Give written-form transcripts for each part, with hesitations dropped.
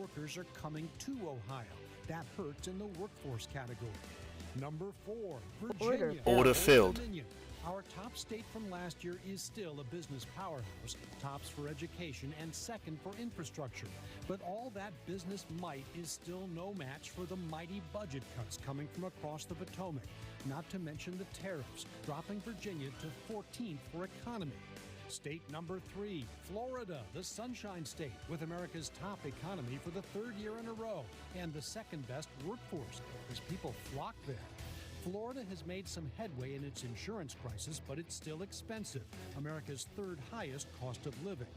workers are coming to Ohio. That hurts in the workforce category. Number 4, Virginia. Order filled. Dominion. Our top state from last year is still a business powerhouse, tops for education and second for infrastructure. But all that business might is still no match for the mighty budget cuts coming from across the Potomac, not to mention the tariffs, dropping Virginia to 14th for economy. State number 3, Florida, the Sunshine State, with America's top economy for the 3rd year in a row and the second best workforce, as people flock there. Florida has made some headway in its insurance crisis, but it's still expensive, America's 3rd highest cost of living.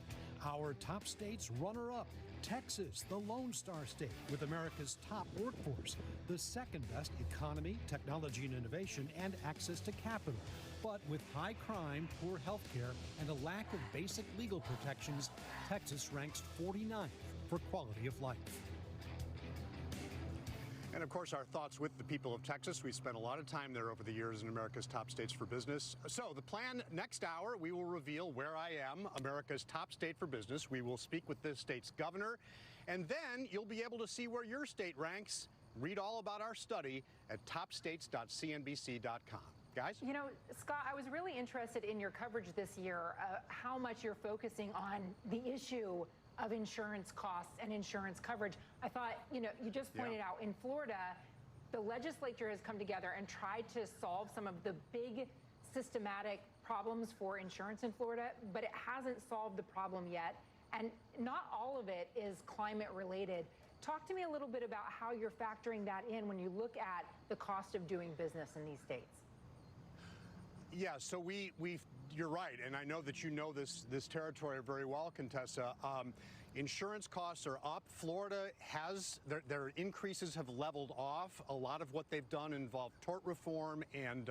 Our top states runner-up, Texas, the Lone Star State, with America's top workforce, the 2nd best economy, technology and innovation, and access to capital. But with high crime, poor health care, and a lack of basic legal protections, Texas ranks 49th for quality of life. And of course, our thoughts with the people of Texas. We spent a lot of time there over the years in America's top states for business. So the plan next hour, we will reveal where I am, America's top state for business. We will speak with this state's governor, and then you'll be able to see where your state ranks. Read all about our study at topstates.cnbc.com. Guys? You know, Scott, I was really interested in your coverage this year, how much you're focusing on the issue of insurance costs and insurance coverage. I thought, you know, you just pointed out in Florida, the legislature has come together and tried to solve some of the big systematic problems for insurance in Florida, but it hasn't solved the problem yet. And not all of it is climate related. Talk to me a little bit about how you're factoring that in when you look at the cost of doing business in these states. Yeah, so you're right, and I know that you know this territory very well, Contessa. Insurance costs are up. Florida has their increases have leveled off. A lot of what they've done involved tort reform and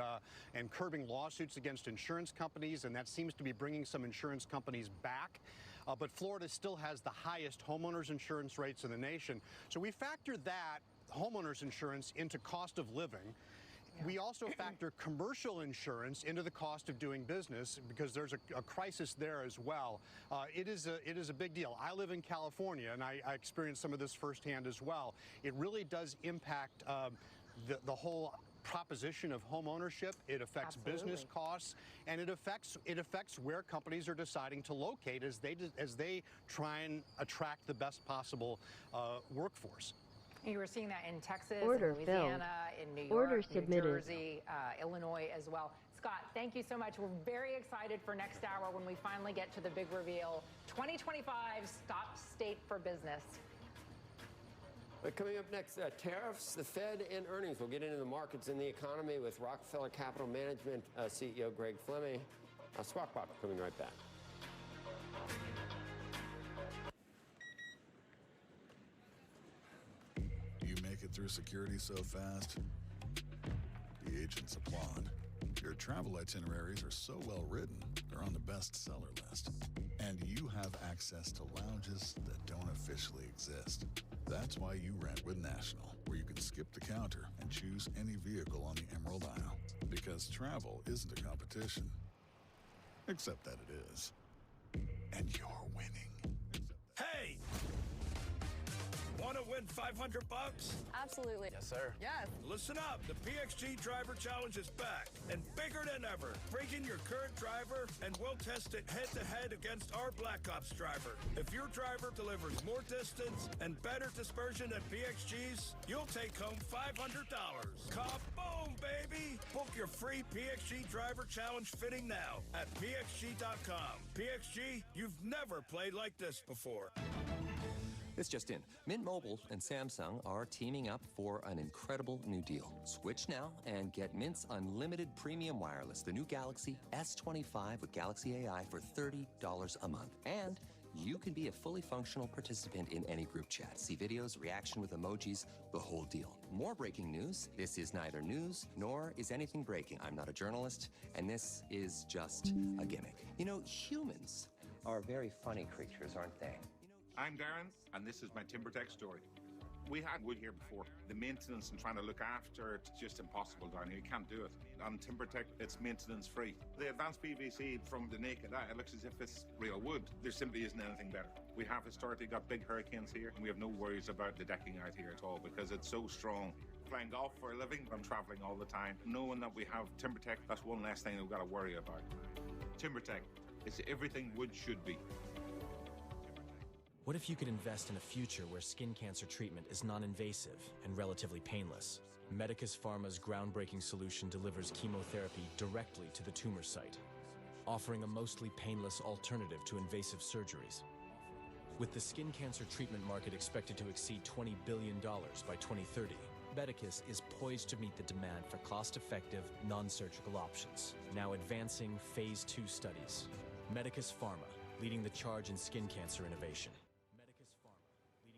curbing lawsuits against insurance companies, and that seems to be bringing some insurance companies back. But Florida still has the highest homeowners insurance rates in the nation. So we factored that homeowners insurance into cost of living. We also factor commercial insurance into the cost of doing business because there's a crisis there as well. It is a big deal. I live in California, and I experienced some of this firsthand as well. It really does impact the whole proposition of home ownership. It affects business costs, and it affects where companies are deciding to locate as they try and attract the best possible workforce. You were seeing that in Texas, Order in Louisiana, in New York, New Jersey, Illinois as well. Scott, thank you so much. We're very excited for next hour when we finally get to the big reveal. 2025's top state for business. Coming up next, tariffs, the Fed, and earnings. We'll get into the markets and the economy with Rockefeller Capital Management CEO Greg Fleming. Squawk Bob coming right back. You make it through security so fast, the agents applaud. Your travel itineraries are so well written, they're on the bestseller list. And you have access to lounges that don't officially exist. That's why you rent with National, where you can skip the counter and choose any vehicle on the Emerald Isle. Because travel isn't a competition, except that it is. And you're winning. Hey! Want to win $500? Absolutely. Yes, sir. Yes. Listen up. The PXG Driver Challenge is back and bigger than ever. Bring in your current driver and we'll test it head-to-head against our Black Ops driver. If your driver delivers more distance and better dispersion than PXG's, you'll take home $500. Kaboom, baby! Book your free PXG Driver Challenge fitting now at pxg.com. PXG, you've never played like this before. This just in. Mint Mobile and Samsung are teaming up for an incredible new deal. Switch now and get Mint's unlimited premium wireless, the new Galaxy S25 with Galaxy AI for $30 a month. And you can be a fully functional participant in any group chat. See videos, reaction with emojis, the whole deal. More breaking news. This is neither news nor is anything breaking. I'm not a journalist, and this is just a gimmick. You know, humans are very funny creatures, aren't they? I'm Darren, and this is my TimberTech story. We had wood here before. The maintenance and trying to look after it's just impossible down here. You can't do it. On TimberTech, it's maintenance free. The advanced PVC, from the naked eye, it looks as if it's real wood. There simply isn't anything better. We have historically got big hurricanes here, and we have no worries about the decking out here at all because it's so strong. Playing golf for a living, I'm traveling all the time. Knowing that we have TimberTech, that's one less thing we've got to worry about. TimberTech, it's everything wood should be. What if you could invest in a future where skin cancer treatment is non-invasive and relatively painless? Medicus Pharma's groundbreaking solution delivers chemotherapy directly to the tumor site, offering a mostly painless alternative to invasive surgeries. With the skin cancer treatment market expected to exceed $20 billion by 2030, Medicus is poised to meet the demand for cost-effective, non-surgical options. Now advancing Phase 2 studies. Medicus Pharma, leading the charge in skin cancer innovation.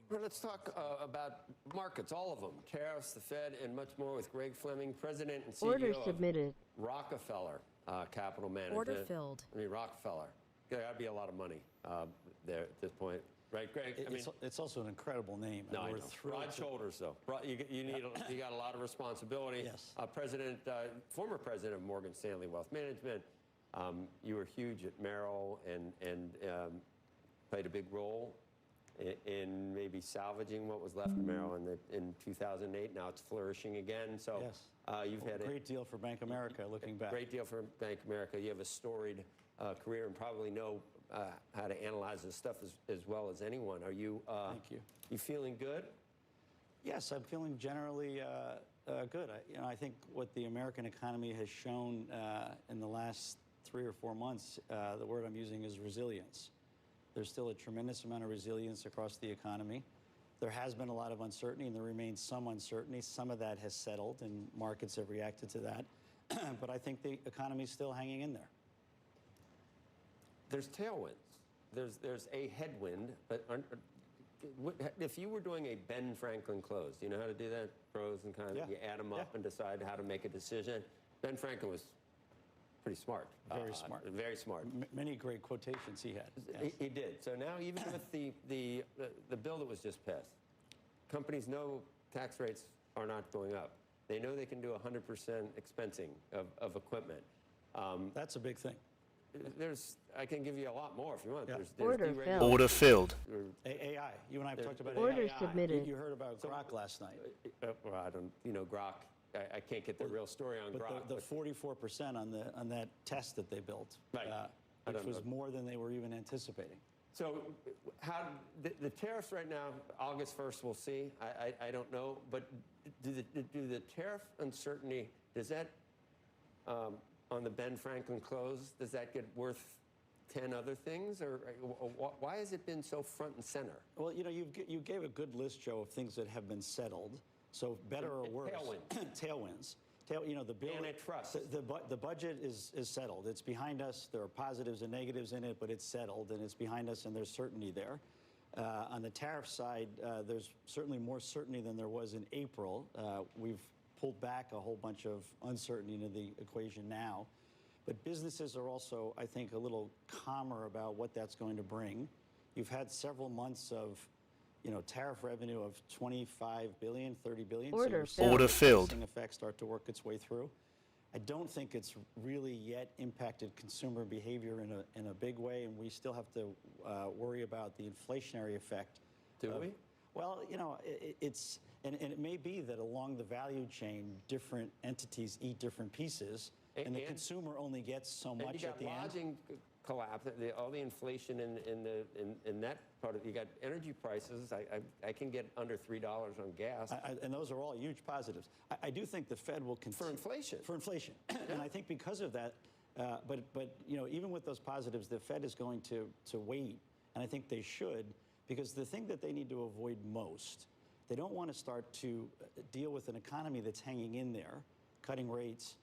Well, let's talk about markets, all of them. Tariffs, the Fed, and much more with Greg Fleming, President and CEO Order submitted. of Rockefeller Capital Management. Order filled. I mean, Rockefeller. That'd be a lot of money there at this point. Right, Greg? It's also an incredible name. No, I we're know. thrilled Broad shoulders, though. You got a lot of responsibility. Yes. Former president of Morgan Stanley Wealth Management. You were huge at Merrill and played a big role in maybe salvaging what was left of Merrill in 2008. Now it's flourishing again. So yes. You've had a great deal for Bank of America. Looking back, great deal for Bank of America. You have a storied career and probably know how to analyze this stuff as well as anyone. Are you? Thank you. You feeling good? Yes, I'm feeling generally good. I think what the American economy has shown in the last 3 or 4 months, the word I'm using is resilience. There's still a tremendous amount of resilience across the economy. There has been a lot of uncertainty, and there remains some uncertainty. Some of that has settled, and markets have reacted to that. But I think the economy is still hanging in there. There's tailwinds. There's a headwind, but if you were doing a Ben Franklin close, do you know how to do that? Pros and cons. You add them up and decide how to make a decision. Ben Franklin was pretty smart. Very smart. Very smart. Many great quotations he had. Yes. He did. So now, even with the bill that was just passed, companies know tax rates are not going up. They know they can do 100% expensing of equipment. That's a big thing. I can give you a lot more if you want. Yeah. There's Order filled. AI. You and I have talked about Order AI. submitted. You heard about Grok last night. Well, I don't. Grok. I can't get the real story on Grok. But the 44% on that test that they built, right. Which was more than they were even anticipating. So, how the tariffs right now? August 1st, we'll see. I don't know, but do the tariff uncertainty, does that on the Ben Franklin close, does that get worth 10 other things, or why has it been so front and center? Well, you gave a good list, Joe, of things that have been settled. So better or worse? Tailwinds. Tailwinds. The bill. Antitrust. The budget is settled. It's behind us. There are positives and negatives in it, but it's settled and it's behind us, and there's certainty there. On the tariff side, there's certainly more certainty than there was in April. We've pulled back a whole bunch of uncertainty into the equation now. But businesses are also, I think, a little calmer about what that's going to bring. You've had several months of tariff revenue of $25 billion, $30 billion. Order filled. Order filled. Effects start to work its way through. I don't think it's really yet impacted consumer behavior in a big way, and we still have to worry about the inflationary effect. Do we? Well, it's and it may be that along the value chain, different entities eat different pieces, and the consumer only gets so much at the end. Lodging collapse, all the inflation in that part of you got energy prices. I can get under $3 on gas, and those are all huge positives. I do think the Fed will continue for inflation, and I think because of that. But even with those positives, the Fed is going to wait, and I think they should, because the thing that they need to avoid most, they don't want to start to deal with an economy that's hanging in there, cutting rates.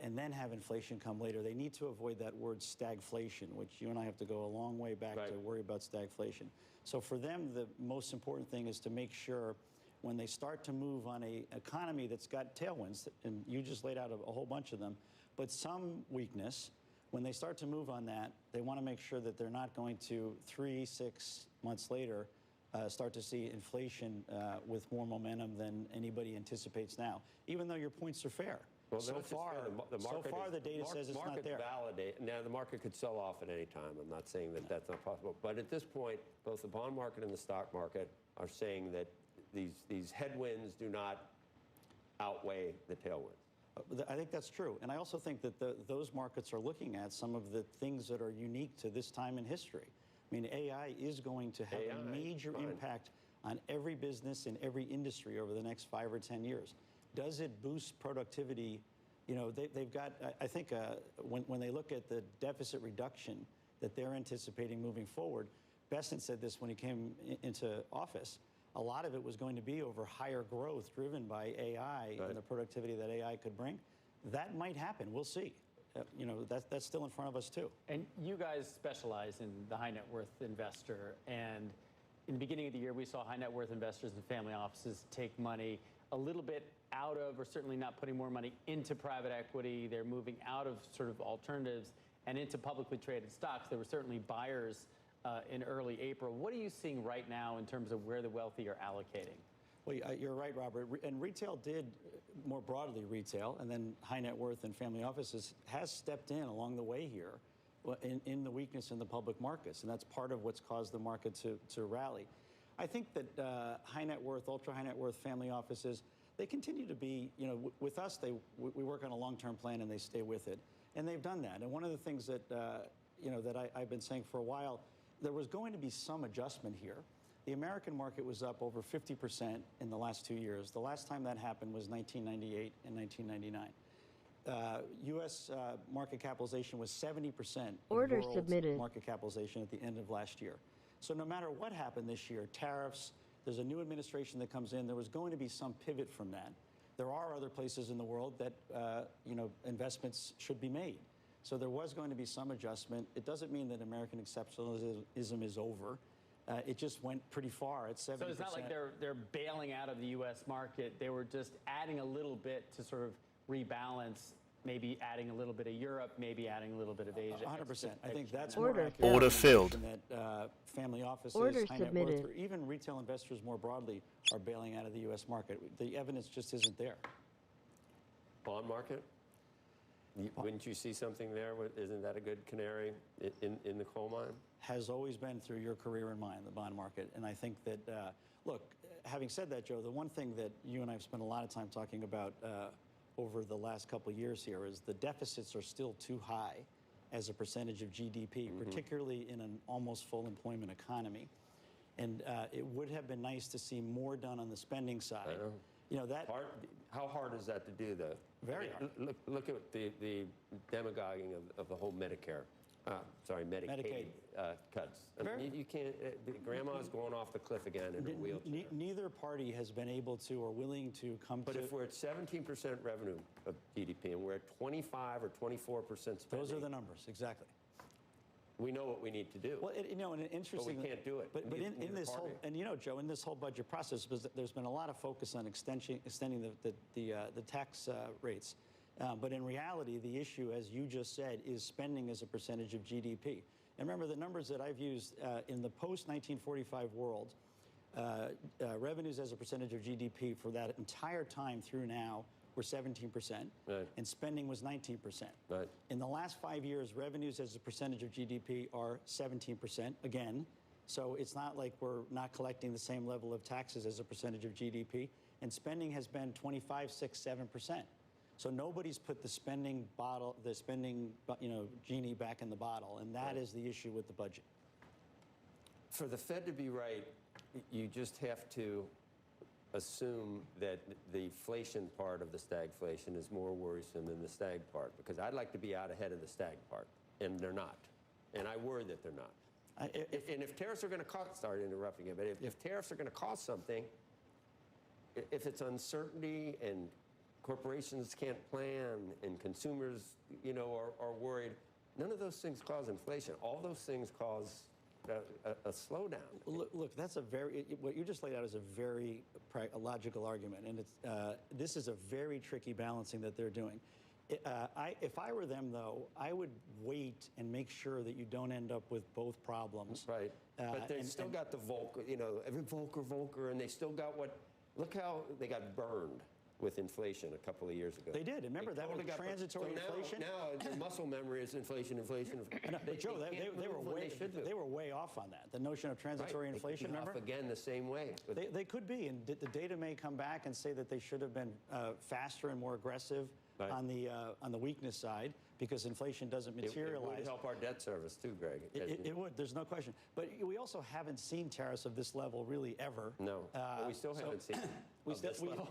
And then have inflation come later. They need to avoid that word stagflation, which you and I have to go a long way back to worry about stagflation. So for them, the most important thing is to make sure when they start to move on an economy that's got tailwinds, and you just laid out a whole bunch of them, but some weakness, when they start to move on that, they want to make sure that they're not going to 3-6 months later start to see inflation with more momentum than anybody anticipates now, even though your points are fair. Well, so far, the data says it's not there. Now, the market could sell off at any time. I'm not saying that that's not possible. But at this point, both the bond market and the stock market are saying that these headwinds do not outweigh the tailwinds. I think that's true. And I also think that those markets are looking at some of the things that are unique to this time in history. I mean, AI is going to have a major impact on every business in every industry over the next 5 or 10 years. Does it boost productivity? You know, they've got, I think, when they look at the deficit reduction that they're anticipating moving forward, Besant said this when he came into office, a lot of it was going to be over higher growth driven by AI and the productivity that AI could bring. That might happen. We'll see. You know, that's still in front of us, too. And you guys specialize in the high net worth investor. And in the beginning of the year, we saw high net worth investors and family offices take money a little bit out of, or certainly not putting more money into private equity. They're moving out of sort of alternatives and into publicly traded stocks. There were certainly buyers in early April. What are you seeing right now in terms of where the wealthy are allocating? Well, you're right, Robert. And retail did, more broadly retail, and then high net worth and family offices has stepped in along the way here in the weakness in the public markets. And that's part of what's caused the market to rally. I think that high net worth, ultra high net worth family offices, they continue to be, you know, with us, we work on a long-term plan and they stay with it. And they've done that. And one of the things that, you know, that I've been saying for a while, there was going to be some adjustment here. The American market was up over 50% in the last 2 years. The last time that happened was 1998 and 1999. U.S. Market capitalization was 70% of world market capitalization at the end of last year. So no matter what happened this year, tariffs, there's a new administration that comes in, there was going to be some pivot from that. There are other places in the world that, you know, investments should be made. So there was going to be some adjustment. It doesn't mean that American exceptionalism is over. It just went pretty far at 70%. So it's not like they're bailing out of the U.S. market. They were just adding a little bit to sort of rebalance, maybe adding a little bit of Europe, maybe adding a little bit of Asia. 100%. I think that's Order filled. That family offices, high net worth, or even retail investors more broadly are bailing out of the U.S. market. The evidence just isn't there. Bond market? Wouldn't you see something there? Isn't that a good canary in the coal mine? Has always been through your career and mine, the bond market. And I think that, look, having said that, Joe, the one thing that you and I have spent a lot of time talking about over the last couple of years here is the deficits are still too high as a percentage of GDP, particularly in an almost full employment economy. And it would have been nice to see more done on the spending side. I know. You know, that how hard is that to do, though? Very hard. Look at the demagoguing of the whole Medicare. Medicaid cuts. I mean, you can't. Grandma's going off the cliff again in her wheelchair. Neither party has been able to or willing to come to. But if we're at 17% revenue of GDP and we're at 25 or 24% spending, those are the numbers, exactly. We know what we need to do. Well, you know, and interesting. But we can't do it. But in this whole, and you know, Joe, in this whole budget process, there's been a lot of focus on extending the tax rates. But in reality, the issue, as you just said, is spending as a percentage of GDP. And remember, the numbers that I've used in the post-1945 world, revenues as a percentage of GDP for that entire time through now were 17%, and spending was 19%. Right. In the last 5 years, revenues as a percentage of GDP are 17%, again. So it's not like we're not collecting the same level of taxes as a percentage of GDP, and spending has been 25, 6, 7%. So nobody's put the spending genie back in the bottle, and that is the issue with the budget. For the Fed to be right, you just have to assume that the inflation part of the stagflation is more worrisome than the stag part, because I'd like to be out ahead of the stag part, and they're not. And I worry that they're not. And if tariffs are going to cost, sorry interrupting you, but if tariffs are going to cost something, if it's uncertainty and corporations can't plan and consumers, you know, are worried, none of those things cause inflation. All those things cause a slowdown. Look, that's what you just laid out is a very logical argument, and this is a very tricky balancing that they're doing. If I were them, though, I would wait and make sure that you don't end up with both problems. Right, but they've still got the Volcker, you know, every Volcker, and they still got look how they got burned. with inflation a couple of years ago. They did. Remember, that was transitory inflation? Now the muscle memory is inflation. But Joe, they were way off on that. The notion of transitory inflation, remember? Off again the same way. They could be, and the data may come back and say that they should have been faster and more aggressive on the weakness side, because inflation doesn't materialize. It would help our debt service too, Greg. It would. There's no question. But we also haven't seen tariffs of this level really ever. No, we still haven't seen them.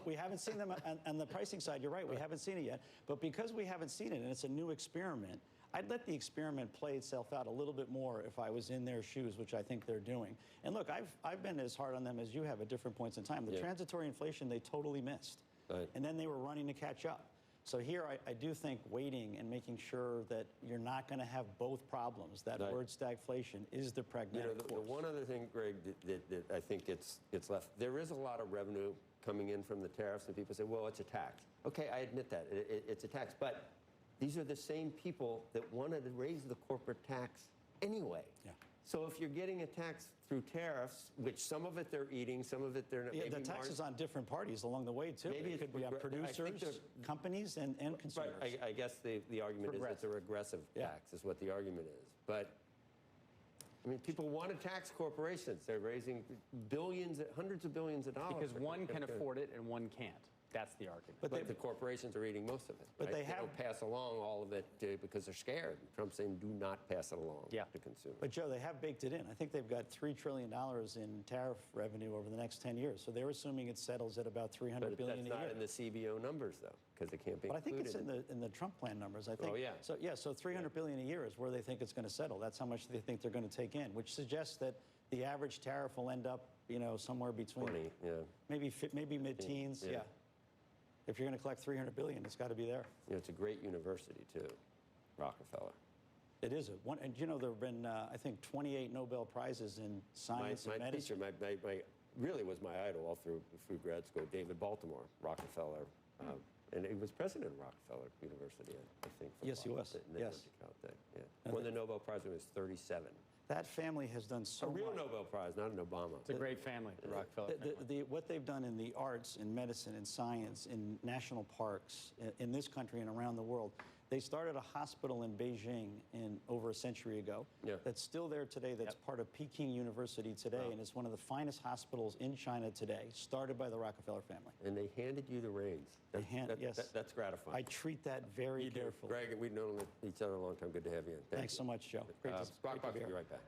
We haven't seen them on the pricing side. You're right. We haven't seen it yet. But because we haven't seen it, and it's a new experiment, I'd let the experiment play itself out a little bit more if I was in their shoes, which I think they're doing. And look, I've been as hard on them as you have at different points in time. The transitory inflation, they totally missed. Right. And then they were running to catch up. So here, I do think waiting and making sure that you're not going to have both problems, that word stagflation, is the pragmatic course. The one other thing, Greg, that I think it's left, there is a lot of revenue coming in from the tariffs, and people say, well, it's a tax. Okay, I admit that. It's a tax. But these are the same people that wanted to raise the corporate tax anyway. Yeah. So if you're getting a tax through tariffs, which some of it they're eating, some of it they're not. Yeah, the tax is on different parties along the way, too. Maybe it could be on producers, companies, and consumers. Right. I guess the argument is it's a regressive tax, is what the argument is. But, I mean, people want to tax corporations. They're raising billions, hundreds of billions of dollars. Because one can afford it and one can't. That's the argument. But the corporations are eating most of it. But they don't pass along all of it because they're scared. Trump's saying, do not pass it along to consumers. But, Joe, they have baked it in. I think they've got $3 trillion in tariff revenue over the next 10 years. So they're assuming it settles at about $300 billion a year. That's not in the CBO numbers, though, because it can't be But I think included. it's in the Trump plan numbers, I think. Oh, yeah. So $300 billion a year is where they think it's going to settle. That's how much they think they're going to take in, which suggests that the average tariff will end up, somewhere between 20, maybe mid-teens. Yeah. If you're going to collect $300 billion, it's got to be there. It's a great university, too, Rockefeller. It is. And, there have been, I think, 28 Nobel Prizes in science and medicine. My really was my idol all through grad school, David Baltimore, Rockefeller. And he was president of Rockefeller University, I think. Yes, he was. Yes. Won the Nobel Prize when he was 37. That family has done so much. A real Nobel Prize, not an Obama. It's a great family, the Rockefeller family. What they've done in the arts, in medicine, in science, in national parks, in this country and around the world. They started a hospital in Beijing over a century ago. That's still there today. That's part of Peking University today, and it's one of the finest hospitals in China today, started by the Rockefeller family. And they handed you the reins. Yes. That's gratifying. I treat that very carefully. Greg, we've known each other a long time. Good to have you in. Thanks so much, Joe. Great to be here. Be right back.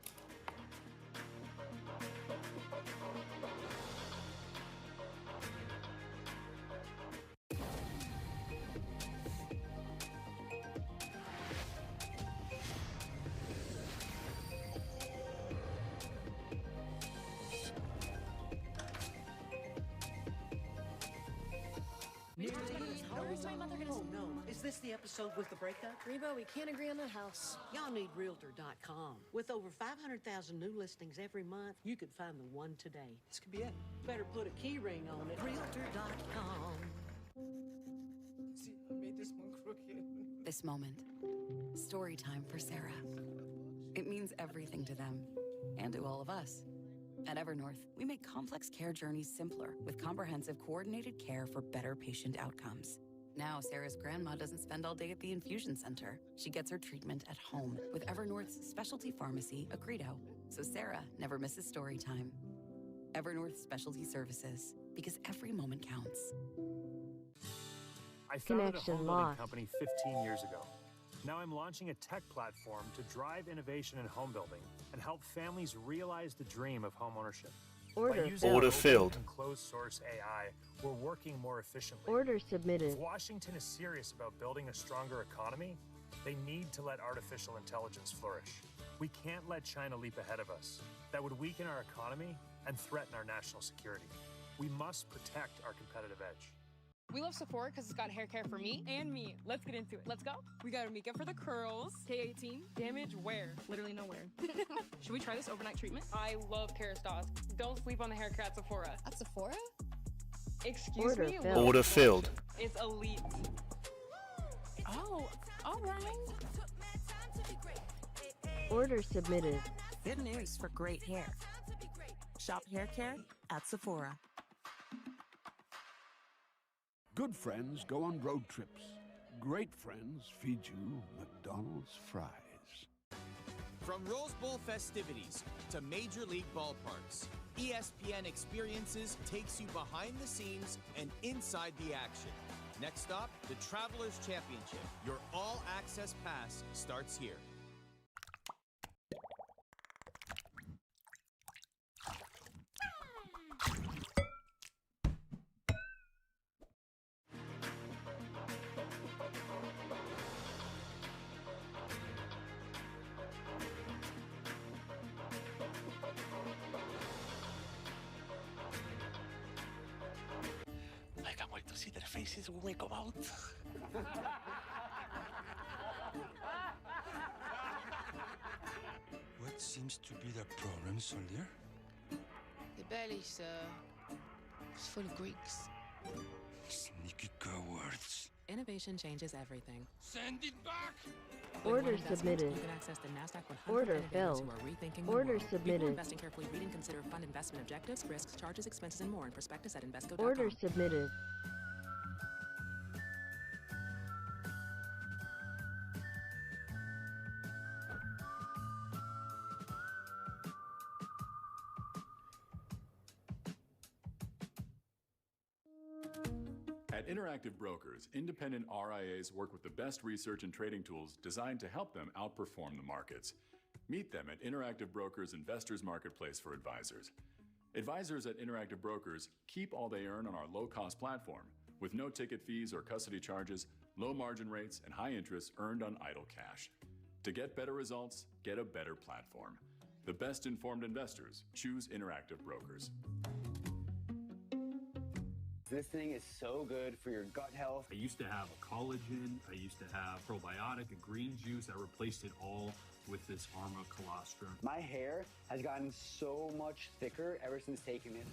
Is this the episode with the breakup? Reba, we can't agree on the house. Y'all need Realtor.com. With over 500,000 new listings every month, you could find the one today. This could be it. Better put a key ring on it. Realtor.com. See, I made this one crooked. This moment. Story time for Sarah. It means everything to them and to all of us. At Evernorth, we make complex care journeys simpler with comprehensive coordinated care for better patient outcomes. Now, Sarah's grandma doesn't spend all day at the infusion center. She gets her treatment at home with Evernorth's specialty pharmacy, Accredo. So Sarah never misses story time. Evernorth Specialty Services, because every moment counts. I founded a home building company 15 years ago. Now I'm launching a tech platform to drive innovation in home building and help families realize the dream of home ownership. Order filled. And closed source AI, we're working more efficiently. Order submitted. If Washington is serious about building a stronger economy, they need to let artificial intelligence flourish. We can't let China leap ahead of us. That would weaken our economy and threaten our national security. We must protect our competitive edge. We love Sephora because it's got hair care for me and me. Let's get into it. Let's go. We got our makeup for the curls. K18. Damage where? Literally nowhere. Should we try this overnight treatment? I love Kerastase. Don't sleep on the hair care at Sephora. At Sephora? Excuse me? Order filled. It's elite. Oh, all right. Order submitted. Good news for great hair. Shop hair care at Sephora. Good friends go on road trips. Great friends feed you McDonald's fries. From Rose Bowl festivities to Major League ballparks, ESPN Experiences takes you behind the scenes and inside the action. Next stop, the Travelers Championship. Your all-access pass starts here. I can't wait to see their faces when we come out. What seems to be the problem, soldier? The belly's full of Greeks. Sneaky cowards. Innovation changes everything. Send it back! Order submitted. You can access the NASDAQ 100 Order innovators filled. who are rethinking the Order world. submitted. Before investing carefully, read and consider fund investment objectives, risks, charges, expenses, and more in prospectus at Invesco.com. Order submitted. At Interactive Brokers, independent RIAs work with the best research and trading tools designed to help them outperform the markets. Meet them at Interactive Brokers Investors Marketplace for Advisors. Advisors at Interactive Brokers keep all they earn on our low-cost platform, with no ticket fees or custody charges, low margin rates, and high interest earned on idle cash. To get better results, get a better platform. The best informed investors choose Interactive Brokers. This thing is so good for your gut health. I used to have a collagen, I used to have probiotic, a green juice. I replaced it all with this Arma colostrum. My hair has gotten so much thicker ever since taking it.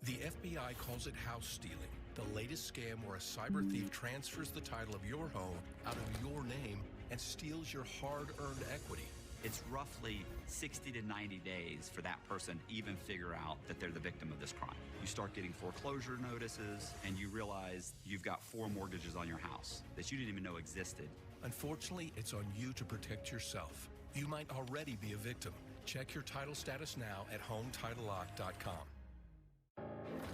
The FBI calls it house stealing, the latest scam where a cyber thief transfers the title of your home out of your name and steals your hard-earned equity. It's roughly 60 to 90 days for that person to even figure out that they're the victim of this crime. You start getting foreclosure notices, and you realize you've got 4 mortgages on your house that you didn't even know existed. Unfortunately, it's on you to protect yourself. You might already be a victim. Check your title status now at HomeTitleLock.com.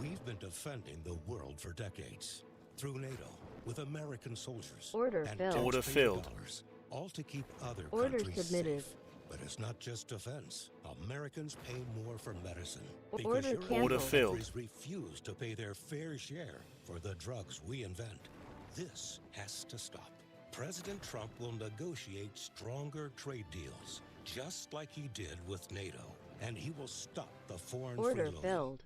We've been defending the world for decades through NATO with American soldiers. Order and filled. taxpayer Order filled. dollars, all to keep other Order countries submitted. safe. But it's not just defense. Americans pay more for medicine Order because canceled. Order filled. countries refuse to pay their fair share for the drugs we invent. This has to stop. President Trump will negotiate stronger trade deals, just like he did with NATO, and he will stop the foreign Order freeloading. filled.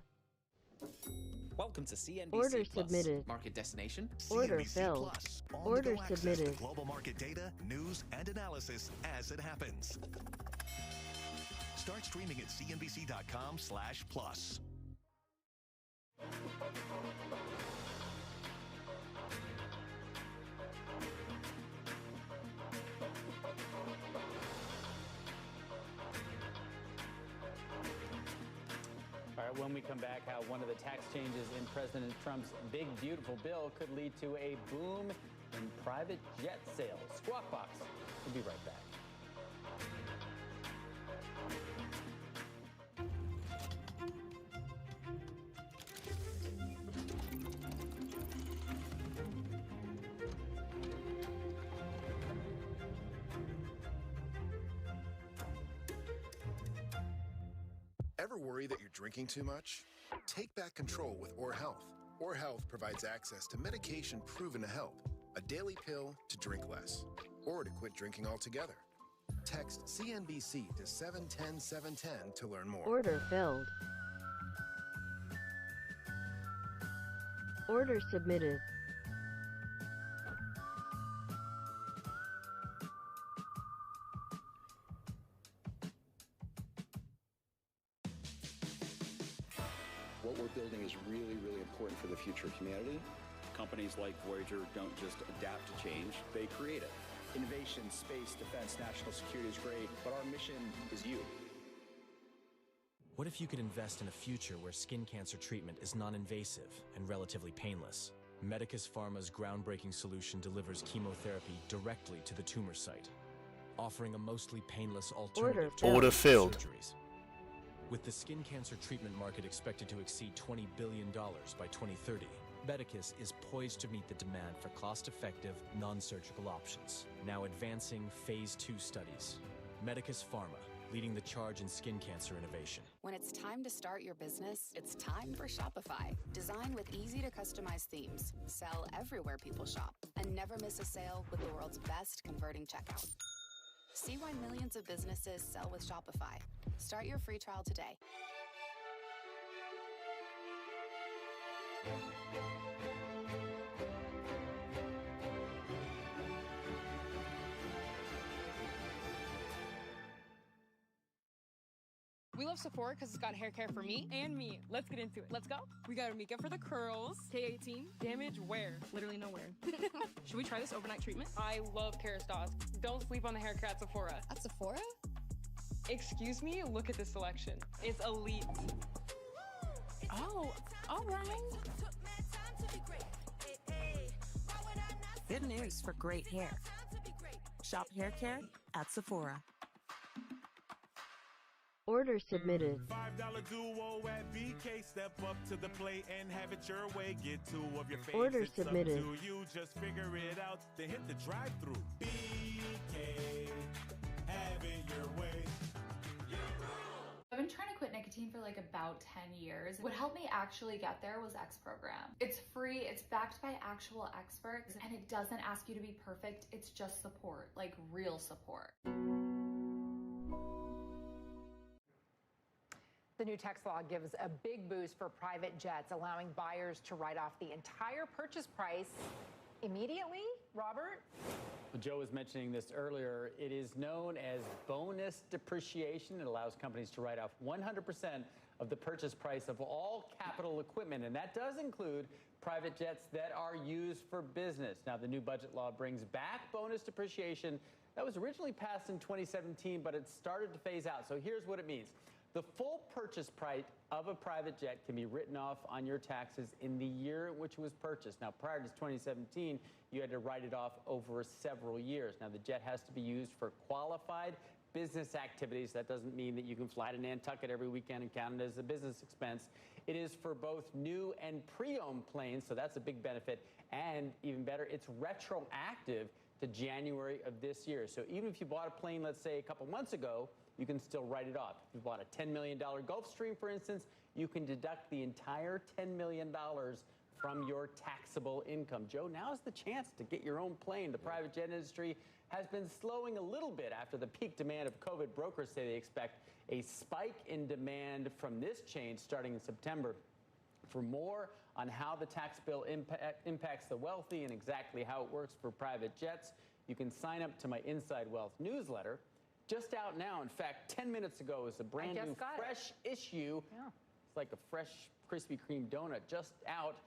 Welcome to CNBC Order Plus, submitted. market destination. Order CNBC filled. Plus, Order on-the-go access submitted. to global market data, news, and analysis as it happens. Start streaming at cnbc.com/plus. All right, when we come back, how one of the tax changes in President Trump's big, beautiful bill could lead to a boom in private jet sales. Squawk Box. We'll be right back. Ever worry that you're drinking too much? Take back control with Or Health. Or Health provides access to medication proven to help, a daily pill to drink less, or to quit drinking altogether. Text CNBC to 710-710 to learn more. Order filled. Order submitted. What we're building is really, really important for the future of humanity. Companies like Voyager don't just adapt to change, they create it. Innovation, space, defense, national security is great, but our mission is you. What if you could invest in a future where skin cancer treatment is non-invasive and relatively painless? Medicus Pharma's groundbreaking solution delivers chemotherapy directly to the tumor site, offering a mostly painless alternative to Order filled. surgeries. With the skin cancer treatment market expected to exceed $20 billion by 2030, Medicus is poised to meet the demand for cost-effective, non-surgical options. Now advancing Phase 2 studies. Medicus Pharma, leading the charge in skin cancer innovation. When it's time to start your business, it's time for Shopify. Design with easy-to-customize themes, sell everywhere people shop, and never miss a sale with the world's best converting checkout. See why millions of businesses sell with Shopify. Start your free trial today. We love Sephora because it's got hair care for me and me. Let's get into it. Let's go. We got our makeup for the curls. K18, damage where? Literally nowhere. Should we try this overnight treatment? I love Kerastase. Don't sleep on the hair care at Sephora. At Sephora? Excuse me, look at this selection. It's elite. Oh, all right. Good news for great hair. Shop hair care at Sephora. Order submitted. $5 duo at BK. Step up to the plate and have it your way. Get two of your favorites. Order It's submitted. Up to you. Just figure it out. Then hit the drive-thru. BK. Have it your way. I've been trying to quit nicotine for like about 10 years. What helped me actually get there was X Program. It's free, it's backed by actual experts, and it doesn't ask you to be perfect. It's just support, like real support. The new tax law gives a big boost for private jets, allowing buyers to write off the entire purchase price immediately. Robert? Joe was mentioning this earlier. It is known as bonus depreciation. It allows companies to write off 100% of the purchase price of all capital equipment, and that does include private jets that are used for business. Now, the new budget law brings back bonus depreciation that was originally passed in 2017, but it started to phase out. So here's what it means. The full purchase price of a private jet can be written off on your taxes in the year in which it was purchased. Now, prior to 2017, you had to write it off over several years. Now, the jet has to be used for qualified business activities. That doesn't mean that you can fly to Nantucket every weekend and count it as a business expense. It is for both new and pre-owned planes, so that's a big benefit. And even better, it's retroactive to January of this year. So even if you bought a plane, let's say a couple months ago, you can still write it off. If you bought a $10 million Gulfstream, for instance, you can deduct the entire $10 million from your taxable income. Joe, now's the chance to get your own plane. The private jet industry has been slowing a little bit after the peak demand of COVID. Brokers say they expect a spike in demand from this change starting in September. For more on how the tax bill impacts the wealthy and exactly how it works for private jets, you can sign up to my Inside Wealth newsletter. Just out now. In fact, 10 minutes ago is a brand new fresh issue. Yeah. It's like a fresh Krispy Kreme donut just out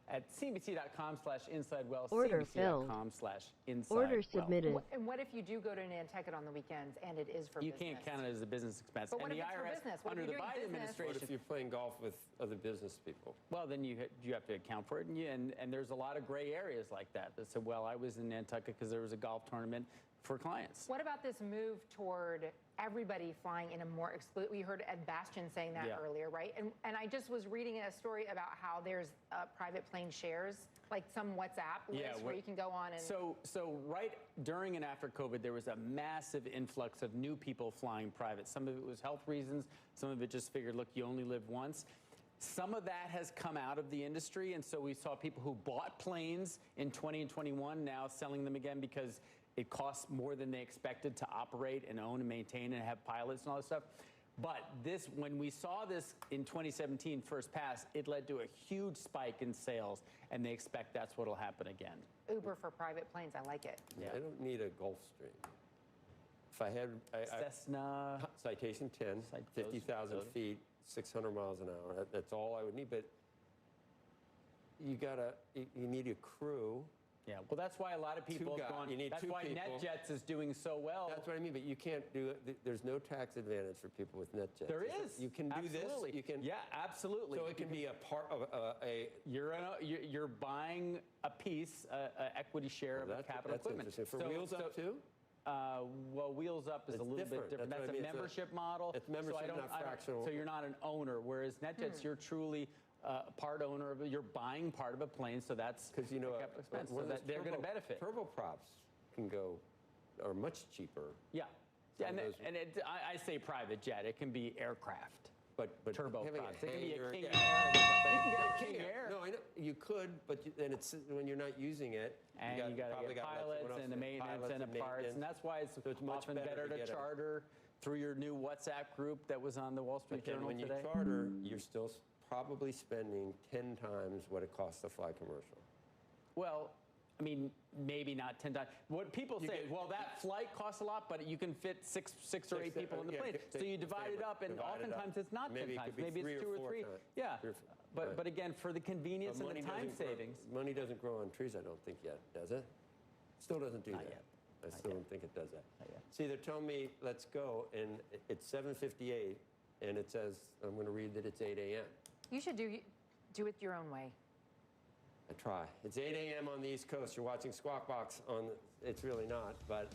at cbc.com/InsideWealth, cbc.com/InsideWealth. Order submitted. And what if you do go to Nantucket on the weekends and it is for business? You can't count it as a business expense. But what and if the it's IRS, for business? What under if the you're doing Biden business? administration, What if you're playing golf with other business people? Well, then you have to account for it, and there's a lot of gray areas like that. That said, well, I was in Nantucket because there was a golf tournament for clients. What about this move toward everybody flying in a more exclusive? We heard Ed Bastian saying that earlier, right? And I just was reading a story about how there's private plane shares, like some WhatsApp list where you can go on and... So right during and after COVID, there was a massive influx of new people flying private. Some of it was health reasons. Some of it just figured, look, you only live once. Some of that has come out of the industry, and so we saw people who bought planes in 20 and 21 now selling them again because it costs more than they expected to operate and own and maintain and have pilots and all this stuff. But when we saw this in 2017 first pass, it led to a huge spike in sales, and they expect that's what will happen again. Uber for private planes, I like it. Yeah. I don't need a Gulfstream. If I had Cessna Citation 10, 50,000 feet, 600 miles an hour. That's all I would need. But you need a crew Yeah, well, that's why a lot of people have gone. That's why NetJets is doing so well. That's what I mean, but you can't do it. There's no tax advantage for people with NetJets. There is. You can do this. You can. Yeah, absolutely. So it can be a part of a. You're buying a piece, an equity share of a capital equipment. For Wheels Up too. Well, Wheels Up is a little bit different. That's a membership model. It's membership, not fractional. So you're not an owner, whereas NetJets, you're truly part owner of it. You're buying part of a plane, so that's because capital expense. So that they're going to benefit. Turboprops are much cheaper. Yeah, I say private jet. It can be aircraft. But turboprops. It can be a King Air. You can get a King Air. No, I know you could, but then it's when you're not using it. And you got to get pilots and the maintenance and the parts, and that's why it's often better to charter through your new WhatsApp group that was on the Wall Street Journal today. When you charter, you're still probably spending 10 times what it costs to fly commercial. Well, I mean, maybe not 10 times. What people say, well, that flight costs a lot, but you can fit six or eight people in the plane. So you divide it up, and oftentimes it's not 10 times. Maybe it's 2 or 3. Yeah. But again, for the convenience and the time savings. Money doesn't grow on trees, I don't think yet, does it? Still doesn't do that. Yet. I still don't think it does that. See, they're telling me, let's go, and it's 7:58, and it says, I'm going to read that it's 8 a.m. You should do it your own way. I try. It's 8 a.m. on the East Coast. You're watching Squawk Box on, it's really not, but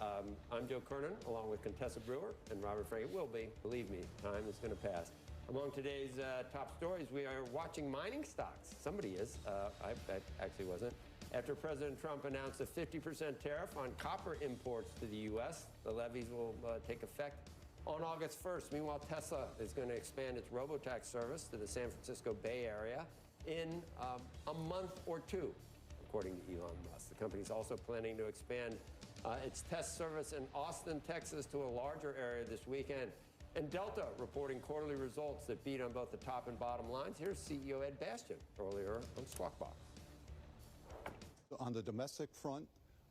I'm Joe Kernan, along with Contessa Brewer and Robert Frank. It will be, believe me, time is going to pass. Among today's top stories, we are watching mining stocks. Somebody is. I actually wasn't. After President Trump announced a 50% tariff on copper imports to the U.S., the levies will take effect on August 1st. Meanwhile, Tesla is going to expand its robotaxi service to the San Francisco Bay Area in a month or two, according to Elon Musk. The company is also planning to expand its test service in Austin, Texas, to a larger area this weekend. And Delta reporting quarterly results that beat on both the top and bottom lines. Here's CEO Ed Bastian earlier on Squawk Box. On the domestic front,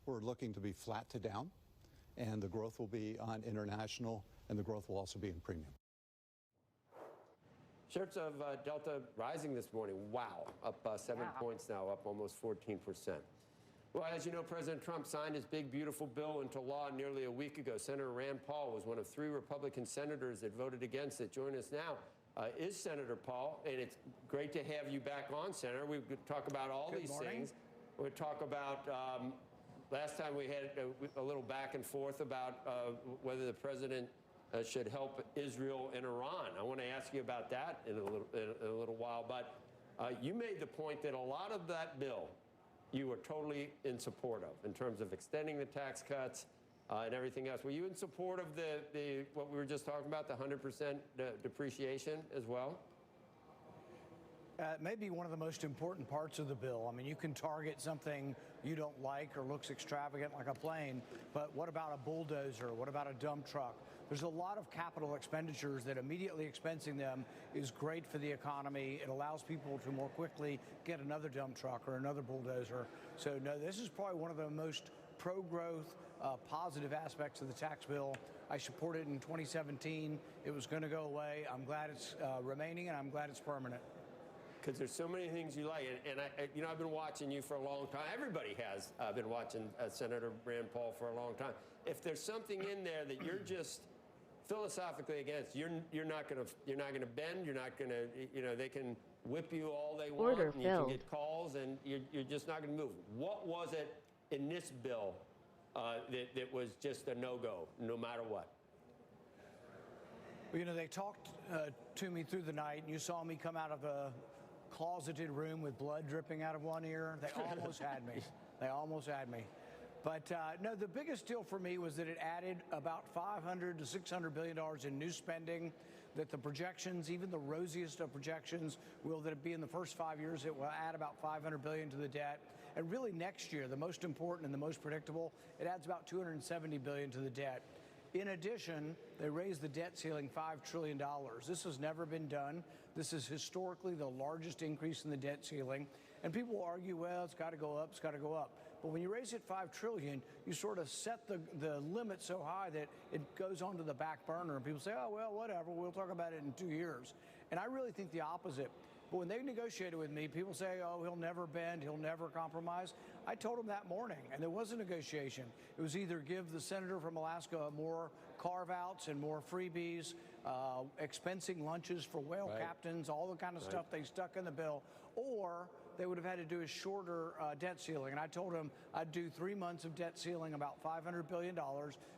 we're looking to be flat to down, and the growth will be on international, and the growth will also be in premium. Shares of Delta rising this morning. Wow, up 7 points now, up almost 14%. Well, as you know, President Trump signed his big, beautiful bill into law nearly a week ago. Senator Rand Paul was one of 3 Republican senators that voted against it. Joining us now is Senator Paul, and it's great to have you back on, Senator. We could talk about all these things. We'll talk about, last time we had a little back and forth about whether the president should help Israel and Iran. I want to ask you about that in a little while. But you made the point that a lot of that bill you were totally in support of, in terms of extending the tax cuts and everything else. Were you in support of the what we were just talking about, the 100% depreciation as well? It may be one of the most important parts of the bill. I mean, you can target something you don't like or looks extravagant like a plane, but what about a bulldozer? What about a dump truck? There's a lot of capital expenditures that immediately expensing them is great for the economy. It allows people to more quickly get another dump truck or another bulldozer. So, no, this is probably one of the most pro-growth, positive aspects of the tax bill. I supported it in 2017. It was going to go away. I'm glad it's remaining, and I'm glad it's permanent. Because there's so many things you like. And I've been watching you for a long time. Everybody has been watching Senator Rand Paul for a long time. If there's something in there that you're just philosophically against, you're not going to bend. You're not going to, they can whip you all they want. Order and filled. You can get calls, and you're just not going to move. What was it in this bill that was just a no-go, no matter what? Well, they talked to me through the night, and you saw me come out of a closeted room with blood dripping out of one ear. They almost had me. They almost had me. But no, the biggest deal for me was that it added about $500 to $600 billion in new spending, that the projections, even the rosiest of projections, will that it be in the first 5 years, it will add about $500 billion to the debt. And really next year, the most important and the most predictable, it adds about $270 billion to the debt. In addition, they raised the debt ceiling $5 trillion. This has never been done. This is historically the largest increase in the debt ceiling. And people argue, well, it's got to go up, it's got to go up. But when you raise it $5 trillion, you sort of set the limit so high that it goes onto the back burner. And people say, oh, well, whatever, we'll talk about it in 2 years. And I really think the opposite. But when they negotiated with me, people say, oh, he'll never bend, he'll never compromise. I told them that morning, and there was a negotiation. It was either give the senator from Alaska more carve-outs and more freebies, expensing lunches for whale captains, all the kind of stuff they stuck in the bill, or they would have had to do a shorter debt ceiling. And I told them I'd do 3 months of debt ceiling, about $500 billion,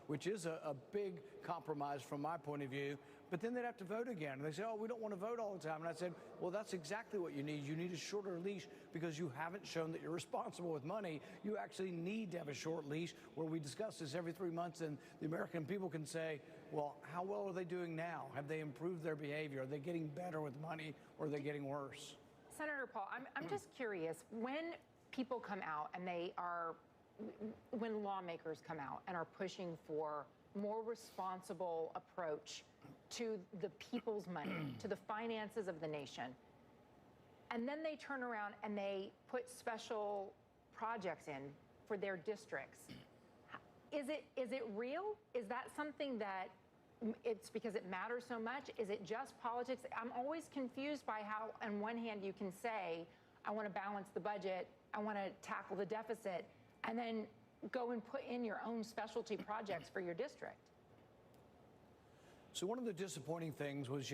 which is a big compromise from my point of view. But then they'd have to vote again. And they say, oh, we don't want to vote all the time. And I said, well, that's exactly what you need. You need a shorter leash because you haven't shown that you're responsible with money. You actually need to have a short leash where we discuss this every 3 months and the American people can say, well, how well are they doing now? Have they improved their behavior? Are they getting better with money or are they getting worse? Senator Paul, I'm just curious, when people come out and when lawmakers come out and are pushing for more responsible approach to the people's money, to the finances of the nation, and then they turn around and they put special projects in for their districts, is it real? Is that something that it's because it matters so much? Is it just politics? I'm always confused by how, on one hand, you can say, I want to balance the budget, I want to tackle the deficit, and then go and put in your own specialty projects for your district. So one of the disappointing things was,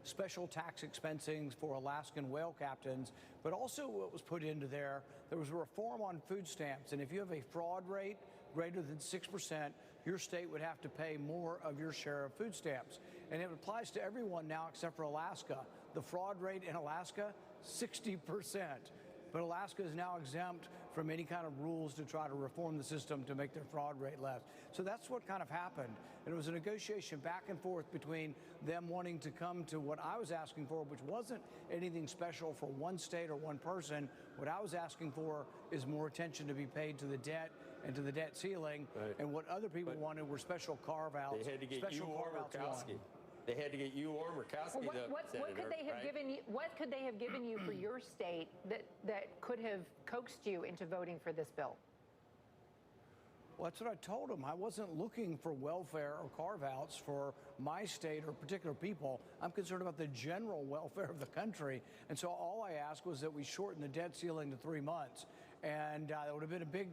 special tax expensing for Alaskan whale captains, but also what was put into there was a reform on food stamps. And if you have a fraud rate greater than 6%, your state would have to pay more of your share of food stamps. And it applies to everyone now except for Alaska. The fraud rate in Alaska, 60%. But Alaska is now exempt from any kind of rules to try to reform the system to make their fraud rate less. So that's what kind of happened. And it was a negotiation back and forth between them wanting to come to what I was asking for, which wasn't anything special for one state or one person. What I was asking for is more attention to be paid to the debt and to the debt ceiling. And what other people wanted were special carve-outs. They had to get you or Murkowski. They had to get you or Murkowski. What could they have given you? What could they have given you for your state that could have coaxed you into voting for this bill? Well, that's what I told them. I wasn't looking for welfare or carve-outs for my state or particular people. I'm concerned about the general welfare of the country. And so all I asked was that we shorten the debt ceiling to 3 months. And that would have been a big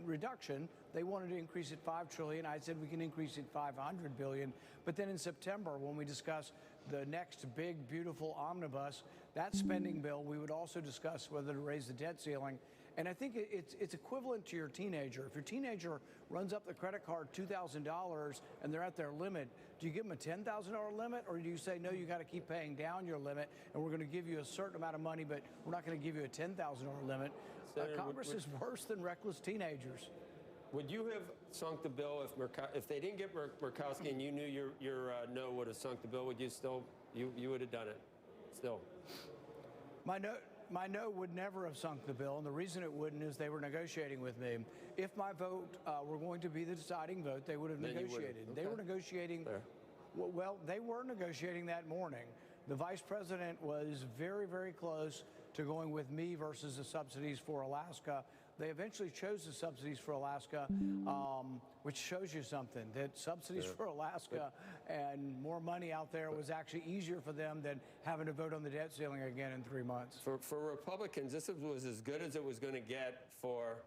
reduction. They wanted to increase it $5 trillion. I said we can increase it $500 billion. But then in September, when we discuss the next big, beautiful omnibus, that spending bill, we would also discuss whether to raise the debt ceiling. And I think it's equivalent to your teenager. If your teenager runs up the credit card $2,000 and they're at their limit, do you give them a $10,000 limit, or do you say, no, you got to keep paying down your limit, and we're going to give you a certain amount of money, but we're not going to give you a $10,000 limit? Congress is worse than reckless teenagers. Would you have sunk the bill if they didn't get Murkowski and you knew your no would have sunk the bill? Would you still you would have done it still? My no would never have sunk the bill, and the reason it wouldn't is they were negotiating with me. If my vote were going to be the deciding vote, they would have negotiated. Okay. They were negotiating. Well, they were negotiating that morning. The vice president was very, very close to going with me versus the subsidies for Alaska. They eventually chose the subsidies for Alaska, which shows you something, that subsidies for Alaska and more money out there was actually easier for them than having to vote on the debt ceiling again in 3 months. For Republicans, this was as good as it was going to get for,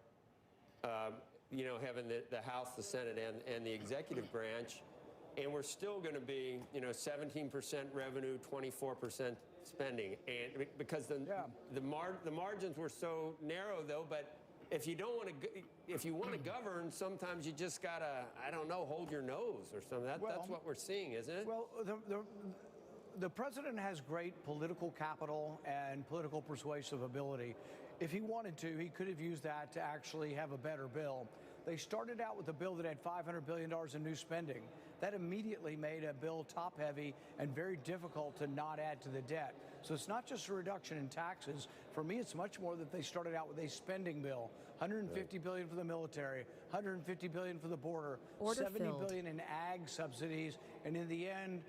having the House, the Senate, and the executive branch. And we're still going to be, 17% revenue, 24% spending, and because the margins were so narrow, though. But if you don't want to, if you want to govern, sometimes you just gotta, I don't know, hold your nose or something. That's what we're seeing, isn't it? Well, the president has great political capital and political persuasive ability. If he wanted to, he could have used that to actually have a better bill. They started out with a bill that had $500 billion in new spending. That immediately made a bill top-heavy and very difficult to not add to the debt. So it's not just a reduction in taxes. For me, it's much more that they started out with a spending bill, $150 billion for the military, $150 billion for the border, $70 billion in ag subsidies, and in the end,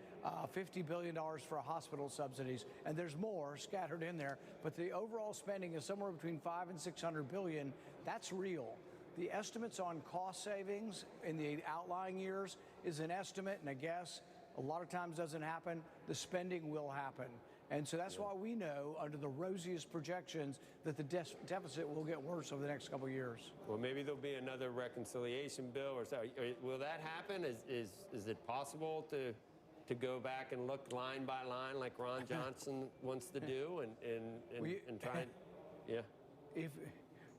$50 billion for hospital subsidies. And there's more scattered in there, but the overall spending is somewhere between $500 and $600 billion. That's real. The estimates on cost savings in the outlying years is an estimate and a guess. A lot of times doesn't happen. The spending will happen. And so that's why we know, under the rosiest projections, that the deficit will get worse over the next couple of years. Well, maybe there'll be another reconciliation bill or so. Will that happen? Is it possible to go back and look line by line like Ron Johnson wants to do and try and, yeah? If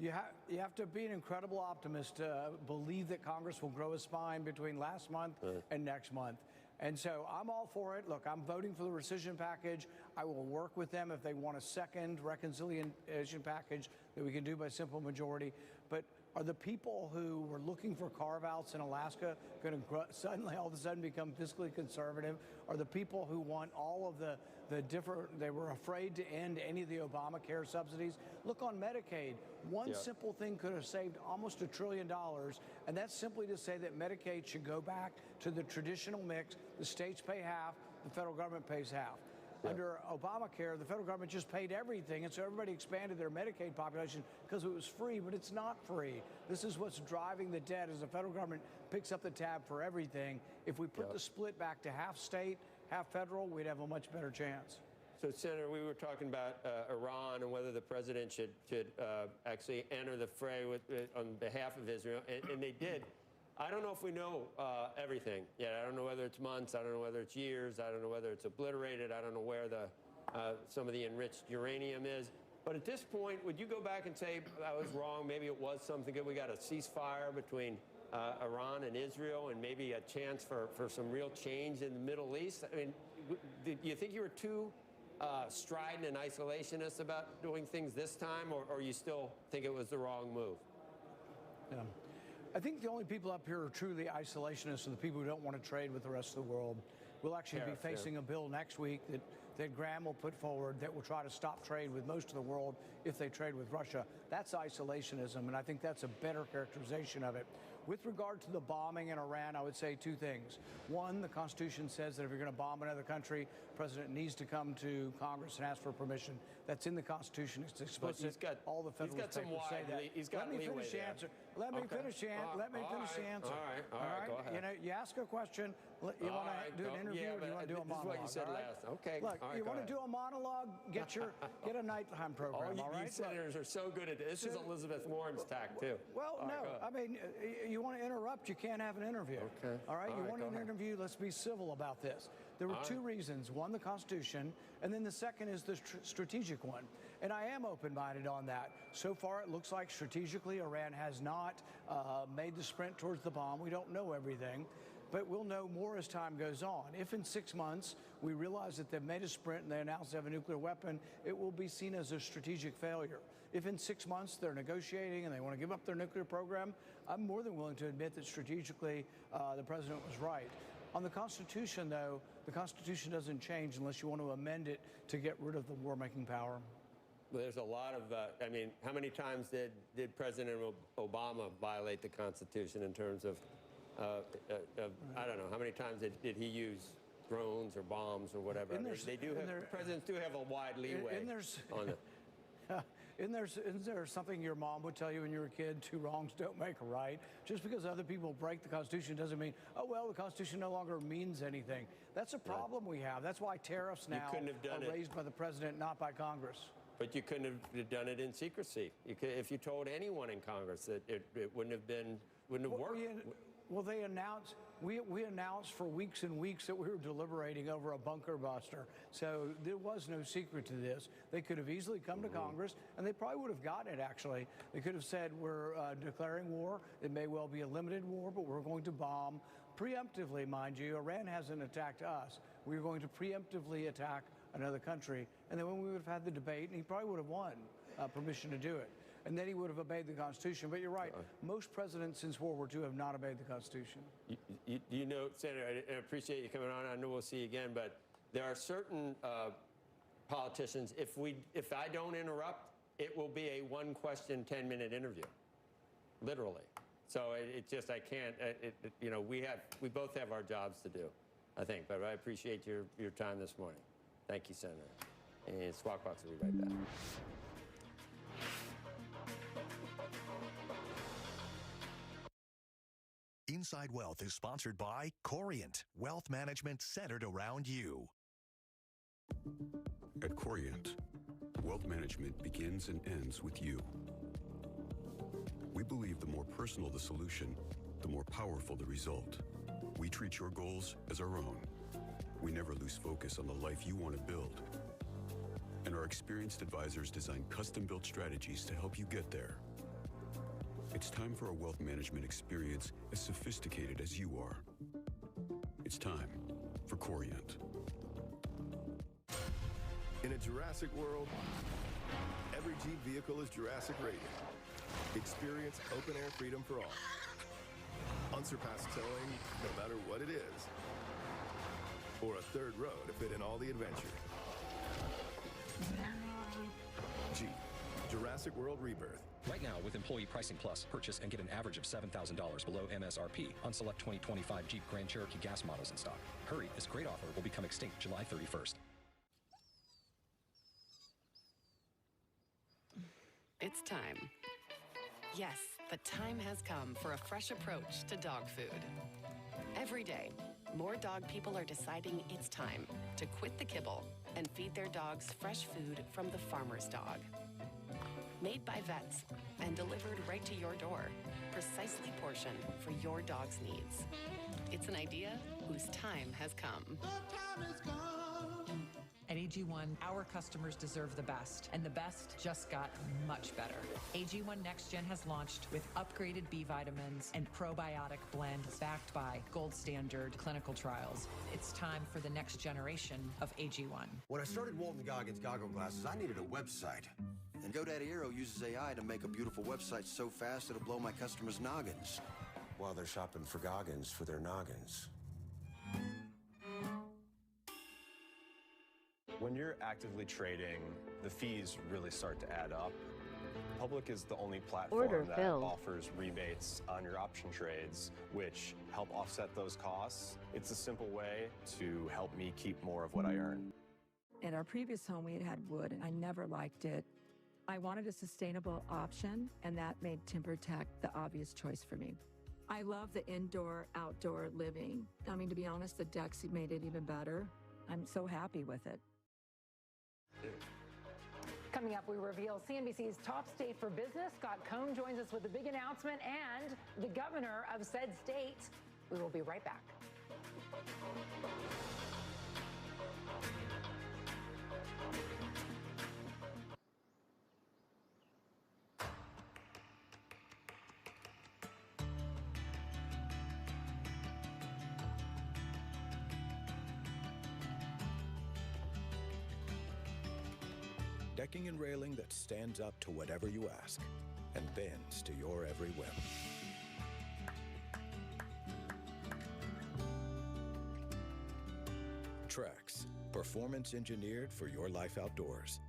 you have to be an incredible optimist to believe that Congress will grow a spine between last month and next month. And so I'm all for it. Look, I'm voting for the rescission package. I will work with them if they want a second reconciliation package that we can do by simple majority. But are the people who were looking for carve-outs in Alaska going to suddenly all of a sudden become fiscally conservative? Are the people who want all of the different, they were afraid to end any of the Obamacare subsidies? Look, on Medicaid, one simple thing could have saved almost $1 trillion, and that's simply to say that Medicaid should go back to the traditional mix. The states pay half, the federal government pays half. Under Obamacare, the federal government just paid everything, and so everybody expanded their Medicaid population because it was free, but it's not free. This is what's driving the debt, as the federal government picks up the tab for everything. If we put the split back to half state, half federal, we'd have a much better chance. So, Senator, we were talking about Iran and whether the president should actually enter the fray on behalf of Israel, and they did. I don't know if we know everything yet. I don't know whether it's months. I don't know whether it's years. I don't know whether it's obliterated. I don't know where some of the enriched uranium is. But at this point, would you go back and say, I was wrong, maybe it was something good? We got a ceasefire between Iran and Israel and maybe a chance for some real change in the Middle East? I mean, do you think you were too strident and isolationist about doing things this time, or you still think it was the wrong move? Yeah. I think the only people up here are truly isolationists are the people who don't want to trade with the rest of the world. We'll actually be facing a bill next week that Graham will put forward that will try to stop trade with most of the world if they trade with Russia. That's isolationism, and I think that's a better characterization of it. With regard to the bombing in Iran, I would say two things. One, the Constitution says that if you're going to bomb another country, the president needs to come to Congress and ask for permission. That's in the Constitution. It's explicit. All the Federalist Papers say that. Let me finish the answer. Let me finish the answer. All right. Go ahead. You know, you ask a question. You want to do an interview, or you want to do a monologue? This is what you said last. Okay. Look, you want to do a monologue? Get a nighttime program. All right. You senators are so good at this. This is Elizabeth Warren's tack too. Well, no. I mean, you want to interrupt, you can't have an interview. Okay. All right. You want an interview? Let's be civil about this. There were two reasons. One, the Constitution, and then the second is the strategic one. And I am open-minded on that. So far, it looks like strategically Iran has not made the sprint towards the bomb. We don't know everything, but we'll know more as time goes on. If in 6 months we realize that they've made a sprint and they announce they have a nuclear weapon, it will be seen as a strategic failure. If in 6 months they're negotiating and they want to give up their nuclear program, I'm more than willing to admit that strategically the president was right. On the Constitution, though, the Constitution doesn't change unless you want to amend it to get rid of the war-making power. Well, there's a lot of, I mean, how many times did President Obama violate the Constitution in terms of, I don't know, how many times did he use drones or bombs or whatever? Presidents do have a wide leeway on it. Isn't there something your mom would tell you when you were a kid? 2 wrongs don't make a right. Just because other people break the Constitution doesn't mean, oh, well, the Constitution no longer means anything. That's a problem we have. That's why tariffs now are raised by the president, not by Congress. But you couldn't have done it in secrecy. If you told anyone in Congress that it wouldn't have worked. Well, they announced, we announced for weeks and weeks that we were deliberating over a bunker buster. So there was no secret to this. They could have easily come to Congress, and they probably would have gotten it, actually. They could have said, we're declaring war. It may well be a limited war, but we're going to bomb preemptively, mind you. Iran hasn't attacked us. We're going to preemptively attack another country. And then when we would have had the debate, and he probably would have won permission to do it. And then he would have obeyed the Constitution. But you're right. Most presidents since World War II have not obeyed the Constitution. You know, Senator, I appreciate you coming on. I know we'll see you again. But there are certain politicians, if I don't interrupt, it will be a 1-question, 10-minute interview, literally. So it just, I can't, you know, we both have our jobs to do, I think. But I appreciate your time this morning. Thank you, Senator. And Squawk Box will be right back. Inside Wealth is sponsored by Corient, wealth management centered around you. At Corient, wealth management begins and ends with you. We believe the more personal the solution, the more powerful the result. We treat your goals as our own. We never lose focus on the life you want to build. And our experienced advisors design custom-built strategies to help you get there. It's time for a wealth management experience as sophisticated as you are. It's time for Corient. In a Jurassic world, every Jeep vehicle is Jurassic rated. Experience open-air freedom for all. Unsurpassed towing, no matter what it is. Or a third row to fit in all the adventure. Jeep, Jurassic World Rebirth. Right now, with Employee Pricing Plus, purchase and get an average of $7,000 below MSRP on select 2025 Jeep Grand Cherokee gas models in stock. Hurry, this great offer will become extinct July 31st. It's time. Yes, the time has come for a fresh approach to dog food. Every day, more dog people are deciding it's time to quit the kibble and feed their dogs fresh food from the farmer's dog. Made by vets and delivered right to your door, precisely portioned for your dog's needs. It's an idea whose time has come. At AG1, our customers deserve the best, and the best just got much better. AG1 Next Gen has launched with upgraded B vitamins and probiotic blends backed by gold standard clinical trials. It's time for the next generation of AG1. When I started Walton Goggins Goggle Glasses, I needed a website. And GoDaddy Aero uses AI to make a beautiful website so fast it'll blow my customers' noggins while they're shopping for Goggins for their noggins. When you're actively trading, the fees really start to add up. Public is the only platform that offers rebates on your option trades, which help offset those costs. It's a simple way to help me keep more of what I earn. In our previous home, we had wood, and I never liked it. I wanted a sustainable option, and that made TimberTech the obvious choice for me. I love the indoor-outdoor living. I mean, to be honest, the decks made it even better. I'm so happy with it. Coming up, we reveal CNBC's top state for business. Scott Cohn joins us with a big announcement and the governor of said state. We will be right back. Decking and railing that stands up to whatever you ask and bends to your every whim. Trex, performance engineered for your life outdoors.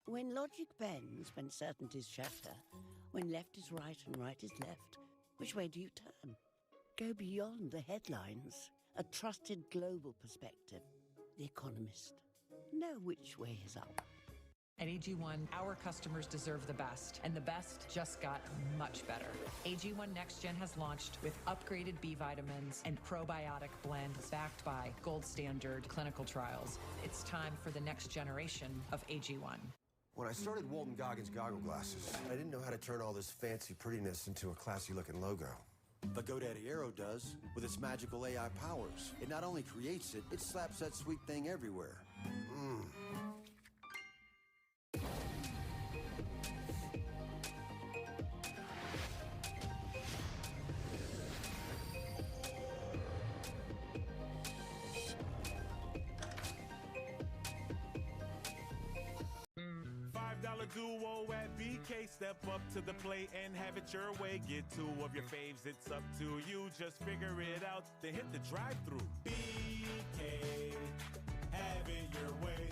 When logic bends, when certainties shatter, when left is right and right is left, which way do you turn? Go beyond the headlines. A trusted global perspective. The Economist. Know which way is up. At AG1, our customers deserve the best, and the best just got much better. AG1 Next Gen has launched with upgraded B vitamins and probiotic blends backed by gold standard clinical trials. It's time for the next generation of AG1. When I started Walton Goggins Goggle Glasses, I didn't know how to turn all this fancy prettiness into a classy-looking logo. But GoDaddy Aero does, with its magical AI powers. It not only creates it, it slaps that sweet thing everywhere. Mmm. 5 duo at BK. Step up to the plate and have it your way. Get 2 of your faves, it's up to you. Just figure it out, then hit the drive-thru. BK, have it your way.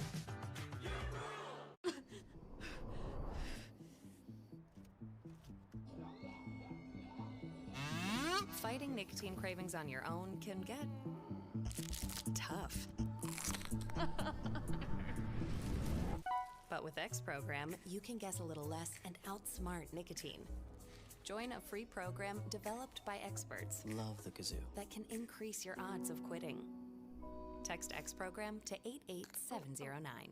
Fighting nicotine cravings on your own can get tough. But with X Program, you can guess a little less and outsmart nicotine. Join a free program developed by experts. Love the kazoo. That can increase your odds of quitting. Text X program to 88709.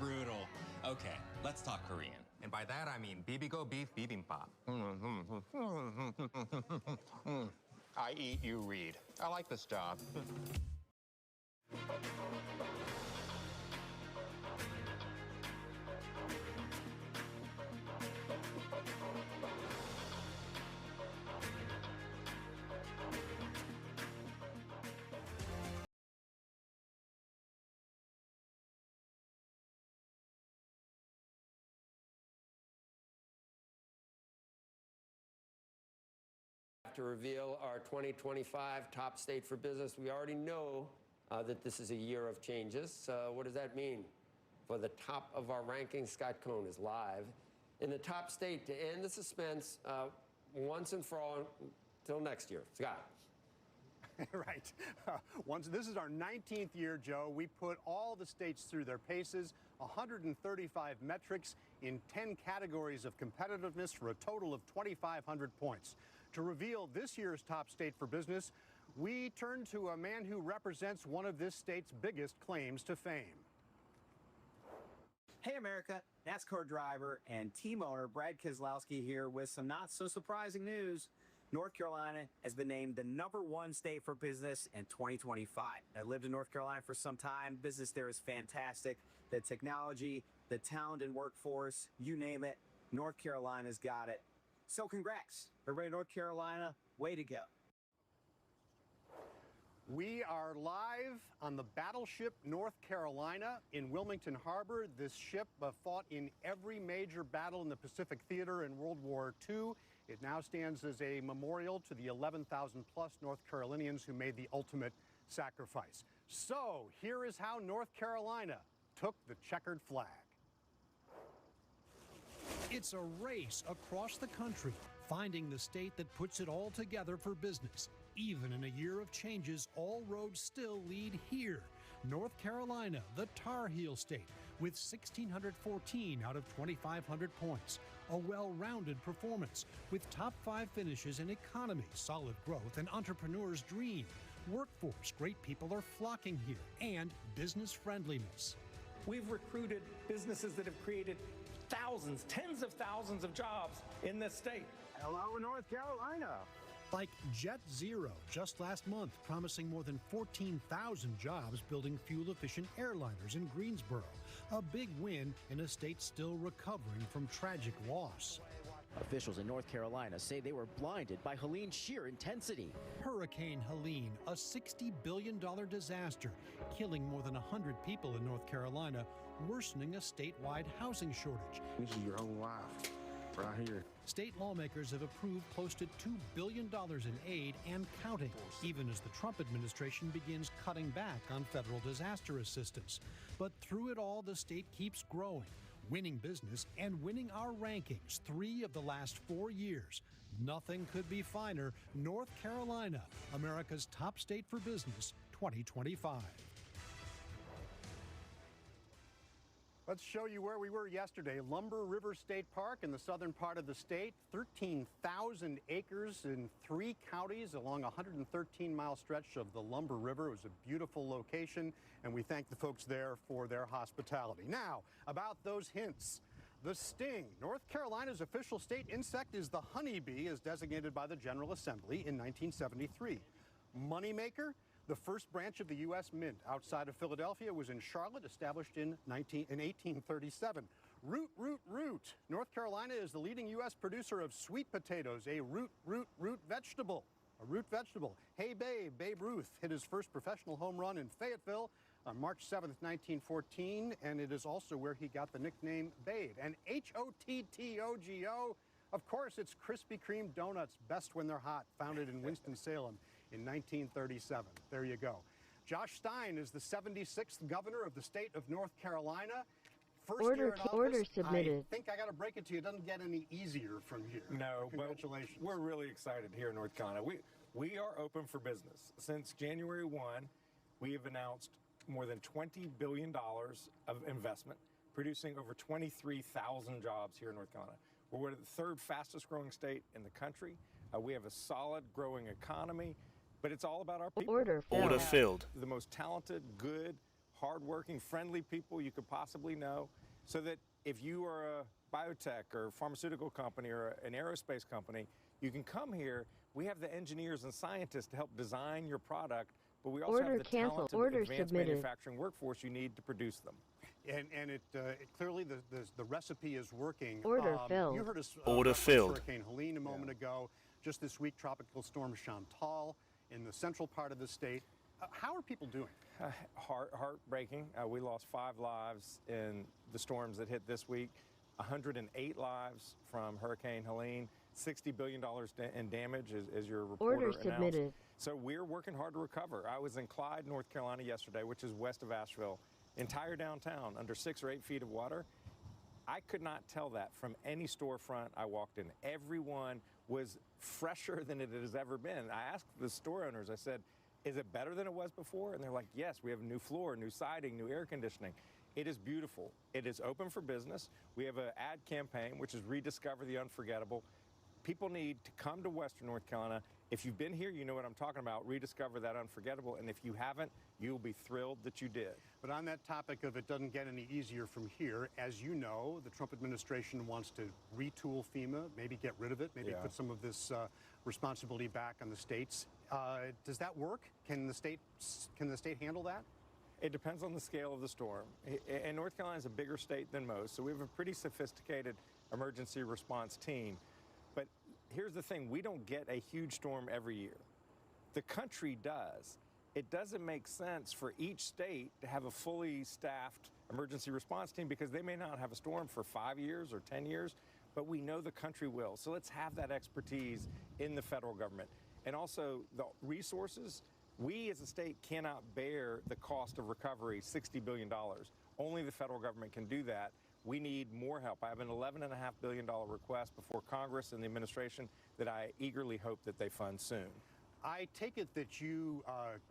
Brutal. Okay, let's talk Korean. And by that, I mean bibigo beef bibimbap. I eat, you read. I like this job. To reveal our 2025 top state for business. We already know that this is a year of changes. What does that mean? For the top of our ranking, Scott Cohn is live in the top state to end the suspense once and for all until next year. Scott. Right. This is our 19th year, Joe. We put all the states through their paces, 135 metrics in 10 categories of competitiveness for a total of 2,500 points. To reveal this year's top state for business, we turn to a man who represents one of this state's biggest claims to fame. Hey America, NASCAR driver and team owner Brad Keselowski here with some not so surprising news. North Carolina has been named the #1 state for business in 2025. I lived in North Carolina for some time. Business there is fantastic. The technology, the talent and workforce, you name it, North Carolina's got it. So congrats, everybody in North Carolina, way to go. We are live on the battleship North Carolina in Wilmington Harbor. This ship fought in every major battle in the Pacific Theater in World War II. It now stands as a memorial to the 11,000 plus North Carolinians who made the ultimate sacrifice. So here is how North Carolina took the checkered flag. It's a race across the country, finding the state that puts it all together for business. Even in a year of changes, all roads still lead here. North Carolina, the Tar Heel state, with 1,614 out of 2,500 points. A well-rounded performance, with top 5 finishes in economy, solid growth, and entrepreneurs' dream. Workforce, great people are flocking here, and business friendliness. We've recruited businesses that have created thousands, tens of thousands of jobs in this state. Hello, North Carolina. Like Jet Zero, just last month, promising more than 14,000 jobs building fuel-efficient airliners in Greensboro. A big win in a state still recovering from tragic loss. Officials in North Carolina say they were blinded by Helene's sheer intensity. Hurricane Helene, a $60 billion disaster, killing more than 100 people in North Carolina, worsening a statewide housing shortage. This is your whole life, right here. State lawmakers have approved close to $2 billion in aid and counting, even as the Trump administration begins cutting back on federal disaster assistance. But through it all, the state keeps growing, winning business and winning our rankings 3 of the last 4 years. Nothing could be finer. North Carolina, America's top state for business, 2025. Let's show you where we were yesterday. Lumber River State Park in the southern part of the state, 13,000 acres in 3 counties along a 113-mile stretch of the Lumber River. It was a beautiful location, and we thank the folks there for their hospitality. Now, about those hints. The sting. North Carolina's official state insect is the honeybee, as designated by the General Assembly in 1973. Moneymaker. The first branch of the U.S. Mint outside of Philadelphia was in Charlotte, established in 1837. Root, root, root. North Carolina is the leading U.S. producer of sweet potatoes, a root vegetable. A root vegetable. Hey, Babe Ruth hit his first professional home run in Fayetteville on March 7th, 1914, and it is also where he got the nickname Babe. And H-O-T-T-O-G-O, of course, it's Krispy Kreme donuts, best when they're hot, founded in Winston-Salem in 1937. There you go. Josh Stein is the 76th governor of the state of North Carolina. First year in office, order submitted. I think I got to break it to you. It doesn't get any easier from here. No, Congratulations. but we're really excited here in North Carolina. We are open for business. Since January 1, we have announced more than $20 billion of investment, producing over 23,000 jobs here in North Carolina. We're the 3rd fastest growing state in the country. We have a solid, growing economy, but it's all about our people. Order filled. Order filled. The most talented, good, hardworking, friendly people you could possibly know, so that if you are a biotech or pharmaceutical company or an aerospace company, you can come here. We have the engineers and scientists to help design your product, but we also have the talented advanced manufacturing workforce you need to produce them. And it clearly the recipe is working. Order filled. You heard us Order reference filled. Hurricane Helene a moment ago. Just this week, Tropical Storm Chantal in the central part of the state. How are people doing? Heartbreaking. We lost 5 lives in the storms that hit this week, 108 lives from Hurricane Helene, $60 billion in damage, as your reporter Order announced. submitted. So we're working hard to recover. I was in Clyde, North Carolina yesterday, which is west of Asheville. Entire downtown, under 6 or 8 feet of water. I could not tell that from any storefront I walked in. Everyone was fresher than it has ever been. I asked the store owners, I said, is it better than it was before? And they're like, yes, we have a new floor, new siding, new air conditioning. It is beautiful. It is open for business. We have an ad campaign, which is Rediscover the Unforgettable. People need to come to Western North Carolina. If you've been here, you know what I'm talking about. Rediscover that unforgettable. And if you haven't, you'll be thrilled that you did. But on that topic of it doesn't get any easier from here, as you know, the Trump administration wants to retool FEMA, maybe get rid of it, maybe put some of this responsibility back on the states. Does that work? Can the state handle that? It depends on the scale of the storm. And North Carolina is a bigger state than most, so we have a pretty sophisticated emergency response team. But here's the thing, we don't get a huge storm every year. The country does. It doesn't make sense for each state to have a fully staffed emergency response team because they may not have a storm for 5 years or 10 years, but we know the country will. So let's have that expertise in the federal government. And also the resources, we as a state cannot bear the cost of recovery, $60 billion. Only the federal government can do that. We need more help. I have an $11.5 billion request before Congress and the administration that I eagerly hope that they fund soon. I take it that you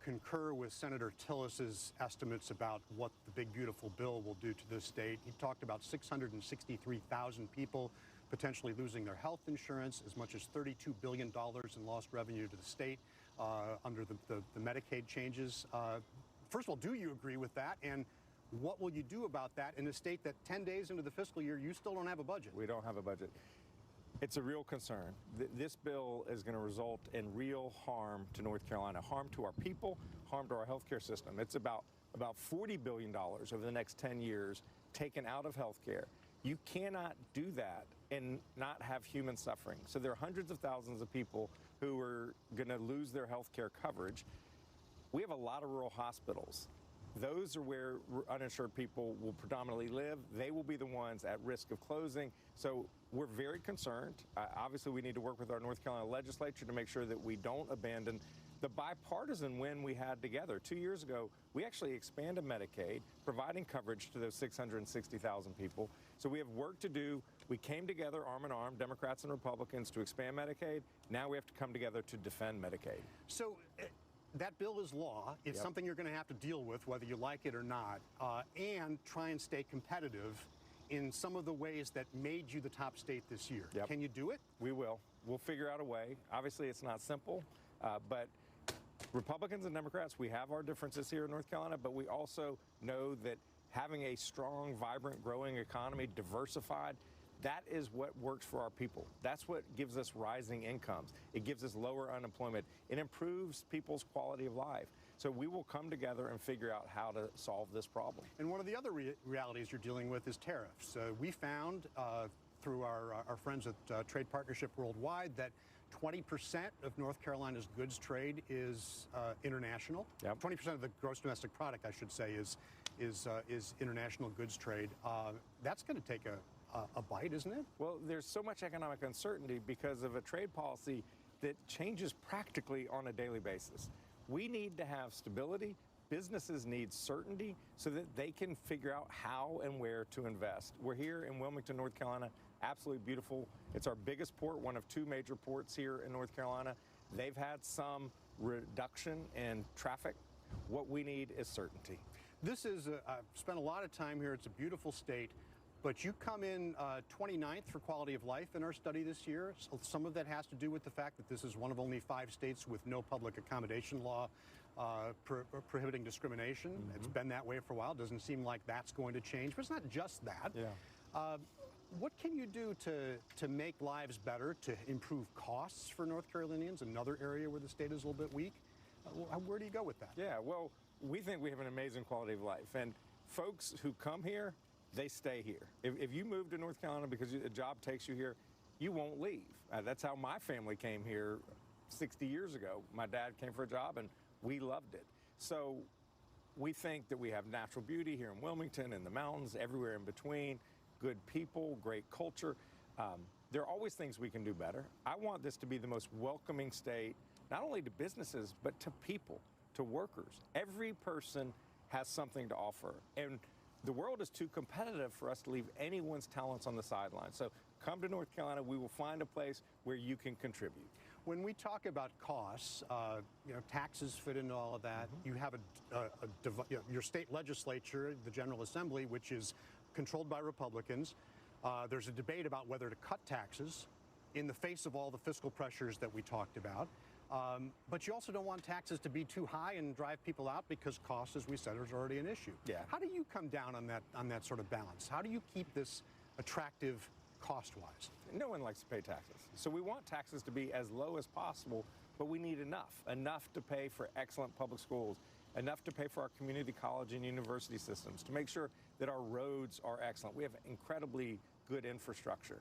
concur with Senator Tillis's estimates about what the big, beautiful bill will do to this state. He talked about 663,000 people potentially losing their health insurance, as much as $32 billion in lost revenue to the state under the Medicaid changes. First of all, do you agree with that? And what will you do about that in a state that 10 days into the fiscal year, you still don't have a budget? We don't have a budget. It's a real concern. This bill is going to result in real harm to North Carolina, harm to our people, harm to our healthcare system. It's about $40 billion over the next 10 years taken out of healthcare. You cannot do that and not have human suffering. So there are hundreds of thousands of people who are going to lose their healthcare coverage. We have a lot of rural hospitals. Those are where uninsured people will predominantly live. They will be the ones at risk of closing. So we're very concerned. Obviously, we need to work with our North Carolina legislature to make sure that we don't abandon the bipartisan win we had together. 2 years ago, we actually expanded Medicaid, providing coverage to those 660,000 people. So we have work to do. We came together arm in arm, Democrats and Republicans, to expand Medicaid. Now we have to come together to defend Medicaid. So that bill is law. It's something you're going to have to deal with, whether you like it or not, and try and stay competitive in some of the ways that made you the top state this year. Can you do it? We will. We'll figure out a way. Obviously, it's not simple, but Republicans and Democrats, we have our differences here in North Carolina, but we also know that having a strong, vibrant, growing economy, diversified, that is what works for our people. That's what gives us rising incomes. It gives us lower unemployment. It improves people's quality of life. So we will come together and figure out how to solve this problem. And one of the other realities you're dealing with is tariffs. We found through our friends at Trade Partnership Worldwide that 20% of North Carolina's goods trade is international. 20% of the gross domestic product, I should say, is international goods trade. That's going to take a bite, isn't it? Well, there's so much economic uncertainty because of a trade policy that changes practically on a daily basis. We need to have stability. Businesses need certainty so that they can figure out how and where to invest. We're here in Wilmington, North Carolina, absolutely beautiful. It's our biggest port, one of 2 major ports here in North Carolina. They've had some reduction in traffic. What we need is certainty. This is, I've spent a lot of time here. It's a beautiful state. But you come in 29th for quality of life in our study this year. So some of that has to do with the fact that this is one of only 5 states with no public accommodation law prohibiting discrimination. It's been that way for a while. Doesn't seem like that's going to change. But it's not just that. Yeah. What can you do to make lives better, to improve costs for North Carolinians, another area where the state is a little bit weak? Where do you go with that? Yeah, well, we think we have an amazing quality of life. And folks who come here, they stay here. If you move to North Carolina because a job takes you here, you won't leave. That's how my family came here 60 years ago. My dad came for a job, and we loved it. So we think that we have natural beauty here in Wilmington, in the mountains, everywhere in between, good people, great culture. There are always things we can do better. I want this to be the most welcoming state, not only to businesses, but to people, to workers. Every person has something to offer. And the world is too competitive for us to leave anyone's talents on the sidelines. So come to North Carolina. We will find a place where you can contribute. When we talk about costs, taxes fit into all of that. You have your state legislature, the General Assembly, which is controlled by Republicans. There's a debate about whether to cut taxes in the face of all the fiscal pressures that we talked about. But you also don't want taxes to be too high and drive people out because cost, as we said, is already an issue. Yeah. How do you come down on that sort of balance? How do you keep this attractive cost-wise? No one likes to pay taxes. So we want taxes to be as low as possible, but we need enough to pay for excellent public schools, enough to pay for our community college and university systems, to make sure that our roads are excellent. We have incredibly good infrastructure.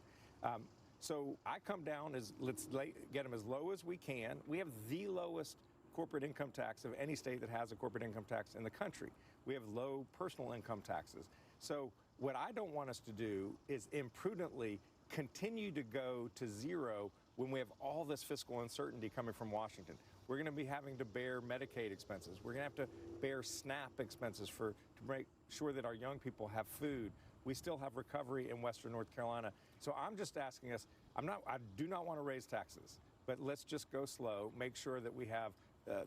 So I come down let's get them as low as we can. We have the lowest corporate income tax of any state that has a corporate income tax in the country. We have low personal income taxes. So what I don't want us to do is imprudently continue to go to zero when we have all this fiscal uncertainty coming from Washington. We're going to be having to bear Medicaid expenses. We're going to have to bear SNAP expenses to make sure that our young people have food. We still have recovery in Western North Carolina. So I'm just asking us, I do not want to raise taxes, but let's just go slow, make sure that we have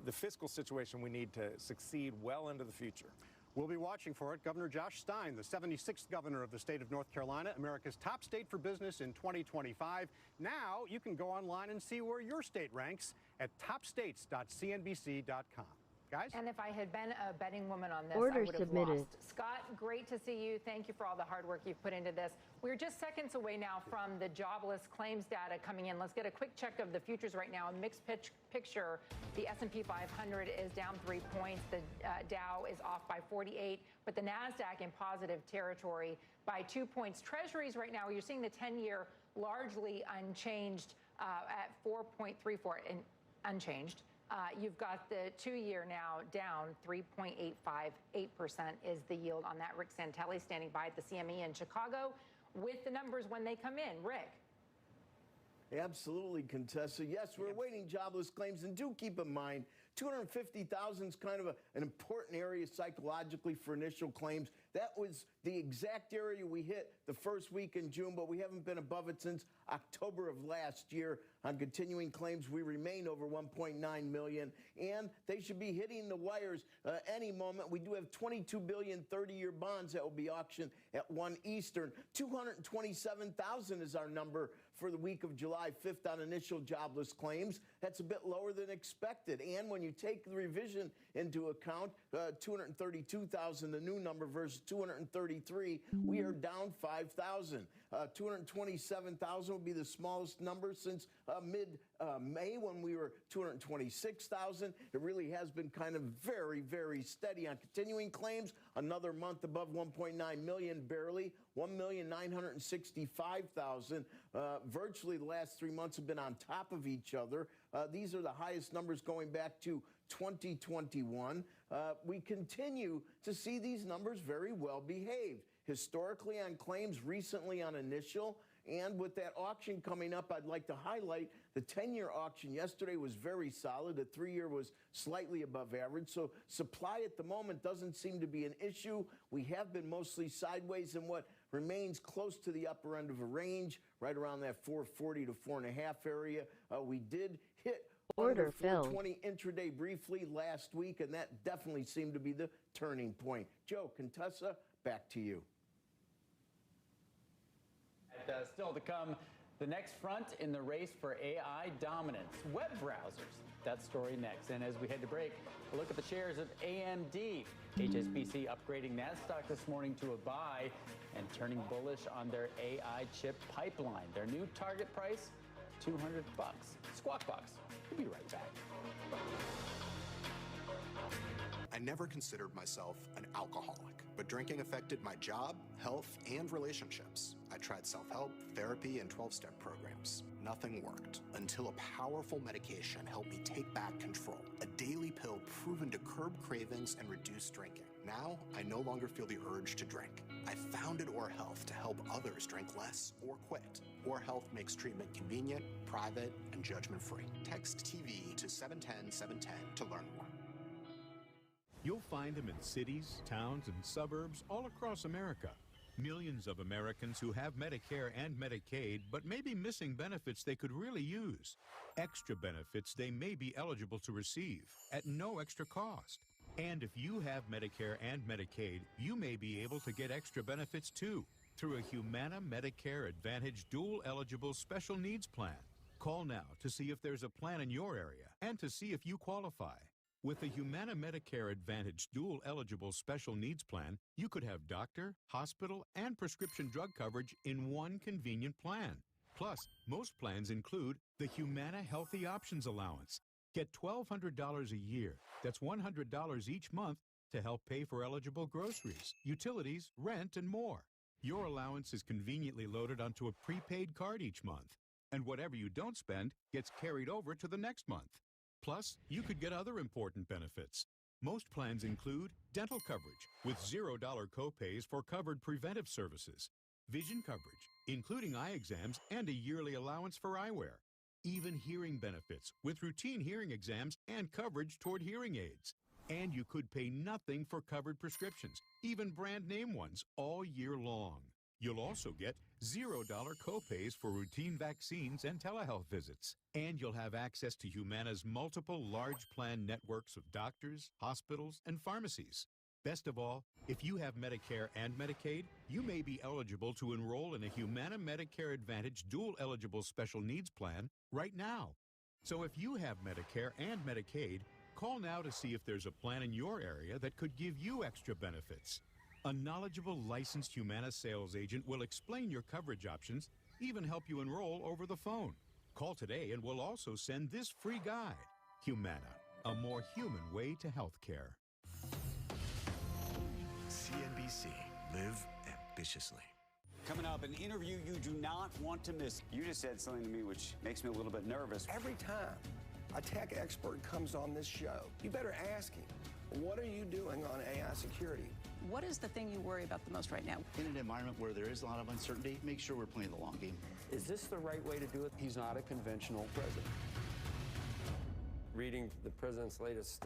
the fiscal situation we need to succeed well into the future. We'll be watching for it. Governor Josh Stein, the 76th governor of the state of North Carolina, America's top state for business in 2025. Now you can go online and see where your state ranks at topstates.cnbc.com. Guys? And if I had been a betting woman on this, Order I would have submitted. lost. Scott, great to see you. Thank you for all the hard work you've put into this. We're just seconds away now from the jobless claims data coming in. Let's get a quick check of the futures right now. A mixed picture. The S&P 500 is down 3 points. The Dow is off by 48, but the NASDAQ in positive territory by 2 points. Treasuries right now, you're seeing the 10-year largely unchanged at 4.34 and unchanged. You've got the 2-year now down 3.858% is the yield on that. Rick Santelli standing by at the CME in Chicago with the numbers when they come in. Rick. Absolutely, Contessa. Yes, we're awaiting jobless claims, and do keep in mind, 250,000 is kind of an important area psychologically for initial claims. That was the exact area we hit the first week in June, but we haven't been above it since October of last year. On continuing claims, we remain over 1.9 million, and they should be hitting the wires any moment. We do have 22 billion 30-year bonds that will be auctioned at 1 Eastern. 227,000 is our number for the week of July 5th on initial jobless claims. That's a bit lower than expected. And when you take the revision into account, 232,000, the new number versus 233, we are down 5,000. 227,000 will be the smallest number since mid-May when we were 226,000. It really has been kind of very, very steady on continuing claims. Another month above 1.9 million, barely. 1,965,000. Virtually the last 3 months have been on top of each other. These are the highest numbers going back to 2021. We continue to see these numbers very well behaved. Historically on claims, recently on initial. And with that auction coming up, I'd like to highlight the 10-year auction yesterday was very solid. The 3-year was slightly above average. So supply at the moment doesn't seem to be an issue. We have been mostly sideways in what remains close to the upper end of a range, right around that 440 to 4.5 area. We did hit Order filled. 420 intraday briefly last week, and that definitely seemed to be the turning point. Joe, Contessa, back to you. Still to come, the next front in the race for AI dominance, web browsers. That story next. And as we head to break, a look at the shares of AMD. HSBC upgrading that stock this morning to a buy and turning bullish on their AI chip pipeline. Their new target price, $200. Squawk Box. We'll be right back. I never considered myself an alcoholic, but drinking affected my job, health, and relationships. I tried self-help, therapy, and 12-step programs. Nothing worked until a powerful medication helped me take back control. A daily pill proven to curb cravings and reduce drinking. Now, I no longer feel the urge to drink. I founded Or Health to help others drink less or quit. Or Health makes treatment convenient, private, and judgment-free. Text TV to 710-710 to learn more. You'll find them in cities, towns, and suburbs all across America. Millions of Americans who have Medicare and Medicaid but may be missing benefits they could really use. Extra benefits they may be eligible to receive at no extra cost. And if you have Medicare and Medicaid, you may be able to get extra benefits too through a Humana Medicare Advantage dual eligible special needs plan. Call now to see if there's a plan in your area and to see if you qualify. With the Humana Medicare Advantage dual eligible special needs plan, you could have doctor, hospital, and prescription drug coverage in one convenient plan. Plus, most plans include the Humana Healthy Options Allowance. Get $1,200 a year. That's $100 each month to help pay for eligible groceries, utilities, rent, and more. Your allowance is conveniently loaded onto a prepaid card each month. And whatever you don't spend gets carried over to the next month. Plus, you could get other important benefits. Most plans include dental coverage with $0 copays for covered preventive services, vision coverage, including eye exams and a yearly allowance for eyewear, even hearing benefits with routine hearing exams and coverage toward hearing aids. And you could pay nothing for covered prescriptions, even brand name ones, all year long. You'll also get $0 copays for routine vaccines and telehealth visits. And you'll have access to Humana's multiple large plan networks of doctors, hospitals, and pharmacies. Best of all, if you have Medicare and Medicaid, you may be eligible to enroll in a Humana Medicare Advantage dual eligible special needs plan right now. So if you have Medicare and Medicaid, call now to see if there's a plan in your area that could give you extra benefits. A knowledgeable licensed Humana sales agent will explain your coverage options, even help you enroll over the phone. Call today and we'll also send this free guide. Humana, a more human way to healthcare. CNBC. Live ambitiously. Coming up, an interview you do not want to miss. You just said something to me which makes me a little bit nervous. Every time a tech expert comes on this show, you better ask him, what are you doing on AI security? What is the thing you worry about the most right now? In an environment where there is a lot of uncertainty, make sure we're playing the long game. Is this the right way to do it? He's not a conventional president. Reading the president's latest,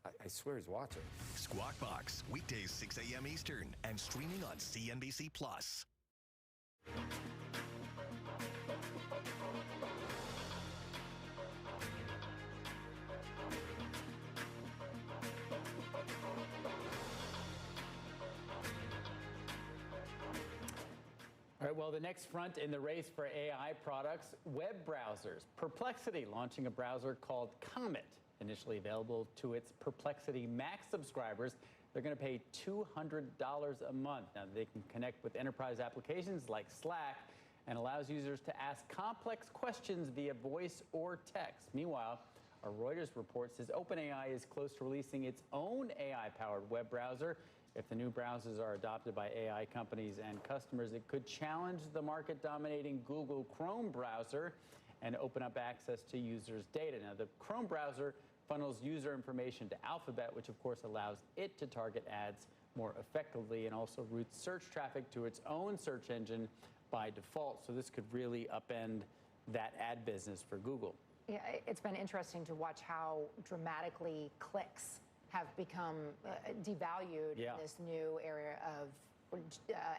I swear he's watching. Squawk Box, weekdays 6 a.m. Eastern and streaming on CNBC+. All right, well, the next front in the race for AI products, web browsers. Perplexity launching a browser called Comet, initially available to its Perplexity Max subscribers. They're going to pay $200 a month. Now, they can connect with enterprise applications like Slack and allows users to ask complex questions via voice or text. Meanwhile, a Reuters report says OpenAI is close to releasing its own AI-powered web browser. If the new browsers are adopted by AI companies and customers, it could challenge the market-dominating Google Chrome browser and open up access to users' data. Now, the Chrome browser funnels user information to Alphabet, which of course allows it to target ads more effectively and also routes search traffic to its own search engine by default. So this could really upend that ad business for Google. Yeah, it's been interesting to watch how dramatically clicks have become devalued in this new area of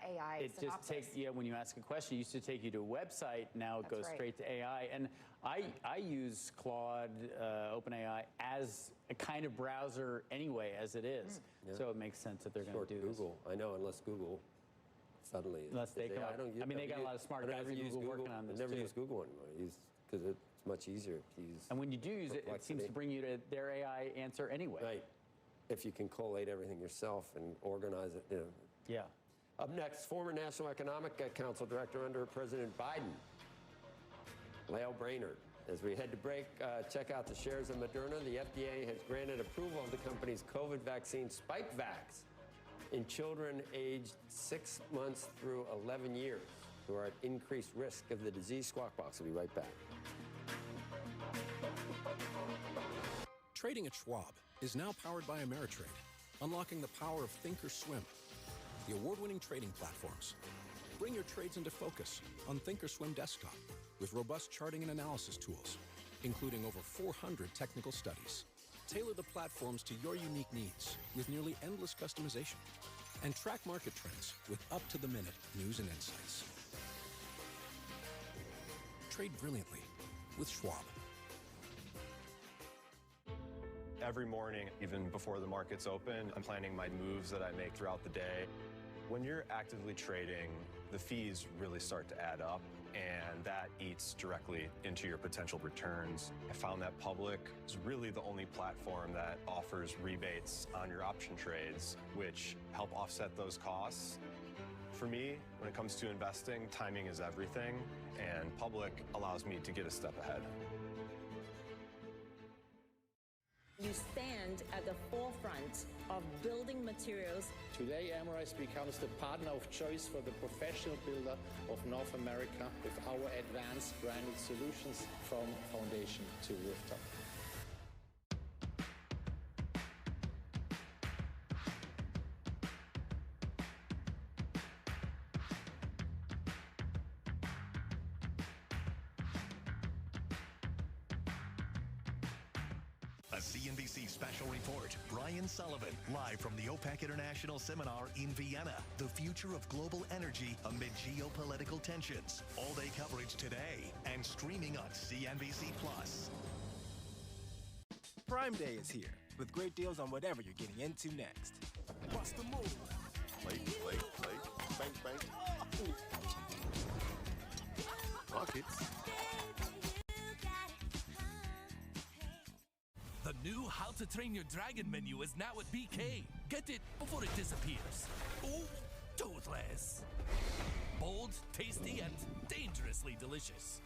AI It just takes, when you ask a question, it used to take you to a website. Now it goes straight to AI. And I use Claude, OpenAI, as a kind of browser anyway, as it is. So it makes sense that they're going to do Google. I know, unless Google suddenly. Unless they come up. I mean, they got a lot of smart guys at Google working on this, I never too. use Google anymore. Because it's much easier to use. And when you do use it, it seems to bring you to their AI answer anyway. Right. If you can collate everything yourself and organize it, you know. Yeah. Up next, former National Economic Council Director under President Biden, Lael Brainerd. As we head to break, check out the shares of Moderna. The FDA has granted approval of the company's COVID vaccine, Spikevax, in children aged 6 months through 11 years who are at increased risk of the disease. Squawk Box will be right back. Trading at Schwab is now powered by Ameritrade, unlocking the power of Thinkorswim, the award-winning trading platforms. Bring your trades into focus on Thinkorswim desktop with robust charting and analysis tools, including over 400 technical studies. Tailor the platforms to your unique needs with nearly endless customization, and track market trends with up-to-the-minute news and insights. Trade brilliantly with Schwab. Every morning, even before the markets open, I'm planning my moves that I make throughout the day. When you're actively trading, the fees really start to add up, and that eats directly into your potential returns. I found that Public is really the only platform that offers rebates on your option trades, which help offset those costs. For me, when it comes to investing, timing is everything, and Public allows me to get a step ahead. You stand at the forefront of building materials. Today, Amrize becomes the partner of choice for the professional builder of North America with our advanced branded solutions from foundation to rooftop. A CNBC special report. Brian Sullivan, live from the OPEC International Seminar in Vienna. The future of global energy amid geopolitical tensions. All-day coverage today and streaming on CNBC+. Prime Day is here with great deals on whatever you're getting into next. Bust the move. Plate. Bank. Buckets. The new How to Train Your Dragon menu is now at BK. Get it before it disappears. Oh, toothless. Bold, tasty, and dangerously delicious.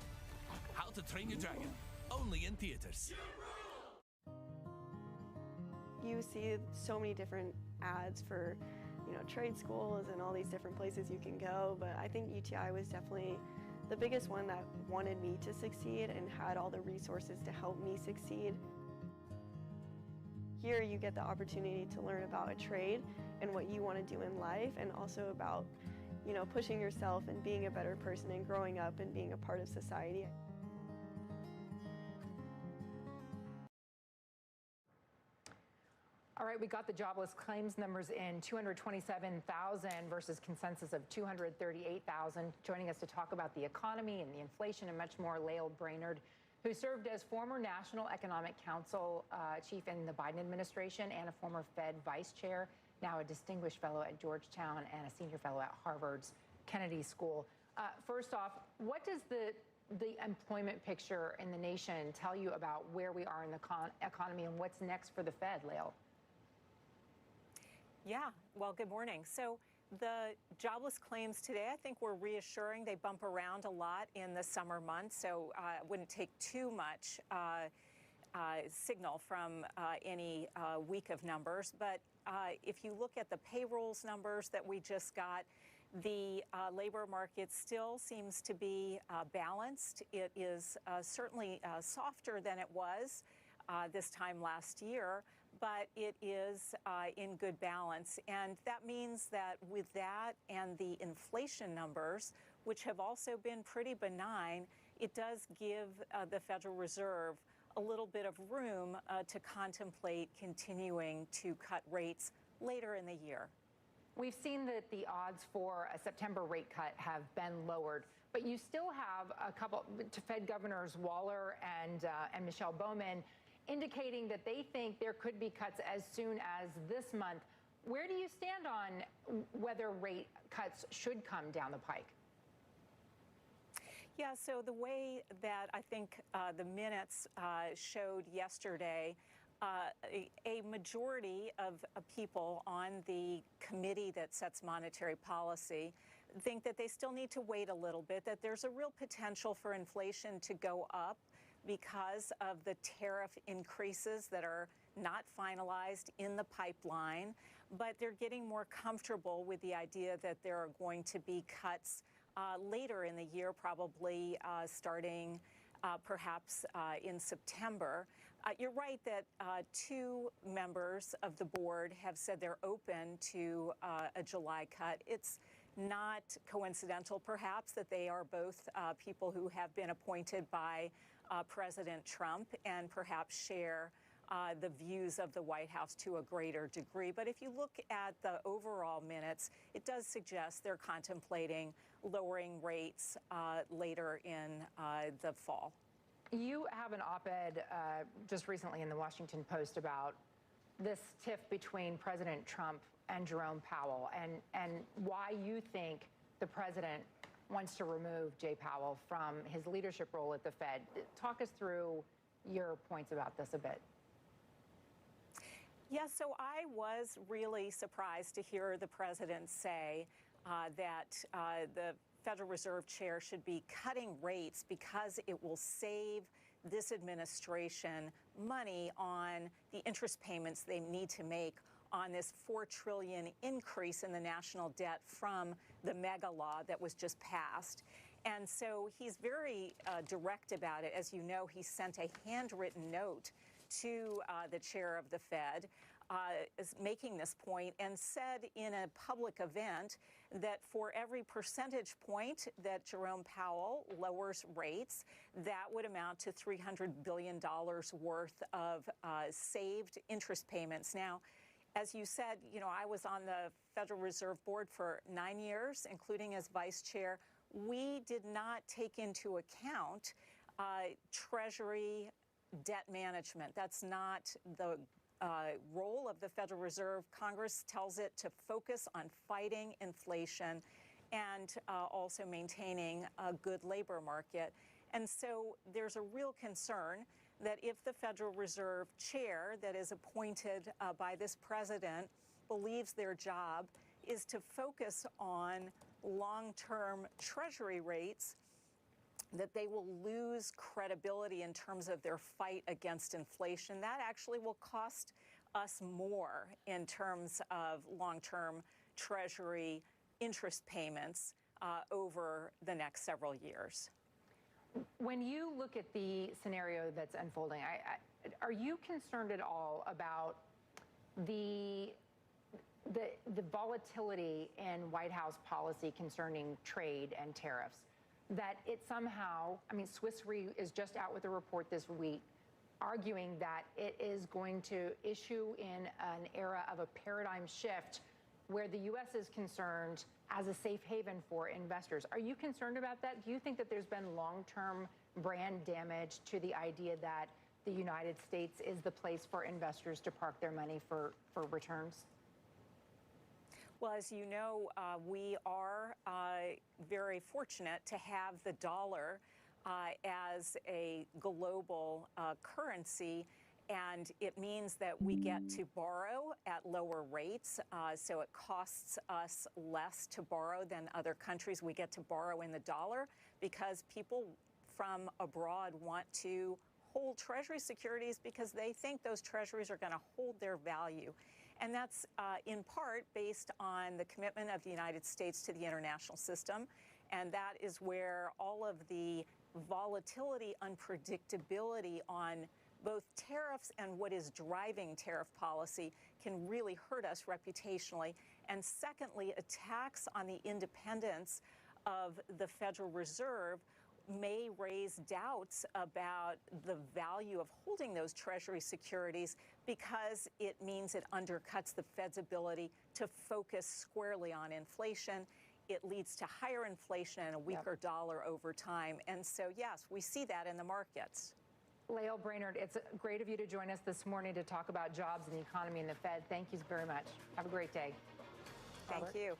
How to Train Your Dragon, only in theaters. You see so many different ads for, trade schools and all these different places you can go, but I think UTI was definitely the biggest one that wanted me to succeed and had all the resources to help me succeed. Here you get the opportunity to learn about a trade and what you want to do in life, and also about, pushing yourself and being a better person and growing up and being a part of society. All right, we got the jobless claims numbers in, 227,000 versus consensus of 238,000. Joining us to talk about the economy and the inflation and much more, Lael Brainerd, who served as former National Economic Council chief in the Biden administration and a former Fed vice chair, now a distinguished fellow at Georgetown and a senior fellow at Harvard's Kennedy School. First off, what does the employment picture in the nation tell you about where we are in the economy and what's next for the Fed, Lael? Yeah, well, good morning. So the jobless claims today, I think, were reassuring. They bump around a lot in the summer months, so it wouldn't take too much signal from any week of numbers. But if you look at the payrolls numbers that we just got, the labor market still seems to be balanced. It is certainly softer than it was this time last year, but it is in good balance. And that means that with that and the inflation numbers, which have also been pretty benign, it does give the Federal Reserve a little bit of room to contemplate continuing to cut rates later in the year. We've seen that the odds for a September rate cut have been lowered, but you still have a couple, Fed Governors Waller and Michelle Bowman, indicating that they think there could be cuts as soon as this month. Where do you stand on whether rate cuts should come down the pike? Yeah, so the way that I think the minutes showed yesterday, a majority of people on the committee that sets monetary policy think that they still need to wait a little bit, that there's a real potential for inflation to go up because of the tariff increases that are not finalized in the pipeline, but they're getting more comfortable with the idea that there are going to be cuts later in the year, probably starting perhaps in September. You're right that two members of the board have said they're open to a July cut. It's not coincidental, perhaps, that they are both people who have been appointed by President Trump and perhaps share the views of the White House to a greater degree. But if you look at the overall minutes, it does suggest they're contemplating lowering rates later in the fall. You have an op-ed just recently in the Washington Post about this tiff between President Trump and Jerome Powell and why you think the president wants to remove Jay Powell from his leadership role at the Fed. Talk us through your points about this a bit. Yeah, so I was really surprised to hear the president say that the Federal Reserve Chair should be cutting rates because it will save this administration money on the interest payments they need to make on this $4 trillion increase in the national debt from the mega law that was just passed. And so he's very direct about it. As you know, he sent a handwritten note to the chair of the Fed making this point and said in a public event that for every percentage point that Jerome Powell lowers rates, that would amount to $300 billion worth of saved interest payments. Now, as you said, you know, I was on the Federal Reserve Board for 9 years, including as vice chair. We did not take into account Treasury debt management. That's not the role of the Federal Reserve. Congress tells it to focus on fighting inflation and also maintaining a good labor market. And so there's a real concern that if the Federal Reserve Chair that is appointed by this president believes their job is to focus on long-term Treasury rates, that they will lose credibility in terms of their fight against inflation. That actually will cost us more in terms of long-term Treasury interest payments over the next several years. When you look at the scenario that's unfolding, are you concerned at all about the volatility in White House policy concerning trade and tariffs? That it somehow, I mean, Swiss Re is just out with a report this week arguing that it is going to issue in an era of a paradigm shift where the U.S. is concerned as a safe haven for investors. Are you concerned about that? Do you think that there's been long-term brand damage to the idea that the United States is the place for investors to park their money for returns? Well, as you know, we are very fortunate to have the dollar as a global currency, and it means that we get to borrow at lower rates. So it costs us less to borrow than other countries. We get to borrow in the dollar because people from abroad want to hold Treasury securities because they think those Treasuries are going to hold their value. And that's in part based on the commitment of the United States to the international system. And that is where all of the volatility, unpredictability on both tariffs and what is driving tariff policy can really hurt us reputationally. And secondly, attacks on the independence of the Federal Reserve may raise doubts about the value of holding those Treasury securities because it means it undercuts the Fed's ability to focus squarely on inflation. It leads to higher inflation and a weaker dollar over time. And so, yes, we see that in the markets. Lael Brainerd, it's great of you to join us this morning to talk about jobs and the economy and the Fed. Thank you very much. Have a great day. Thank you.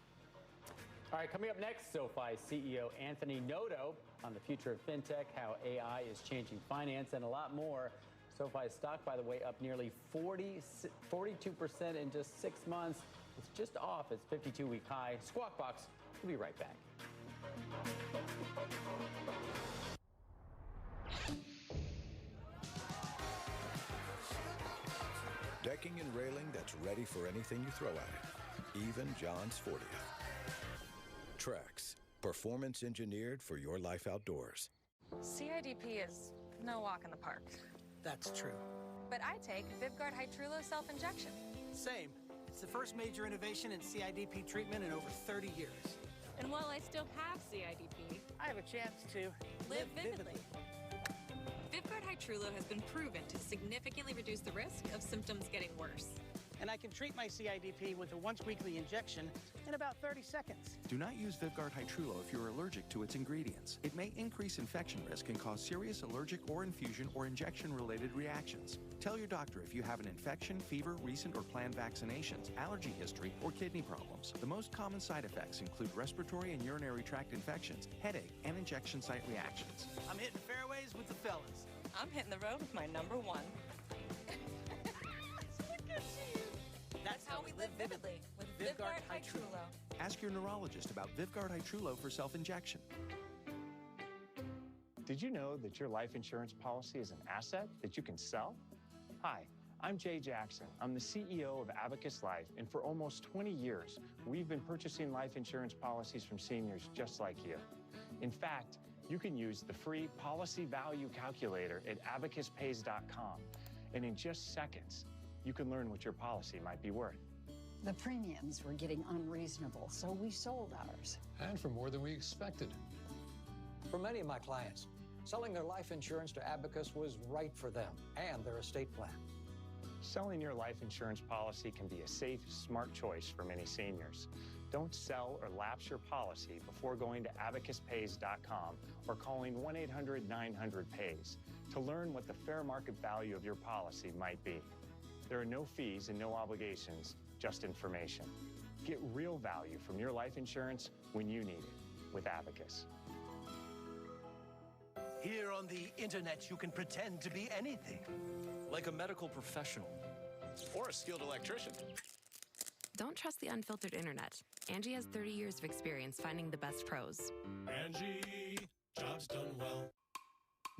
All right, coming up next, SoFi CEO Anthony Noto on the future of fintech, how AI is changing finance, and a lot more. SoFi's stock, by the way, up nearly 42% in just 6 months. It's just off its 52-week high. Squawk Box, we'll be right back. Decking and railing that's ready for anything you throw at it, even John's 40th. Trex, performance engineered for your life outdoors. CIDP is no walk in the park. That's true. But I take Vivguard Hytrulo self-injection. Same. It's the first major innovation in CIDP treatment in over 30 years. And while I still have CIDP, I have a chance to live vividly. Vivguard Hytrulo has been proven to significantly reduce the risk of symptoms getting worse. And I can treat my CIDP with a once-weekly injection in about 30 seconds. Do not use Vivguard Hytrulo if you're allergic to its ingredients. It may increase infection risk and cause serious allergic or infusion or injection-related reactions. Tell your doctor if you have an infection, fever, recent or planned vaccinations, allergy history, or kidney problems. The most common side effects include respiratory and urinary tract infections, headache, and injection site reactions. I'm hitting fairways with the fellas. I'm hitting the road with my number one. Look at you. That's how we live vividly with Vivguard Hytrulo. Ask your neurologist about Vivguard Hytrulo for self-injection. Did you know that your life insurance policy is an asset that you can sell? Hi, I'm Jay Jackson. I'm the CEO of Abacus Life, and for almost 20 years, we've been purchasing life insurance policies from seniors just like you. In fact, you can use the free policy value calculator at abacuspays.com, and in just seconds, you can learn what your policy might be worth. The premiums were getting unreasonable, so we sold ours. And for more than we expected. For many of my clients, selling their life insurance to Abacus was right for them and their estate plan. Selling your life insurance policy can be a safe, smart choice for many seniors. Don't sell or lapse your policy before going to abacuspays.com or calling 1-800-900-PAYS to learn what the fair market value of your policy might be. There are no fees and no obligations, just information. Get real value from your life insurance when you need it with Abacus. Here on the internet, you can pretend to be anything. Like a medical professional. Or a skilled electrician. Don't trust the unfiltered internet. Angie has 30 years of experience finding the best pros. Angie, jobs done well.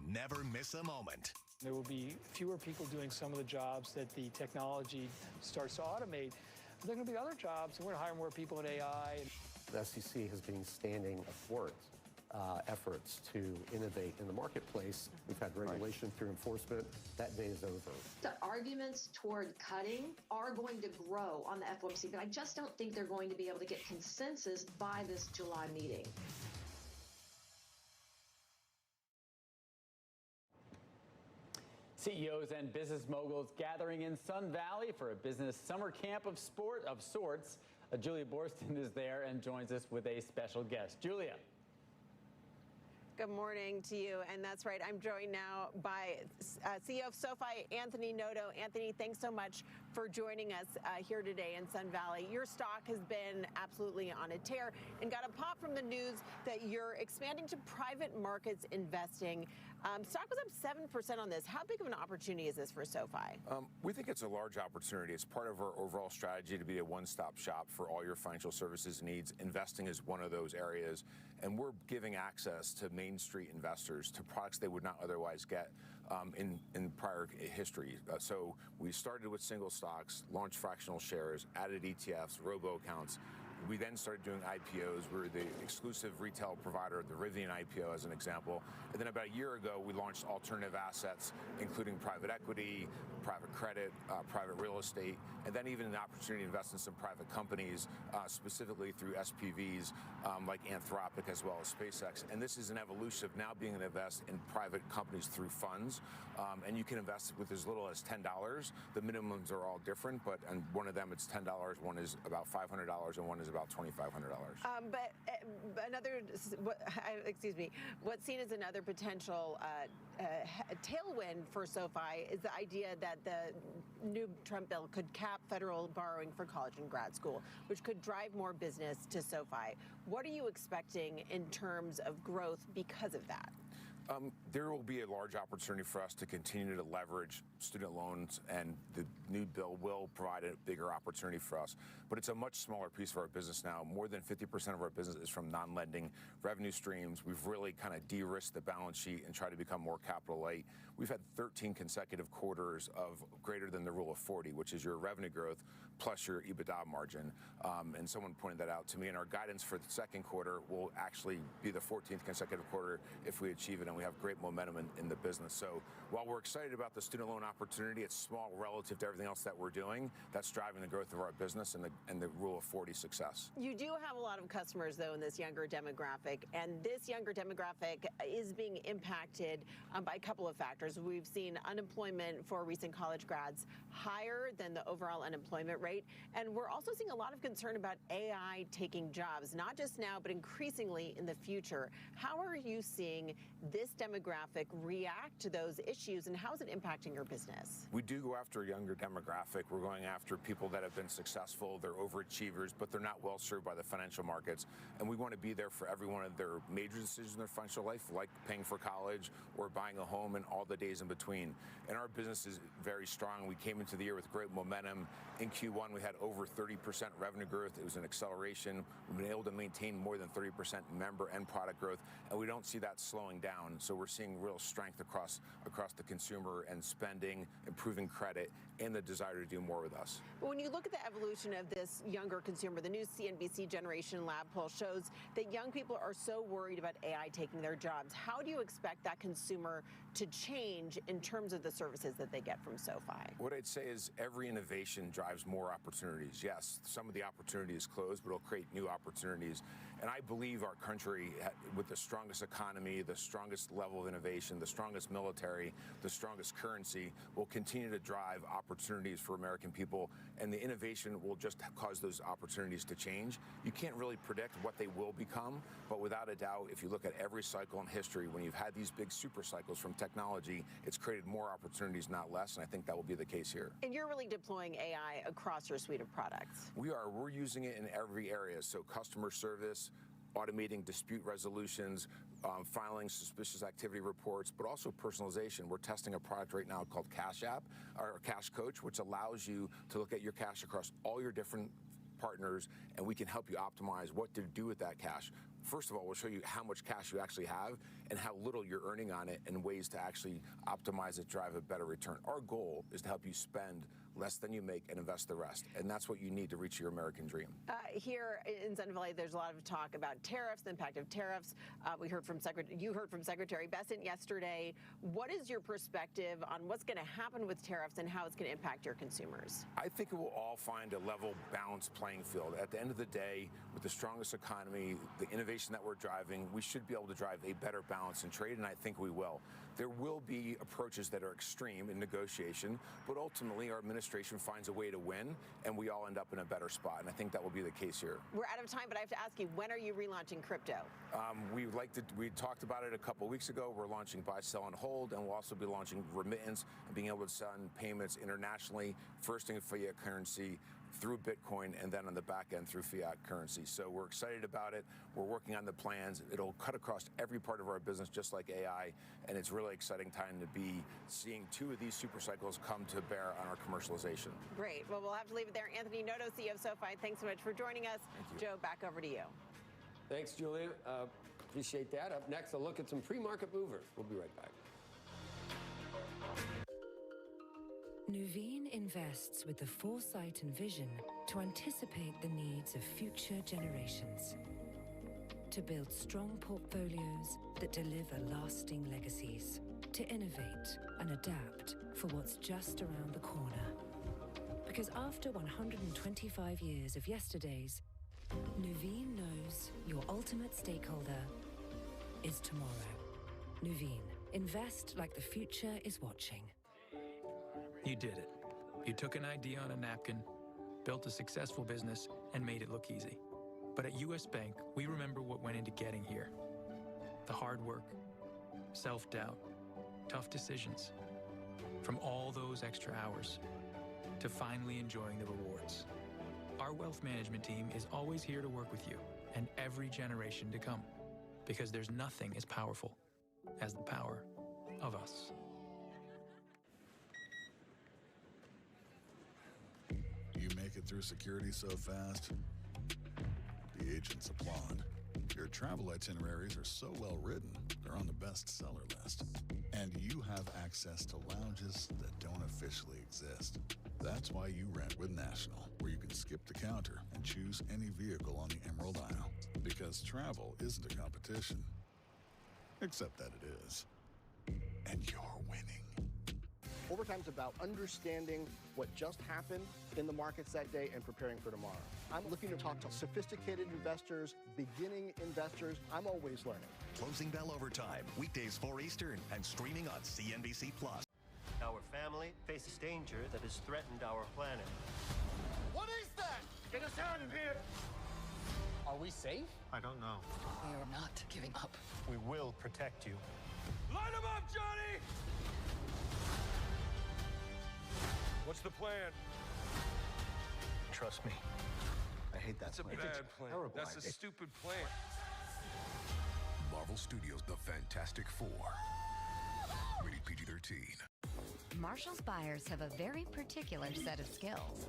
Never miss a moment. There will be fewer people doing some of the jobs that the technology starts to automate. But there are going to be other jobs, and we're going to hire more people in AI. The SEC has been standing athwart efforts to innovate in the marketplace. We've had regulation through enforcement. That day is over. The arguments toward cutting are going to grow on the FOMC, but I just don't think they're going to be able to get consensus by this July meeting. CEOs and business moguls gathering in Sun Valley for a business summer camp of sorts. Julia Borston is there and joins us with a special guest. Julia. Good morning to you, and that's right. I'm joined now by CEO of SoFi, Anthony Noto. Anthony, thanks so much for joining us here today in Sun Valley. Your stock has been absolutely on a tear and got a pop from the news that you're expanding to private markets investing. Stock was up 7% on this. How big of an opportunity is this for SoFi? We think it's a large opportunity. It's part of our overall strategy to be a one-stop shop for all your financial services needs. Investing is one of those areas, and we're giving access to Main Street investors to products they would not otherwise get in prior history. So we started with single stocks, launched fractional shares, added ETFs, robo accounts. We then started doing IPOs. We were the exclusive retail provider of the Rivian IPO, as an example. And then about a year ago, we launched alternative assets, including private equity, private credit, private real estate. and then even an opportunity to invest in some private companies, specifically through SPVs like Anthropic as well as SpaceX. And this is an evolution of now being able to invest in private companies through funds, and you can invest with as little as $10. The minimums are all different, but and one of them it's $10, one is about $500, and one is about $2,500. But another, what's seen as another potential tailwind for SoFi is the idea that the new Trump bill could cap federal borrowing for college and grad school, which could drive more business to SoFi. What are you expecting in terms of growth because of that? There will be a large opportunity for us to continue to leverage student loans, and the new bill will provide a bigger opportunity for us. But it's a much smaller piece of our business now. More than 50% of our business is from non-lending revenue streams. We've really kind of de-risked the balance sheet and tried to become more capital light. We've had 13 consecutive quarters of greater than the rule of 40, which is your revenue growth plus your EBITDA margin. And someone pointed that out to me. And our guidance for the second quarter will actually be the 14th consecutive quarter if we achieve it. And we have great momentum in the business. So while we're excited about the student loan opportunity, it's small relative to everything else that we're doing. That's driving the growth of our business and the rule of 40 success. You do have a lot of customers, though, in this younger demographic. And this younger demographic is being impacted by a couple of factors. We've seen unemployment for recent college grads higher than the overall unemployment rate. And we're also seeing a lot of concern about AI taking jobs, not just now, but increasingly in the future. How are you seeing this demographic react to those issues, and how is it impacting your business? We do go after a younger demographic. We're going after people that have been successful. They're overachievers, but they're not well served by the financial markets. And we want to be there for every one of their major decisions in their financial life, like paying for college or buying a home and all the days in between. And our business is very strong. We came into the year with great momentum. In Q1, we had over 30% revenue growth. It was an acceleration. We've been able to maintain more than 30% member and product growth, and we don't see that slowing down. So we're seeing real strength across the consumer and spending, improving credit, and the desire to do more with us. When you look at the evolution of this younger consumer, the new CNBC Generation Lab poll shows that young people are so worried about AI taking their jobs. How do you expect that consumer to change in terms of the services that they get from SoFi? What I'd say is every innovation drives more opportunities. Yes, some of the opportunity is closed, but it'll create new opportunities. And I believe our country, with the strongest economy, the strongest level of innovation, the strongest military, the strongest currency, will continue to drive opportunities for American people. And the innovation will just cause those opportunities to change. You can't really predict what they will become, but without a doubt, if you look at every cycle in history, when you've had these big super cycles from technology, it's created more opportunities, not less. And I think that will be the case here. And you're really deploying AI across your suite of products. We are. We're using it in every area. So customer service, automating dispute resolutions, filing suspicious activity reports, but also personalization. We're testing a product right now called Cash App, or Cash Coach, which allows you to look at your cash across all your different partners, and we can help you optimize what to do with that cash. First of all, we'll show you how much cash you actually have and how little you're earning on it and ways to actually optimize it, drive a better return. Our goal is to help you spend less than you make and invest the rest. And that's what you need to reach your American dream. Here in Sun Valley, there's a lot of talk about tariffs, the impact of tariffs. You heard from Secretary Bessent yesterday. What is your perspective on what's going to happen with tariffs and how it's going to impact your consumers? I think it will all find a level, balanced playing field. At the end of the day, with the strongest economy, the innovation that we're driving, we should be able to drive a better balance in trade, and I think we will. There will be approaches that are extreme in negotiation, but ultimately our administration finds a way to win, and we all end up in a better spot, and I think that will be the case here. We're out of time, but I have to ask you, when are you relaunching crypto? We talked about it a couple weeks ago. We're launching buy, sell, and hold, and we'll also be launching remittance and being able to send payments internationally, first in fiat currency, through Bitcoin, and then on the back end through fiat currency. So we're excited about it. We're working on the plans. It'll cut across every part of our business, just like AI, and it's really exciting time to be seeing two of these super cycles come to bear on our commercialization. Great. Well, we'll have to leave it there. Anthony Noto, CEO of SoFi, thanks so much for joining us. Thank you. Joe, back over to you. Thanks, Julia. Appreciate that. Up next, a look at some pre-market movers. We'll be right back. Nuveen invests with the foresight and vision to anticipate the needs of future generations, to build strong portfolios that deliver lasting legacies, to innovate and adapt for what's just around the corner. Because after 125 years of yesterdays, Nuveen knows your ultimate stakeholder is tomorrow. Nuveen. Invest like the future is watching. You did it. You took an idea on a napkin, built a successful business, and made it look easy. But at U.S. Bank, we remember what went into getting here. The hard work, self-doubt, tough decisions. From all those extra hours to finally enjoying the rewards. Our wealth management team is always here to work with you and every generation to come. Because there's nothing as powerful as the power of us. You make it through security so fast, the agents applaud. Your travel itineraries are so well written, they're on the bestseller list. And you have access to lounges that don't officially exist. That's why you rent with National, where you can skip the counter and choose any vehicle on the Emerald Isle. Because travel isn't a competition, except that it is. And you're winning. Overtime's about understanding what just happened in the markets that day and preparing for tomorrow. I'm looking to talk to sophisticated investors, beginning investors. I'm always learning. Closing Bell Overtime, weekdays 4 Eastern and streaming on CNBC+. Our family faces danger that has threatened our planet. What is that? Get us out of here! Are we safe? I don't know. We are not giving up. We will protect you. Light him up, Johnny! What's the plan? Trust me. I hate that That's plan. a bad plan. Terrible That's a idea. stupid plan. Marvel Studios' The Fantastic Four. Rated PG-13. Marshall's buyers have a very particular set of skills.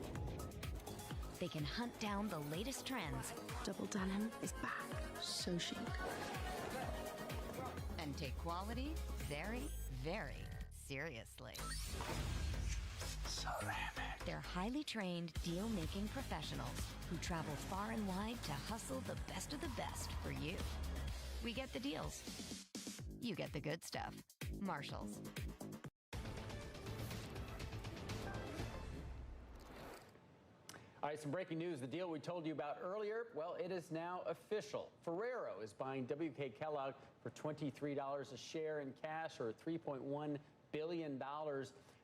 They can hunt down the latest trends. Double denim is back. So chic. And take quality very, very seriously. Ceramic. They're highly trained deal-making professionals who travel far and wide to hustle the best of the best for you. We get the deals. You get the good stuff. Marshalls. All right, some breaking news. The deal we told you about earlier, well, it is now official. Ferrero is buying WK Kellogg for $23 a share in cash, or $3.1 billion.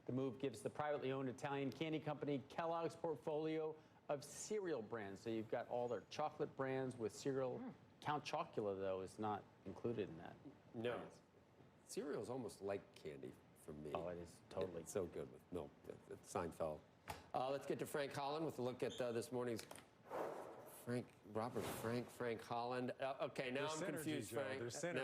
The move gives the privately owned Italian candy company Kellogg's portfolio of cereal brands. So you've got all their chocolate brands with cereal. Count Chocula, though, is not included in that. No. Cereal's almost like candy for me. Oh, it is totally. It's so good with milk. It's Seinfeld. Let's get to Frank Holland with a look at this morning's Frank Holland. Okay, now I'm confused, Frank. There's synergy.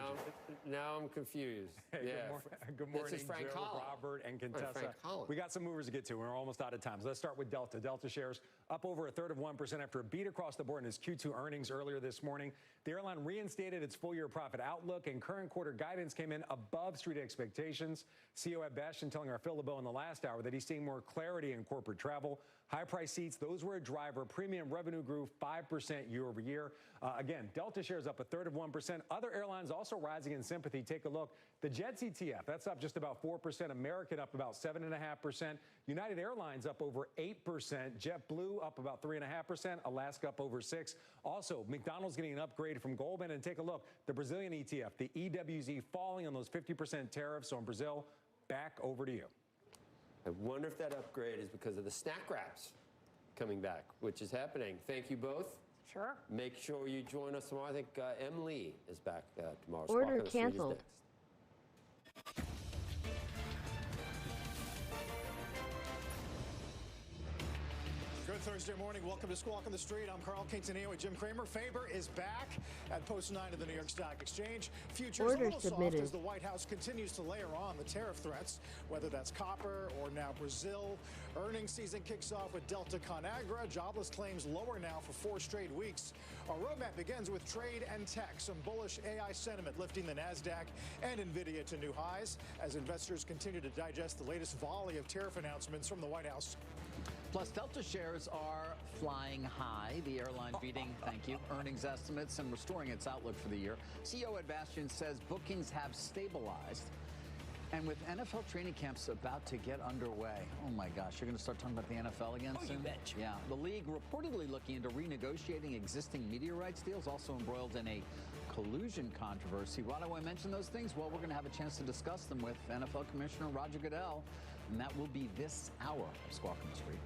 Now I'm confused. Hey, yeah. good morning, This is Frank Joe, Holland. Robert, and Contessa. Frank Holland. We got some movers to get to. We're almost out of time. So let's start with Delta. Delta shares up over 1/3% after a beat across the board in its Q2 earnings earlier this morning. The airline reinstated its full-year profit outlook, and current quarter guidance came in above street expectations. CEO Ed Bastian telling our Phil LeBeau in the last hour that he's seeing more clarity in corporate travel. High-price seats, those were a driver. Premium revenue grew 5% year over year. Again, Delta shares up 1/3%. Other airlines also rising in sympathy. Take a look. The Jets ETF, that's up just about 4%. American up about 7.5%. United Airlines up over 8%. JetBlue up about 3.5%. Alaska up over 6%. Also, McDonald's getting an upgrade from Goldman. And take a look. The Brazilian ETF, the EWZ, falling on those 50% tariffs on Brazil. Back over to you. I wonder if that upgrade is because of the snack wraps coming back, which is happening. Thank you both. Sure. Make sure you join us tomorrow. I think M. Lee is back tomorrow. Order canceled. Good Thursday morning. Welcome to Squawk on the Street. I'm Carl Quintanilla with Jim Cramer. Faber is back at post 9 of the New York Stock Exchange. Futures Order a little submitted. soft as the White House continues to layer on the tariff threats, whether that's copper or now Brazil. Earnings season kicks off with Delta ConAgra. Jobless claims lower now for 4 straight weeks. Our roadmap begins with trade and tech. Some bullish AI sentiment lifting the NASDAQ and NVIDIA to new highs as investors continue to digest the latest volley of tariff announcements from the White House. Plus, Delta shares are flying high. The airline beating, thank you, earnings estimates and restoring its outlook for the year. CEO Ed Bastian says bookings have stabilized. And with NFL training camps about to get underway, oh my gosh, you're going to start talking about the NFL again soon? You bet. Yeah. The league reportedly looking into renegotiating existing media rights deals, also embroiled in a collusion controversy. Why do I mention those things? Well, we're going to have a chance to discuss them with NFL Commissioner Roger Goodell, and that will be this hour of Squawk on the Street.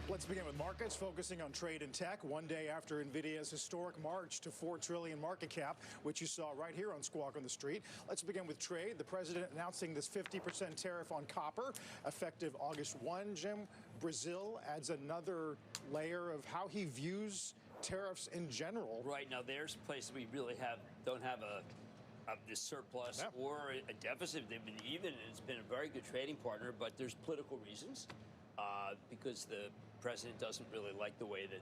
Let's begin with markets, focusing on trade and tech. One day after NVIDIA's historic march to $4 trillion market cap, which you saw right here on Squawk on the Street. Let's begin with trade. The president announcing this 50% tariff on copper, effective August 1, Jim. Brazil adds another layer of how he views tariffs in general. Right now, there's places we really don't have a surplus or a deficit. They've been even, and it's been a very good trading partner, but there's political reasons. Because the president doesn't really like the way that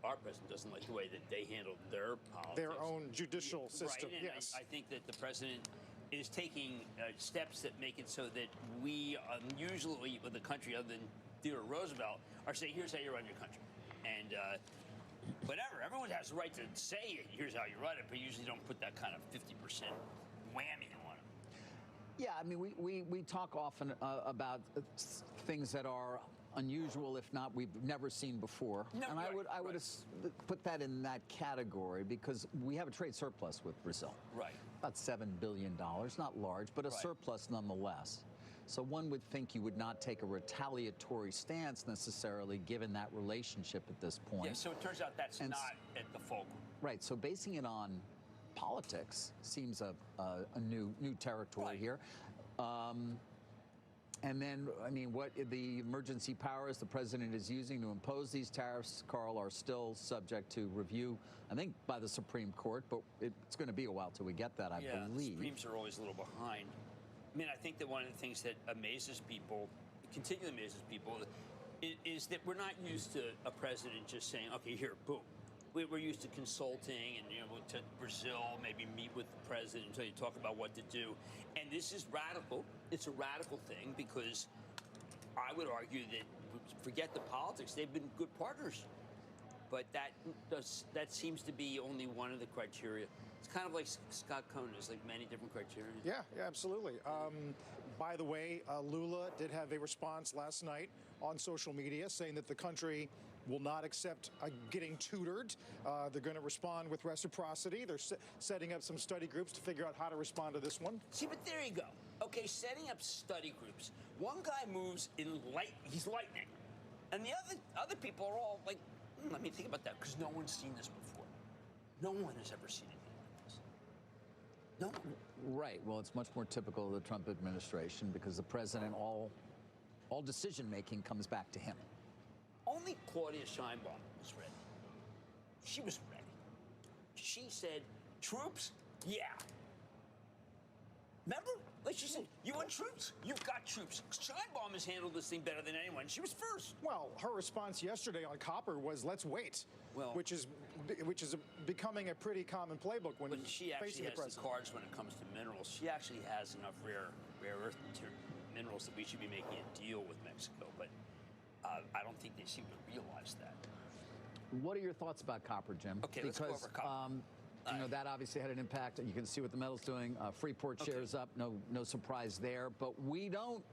our president doesn't like the way that they handle their politics. Their own judicial system, right, and yes. I think that the president is taking steps that make it so that we, usually with a country other than Theodore Roosevelt, are saying, here's how you run your country. And whatever, everyone has the right to say, here's how you run it, but usually don't put that kind of 50% whammy on it. Yeah, I mean, we talk often about things that are unusual, if not we've never seen before. No, and I would put that in that category because we have a trade surplus with Brazil. Right. About $7 billion, not large, but a surplus nonetheless. So one would think you would not take a retaliatory stance necessarily given that relationship at this point. Yeah, so it turns out that's not at the fulcrum. Right, so basing it on politics seems a new territory here. And then, I mean, what the emergency powers the president is using to impose these tariffs, Carl, are still subject to review, I think, by the Supreme Court, but it's going to be a while till we get that, I believe. The Supremes are always a little behind. I mean, I think that one of the things that amazes people, continually amazes people, is that we're not used to a president just saying, okay, here, boom. We're used to consulting and, to Brazil, maybe meet with the president until you talk about what to do. And this is radical. It's a radical thing because I would argue that, forget the politics, they've been good partners. But that seems to be only one of the criteria. It's kind of like Scott Cohn. There's like many different criteria. Yeah, absolutely. By the way, Lula did have a response last night on social media saying that the country will not accept getting tutored. They're going to respond with reciprocity. They're setting up some study groups to figure out how to respond to this one. See, but there you go. Okay, setting up study groups. One guy moves in he's lightning. And the other people are all like, let me think about that, because no one's seen this before. No one has ever seen anything like this. No one. Right. Well, it's much more typical of the Trump administration because the president, all decision-making comes back to him. Only Claudia Sheinbaum was ready. She was ready. She said, troops? Yeah. Remember? Like she said, you want troops? You've got troops. Sheinbaum has handled this thing better than anyone. She was first. Well, her response yesterday on copper was, let's wait, which is becoming a pretty common playbook when she actually has the cards when it comes to minerals. She actually has enough rare earth minerals that we should be making a deal with Mexico, but I don't think they seem to realize that. What are your thoughts about copper, Jim? Okay, let's go over copper. That obviously had an impact. You can see what the metal's doing. Freeport shares up. No surprise there. But we don't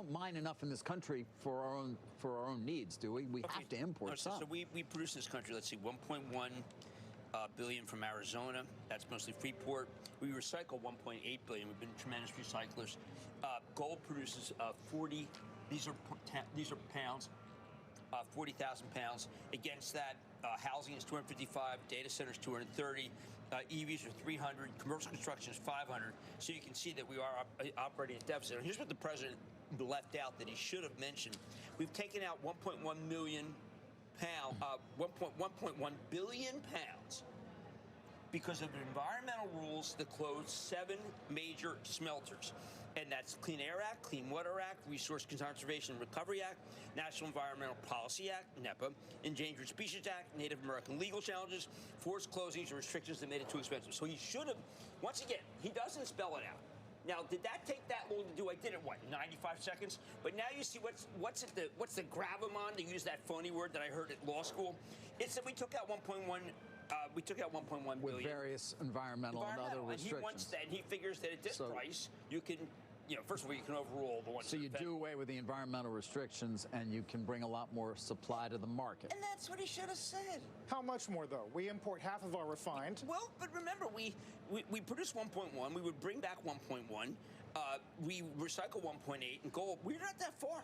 mine enough in this country for our own needs, do we? We have to import some. So we produce in this country. Let's see, 1.1 billion from Arizona. That's mostly Freeport. We recycle 1.8 billion. We've been tremendous recyclers. Gold produces 40. These are pounds. 40,000 pounds. Against that, housing is 255, data centers 230, EVs are 300, commercial construction is 500. So you can see that we are operating at deficit. And here's what the president left out that he should have mentioned. We've taken out 1.1 million pounds, 1.1 billion pounds because of environmental rules that closed 7 major smelters. And that's Clean Air Act, Clean Water Act, Resource Conservation and Recovery Act, National Environmental Policy Act, NEPA, Endangered Species Act, Native American Legal Challenges, forced closings and restrictions that made it too expensive. So he should have, once again, he doesn't spell it out. Now, did that take that long to do? I did it, 95 seconds? But now you see what's the gravamon, to use that phony word that I heard at law school? It's that we took out 1.1 We took out 1.1 billion. With various environmental and other restrictions. And he wants that. And he figures that at this price, you can, first of all, you can overrule the ones. So you do away with the environmental restrictions, and you can bring a lot more supply to the market. And that's what he should have said. How much more, though? We import half of our refined. Well, but remember, we produce 1.1. We would bring back 1.1. We recycle 1.8 and gold. We're not that far.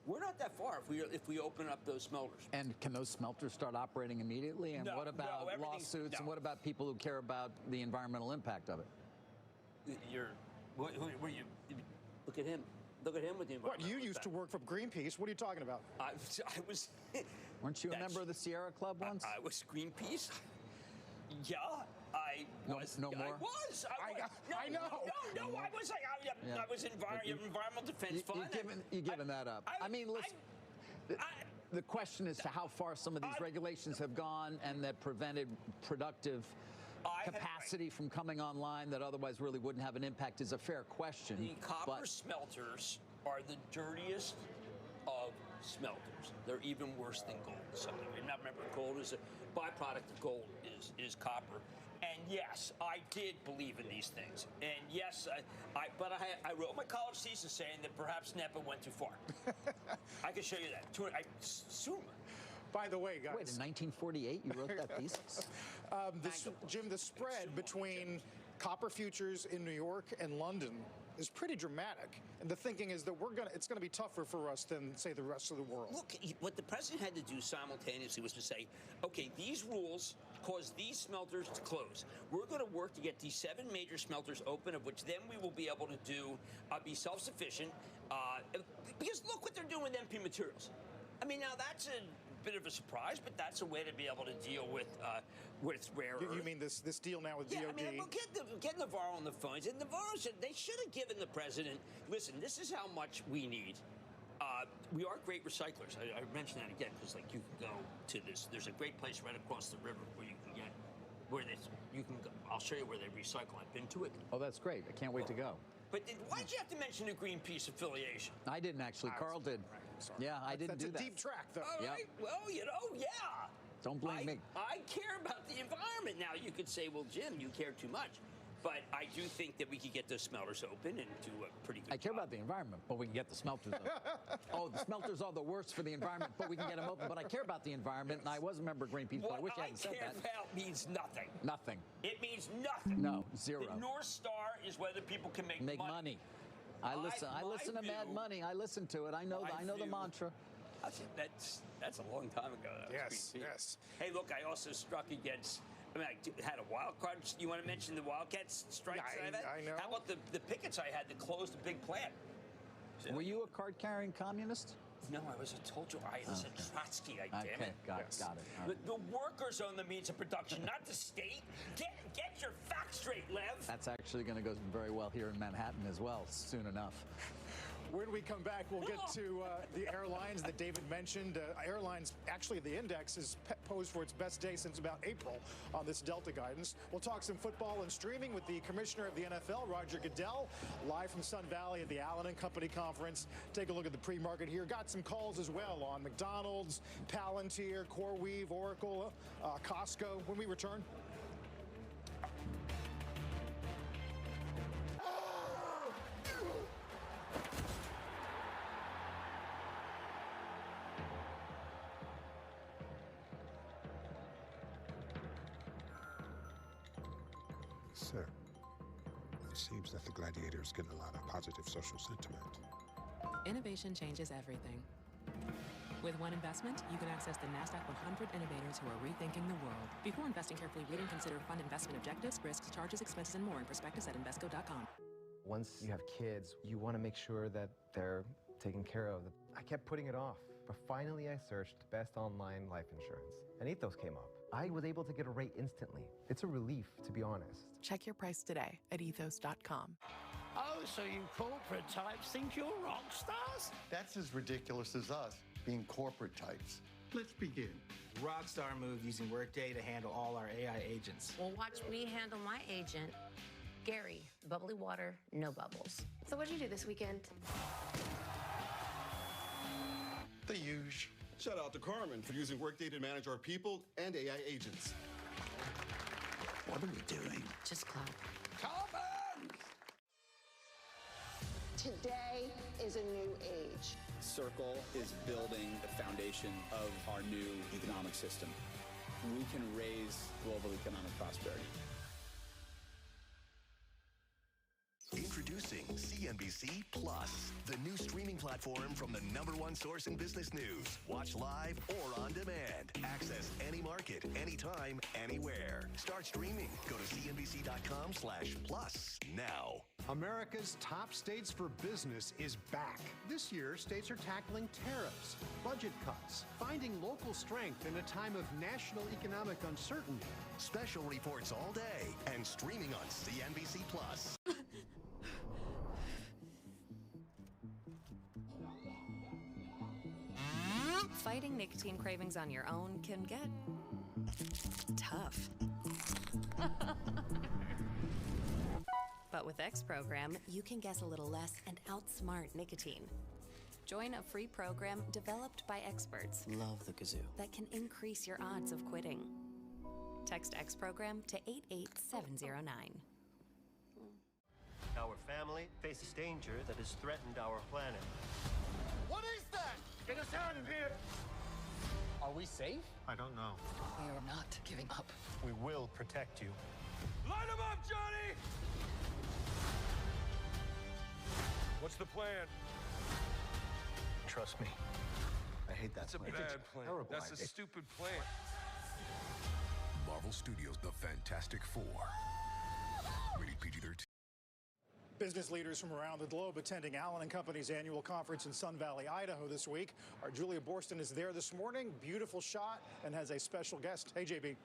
We're not that far if we open up those smelters. And can those smelters start operating immediately? And what about lawsuits? And what about people who care about the environmental impact of it? Look at him. Look at him with the environmental What, you used to work for Greenpeace. What are you talking about? I was... Weren't you a member of the Sierra Club once? I was Greenpeace. Yeah. No more? I was. I know. No, I was. I was Environmental Defense Fund. You're giving that up. I mean, listen. The question is to how far some of these regulations have gone and that prevented productive capacity from coming online that otherwise really wouldn't have an impact is a fair question. The copper smelters are the dirtiest of smelters. They're even worse than gold. So remember, gold is a byproduct of gold is copper. And yes, I did believe in these things. And yes, but I wrote my college thesis saying that perhaps NEPA went too far. I can show you that. Soon. By the way, guys. Wait, in 1948 you wrote that thesis? Jim, the spread between copper futures in New York and London is pretty dramatic. And the thinking is that it's going to be tougher for us than, say, the rest of the world. Look, what the president had to do simultaneously was to say, okay, these rules cause these smelters to close. We're going to work to get these 7 major smelters open, of which then we will be able to be self-sufficient. Because look what they're doing with MP materials. I mean, now that's a bit of a surprise, but that's a way to be able to deal with rare earth. You mean this deal now with DOD? I mean, get Navarro on the phones. And Navarro said they should have given the president, listen, this is how much we need. We are great recyclers. I mentioned that again because, like, you can go to this. There's a great place right across the river where you can get you can go. I'll show you where they recycle. I've been to it. Oh, that's great. I can't wait to go. But why did you have to mention the Greenpeace affiliation? I didn't actually. Carl did. Yeah, I didn't do that. That's a deep track, though. All right. Well, yeah. Don't blame me. I care about the environment. Now, you could say, well, Jim, you care too much. But I do think that we could get those smelters open and do a pretty good I care about the environment, but we can get the smelters open. Oh, the smelters are the worst for the environment, but we can get them open. But I care about the environment, and I was a member of Greenpeace, but I wish I hadn't said that. What I care about means nothing. Nothing. It means nothing. No, zero. The North Star is whether people can make money. I listen to Mad Money. I listen to it. I know the mantra. That's a long time ago. Yes. Hey, look, I also struck against. I mean, I had a wild card. You want to mention the Wildcats strikes I've had? I know. How about the pickets I had to close the big plant? Were you a card-carrying communist? No, I was a Trotsky. Damn it. Got it. Right. The workers own the means of production, not the state. Get your facts straight, Lev. That's actually going to go very well here in Manhattan as well, soon enough. When we come back, we'll get to the airlines that David mentioned. Airlines, actually, the index is posed for its best day since about April on this Delta guidance. We'll talk some football and streaming with the commissioner of the NFL, Roger Goodell, live from Sun Valley at the Allen & Company conference. Take a look at the pre-market here. Got some calls as well on McDonald's, Palantir, CoreWeave, Oracle, Costco. When we return. Sir, it seems that the Gladiator is getting a lot of positive social sentiment. Innovation changes everything. With one investment, you can access the NASDAQ 100 innovators who are rethinking the world. Before investing, carefully read and consider fund investment objectives, risks, charges, expenses, and more in prospectus at Invesco.com. Once you have kids, you want to make sure that they're taken care of. I kept putting it off, but finally I searched best online life insurance, and Ethos came up. I was able to get a rate instantly. It's a relief, to be honest. Check your price today at Ethos.com. Oh, so you corporate types think you're rock stars? That's as ridiculous as us, being corporate types. Let's begin. Rockstar move using Workday to handle all our AI agents. Well, watch me handle my agent, Gary. Bubbly water, no bubbles. So what'd you do this weekend? The huge. Shout out to Carmen for using Workday to manage our people and AI agents. What are we doing? Just clap. Today is a new age. Circle is building the foundation of our new economic system. We can raise global economic prosperity. Introducing CNBC Plus, the new streaming platform from the #1 source in business news. Watch live or on demand. Access any market, anytime, anywhere. Start streaming. Go to cnbc.com/plus now. America's top states for business is back. This year, states are tackling tariffs, budget cuts, finding local strength in a time of national economic uncertainty. Special reports all day and streaming on CNBC Plus. Fighting nicotine cravings on your own can get tough. But with X Program, you can guess a little less and outsmart nicotine. Join a free program developed by experts Love the kazoo. that can increase your odds of quitting. Text X Program to 88709. Our family faces danger that has threatened our planet. What is that? Get us out of here! Are we safe? I don't know. We are not giving up. We will protect you. Light him up, Johnny! What's the plan? Trust me. I hate that That's a plan. bad plan. Terrible That's a idea. stupid plan. Marvel Studios' The Fantastic Four. Rated PG-13. Business leaders from around the globe attending Allen & Company's annual conference in Sun Valley, Idaho this week. Our Julia Borston is there this morning. Beautiful shot and has a special guest. Hey, JB.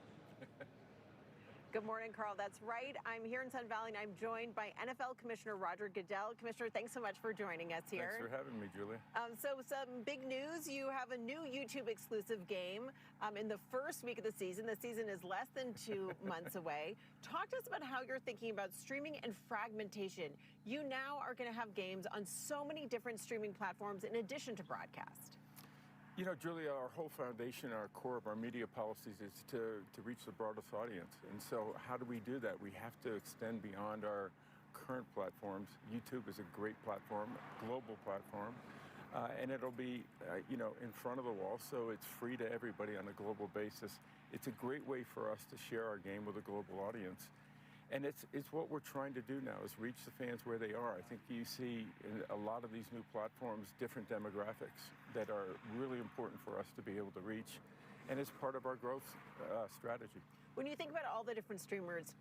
Good morning, Carl. That's right. I'm here in Sun Valley, and I'm joined by NFL Commissioner Roger Goodell. Commissioner, thanks so much for joining us here. Thanks for having me, Julia. So some big news. You have a new YouTube exclusive game in the first week of the season. The season is less than 2 months away. Talk to us about how you're thinking about streaming and fragmentation. You now are going to have games on so many different streaming platforms in addition to broadcast. You know, Julia, our whole foundation, our core of our media policies is to reach the broadest audience. And so how do we do that? We have to extend beyond our current platforms. YouTube is a great platform, global platform, and it'll be, in front of the wall, so it's free to everybody on a global basis. It's a great way for us to share our game with a global audience. And it's what we're trying to do now, is reach the fans where they are. I think you see in a lot of these new platforms different demographics that are really important for us to be able to reach, and it's part of our growth strategy. When you think about all the different streamers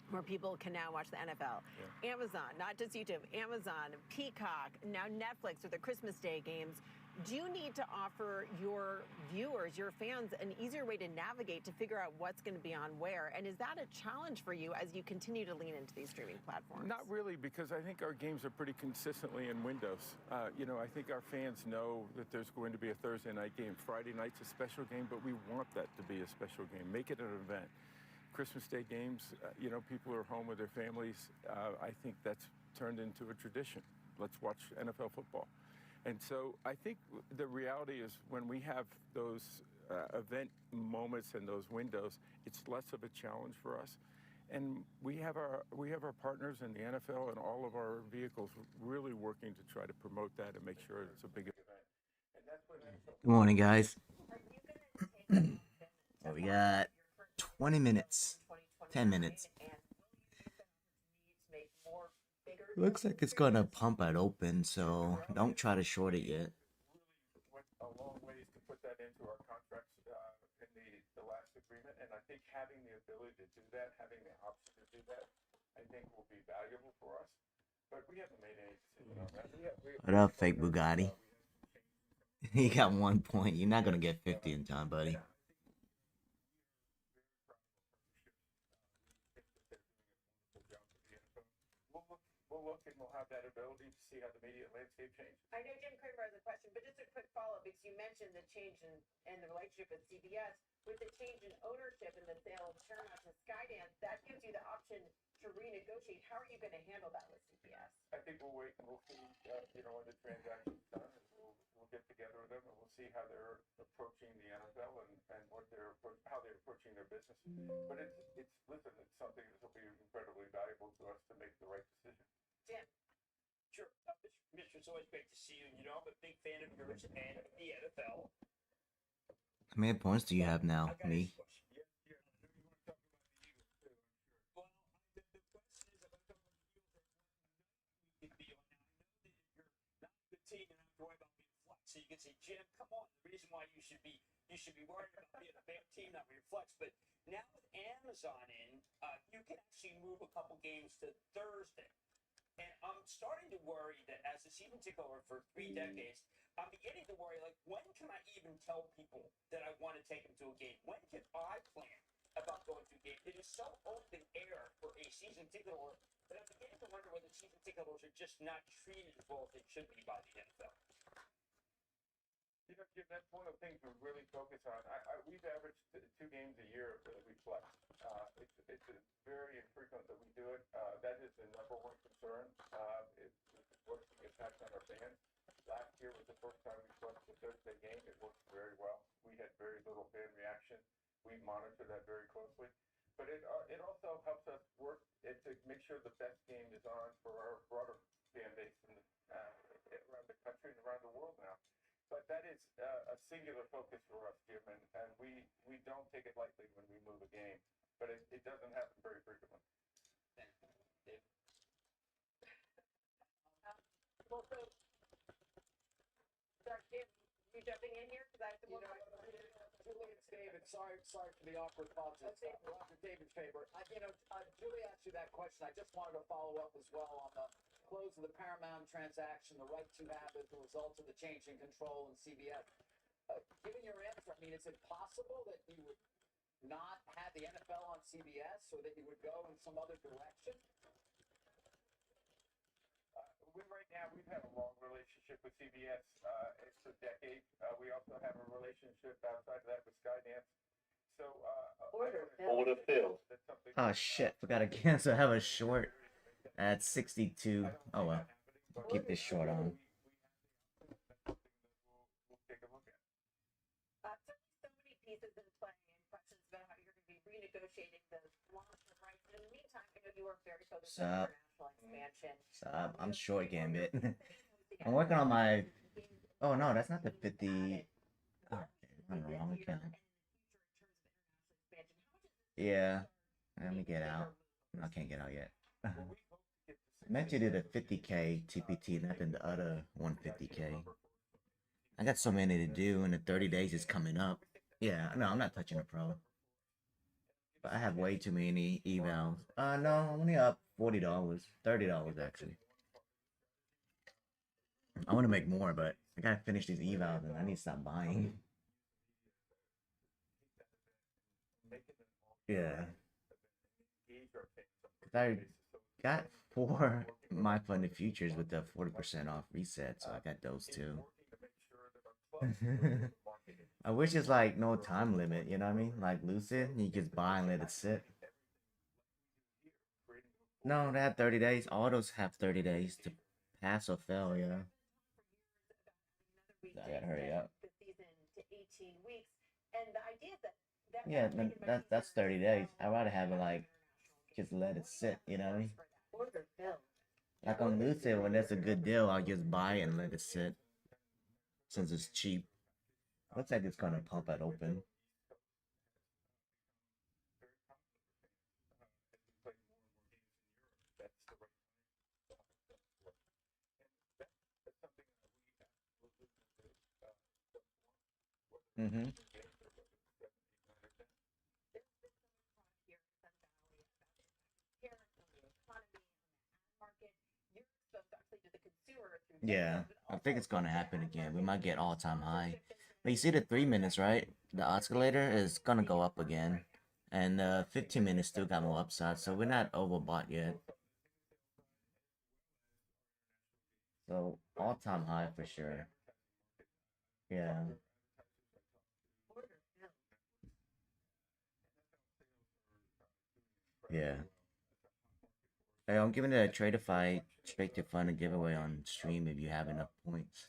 where people can now watch the NFL, Amazon, not just YouTube, Amazon, Peacock, now Netflix with the Christmas Day games, do you need to offer your viewers, your fans, an easier way to navigate to figure out what's going to be on where? And is that a challenge for you as you continue to lean into these streaming platforms? Not really, because I think our games are pretty consistently in windows. I think our fans know that there's going to be a Thursday night game. Friday night's a special game, but we want that to be a special game. Make it an event. Christmas Day games, people are home with their families. I think that's turned into a tradition. Let's watch NFL football. And so I think the reality is when we have those event moments and those windows, it's less of a challenge for us. And we have our partners in the NFL and all of our vehicles really working to try to promote that and make sure it's a big event. And that's what Good morning, guys. We got 20 minutes, 10 minutes. Looks like it's gonna pump it open, so don't try to short it yet. Went a long ways to put that into our contracts in the last agreement, and I think having the ability to do that, having the option to do that, I think will be valuable for us. But we haven't made any decision on that. What up, fake Bugatti? You got 1 point. You're not gonna get 50 in time, buddy. We'll look and we'll have that ability to see how the media landscape changes. I know Jim Cramer has a question, but just a quick follow-up, because you mentioned the change in the relationship with CBS. With the change in ownership and the sale of Paramount to Skydance, that gives you the option to renegotiate. How are you going to handle that with CBS? I think we'll wait and we'll see, when the transaction's done, and we'll get together with them and we'll see see how they're approaching the NFL and how they're approaching their business. But it's listen, it's something that will be incredibly valuable to us to make the right decision. Tim. Sure. Mitch, it's always great to see you. You know, I'm a big fan of yours and of the NFL. How many points do you have now, me? So you can say, Jim, come on. The reason why you should be worried about being a bad team, not being flex. But now with Amazon in, you can actually move a couple games to Thursday. And I'm starting to worry that as a season ticket holder for 3 decades, I'm beginning to worry, like, when can I even tell people that I want to take them to a game? When can I plan about going to a game? It is so open air for a season ticket holder that I'm beginning to wonder whether season ticket holders are just not treated as well as they should be by the NFL. You know, Jim, that's one of the things we really focus on. We've averaged 2 games a year that we flex. It's very infrequent that we do it. That is the number one concern. It's working impact on our fans. Last year was the first time we flexed the Thursday game. It worked very well. We had very little fan reaction. We monitor that very closely. But it also helps us work to make sure the best game is on for our broader fan base around the country and around the world now. But that is a singular focus for us, Jim, and we don't take it lightly when we move a game. But it doesn't happen very frequently. Well, so, sorry, Jim, you jumping in here? Because I have to look Julie, it's David. Sorry for the awkward pause. It's Roger David's favor. Julie asked you that question. I just wanted to follow up as well on the close of the Paramount transaction, the right to have as a result of the change in control in CBS. Given your answer, I mean, is it possible that you would not have the NFL on CBS or that you would go in some other direction? We've had a long relationship with CBS. It's a decade. We also have a relationship outside of that with Skydance. So, Order filled. Oh shit, forgot again. So I have a short at 62. Oh well, I'll keep this short on. So many pieces in play and questions about how you're going to be renegotiating the long-term rights. But in the meantime, I know you work very focused on international expansion. I'm short Gambit. I'm working on my. Oh no, that's not the 50. Oh, I'm on the wrong account. Yeah, let me get out. No, I can't get out yet. I meant to do the 50K TPT, not the other 150K. I got so many to do, and the 30 days is coming up. Yeah, no, I'm not touching a pro. But I have way too many evals. No, I'm only up $40, $30 actually. I want to make more, but I gotta finish these evals, and I need to stop buying. Yeah. I got 4 my funded futures with the 40% off reset, so I got those too. I wish it's like no time limit, you know what I mean? Like Lucid, you just buy and let it sit. No, they have 30 days. All those have 30 days to pass or fail, yeah. I gotta hurry up. Yeah, that's 30 days. I'd rather have it like just let it sit, you know what I mean? Like on Lucid, when there's a good deal, I'll just buy it and let it sit. Since it's cheap. Looks like it's gonna pump it open. Mm-hmm. Yeah, I think it's gonna happen again. We might get all-time high. But you see the 3 minutes, right? The oscillator is gonna go up again. And 15 minutes still got more upside, so we're not overbought yet. So all-time high for sure. Yeah. Yeah. Hey, I'm giving it a Tradeify straight to fund a giveaway on stream if you have enough points.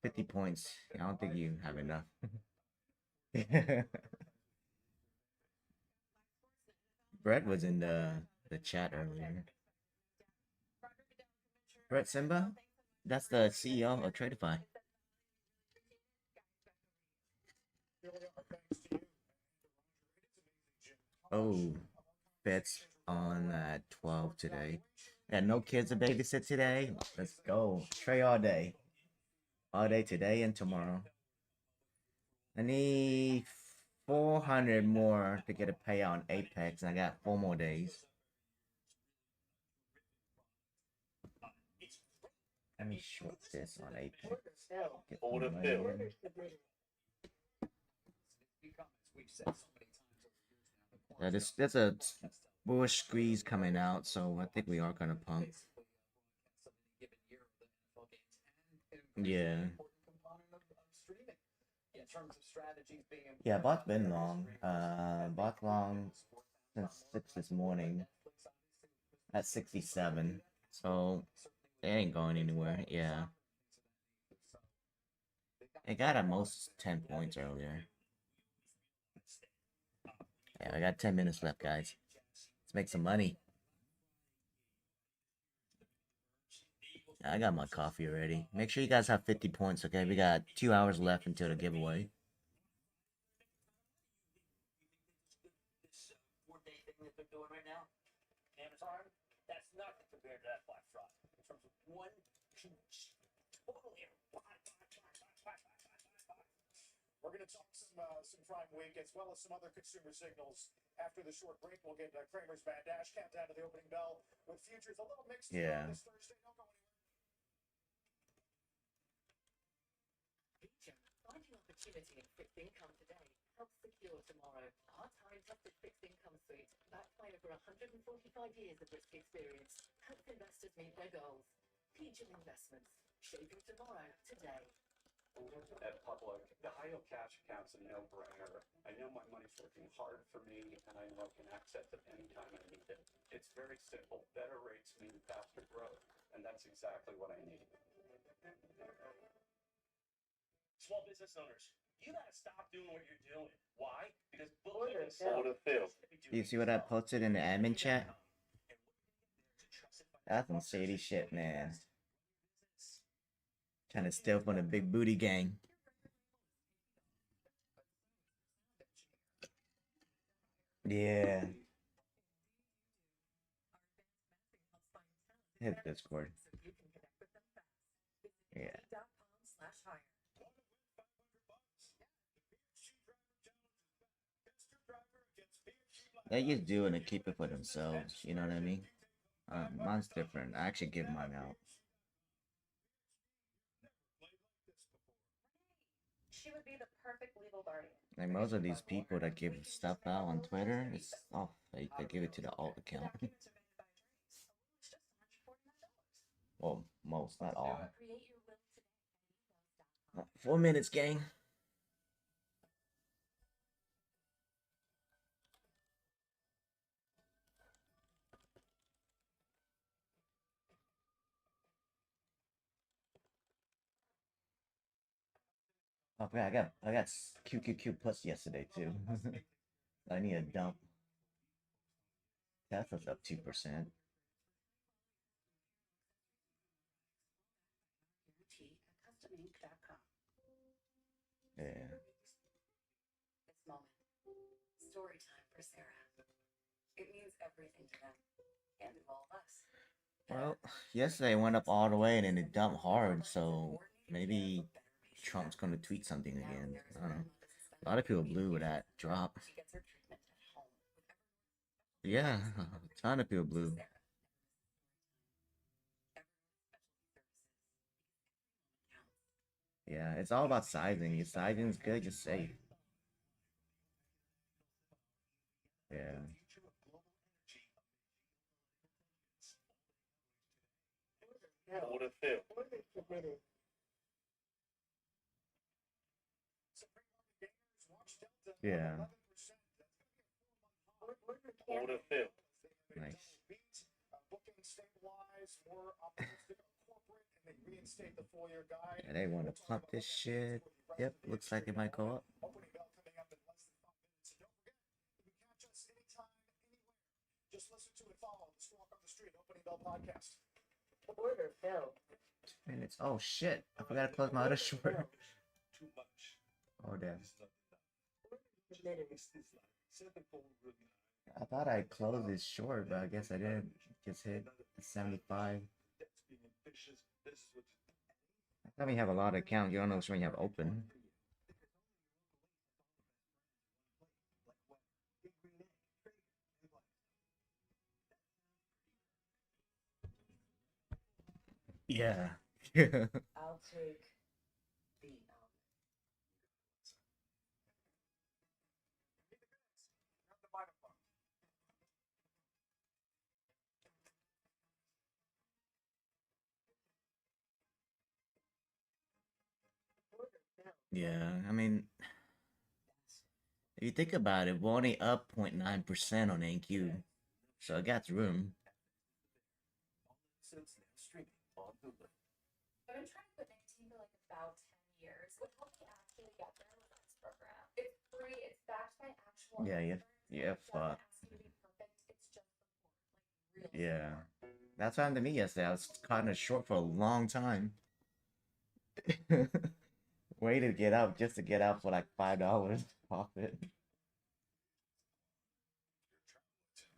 50 points. I don't think you have enough. Brett was in the chat earlier. Brett Simba? That's the CEO of Tradeify. Oh, Bet's on at 12 today. Got no kids to babysit today. Let's go. Trey all day. All day today and tomorrow. I need 400 more to get a payout on Apex, and I got 4 more days. Let me short this on Apex. Get Order money fill. in. Yeah, there's a bullish squeeze coming out, so I think we are gonna pump. Yeah. Yeah, bot's been long. Bot's long since 6 this morning at 67. So it ain't going anywhere. Yeah. It got at most 10 points earlier. Yeah, I got 10 minutes left, guys. Let's make some money. I got my coffee already. Make sure you guys have 50 points, okay? We got 2 hours left until the giveaway. This 4-day thing that they're doing right now, Amazon, that's nothing compared to that Black Friday. In terms of one piece, totally. We're going to talk some Prime Week as well as some other consumer signals after the short break. We'll get Kramer's Van Dash countdown to the opening bell with futures a little mixed Yeah. this Thursday. Don't go anywhere. Finding opportunity in fixed income today helps secure tomorrow. Our time-tested fixed income suite, backed by over 145 years of risk experience, helps investors meet their goals. Future investments, shaping tomorrow today. At Public, the high-yield cash account's a no-brainer. I know my money's working hard for me, and I know I can access it anytime I need it. It's very simple. Better rates mean faster growth, and that's exactly what I need. Small business owners, you gotta stop doing what you're doing. Why? Because Order bookkeeping fill. You see what I posted in the admin chat? That's some shady shit, man. Trying to steal from the big booty gang. Yeah. Hit Discord. Yeah. They just do it and keep it for themselves, you know what I mean? Mine's different. I actually give mine out. She would be the perfect legal guardian. Like most of these people that give stuff out on Twitter, it's all fake. They give it to the alt account. Well, most, not all. 4 minutes, gang. Oh, yeah, I got QQQ plus yesterday too. I need a dump. Tesla's up 2%. Yeah. This moment, story time for Sarah. It means everything to them and to all of us. Well, yesterday it went up all the way and then it dumped hard, so maybe Trump's gonna tweet something again. I don't know. A lot of people blew with that drop. Yeah, a ton of people blew. Yeah, it's all about sizing. Your sizing's good, you're safe. Yeah. Order fill. Yeah. Order fill. Nice. stabilize, more optimistic on corporate, and they reinstate the full-year guide. Yeah, they want to pump this shit. Yep, looks like it might go up. Opening bell coming up in less than 5 minutes. And don't forget, you can catch us anytime, anywhere. Just listen to and follow the Squawk on the Street Opening Bell podcast. Order filled. 2 minutes. Oh shit! I forgot to close my other short. Oh damn. I thought I closed this short, but I guess I didn't. Just hit 75. I thought we have a lot of accounts. You don't know which one you have open. Yeah. I'll take the Yeah, I mean, if you think about it, we're only up 0.9% on NQ, so it got room. I've been trying to put nicotine for like about 10 years. What helped me actually get there was this program. It's free, it's backed by actual Yeah, fuck. ask you to be perfect. It's just support, like real Yeah. That's what happened to me yesterday. I was caught in a short for a long time. Waited to get out just to get out for like $5 profit.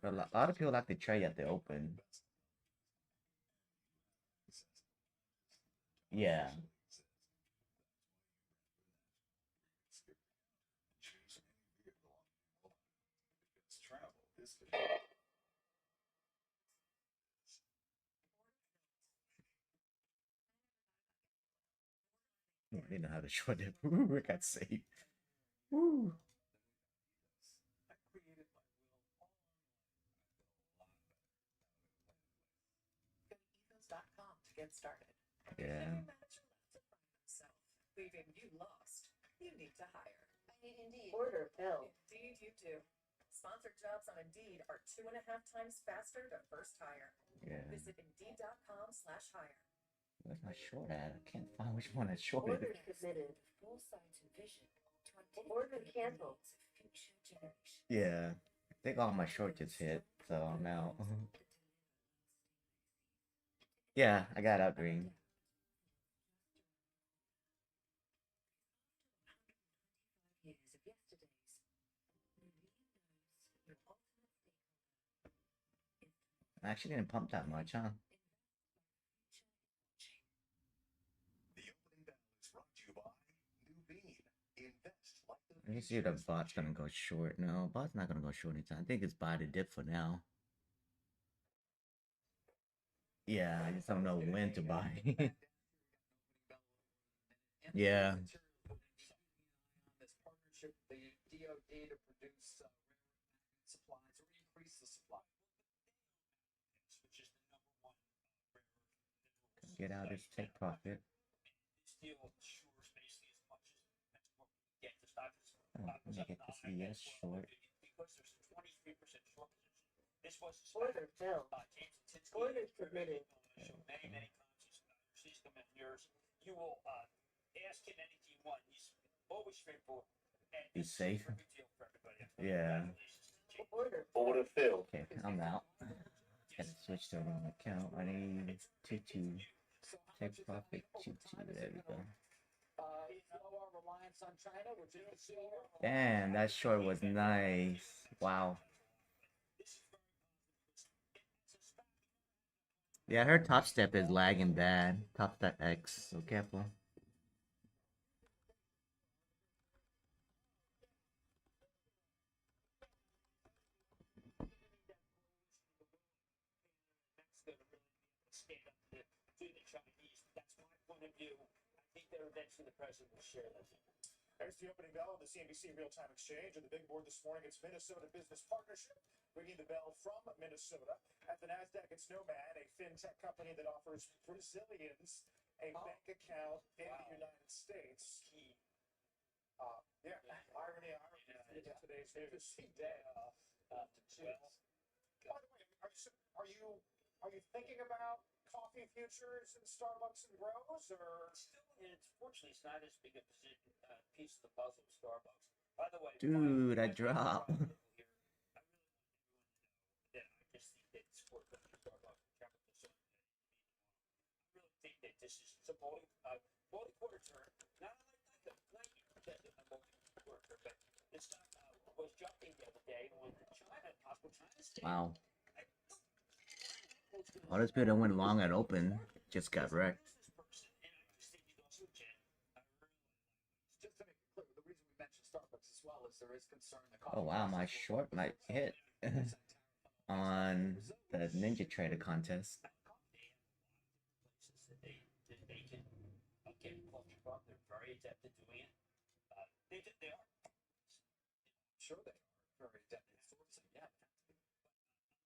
But a lot of people like to trade at the open. Yeah. I didn't know how to short it. Ooh, it got saved. Woo. Go to ethos.com to get started. Yeah. Leaving you lost. You need to hire. Indeed. Order filled. Indeed you do. Sponsored jobs on Indeed are 2.5 times faster to first hire. Yeah. Visit Indeed.com/hire. Where's my short at? I can't find which one I shorted. Order submitted. Full sight and vision. Order canceled. Yeah. I think all my short just hit, so I'm out. Yeah, I got out green. I actually didn't pump that much, huh? Let me see if the bot's gonna go short. No, bot's not gonna go short anytime. I think it's buy the dip for now. Yeah, I just don't know when to buy. Yeah. This partnership with the DoD to produce supplies or increase the supply, which is the #1 Get out, just take profit. This deal ensures basically as much as what we get. The stock is Let me get this ES short. because there's a 23% short position. This was Order filled. James and Tinsky. Order submitted. Many times system engineers. You will ask him anything you want. He's always straightforward. Be safe. For everybody. Yeah. Order filled. Okay, I'm out. Gotta switch to a wrong account. I need to take profit 2. There we go. Damn, that short was nice. Wow. Yeah, her top step is lagging bad. Top step X, so careful. That's my point of view. I think they're eventually the president will share that. There's the opening bell of the CNBC Real-Time Exchange. On the big board this morning, it's Minnesota Business Partnership, ringing the bell from Minnesota. At the NASDAQ, it's Nomad, a fintech company that offers Brazilians a bank account in the United States. Yeah, irony. Today's news. Day. By the way, are you Are you thinking about coffee futures and Starbucks and Bros, or still? Unfortunately, it's not as big a piece of the puzzle as Starbucks. By the way, Dude, I dropped. I just think that sport coffee Starbucks chemical so I really think that this is a multi-quarter turn. Not unlike Nike, that's a multi-quarter turn, but this stuff was jumping the other day when China, possible China state. Wow. All this bit that went long at open just got wrecked. Oh wow, my short might hit on the Ninja Trader contest. They're very adept at doing it. They are. Sure, they are very adept at sourcing. Yeah,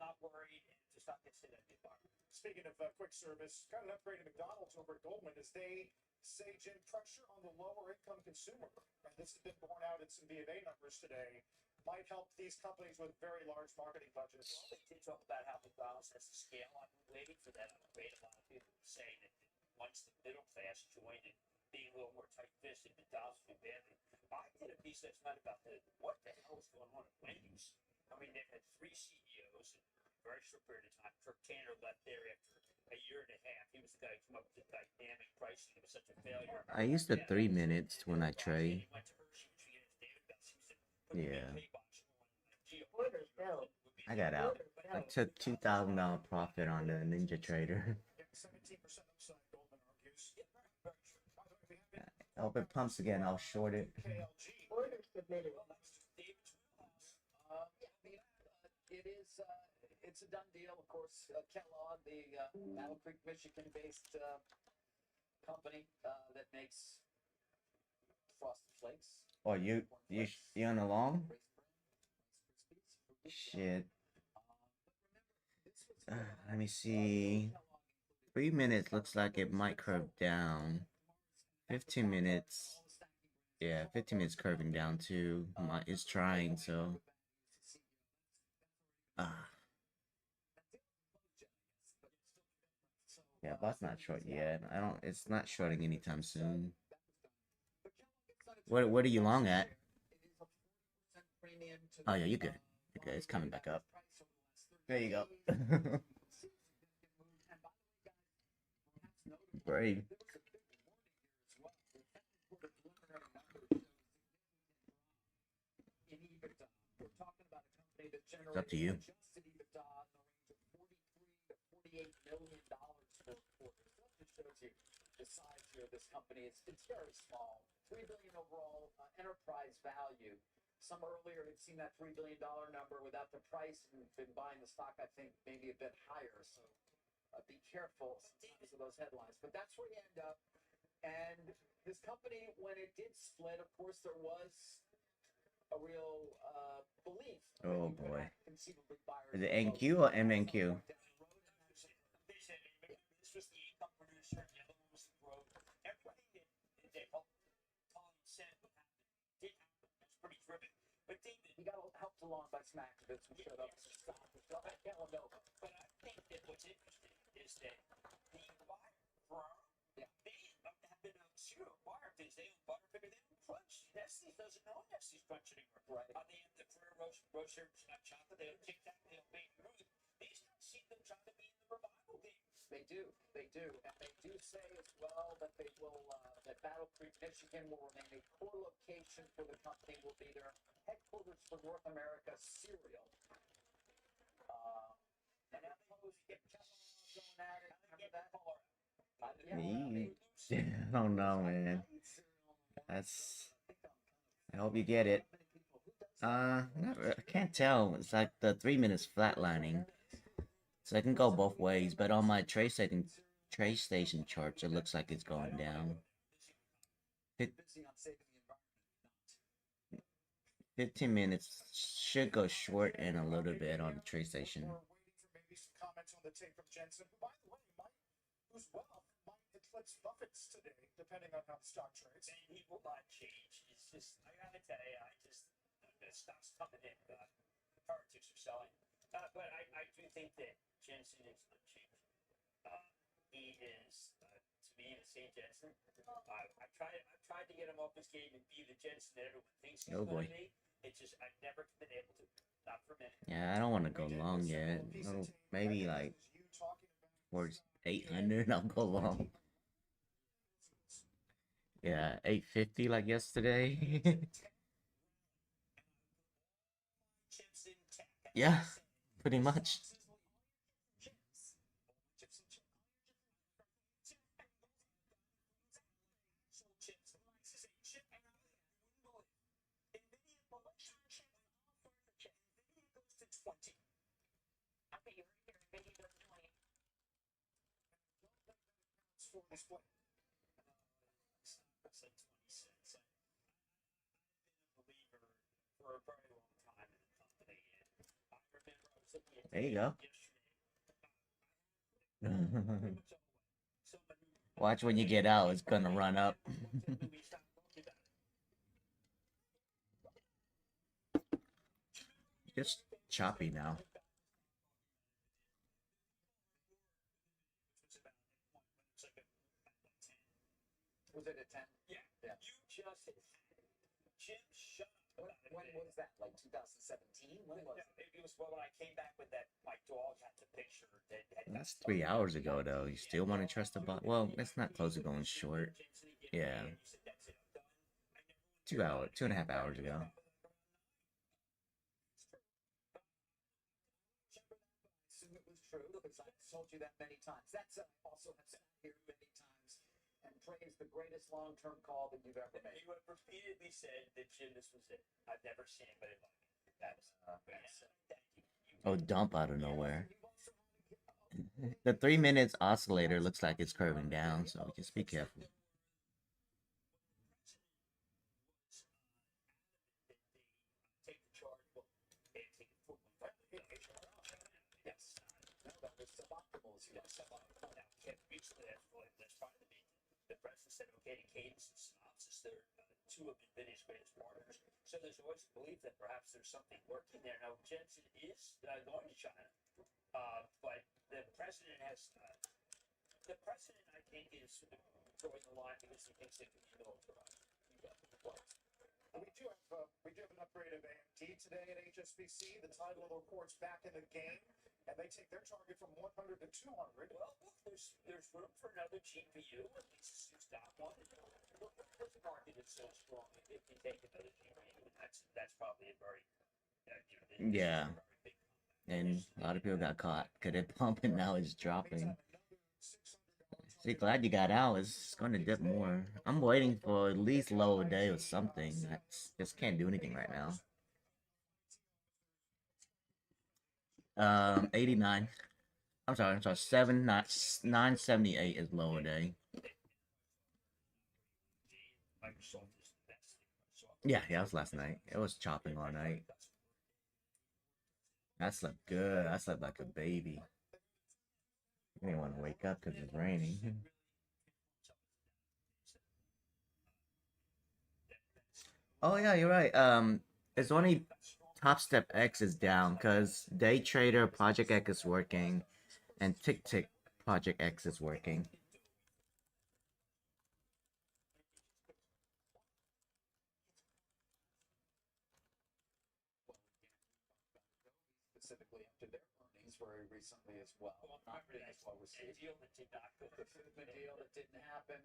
not worried. Just not gonna say that they are. Speaking of quick service, got an upgrade at McDonald's over at Goldman as they say, Jim, pressure on the lower income consumer. And this has been borne out in some B of A numbers today. Might help these companies with very large marketing budgets. Well, they did talk about how McDonald's has to scale. I've been waiting for that upgrade. A lot of people were saying that once the middle class joined and being a little more tight-fisted, McDonald's would be bad. I did a piece last night about what the hell is going on at Wendy's. I mean, they've had 3 CEOs in a very short period of time. Kirk Tanner left there after a year and a half. He was the guy who came up with the dynamic pricing. It was such a failure. I used the 3 minutes when I trade. Yeah. I got out. I took $2,000 profit on the Ninja Trader. I hope it pumps again. I'll short it. Order submitted. It's a done deal, of course. Kellogg, the Battle Creek, Michigan-based company that makes Frosted Flakes. Oh, you on the long? Shit. Let me see. 3 minutes looks like it might curve down. 15 minutes. Yeah, 15 minutes curving down too. It's trying, so. Yeah, bot's not short yet. It's not shorting anytime soon. What are you long at? Oh yeah, you're good. You're good. It's coming back up. There you go. Brave. It's up to you. The size here of this company, it's very small. $3 billion overall enterprise value. Some earlier had seen that $3 billion number without the price and been buying the stock, I think, maybe a bit higher. So be careful sometimes of those headlines. But that's where you end up. And this company, when it did split, of course, there was a real belief. Oh boy. Is it NQ or MNQ? This was the income producer, the other one was the growth. Everything that they hoped Tom said would happen did happen. It's pretty terrific. But David, he got helped along by Smakovitz, who showed up in the stock. But I think that what's interesting is that the buyer firm, they have been a serial buyer because they own Butterfinger, they own Crunch. Nestle doesn't own Nestle's Crunch anymore. Right. They have the Ferrero Rocher chocolate, they own Tic Tac, they own Baby Ruth. These guys see them trying to be in the revival game. They do, and they do say as well that they will, that Battle Creek, Michigan will remain a core location for the company, will be their headquarters for North America cereal. And now they get going at it, remember that? I don't know, man. I hope you get it. I can't tell. It's like the 3 minutes flatlining. So I can go both ways, but on my trade station charts, it looks like it's going down. 15 minutes should go short in a little bit on the trade station. We're waiting for maybe some comments on the tape from Jensen, who, by the way, whose wealth might eclipse Buffett's today, depending on how the stock trades. And he will not change. It's just, I gotta tell you, the stock's coming in. Politics are selling. But I do think that Jensen is unchanged. He is, to me, the St. Jensen. I tried to get him up his game and be the Jensen that everyone thinks he's Oh going boy. to be. It's just I've never been able to. Not for a minute. Yeah, I don't want to go long yet. Little, maybe like towards 800, I'll go long. Yeah, 850 like yesterday. Yeah, pretty much. Display. It's like 20 cents. I've been a believer for a very long time in the company, and I remember I was looking at There you go. Watch when you get out, it's gonna run up. It's choppy now. Was it a 10? Yeah. You just Jim shut up. When was that? Like 2017? When was it? It was when I came back with that. My dog had the picture. That's 3 hours ago, though. You still want to trust the bot? Well, it's not close to going short. Yeah. 2 hours, 2.5 hours ago. It was true because I've told you that many times. That's also have sat here many times and praised the greatest long-term call that you've ever made. You have repeatedly said that Jim, this was it. I've never seen anybody like it. That's thank you. Oh, dump out of nowhere. The 3 minutes oscillator looks like it's curving down, so just be careful. Take the charge. Yes. That was suboptimal. Yes. Now, can't reach that point. That's part of the president said, okay, to cadence and synopsis, they're two of Nvidia's greatest partners. So there's always a belief that perhaps there's something working there. Now, Jensen is going to China, but the president has, I think, is drawing the line because he thinks they can be militarized. We do have an upgrade of AMD today at HSBC. The title of the report's back in the game, and they take their target from 100 to 200. Well, look, there's room for another GPU. At least it's got one. Look, the market is so strong. If you take another GPU, that's probably a very Yeah. And a lot of people got caught because they're pumping, now it's dropping. See, glad you got out. It's going to dip more. I'm waiting for at least lower day or something. I just can't do anything right now. 89. I'm sorry. 978 is lower day. Yeah, that was last night. It was chopping all night. I slept good. I slept like a baby. I didn't want to wake up because it's raining. Oh yeah, you're right. It's only Top Step X is down because Day Trader Project X is working, and Tick Tick Project X is working. Specifically after their earnings very recently as well. Not been as well received. The deal that did not go through. The deal that didn't happen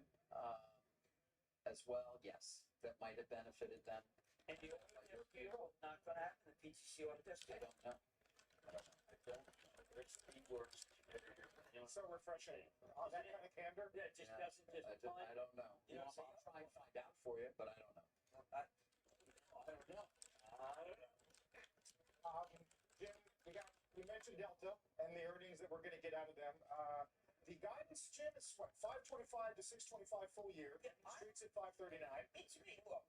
as well, yes, that might have benefited them. And the deal not going to happen. The PTC ought to just I don't know. It's 3 words. So refreshing. That kind of candor? Yeah, it just doesn't just. I don't know. You know, I'll try and find out for you, but I don't know. I don't know. Jim, we mentioned Delta and the earnings that we're going to get out of them. The guidance, Jim, is what, 525 to 625 full year. Yeah, Streets at 539. It's me. Look,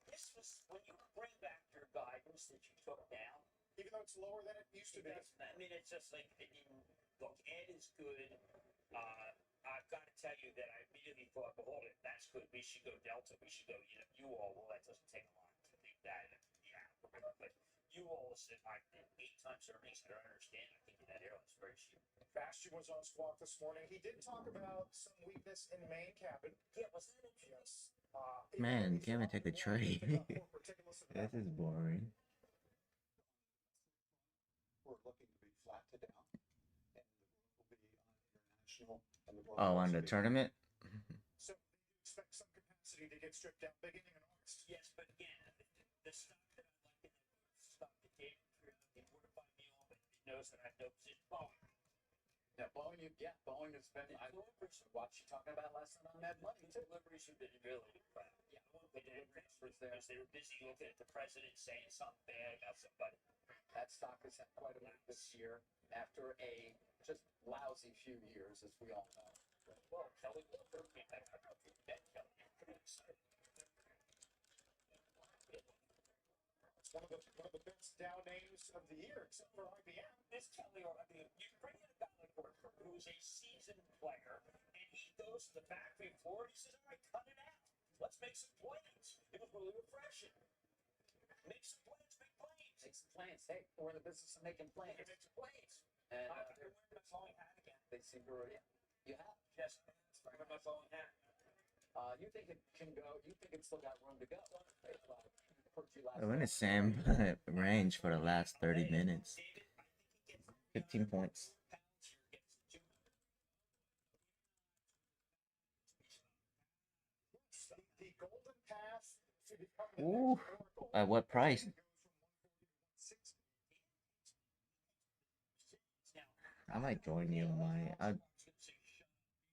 this was when you bring back your guidance that you took down. Even though it's lower than it used to be. I mean, it's just like, look, Ed is good. I've got to tell you that I immediately thought, well, hold it, that's good. We should go Delta. We should go, you all. Well, that doesn't take a lot to think that. Yeah, But you all said I did 8 times earnings. I don't understand. I think that airline's very cheap. Bastian was on Squawk this morning. He did talk about some weakness in main cabin. Yeah, was that it? Yes. Man, can't even take a trade. This is boring. We're looking to be flat to down, and the growth will be international. And the growth Oh, will on also the be- tournament? So you expect some capacity to get stripped down beginning in August. Yes, but again, the stock that I like in the stock that gave me mortified me all, but it knows that I have no position. Boeing. Yeah, Boeing has been. I watched you talking about last night on Mad Money. Deliveries have been really crap. Yeah, they didn't because they were busy looking at the president saying something bad about somebody. That stock has had quite a move this year after a just lousy few years, as we all know. Well, Kelly Walker came back. I don't know if you met Kelly. Pretty excited. It's one of the best Dow names of the year, except for IBM. This Kelly, I mean, you bring in a guy like Walker, who's a seasoned player, and he goes to the factory floor and he says, "All right, cut it out. Let's make some plans." It was really refreshing. Make some plans, make planes. Make some plans. Hey, we're in the business of making plans. Make some planes. And I'm wearing my Boeing hat again. they seem to already. You have. Yes, I'm wearing my Boeing hat. You think it can go? You think it's still got room to go? We're in the same range for the last 30 minutes. 15 points. The golden path to become the Ooh, at what price? I might join you on my.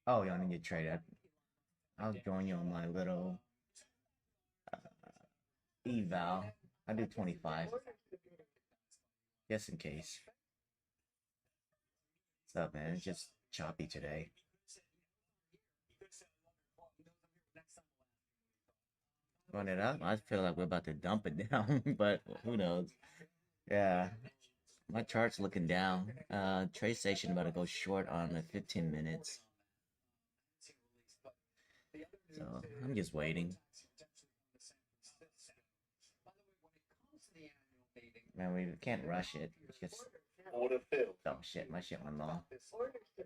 Oh, you want to get traded? I'll join you on my little eval. I do 25, just in case. What's up, man? It's just choppy today. Run it up. I feel like we're about to dump it down, but who knows? Yeah, my chart's looking down. Trade station about to go short on the 15 minutes. So I'm just waiting. Man, we can't rush it. It's just Order filled. oh shit, my shit went long.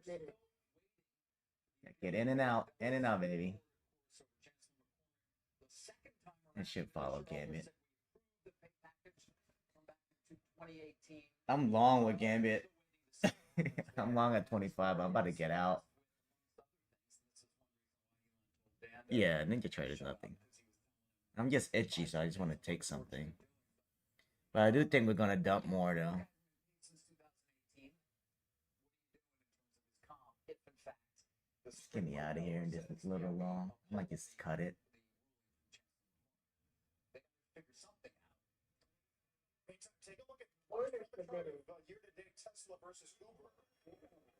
Yeah, get in and out, baby. It should follow Gambit. I'm long with Gambit. I'm long at 25. I'm about to get out. Yeah, Ninja Trade is nothing. I'm just itchy, so I just want to take something. But I do think we're gonna dump more though. Just get me out of here and just it's a little long. I might just cut it. Take a look at year-to-date Tesla versus Uber,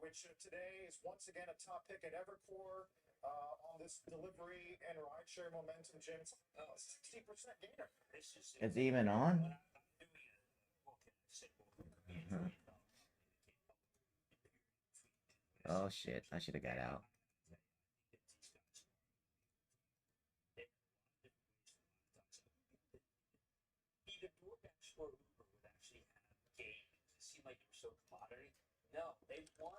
which today is once again a top pick at Evercore on this delivery and rideshare momentum. James, 60% gainer. It's even on? Oh shit, I should have got out. Either DoorDash or Uber would actually have gained. It seemed like they were so commodity. No, they won.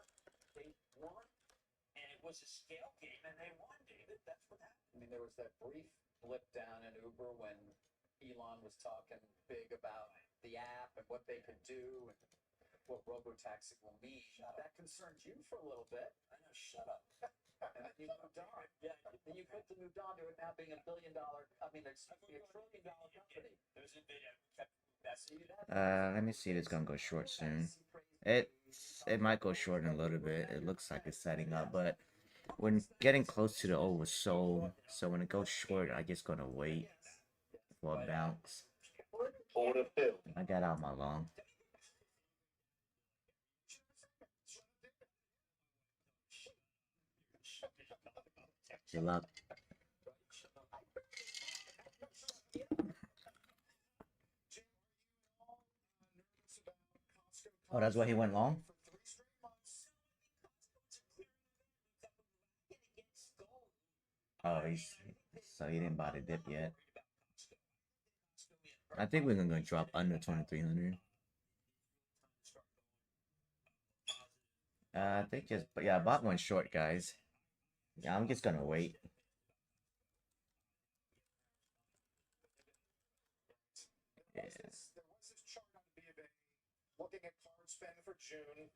And it was a scale game, and they won, David. That's what happened. I mean, there was that brief blip down in Uber when Elon was talking big about the app and what they could do and what robotaxi will mean. That concerned you for a little bit. I know, shut up. And then you moved on. Yeah, then you quickly moved on to it now being $1 billion. I mean, it's a $1 trillion company. There was a video. Kept messing that. Let me see if it's gonna go short soon. It might go short in a little bit. It looks like it's setting up, but when getting close to the oversold, so when it goes short, I just gonna wait for a bounce. Order filled. I got out my long. Good luck. Oh, that's why he went long? Oh, so he didn't buy the dip yet. I think we're gonna drop under 2300. I think just, but yeah, I bought one short, guys. Yeah, I'm just gonna wait. There was this chart on BofA looking at card spend for June.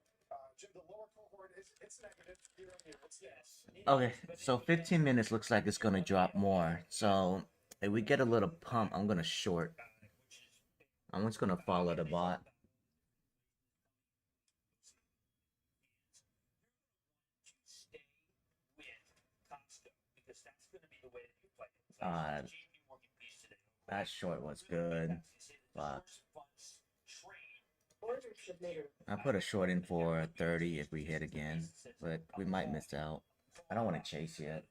The lower cohort it's negative year on year. It's yes. Okay, so 15 minutes looks like it's gonna drop more. So if we get a little pump, I'm gonna short. I'm just gonna follow the bot. That short was good. Fuck. I put a short in for 30 if we hit again, but we might miss out. I don't want to chase yet.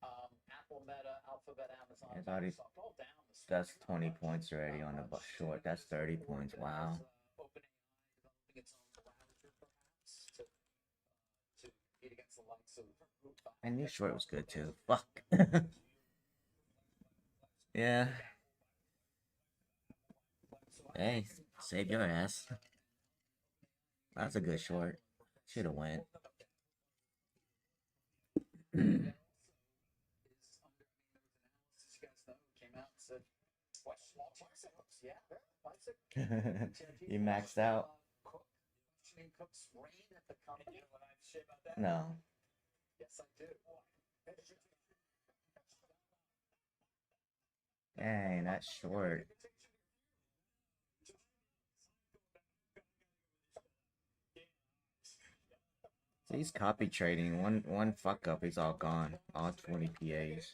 Apple, Meta, Alphabet, Amazon. It's already, that's 20 points already on the short. That's 30 points. Wow. I knew short was good too. Fuck. Yeah. Hey, save your ass. That's a good short. Should have went. You maxed out? No. Yes, I do. Dang, that's short. So he's copy trading. One fuck up, he's all gone. All 20 PAs.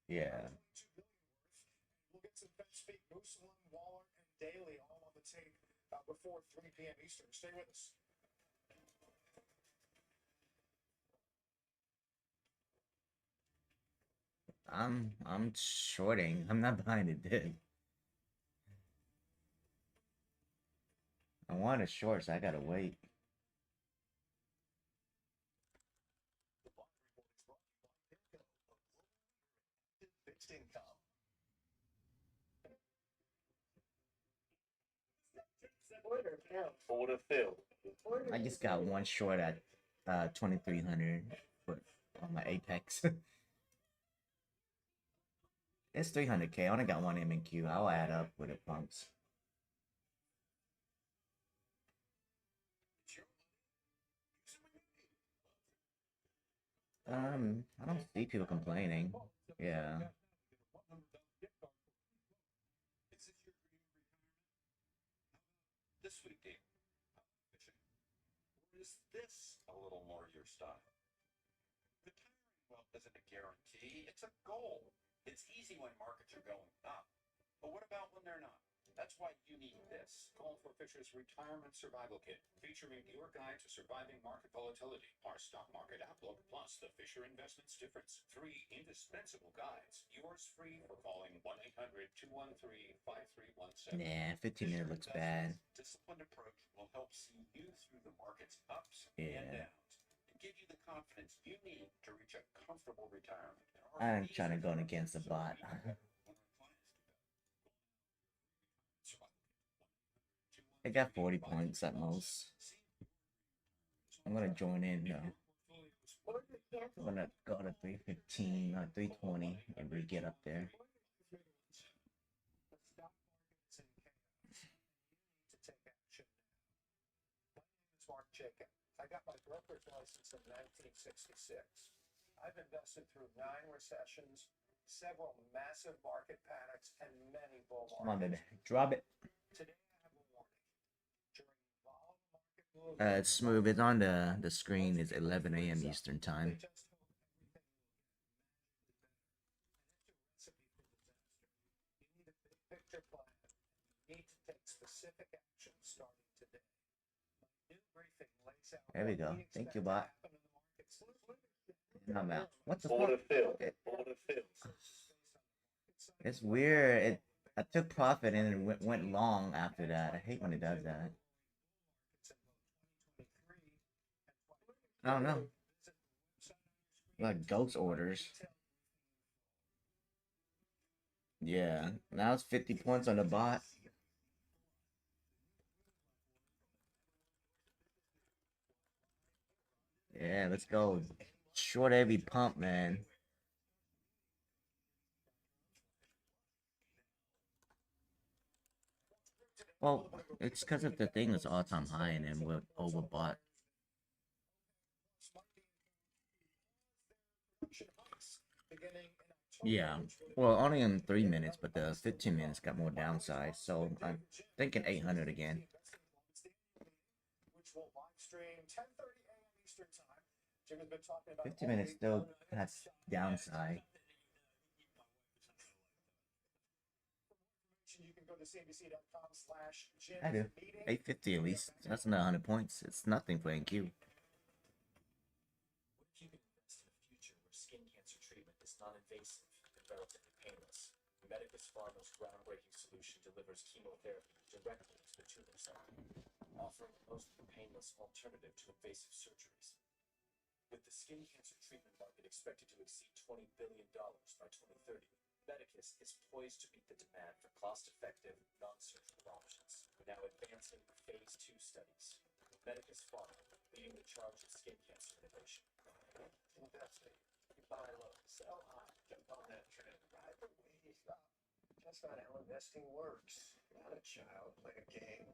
Yeah. We'll get some bench speak. Muslim, Waller, and Daly all on the tape before 3 p.m. Eastern. Stay with us. I'm shorting. I'm not buying a dip. I want a short, so I gotta wait. Fixed income. Order filled. I just got one short at 2300 on my Apex. It's 300k. I only got one M&Q. I'll add up with it pumps. I don't see people complaining. Yeah. This week, Dave. Or is this a little more your style? Retiring wealth isn't a guarantee, it's a goal. It's easy when markets are going up. But what about when they're not? That's why you need this. Call for Fisher's Retirement Survival Kit, featuring your guide to surviving market volatility, our stock market outlook, plus the Fisher Investments Difference. 3 indispensable guides. Yours free for calling 1-800-213-5317. Nah, 15 minutes looks bad. Disciplined approach will help see you through the market's ups Yeah. and downs and give you the confidence you need to reach a comfortable retirement. I'm trying to go against the bot. I got 40 points at most. I'm gonna join in though. I'm gonna go to 315 or 320 if we get up there. Mark Jacob. I got my broker's license in 1966. I've invested through 9 recessions, several massive market panics, and many bull markets. Come on, baby. Drop it. Today I have a warning. During volatile market moves, It's smooth. It's on the screen. It's 11 a.m. Eastern time. you need a big picture plan. You need to take specific action starting today. My new briefing lays out There we go. what we Thank expect you, to bot. happen in the markets. And I'm out. What the Order fuck? filled. Order filled. It's weird. I took profit and it went long after that. I hate when it does that. I don't know. Like ghost orders. Yeah. Now it's 50 points on the bot. Yeah, let's go. Short every pump, man. Well, it's because of the thing that's all-time high and then we're overbought. Yeah. Well, only in 3 minutes, but the 15 minutes got more downside. So I'm thinking 800 again. 50 minutes still has downside. I do. 850 at least. That's another 100 points. It's nothing for NQ. Skin cancer treatment is non-invasive and relatively painless. Medicus Pharma's groundbreaking solution delivers chemotherapy directly to the tumor cell, offering the most painless alternative to invasive surgeries. With the skin cancer treatment market expected to exceed $20 billion by 2030, Medicus is poised to meet the demand for cost-effective, non-surgical options. We're now advancing phase 2 studies. Medicus Pharma leading the charge in skin cancer innovation. Investing. You buy low, sell high, jump on that trend, ride the wave up. That's not how investing works. Not a child playing a game.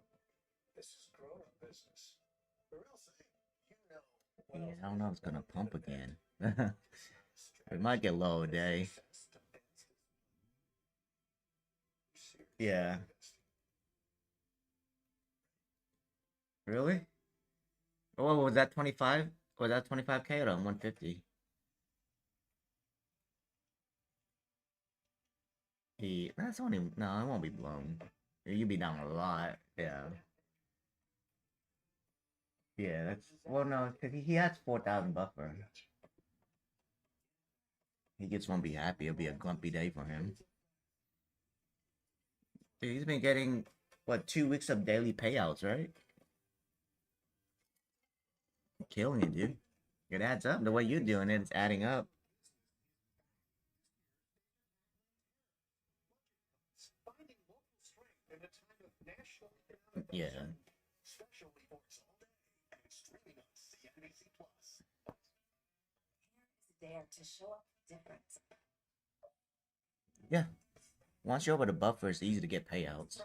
This is grown-up business. The real thing, you know. Yeah, I don't know if it's gonna pump again. It might get low a day. Yeah. Really? Oh, was that 25? Was that 25K or 150? That's only, no, it won't be blown. You'll be down a lot. Yeah. Yeah, that's, well, no, because he has 4,000 buffer. He just won't be happy. It'll be a grumpy day for him. Dude, he's been getting, what, 2 weeks of daily payouts, right? Killing it, dude. It adds up. The way you're doing it, it's adding up. Yeah. There to show up different. Yeah. Once you're over the buffer, it's easy to get payouts.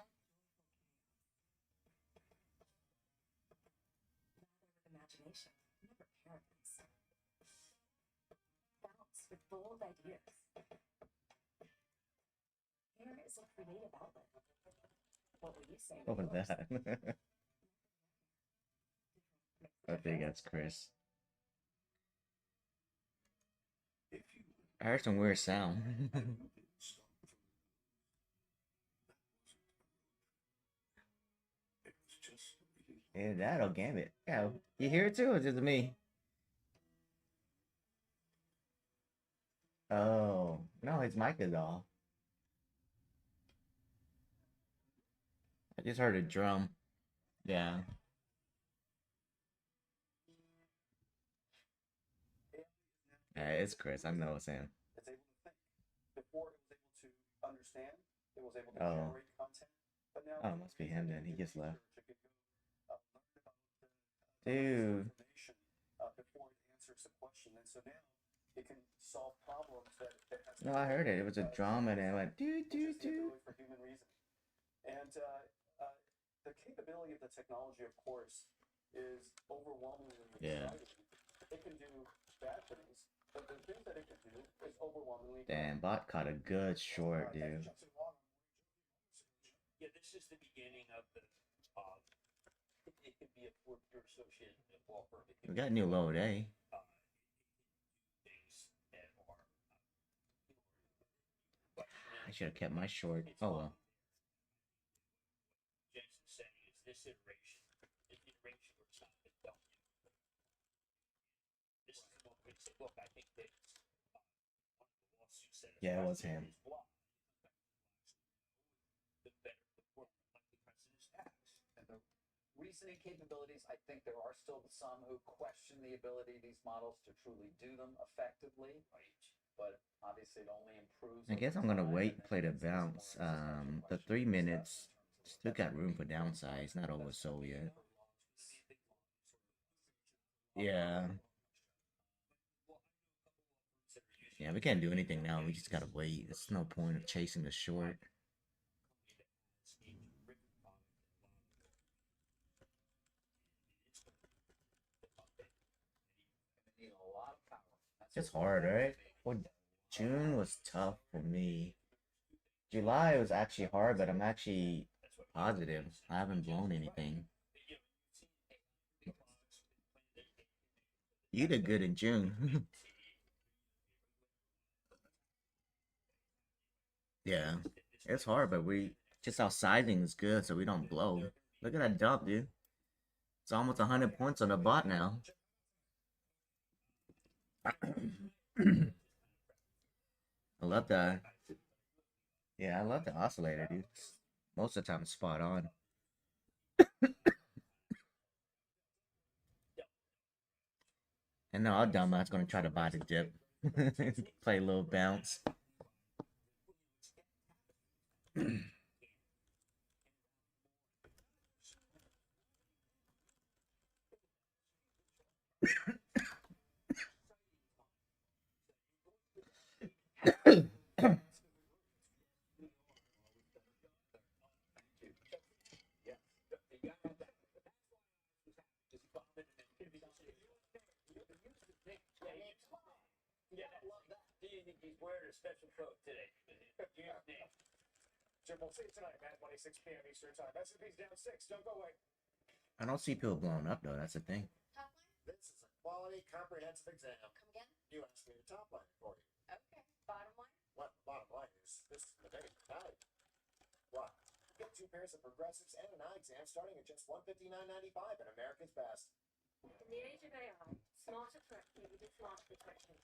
Imagination, never parents. Bounce with bold ideas. Here is a creative outlet. What will you say? What was that? I think that's Chris. I heard some weird sound. Yeah, that'll gambit. Yeah, you hear it too, or just me? Oh, no, his mic is off. I just heard a drum. Yeah. Yeah, it's Chris. I know it's him. It's able to think. Before it was able to understand, it was able to Oh. generate content, but now Oh, it must be him then. He just left. it could go learn about Dude. information before it answers the question, and so now it can solve problems that has. No, I heard it. It was a drum and it went doo doo doo. For human reason, and the capability of the technology, of course, is overwhelmingly exciting. It can do bad things. But the things that it can do is overwhelmingly. Damn, bot caught a good short, dude. Yeah, this is the beginning of the. It could be a pure associated law firm. We got a new low day. I should have kept my short. Oh well. Jensen saying is this iteration. This iteration where it's not been done yet. This is the one where you say, look, I think that one of the lawsuits said. Yeah, it was him. The better the court likely precedent acts. And the reasoning capabilities, I think there are still some who question the ability of these models to truly do them effectively. But obviously it only improves. I guess I'm gonna wait and play the bounce. The 3 minutes still got room for downside. It's not oversold yet. Yeah. Yeah, we can't do anything now. We just gotta wait. There's no point of chasing the short. It's hard, right? Well, June was tough for me. July was actually hard, but I'm actually positive. I haven't blown anything. You did good in June. Yeah, it's hard, but just our sizing is good, so we don't blow. Look at that dump, dude. It's almost 100 points on the bot now. I love that. Yeah, I love the oscillator, dude. Most of the time, it's spot on. And now our dumbass gonna try to buy the dip. Play a little bounce. Do you think he's wearing a special coat today? Jim, we'll see you tonight, man. 6 p.m. Eastern Time. S&P's down 6. Don't go away. I don't see people blowing up, though. That's the thing. This is a quality, comprehensive exam. Come again? You asked me to top line it for you. Okay. Bottom line? What? Bottom line is, this is the day value. What? Get 2 pairs of progressives and an eye exam starting at just $159.95 at America's Best. In the age of AI, smarter threat needed smarter protection.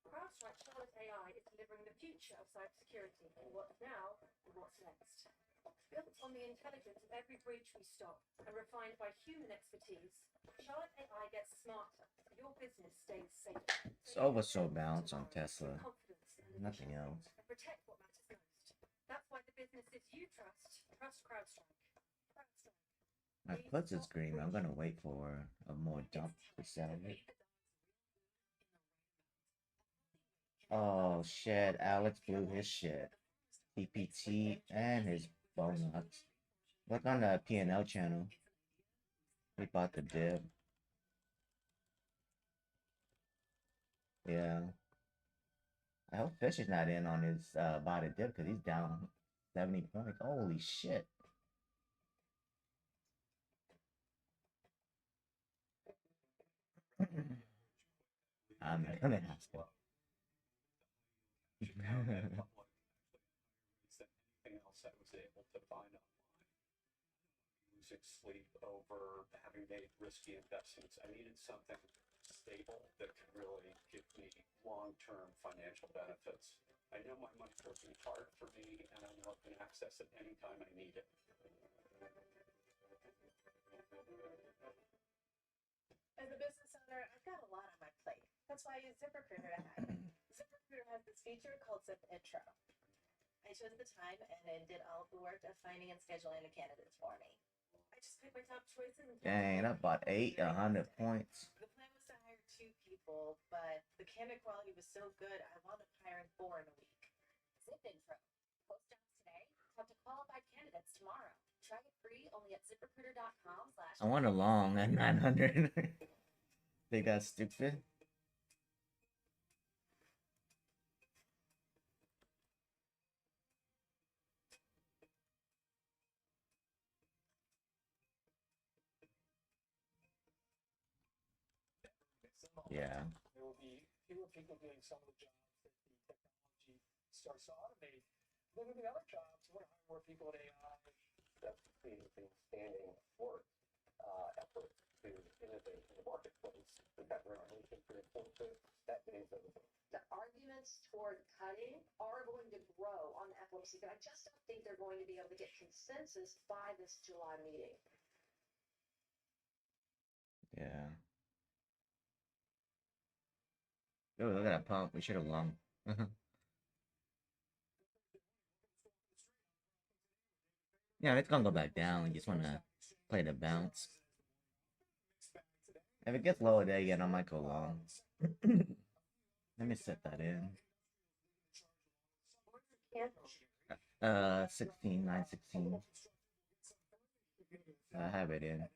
CrowdStrike Charlotte AI is delivering the future of cybersecurity in what's now and what's next. Built on the intelligence of every breach we stop and refined by human expertise, Charlotte AI gets smarter so your business stays safe. It's oversold bounce on Tesla. Nothing else. And protect what matters most. That's why the businesses you trust CrowdStrike. My puts is green. I'm gonna wait for a more dump to settle it. Oh shit, Alex blew his shit. TPT and his bonuts. Look on the P&L channel. He bought the dip. Yeah. I hope Fish is not in on his buy the dip because he's down 70 points. Holy shit. I'm gonna ask him. Anything else I was able to find online. Losing sleep over having made risky investments. I needed something stable that could really give me long-term financial benefits. I know my money's working hard for me, and I know I can access it anytime I need it. As a business owner, I've got a lot on my plate. That's why I use ZipRecruiter to hire. ZipRecruiter has this feature called Zip Intro. I chose the time and it did all of the work of finding and scheduling the candidates for me. I just picked my top choices and Dang, I bought 100 points. the plan was to hire 2 people, but the candidate quality was so good, I wound up hiring 4 in a week. Zip Intro. Post jobs today. Talk to qualified candidates tomorrow. Try it free only at ZipRecruiter.com/ I want a long at 900. Think that's stupid? Yeah. There will be fewer people doing some of the jobs that the technology starts to automate. Then there'll be other jobs. We're going to hire more people in AI. That's the standing for effort to innovate in the marketplace. The background is pretty important to that day's over. The arguments toward cutting are going to grow on the FOMC, but I just don't think they're going to be able to get consensus by this July meeting. Yeah. Oh, look at that pump. We should have won. Yeah, it's gonna go back down. We just wanna play the bounce. If it gets lower there again, I might go long. Let me set that in. 16, 916. I have it in.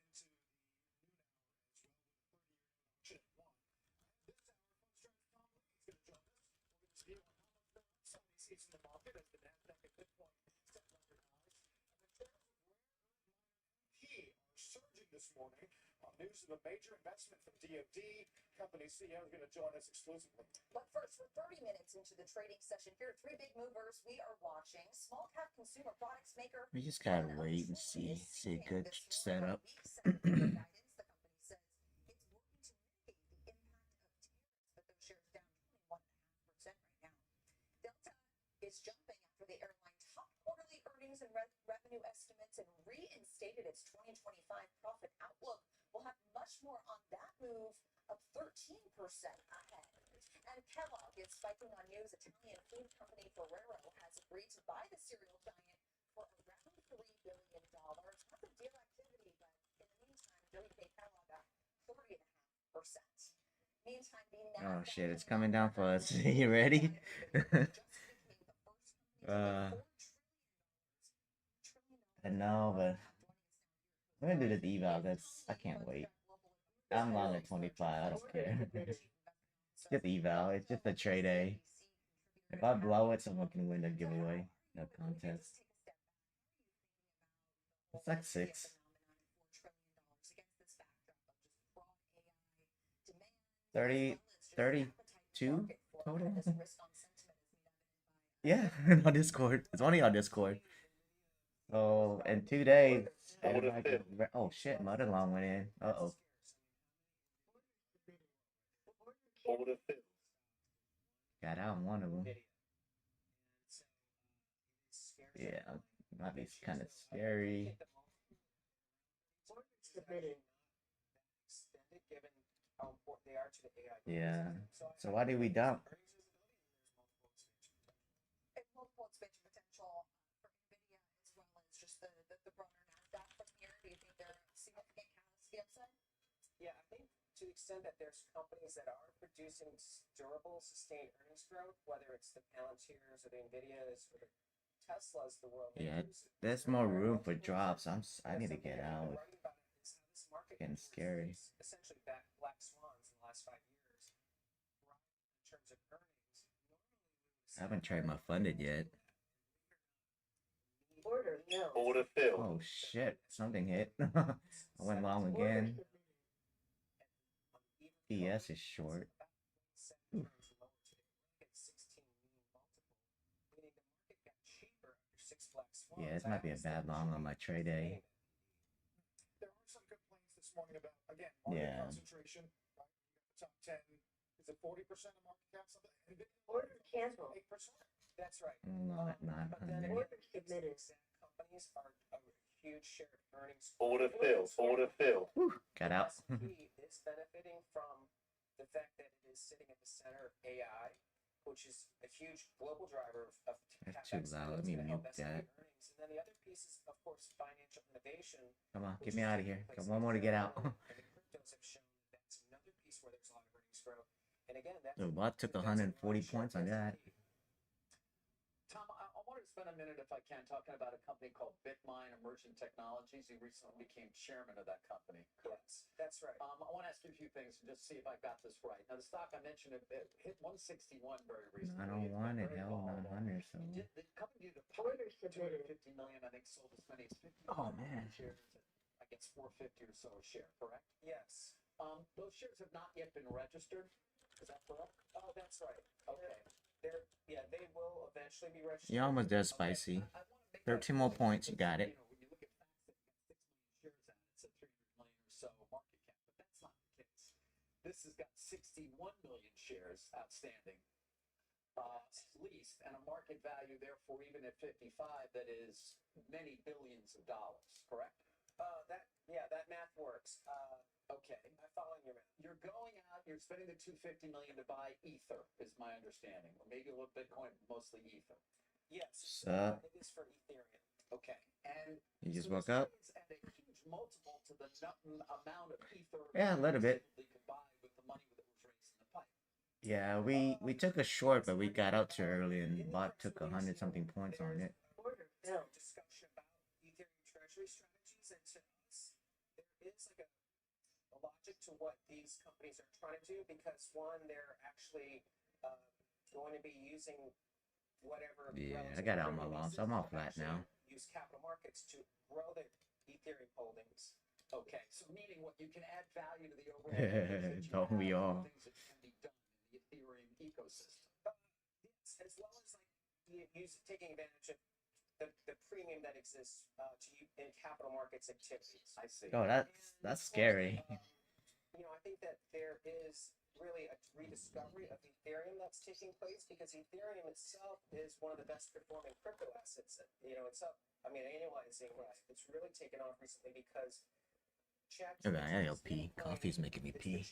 Surging this morning on news of a major investment from DoD. Company CEO is going to join us exclusively. But first, we're 30 minutes into the trading session. Here are three big movers we are watching. Small cap consumer products maker. We just gotta wait and see. See a good setup. Is jumping after the airline topped quarterly earnings and revenue estimates and reinstated its 2025 profit outlook. We'll have much more on that move, up 13% ahead. And Kellogg is spiking on news. Italian food company Ferrero has agreed to buy the cereal giant for around $3 billion. Lots of deal activity, but in the meantime, Joey paid Kellogg a 30.5%. Meantime, Oh shit, it's coming down for us. You ready? I know, but I'm gonna do the eval. I can't wait. I'm long at 25. I don't care. It's just eval. It's just a trade A. If I blow it, someone can win the giveaway. No contest. It's like 6. 32 total. Yeah, on Discord. It's only on Discord. So in 2 days, oh shit, mother-in-law went in. Uh-oh. Got out one of them. Yeah, might be kind of scary. Yeah. So why did we dump? Multiple expansion potential for NVIDIA as well as just the broader NASDAQ from here. Do you think there are significant catalysts to the upside? Yeah, I think to the extent that there's companies that are producing durable, sustained earnings growth, whether it's the Palantirs or the NVIDIAs or the Teslas, the world. Yeah, there's more room for drops. I need to get out. It's getting scary. Essentially black swans in the last 5 years. In terms of earnings, I haven't tried my funded yet. Order filled. Oh shit, something hit. I went long again. PS is short. Ooh. Yeah, this might be a bad long on my trade day. There are some complaints this morning about, again, market concentration. Right? The top 10 is it 40% of market cap? Order canceled. 8%. That's right. Not 900. Order submitted. Companies are a huge share of earnings. Order filled. Order filled. Got out. S&P is benefiting from the fact that it is sitting at the center of AI, which is a huge global driver of That's too loud. Let me mute that. earnings. And then the other piece is, of course, financial innovation. Come on, get me out of here. Got one more to get out. And the cryptos have shown that that's another piece where there's a lot of earnings growth. And again, that's The bot took 140 points on that. Tom, I wanted to spend a minute, if I can, talking about a company called Bitmine Emergent Technologies. You recently became chairman of that company. Yes, that's right. I want to ask you a few things and just see if I got this right. Now, the stock I mentioned, it hit 161 very recently. I don't want it. Hell, 900. So. The company did a $250 million, I think, sold as many as 50 million shares at, I guess, $450 or so a share, correct? Yes. Those shares have not yet been registered. Is that correct? Oh, that's right. Okay. They will eventually be registered. You're almost there, Spicy. 13 more points. You got it. When you look at facts, it got 6 million shares at it's a 300 million or so market cap, but that's not the case. This has got 61 million shares outstanding, at least, and a market value, therefore, even at 55, that is many billions of dollars, correct? That math works. Okay. I'm following your math. You're going out, you're spending the $250 million to buy Ether, is my understanding, or maybe a little Bitcoin, mostly Ether. Yes. Sup? It is for Ethereum. Okay. And You just so woke this up? is at a huge multiple to the amount of Ether Yeah, a little bit. they could buy with the money that was raised in the pipe. Yeah, we took a short, but we got out too early and bot took 100 something points on it. There's discussion about Ethereum treasury strategies, and to us, there is like a logic to what these companies are trying to do, because one, they're actually going to be using whatever. Yeah, I got out my long, so I'm all flat now. Use capital markets to grow their Ethereum holdings. Okay, so meaning what you can add value to the overall Don't we all? things that can be done in the Ethereum ecosystem. Yes, as well as like taking advantage of the premium that exists in capital markets activities. I see. Oh, that's scary. I think that there is really a rediscovery of Ethereum that's taking place, because Ethereum itself is one of the best performing crypto assets. It's up. I mean, annualizing, it's really taken off recently because Okay, I gotta pee. Coffee's making me pee.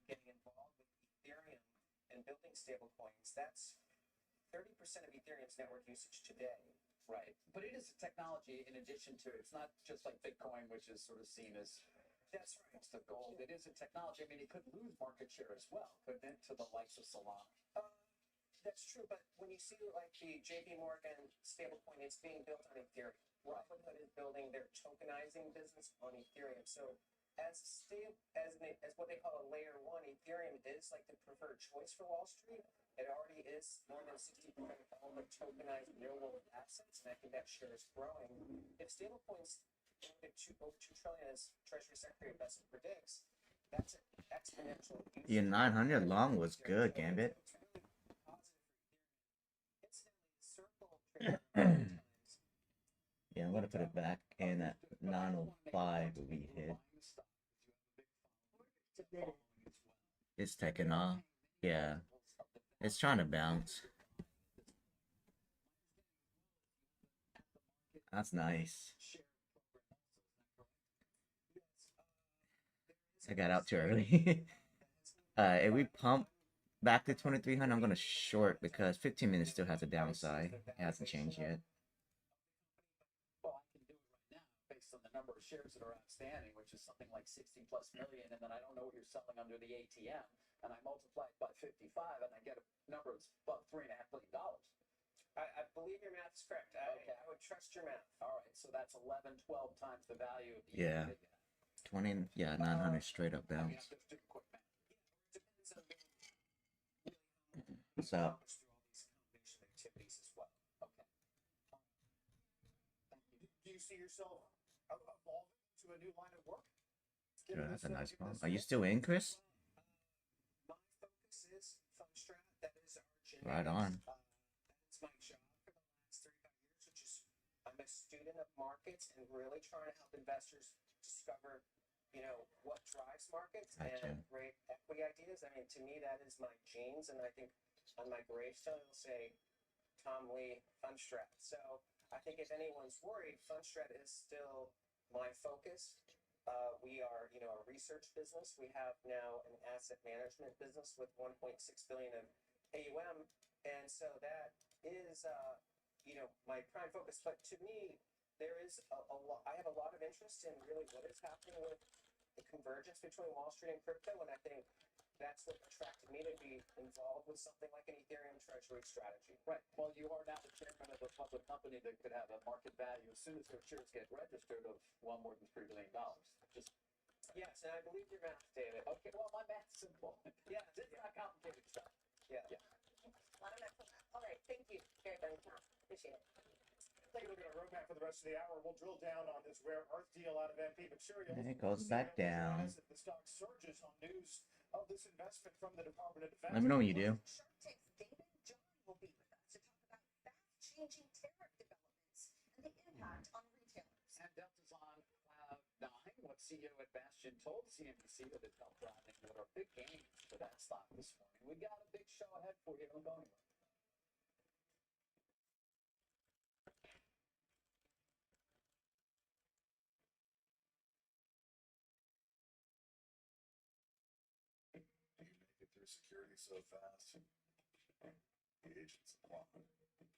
Getting involved with Ethereum and building stable coins. That's 30% of Ethereum's network usage today. Right. But it is a technology in addition to, it's not just like Bitcoin, which is sort of seen as that's right. The gold. It is a technology. I mean, it could lose market share as well, couldn't it, to the likes of Solana? That's true, but when you see like the JP Morgan stablecoin, it's being built on Ethereum. Robinhood is building their tokenizing business on Ethereum. So as what they call a layer one, Ethereum is like the preferred choice for Wall Street. It already is more than 60% of all the tokenized real world assets, and I think that share is growing. If stablecoins over 2 trillion, as Treasury Secretary Bessent predicts, that's an exponential use. Your 900 long was good, Gambit. Yeah, I'm gonna put it back in at 905 that we hit. It's taking off. Yeah. It's trying to bounce. That's nice. I got out too early. If we pump back to 2300, I'm gonna short because 15 minutes still has a downside. It hasn't changed yet. Well, I can do it right now based on the number of shares that are outstanding, which is something like 60+ million, and then I don't know what you're selling under the ATM, and I multiply it by 55, and I get a number that's above $3.5 billion. I believe your math is correct. Okay. I would trust your math. All right, so that's 11, 12 times the value of the Yeah. 20, yeah, 900 straight up bounce. I mean, I'm just doing quick math. What's up? Activities as well. Okay. Do you see yourself evolving to a new line of work? Sure, that's a nice bump. Are you still in, Chris? My focus is Fundstrat. That is our genetic. Right on. That's my job for the last 35 years, which is I'm a student of markets and really trying to help investors discover, what drives markets and great equity ideas. I mean, to me, that is my genes, and I think on my gravestone it'll say Tom Lee Fundstrat. So I think if anyone's worried, Fundstrat is still my focus. We are, a research business. We have now an asset management business with 1.6 billion of AUM, and so that is, my prime focus. But to me, there is I have a lot of interest in really what is happening with the convergence between Wall Street and crypto, and I think that's what attracted me to be involved with something like an Ethereum treasury strategy. Right. Well, you are now the chairman of a public company that could have a market value as soon as their shares get registered of well more than $3 billion. Just yes, and I believe your math, David. Okay. Well, my math's simple. Yeah, it's not complicated stuff. Yeah. A lot of excellent math. All right, thank you, Gary Bennington. Appreciate it. Take a look at our roadmap for the rest of the hour. We'll drill down on this rare earth deal out of MP Materials. And it goes back down. The stock surges on news of this investment from the Department of Defense. Let me know when you do. Shark Tank's David John will be with us to talk about fast-changing tariff developments and the impact on retailers. And Delta's on cloud 9. What CEO at Bastion told CNBC that it helped driving what are big gains for that stock this morning. We got a big show ahead for you. Don't go anywhere. so fast. The agents want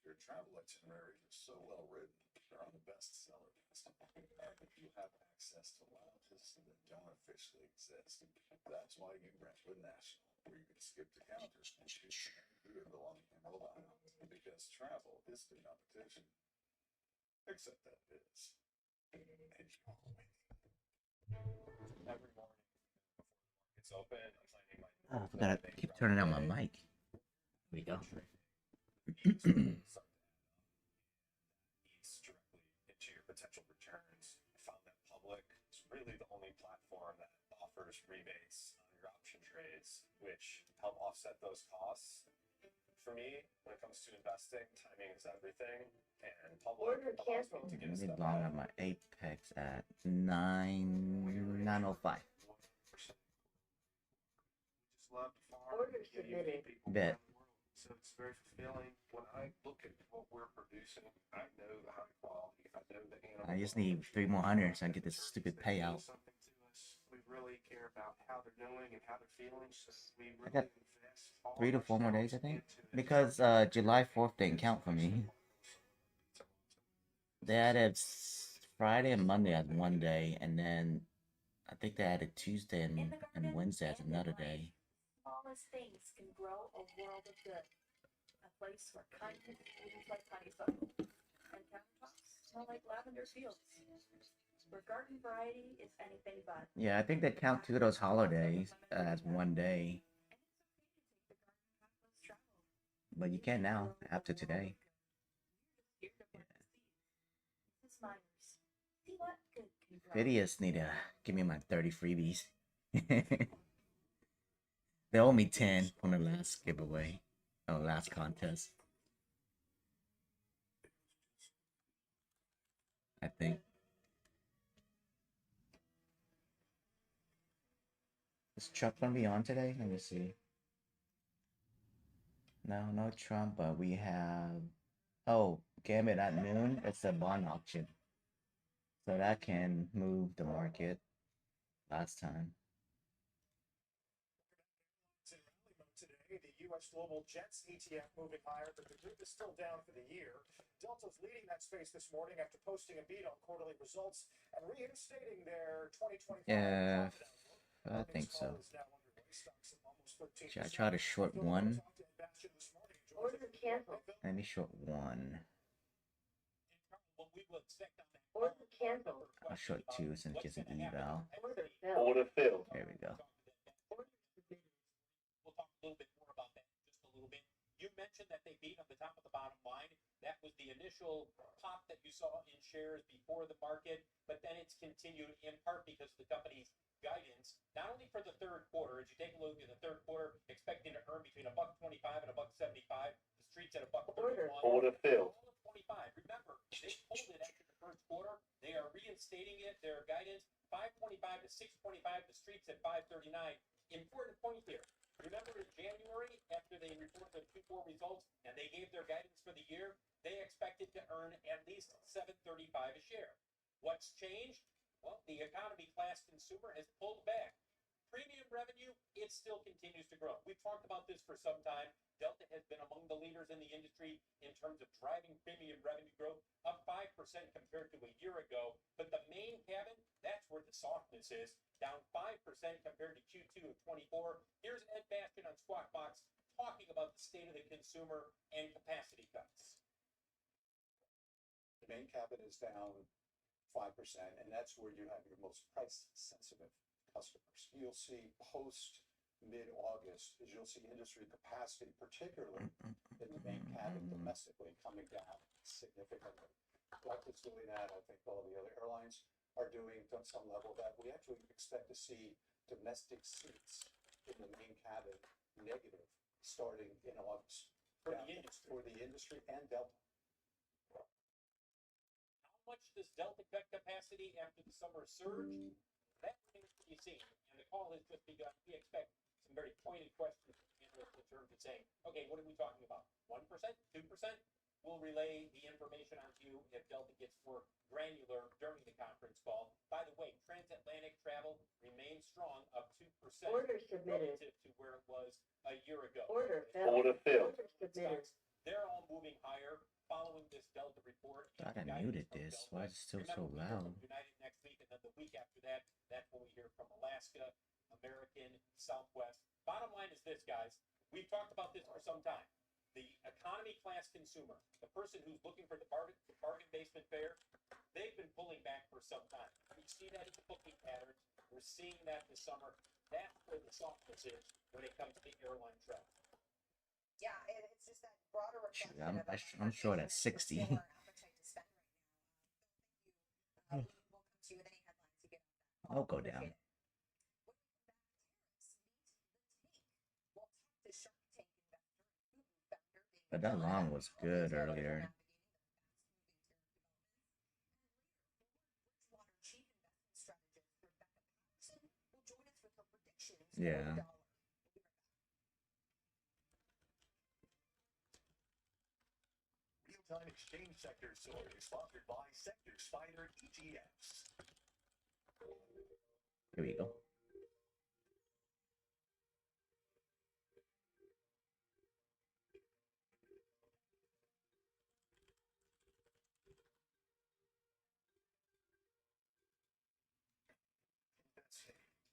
your travel itineraries are so well written. They're on the bestseller list. And you have access to lounges that don't officially exist. That's why you rent with National, where you can skip the counters and choose food belonging in Rhode Island. Because travel is the competition. Except that it is. And you're winning. Every morning before the market's open, I'm planning my. Oh, I forgot to keep turning on my mic. There we go. Needs directly into your potential returns. I found that Public is really the only platform that offers rebates on your option trades, which help offset those costs. For me, when it comes to investing, timing is everything, and Public allows me to get a Really step long ahead. on my Apex at 9:05. Just love to farm and give you people Bet. around the world. So it's very fulfilling. When I look at what we're producing, I know the high quality. I know the animal. I just need 3 more hundreds so I can get this stupid payout. Something to us. We really care about how they're doing and how they're feeling. So we I really got invest all 3 to our 4 more days, I stocks think, into it. because July 4th didn't count for me. They added Friday and Monday as one day, and then I think they added Tuesday and Wednesday as another day. Smallest things can grow a world of good. A place where kindness blooms like honeysuckle, and countertops smell like lavender fields. Where garden variety is anything but. Yeah, I think they count 2 of those holidays as one day. But you can now, after today. Phidias need to give me my 30 freebies. They owe me 10 from the last giveaway. Oh, last contest. I think. Is Trump gonna be on today? Let me see. No, no Trump, but we have. Oh, Gambit at noon. It's a bond auction. So that can move the market last time. Today, the U.S. Global Jets ETF moving higher, but the group is still down for the year. Delta's leading that space this morning after posting a beat on quarterly results and reinstating their 2025. Yeah, I think so. Should I try to short one? Order canceled. Let me short one. Order canceled. I'll short 2 since it gives an eval. Order filled. There we go. We'll talk a little bit more about that in just a little bit. You mentioned that they beat on the top of the bottom line. That was the initial pop that you saw in shares before the market, but then it's continued in part because of the company's guidance, not only for the third quarter. As you take a look at the third quarter, expecting to earn between $1.25 and $1.75. The street's at $1.31. Order filled. $1.25. Remember, they pulled it after the first quarter. They are reinstating it. Their guidance $5.25 to $6.25. The street's at $5.39. Important point here. Remember in January, after they reported their Q4 results and they gave their guidance for the year, they expected to earn at least $7.35 a share. What's changed? Well, the economy class consumer has pulled back. Premium revenue, it still continues to grow. We've talked about this for some time. Delta has been among the leaders in the industry in terms of driving premium revenue growth, up 5% compared to a year ago. But the main cabin, that's where the softness is, down 5% compared to Q2 of 24. Here's Ed Bastian on Squawk Box talking about the state of the consumer and capacity cuts. The main cabin is down 5%, and that's where you have your most price-sensitive customers. You'll see post mid-August is you'll see industry capacity, particularly in the main cabin domestically, coming down significantly. Delta's doing that. I think all the other airlines are doing to some level that. We actually expect to see domestic seats in the main cabin negative starting in August. For the industry and Delta. How much does Delta cut capacity after the summer surge? That remains to be seen. And the call has just begun. We expect some very pointed questions from analysts in terms of saying, okay, what are we talking about? 1%? 2%? We'll relay the information on you if Delta gets more granular during the conference call. By the way, transatlantic travel remains strong, up 2% Order submitted. relative to where it was a year ago. Order filled. Order filled. Order submitted. They're all moving higher following this Delta report. Thought I muted this. Why is it still so loud? United next week, and then the week after that, that's when we hear from Alaska, American, Southwest. Bottom line is this, guys. We've talked about this for some time. The economy class consumer, the person who's looking for the bargain basement fare, they've been pulling back for some time. We see that in the booking patterns. We're seeing that this summer. That's where the softness is when it comes to airline travel. Yeah, it's just that broader Shoot, reflection I'm short at 60. appetite to spend right now. We'll come to you with any headlines you get. I'll go down. But that long was good earlier. Yeah. Real-time exchange sector story sponsored by Sector Spider ETFs. Here we go.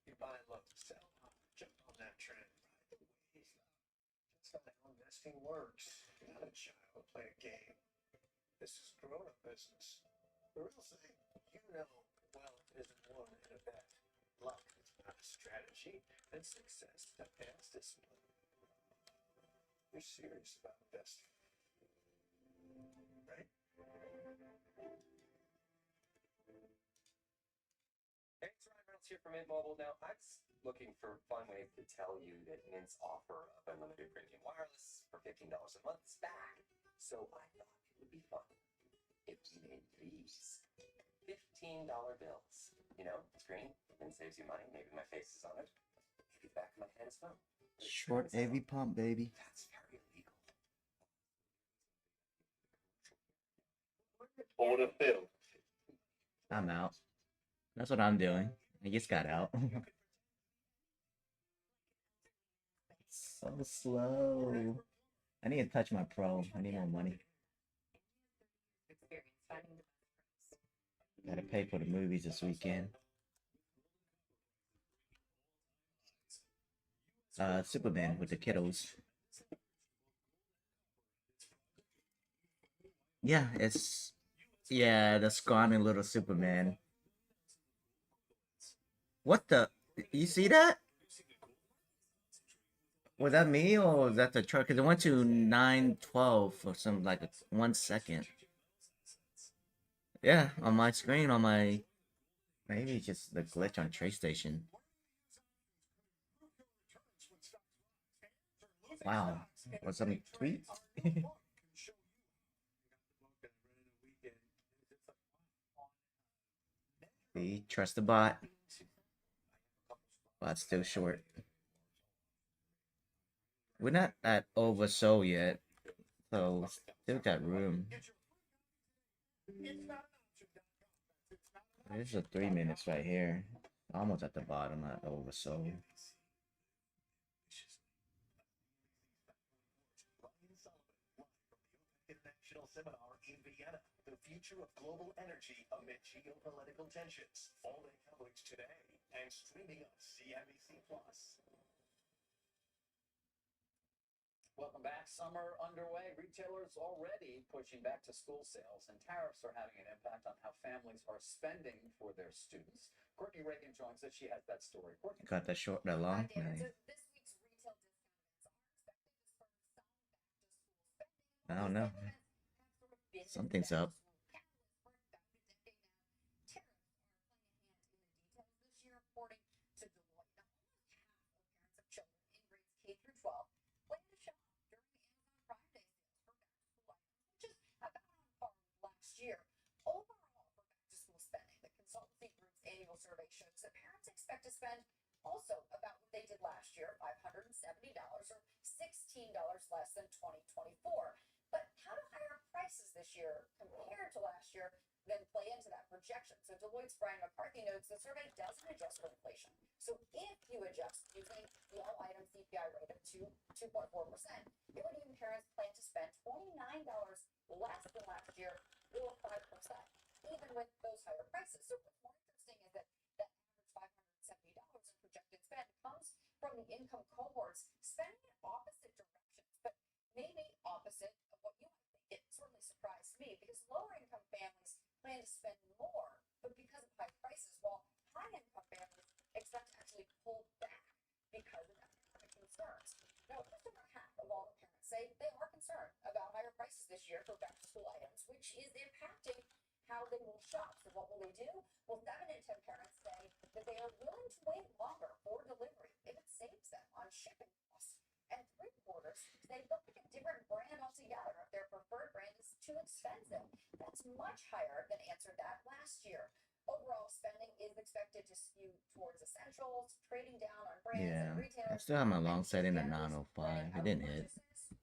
You buy low, sell high, jump on that trend, ride the wave. That's not how investing works. You're not a child playing a game. This is grown-up business. The real thing, you know, wealth isn't won in a bet. Luck is not a strategy, and success demands discipline. You're serious about investing, right? Hey, it's Ryan Reynolds here from Mint Mobile. Now, I was looking for a fun way to tell you that Mint's offer of unlimited premium wireless for $15 a month is back. So I thought it would be fun if we made these $15 bills. You know, it's green and saves you money. Maybe my face is on it. Maybe the back of my hand is fun. Short AV pump, baby. That's very illegal. Order filled. I'm out. That's what I'm doing. I just got out. So slow. I need to touch my pro. I need more money. Gotta pay for the movies this weekend. Superman with the kiddos. Yeah, it's the scrawny little Superman. What the? You see that? Was that me or was that the truck? Because it went to 9:12 for some like 1 second. Yeah, on my screen, on my maybe it's just the glitch on TradeStation. Wow, what's up? Tweet? See, trust the bot. Bot's still short. We're not at oversold yet, so still got room. There's a 3 minutes right here. Almost at the bottom, not oversold. International Seminar in Vienna. The future of global energy amid geopolitical tensions. All-day coverage today and streaming on CNBC Plus. Welcome back. Summer underway. Retailers already pushing back to school sales, and tariffs are having an impact on how families are spending for their students. Courtney Reagan joins us. She has that story. Courtney. Got that short, that long. I don't know. Something's up. Year. Overall, for back-to-school spending, the consultancy group's annual survey shows that parents expect to spend also about what they did last year, $570 or $16 less than 2024. But how do higher prices year compared to last year then play into that projection. So Deloitte's Brian McCarthy notes the survey doesn't adjust for inflation. So if you adjust using the all item CPI rate of 2.4%, it would mean parents plan to spend $29 less than last year or 5%, even with those higher prices. So what's more interesting is that the average $570 in projected spend comes from the income cohorts spending in opposite directions, but maybe opposite of what you might think. It certainly surprised me because lower income families plan to spend more, but because of high prices, while high income families expect to actually pull back because of economic concerns. Now, just over half of all the parents say they are concerned about higher prices this year for back to school items, which is impacting how they will shop. So what will they do? Well, 7 in 10 parents say that they are willing to wait longer for delivery if it saves them on shipping costs. And 3/4 say they'll pick a different brand altogether if their preferred brand is too expensive. That's much higher than answered that last year. Overall spending is expected to skew towards essentials, trading down on brands Yeah, and I retailers. still have my long setting at 905. It didn't hit. It's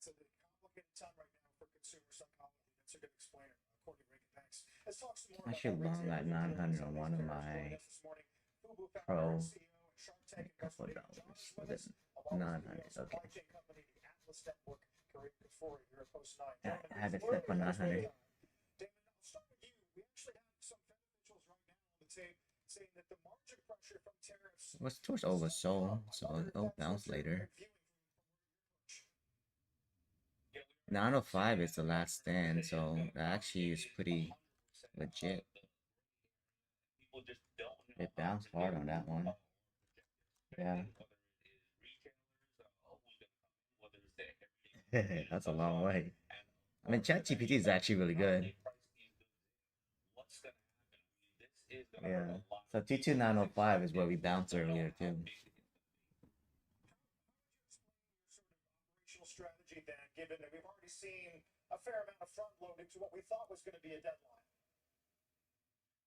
a complicated time right now for consumer psychology. That's a good explainer. Courtney Reagan, thanks. Let's talk some more I about should that long retail at 900 on one of my Pro. A couple of dollars. Was it 900? Okay. I have it set for 900. It was towards oversold, so it'll bounce later. 905 is the last stand, so that actually is pretty legit. It bounced hard on that one. Yeah. That's a long way. I mean, ChatGPT is actually really good. Yeah. So 22905 is where we bounced earlier too. Strategy then, given that we've already seen a fair amount of front loading to what we thought was going to be a deadline.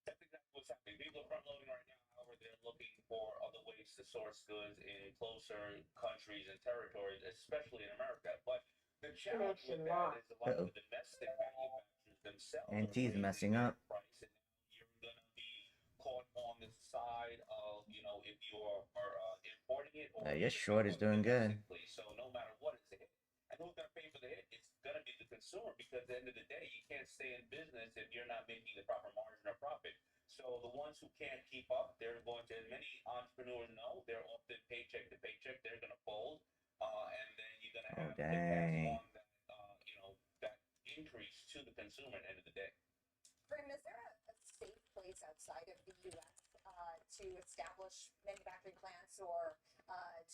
That's exactly what's happening. People are front loading right now. However, they're looking for other ways to source goods in closer countries and territories, especially in America. But the challenge with that is a lot of the domestic manufacturers themselves. NT's messing up. Price, and you're going to be caught on the side of, if you are importing it. Or Your short is doing good. So no matter what, it's a hit. And who's going to pay for the hit? It's going to be the consumer, because at the end of the day, you can't stay in business if you're not making the proper margin or profit. So the ones who can't keep up, they're going to, as many entrepreneurs know, they're often paycheck to paycheck. They're going to fold, and then you're going to have to pass on that, that increase to the consumer at the end of the day. Grim, is there a safe place outside of the U.S. To establish manufacturing plants or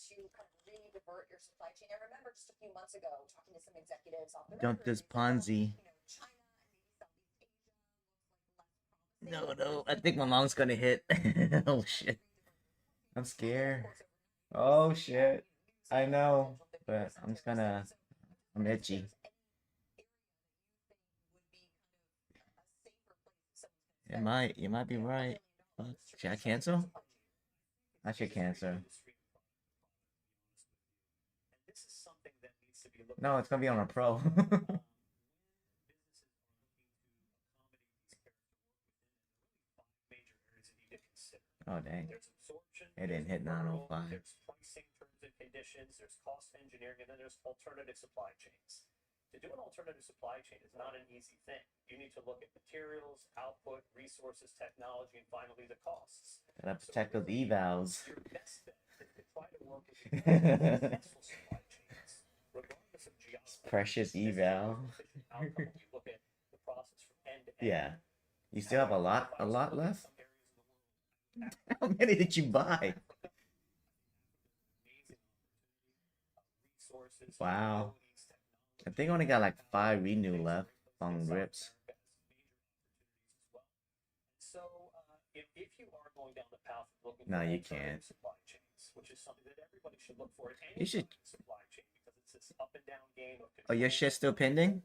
to kind of really divert your supply chain? I remember just a few months ago talking to some executives off the Don't this Ponzi. No, I think my long's gonna hit. Oh shit. I'm scared. Oh shit. I know, but I'm itchy. You might be right. Should I cancel? I should cancel. No, it's gonna be on a pro. Oh dang. It didn't hit 905. There's pricing terms and conditions, there's cost engineering, and then there's alternative supply chains. To do an alternative supply chain is not an easy thing. You need to look at materials, output, resources, technology, and finally the costs. Gotta protect those evals. Your best bet is to try to work with successful supply chains, regardless of geography. Precious eval. We look at the process from end to end. Yeah. You still have a lot left? How many did you buy? Wow. I think I only got like 5 renew left on grips. So, if you are going down the path of looking No, for you alternative can't. supply chains, which is something that everybody should look for in any You should. supply chain, because it's this up and down game of Oh, your shit's still pending?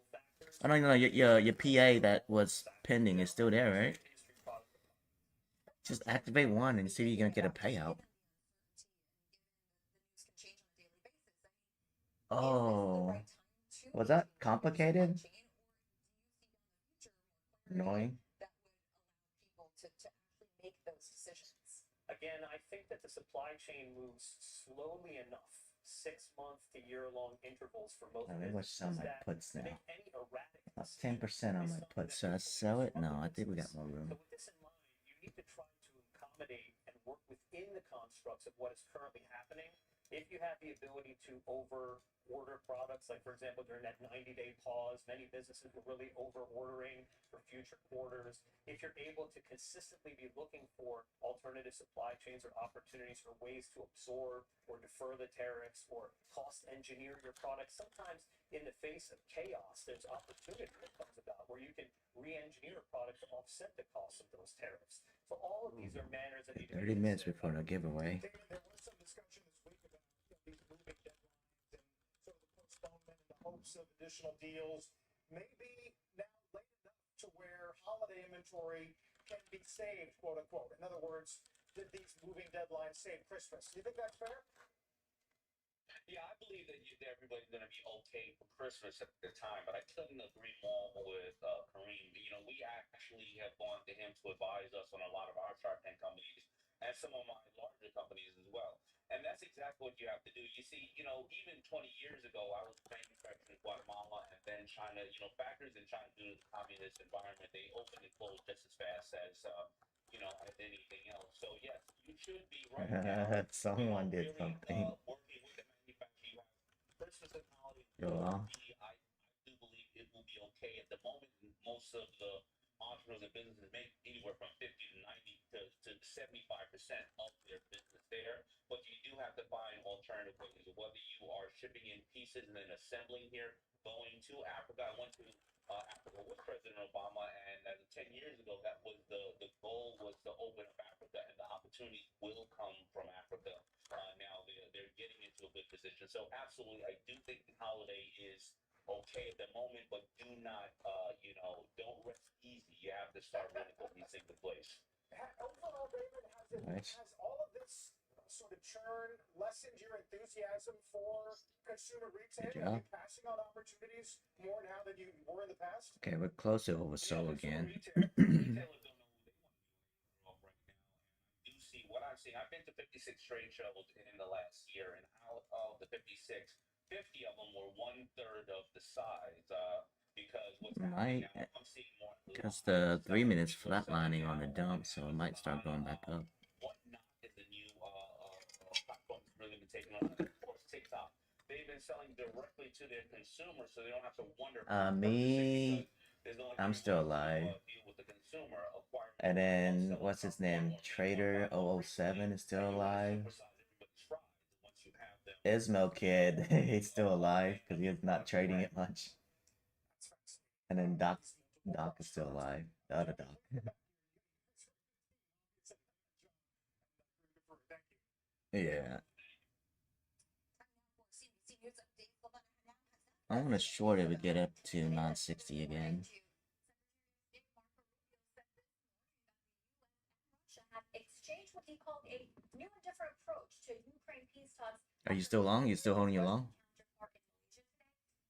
Oh no, your PA that was pending is still there, right? Just activate one and see if you're gonna get a payout. Oh. to Was that complicated? Annoying. that would allow people to actually make those decisions? Again, I think that the supply chain moves slowly enough, 6 month to year-long intervals for most Maybe I sell businesses my that puts to now. make any erratic Up decision 10% on is my something puts. that Should I can sell it? fully No, I disrupt think we got business. more room. So with this in mind, you need to try to accommodate and work within the constructs of what is currently happening. If you have the ability to order products, like for example, during that 90-day pause, many businesses were really over ordering for future quarters. If you're able to consistently be looking for alternative supply chains or opportunities or ways to absorb or defer the tariffs or cost engineer your products, sometimes in the face of chaos, there's opportunity that comes about where you can re-engineer a product to offset the cost of those tariffs. So all of these are manners that need to be 30 minutes considered. before the giveaway. David, there was some discussion this week about these moving deadlines and sort of the postponement in the hopes of additional deals. Maybe now late enough to where holiday inventory can be saved, quote unquote. In other words, did these moving deadlines save Christmas? Do you think that's fair? Yeah, I believe that everybody's going to be okay for Christmas at the time, but I couldn't agree more with Kareem. You know, we actually have gone to him to advise us on a lot of our Shark Tank companies and some of my larger companies as well. And that's exactly what you have to do. You see, you know, even 20 years ago, I was manufacturing in Guatemala and then China. You know, factories in China, due to the communist environment, they open and close just as fast as as anything else. So yes, you should be right now. Someone did really something. working with the manufacturer. You have Christmas and holidays. Go on. I do believe it will be okay at the moment. Most of the entrepreneurs and businesses make anywhere from 50 to 90 to 75% of their business there. But you do have to find alternative ways, whether you are shipping in pieces and then assembling here, going to Africa. I went to Africa with President Obama, and 10 years ago, that was the goal was to open up Africa, and the opportunities will come from Africa. Now they're getting into a good position. So absolutely, I do think the holiday is okay at the moment, but do not, don't rest easy. You have to start really putting these things in place. Overall, David, has all of this sort of churn lessened your enthusiasm for consumer retail? Good Are job. you passing on opportunities more now than you were in the past? Okay, we're close to oversold again. Retailers don't know who they want to be right now. And I do see what I'm seeing. I've been to 56 trade shows in the last year, and out of the 56, 50 of them were 1/3 of the size. Because what's happening now, I'm seeing more. Because the 3 minutes flatlining on the dump, so it might start going back up. Whatnot is the new platform that's really been taking on. Of course, TikTok. They've been selling directly to their consumers, so they don't have to wonder. Me, I'm still alive. Deal with the consumer, acquiring And then, what's his name? Trader 007 is still alive. Ismo Kid, he's still alive because he's not trading it much. And then Doc is still alive. The other Doc. Yeah. I want to short it to get up to 960 again. Have exchanged what he called a new and different approach to Ukraine peace talks. Are you still long? You still holding your long?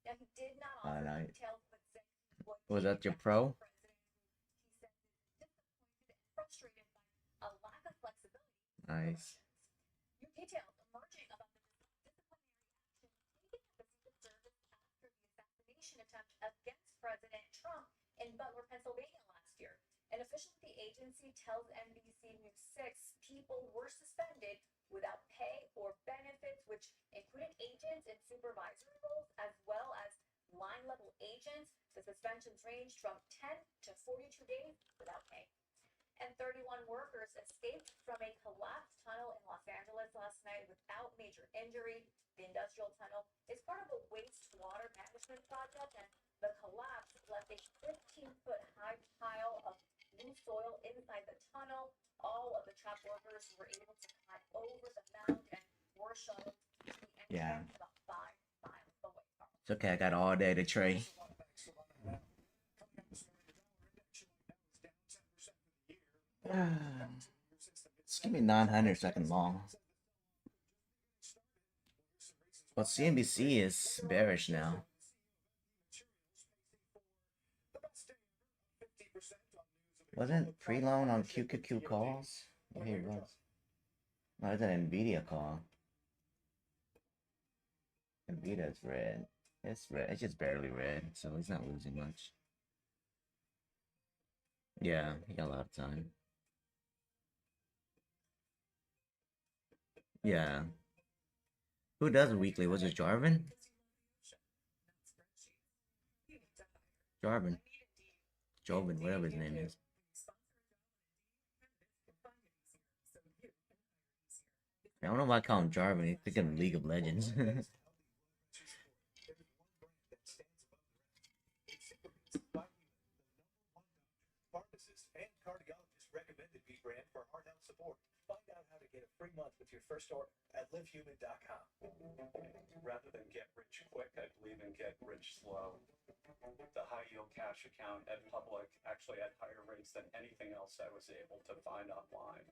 Now, he did not All offer right. details, but said what Was he that your expects pro? from the president. He said that disappointed and frustrated by a lack of flexibility. Nice. New details emerging about the disciplinary action taken at the Secret Service after the assassination attempt against President Trump in Butler, Pennsylvania last year. An official at the agency tells NBC News 6 people were suspended without pay or benefits, which included agents in supervisory roles as well as line-level agents. The suspensions ranged from 10 to 42 days without pay. And 31 workers escaped from a collapsed tunnel in Los Angeles last night without major injury. The industrial tunnel is part of a wastewater management project, and the collapse left a 15-foot high pile of loose soil inside the tunnel. All of the trapped workers were able to climb over the mound and were shuttled to the entrance about 5 miles away. It's okay, I got all day to trade. Just give me 900 second long. Well, CNBC is bearish now. Wasn't pre-loan on QQQ calls? Yeah, he was. No, it's an Nvidia call. Nvidia's red. It's red. It's just barely red, so he's not losing much. Yeah, he got a lot of time. Yeah. Who does it weekly? Was it Jarvin? Jarvin. Jovin, whatever his name is. I don't know why I call him Jarvin. He's thinking League of Legends. Pharmacist and cardiologist recommended B brand for heart health support. Find out how to get a free month with your first order at livehuman.com. Rather than get rich quick, I believe in get rich slow. The high yield cash account at Public actually had higher rates than anything else I was able to find online.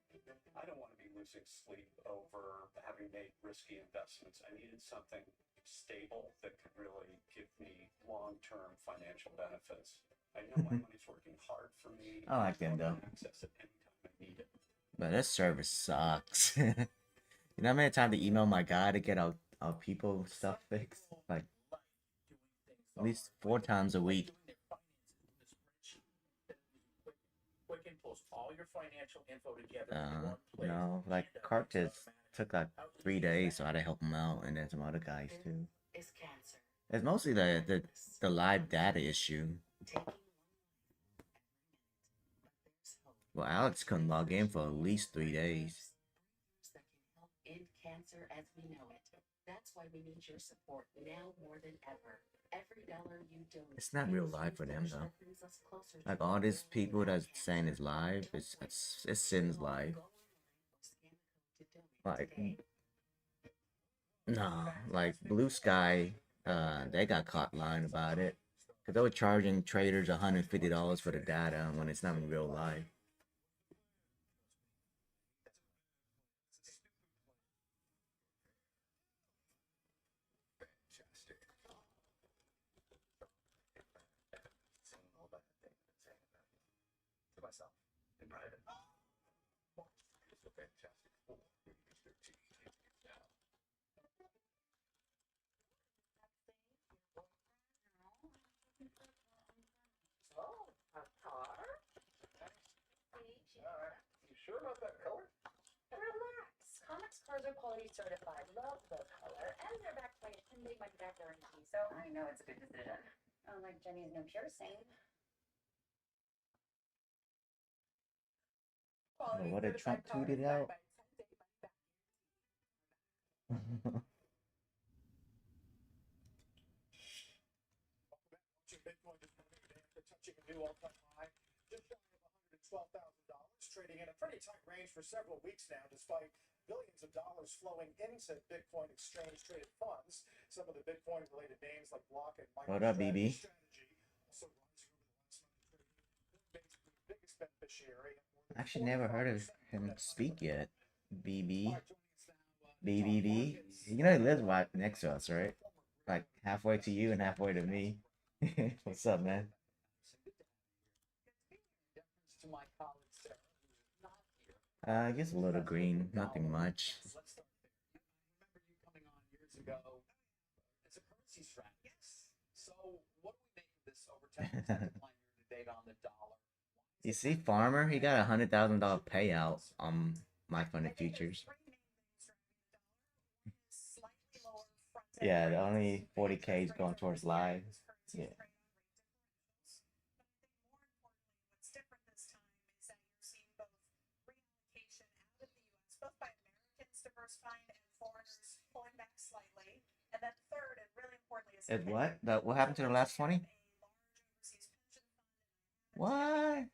I don't want to be losing sleep over having made risky investments. I needed something stable that could really give me long-term financial benefits. I know my money's working hard for me. I like them though. Access it anytime I need it. But this service sucks. You know how many times to email my guy to get our people stuff fixed? Like at least 4 times a week. Quick and post all your financial info together in one place. No, like Cartus took like 3 days, so I had to help him out, and then some other guys too. It's mostly the live data issue. Well, Alex couldn't log in for at least 3 days. End cancer as we know it. That's why we need your support now more than ever. Every dollar you donate. It's not real live for them though. Like all these people that's saying it's live, it's Sims live. Like no, like Blue Sky, they got caught lying about it because they were charging traders $150 for the data when it's not in real life. Myself in private. It's a fantastic four. Oh, a car? You sure about that color? Relax. Comics cars are quality certified. Love the color. And they're backed by a 10-day money-back guarantee, so I know it's a good decision. Unlike Jenny's no piercing. Oh, what did Trump tweeted out? Bitcoin just touching a new all-time high, just shy of $112,000, trading in a pretty tight range for several weeks now, despite billions of dollars flowing into Bitcoin exchange-traded funds. Some of the Bitcoin-related names like Block and What up, BB? also rising over the last month, trading the biggest beneficiary. Actually, never heard of him speak yet. BB, BBB. You know he lives right next to us, right? Like halfway to you and halfway to me. What's up, man? To my colleague Sarah, who's not here. I guess a little green, nothing much. Let's start there. I remember you coming on years ago as a currency strategist. So what do we make of this over 10% decline year to date on the dollar? You see, Farmer, he got $100,000 payout on my funded futures. Yeah, the only 40K is going towards live. Yeah. What's different this time is that you're seeing both reallocation out of the U.S., both by Americans diversifying and foreigners pulling back slightly. And then third, and really importantly, is What? What happened to the last 20? What?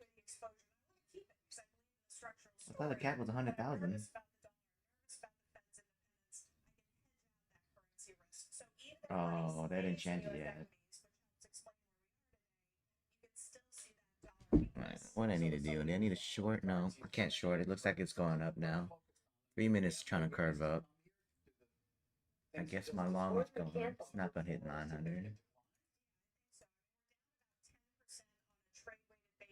I thought the cap was 100,000. Oh, they didn't change it yet. Right. What I need to do? Do I need a short? No, I can't short. It looks like it's going up now. 3 minutes trying to curve up. I guess my long is going. It's not gonna hit 900.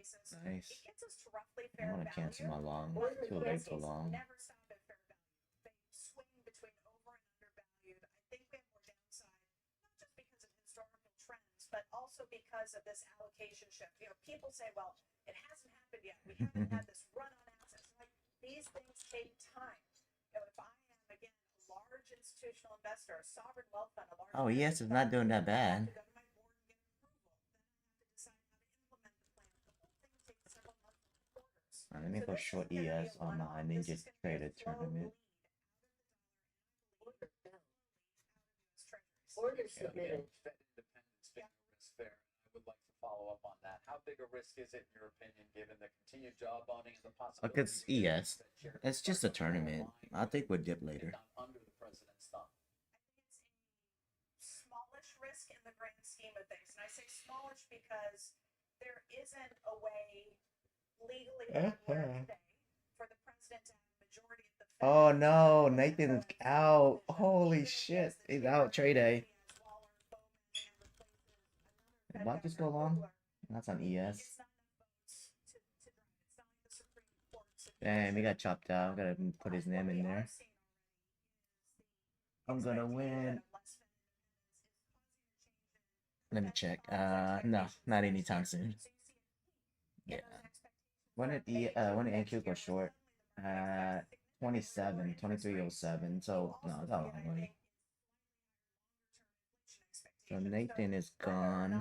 basis, Nice. it gets us to roughly I fair want to value. cancel my long. But Too late for long. never stop at fair value. They swing between over and undervalued. I think we have more downside, not just because of historical trends, but also because of this allocation shift. You know, people say, well, it hasn't happened yet. We haven't had this run on assets. Like, these things take time. You know, if I am, again, a large institutional investor, a sovereign wealth fund, a large Oh, yes, it's not doing that bad. Let me go short ES on my Ninja Trader tournament. Orders submitted. Fed independence being a risk there. I would like to follow up on that. How big a risk is it, in your opinion, given the continued job owning and the possibility? Look, it's ES. It's just a tournament. I think we'll dip later. Under the president's thumb. Smallish risk in the grand scheme of things. And I say smallish because there isn't a way legally today for the president to have a majority of the Fed. Oh no, Nathan's out. Holy shit. He's out. Trade A. Did Bob just go long? That's on ES. Damn, he got chopped out. Gotta put his name in there. I'm gonna win. Let me check. No, not anytime soon. Yeah. When did NQ go short? 2307. So no, it's not a long way. So Nathan is gone.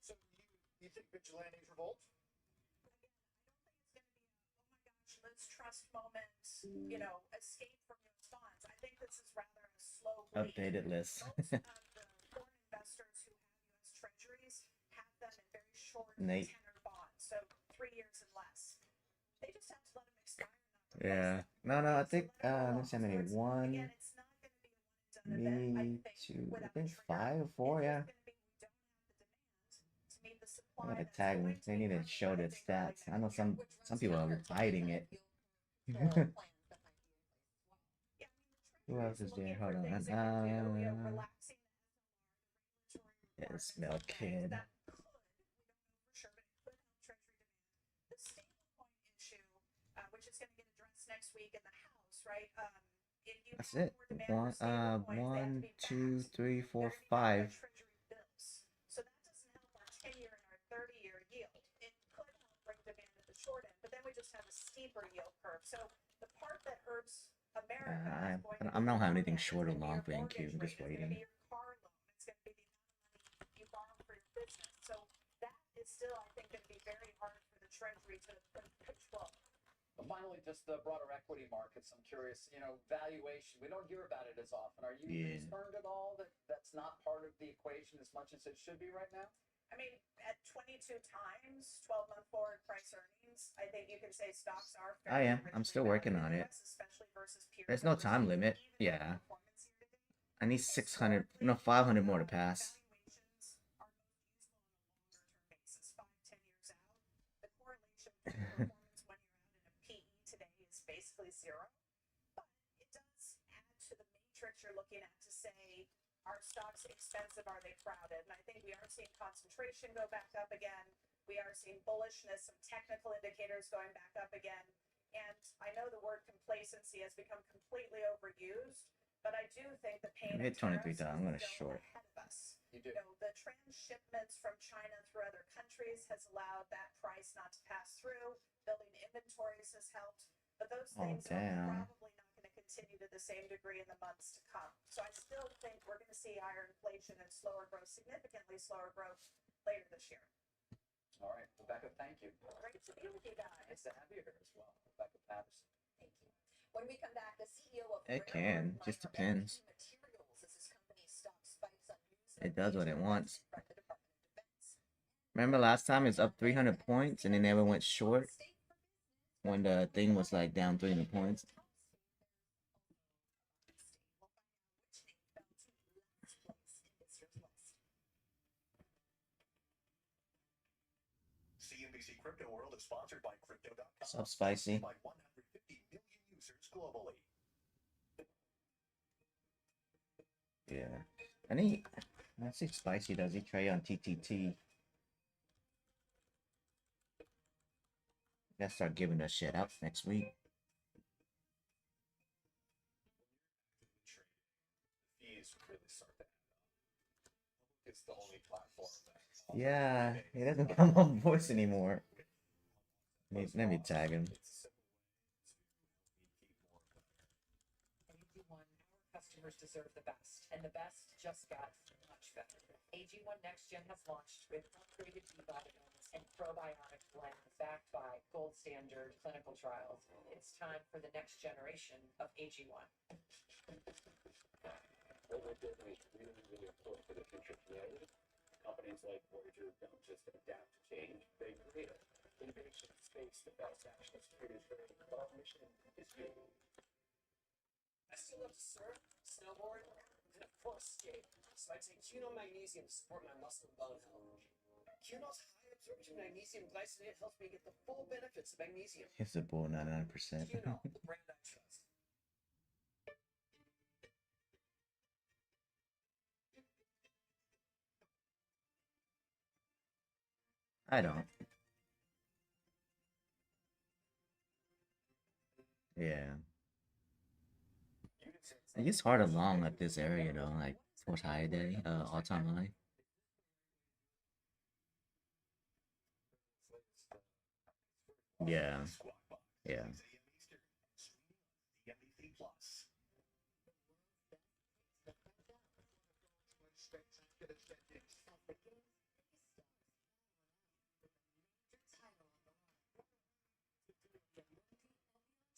So you think Vigilantes revolt? Let's trust moment, you know, escape from your response. I think this is rather a slow bleed. Updated list. Most of the foreign investors who have U.S. treasuries have them in very short tenor bonds, so 3 years and less. They just have to let them expire. Yeah. No, I think let's see how many. One, me, two, I think 5 or 4, yeah. I gotta tag them. They need to show their stats. I know some people are hiding it. Who else is there? Hold on. Yeah, smell kid. Which is going to get addressed next week in the House, right? That's it. 1, 2, 3, 4, 5. So that doesn't help our 10-year and our 30-year yield. It could help bring demand at the short end, but then we just have a steeper yield curve. So the part that hurts America I don't have anything short or long for NQ. I'm just waiting. It's going to be the amount of money you borrow for your business. So that is still, I think, going to be very hard for the Treasury to control. But finally, just the broader equity markets. I'm curious, you know, valuation. We don't hear about it as often. Are you concerned at all that that's not part of the equation as much as it should be right now? I mean, at 22 times 12-month forward price earnings, I think you can say stocks are I am. I'm still working on it. There's no time limit. Yeah. I need 600, no, 500 more to pass. Basically zero, but it does add to the matrix you're looking at to say, are stocks expensive, are they crowded? And I think we are seeing concentration go back up again. We are seeing bullishness, some technical indicators going back up again. And I know the word complacency has become completely overused, but I do think the pain hit 23,000. I'm gonna short. Ahead of us. You know, the transshipments from China through other countries has allowed that price not to pass through. Building inventories has helped. But those things are probably not going to continue to the same degree in the months to come. So I still think we're going to see higher inflation and slower growth, significantly slower growth later this year. All right, Rebecca, thank you. Great to be with you guys. Nice to have you here as well, Rebecca Patterson. Thank you. When we come back, the CEO of It can, just depends. It does what it wants. Remember last time it's up 300 points and it never went short? When the thing was like down 300 points. CNBC Crypto World is sponsored by Crypto.com. What's up, Spicy? By 150 million users globally. Yeah. I I see Spicy does he trade on TTT. Gotta start giving us shit out next week. Fees really start to add up. It's the only platform that Yeah, he doesn't come on voice anymore. Let me tag him. AG1, our customers deserve the best, and the best just got much better. AG1 Next Gen has launched with upgraded B vitamins and probiotic blends backed by gold standard clinical trials. It's time for the next generation of AG1. What we're doing is really, really important for the future of humanity. Companies like Voyager don't just adapt to change, they create it. Innovation space, the best national security training, our mission is big. I still love to surf, snowboard, and of course skate. So I take Quinol Magnesium to support my muscle and bone health. Quinol's high absorption magnesium glycinate helps me get the full benefits of magnesium. It's a bull 99%. Quinol, the brand I trust. I don't. Yeah. It gets hard along at this area though, like towards high day, all time high. Yeah. Yeah.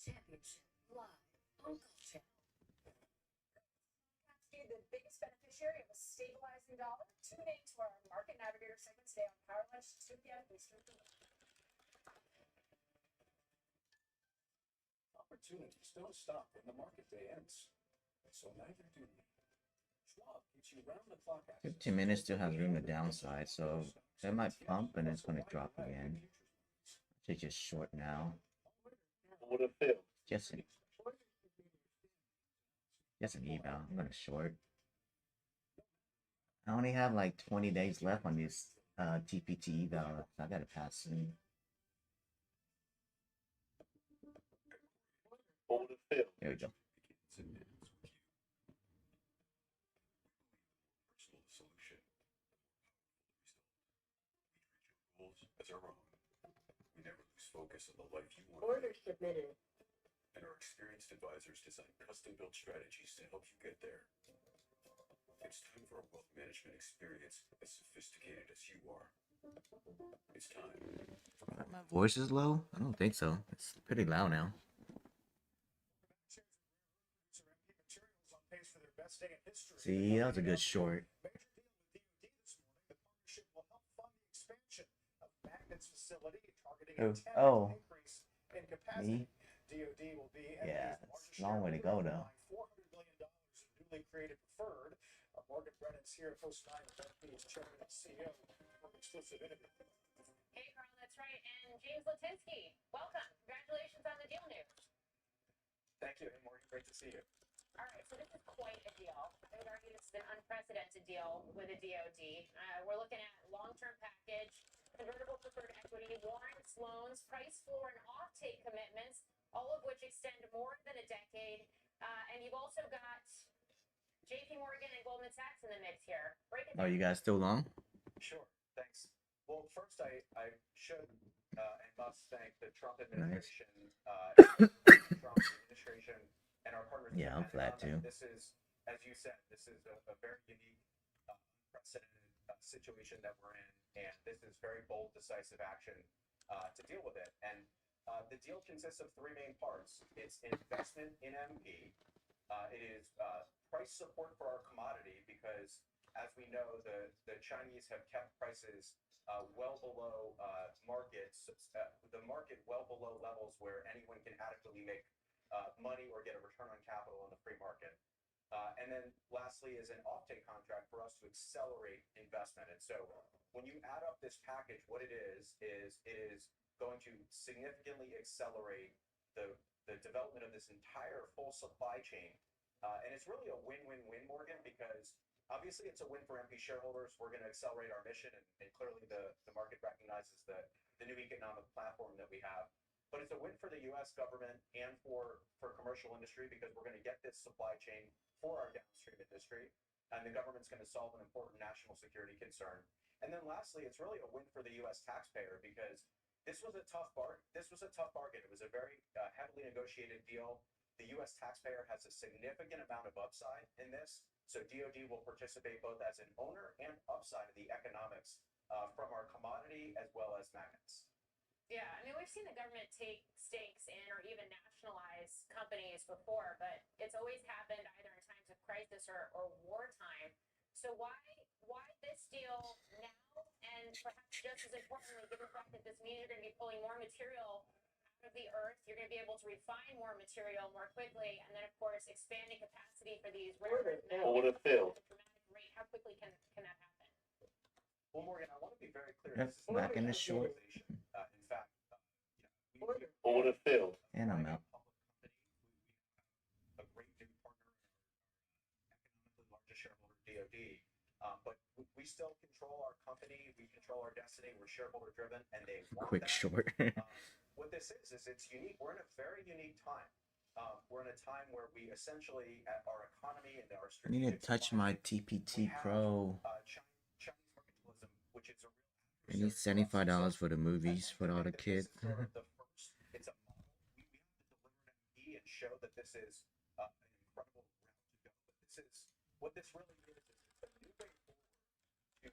Championship live on Golf Channel. The biggest beneficiary of a stabilizing dollar. Tune in to our Market Navigator segment today on Power Lunch, 2 p.m. Eastern. Opportunities don't stop when the market day ends. So neither do we. Schwab gives you round-the-clock access. 15 minutes still has room to downside, so it might pump and it's gonna drop again. I should just short now. Just an eval. I'm gonna short. I only have like 20 days left on this TPT eval. I gotta pass soon. There we go. As our own. We never lose focus on the life you want. Order submitted. And our experienced advisors design custom-built strategies to help you get there. It's time for a wealth management experience as sophisticated as you are. It's time. My voice is low? I don't think so. It's pretty loud now. See, that was a good short. Oh, me? Yeah, it's a long way to go though. $400 million newly created preferred. Morgan Brennan's here, host 9 of FB's chairman and CEO for an exclusive interview. Hey, Carl, that's right. And James Latinsky, welcome. Congratulations on the deal news. Thank you, Morgan. Great to see you. All right, so this is quite a deal. I would argue this is an unprecedented deal with the DoD. We're looking at long-term package, convertible preferred equity, warrants, loans, price floor, and offtake commitments, all of which extend more than a decade. And you've also got JP Morgan and Goldman Sachs in the mix here. Break it Oh, you guys still long? Sure, thanks. Well, first I should and must thank the Trump administration, Trump administration, and our partners. Yeah, I'm flat too. This is, as you said, this is a very unique, unprecedented situation that we're in, and this is very bold, decisive action to deal with it. And the deal consists of 3 main parts. It's investment in MP. It is price support for our commodity because, as we know, the Chinese have kept prices well below markets, the market well below levels where anyone can adequately make money or get a return on capital in the free market. And then lastly is an offtake contract for us to accelerate investment. And so when you add up this package, what it is going to significantly accelerate the development of this entire full supply chain. And it's really a win-win-win, Morgan, because Obviously, it's a win for MP shareholders. We're going to accelerate our mission, and clearly the market recognizes the new economic platform that we have. But it's a win for the U.S. government and for commercial industry because we're going to get this supply chain for our downstream industry, and the government's going to solve an important national security concern. And then lastly, it's really a win for the U.S. taxpayer because this was a tough bargain. It was a very heavily negotiated deal. The U.S. taxpayer has a significant amount of upside in this. So DoD will participate both as an owner and upside of the economics from our commodity as well as magnets. Yeah, I mean, we've seen the government take stakes in or even nationalize companies before, but it's always happened either in times of crisis or wartime. So why this deal now? And perhaps just as importantly, given the fact that this means you're going to be pulling more material out of the earth, you're going to be able to refine more material more quickly, and then of course expanding capacity for these rare earth metals at a dramatic rate. How quickly can that happen? Well, Morgan, I want to be very clear. Yep, This is back in the short. In fact, Order filled. And I'm out. a great new partner in our economically largest shareholder, DoD. But we still control our company. We control our destiny. We're shareholder driven, and they want Quick that. short. What this is it's unique. We're in a very unique time. We're in a time where we essentially, at our economy and our I need to touch my TPT Pro. Chinese mercantilism, which is a real I need $75 for the movies for all the kids. it's a model. We have to deliver an MP and show that this is an incredible route to go. But this is what this really is it's a new way forward to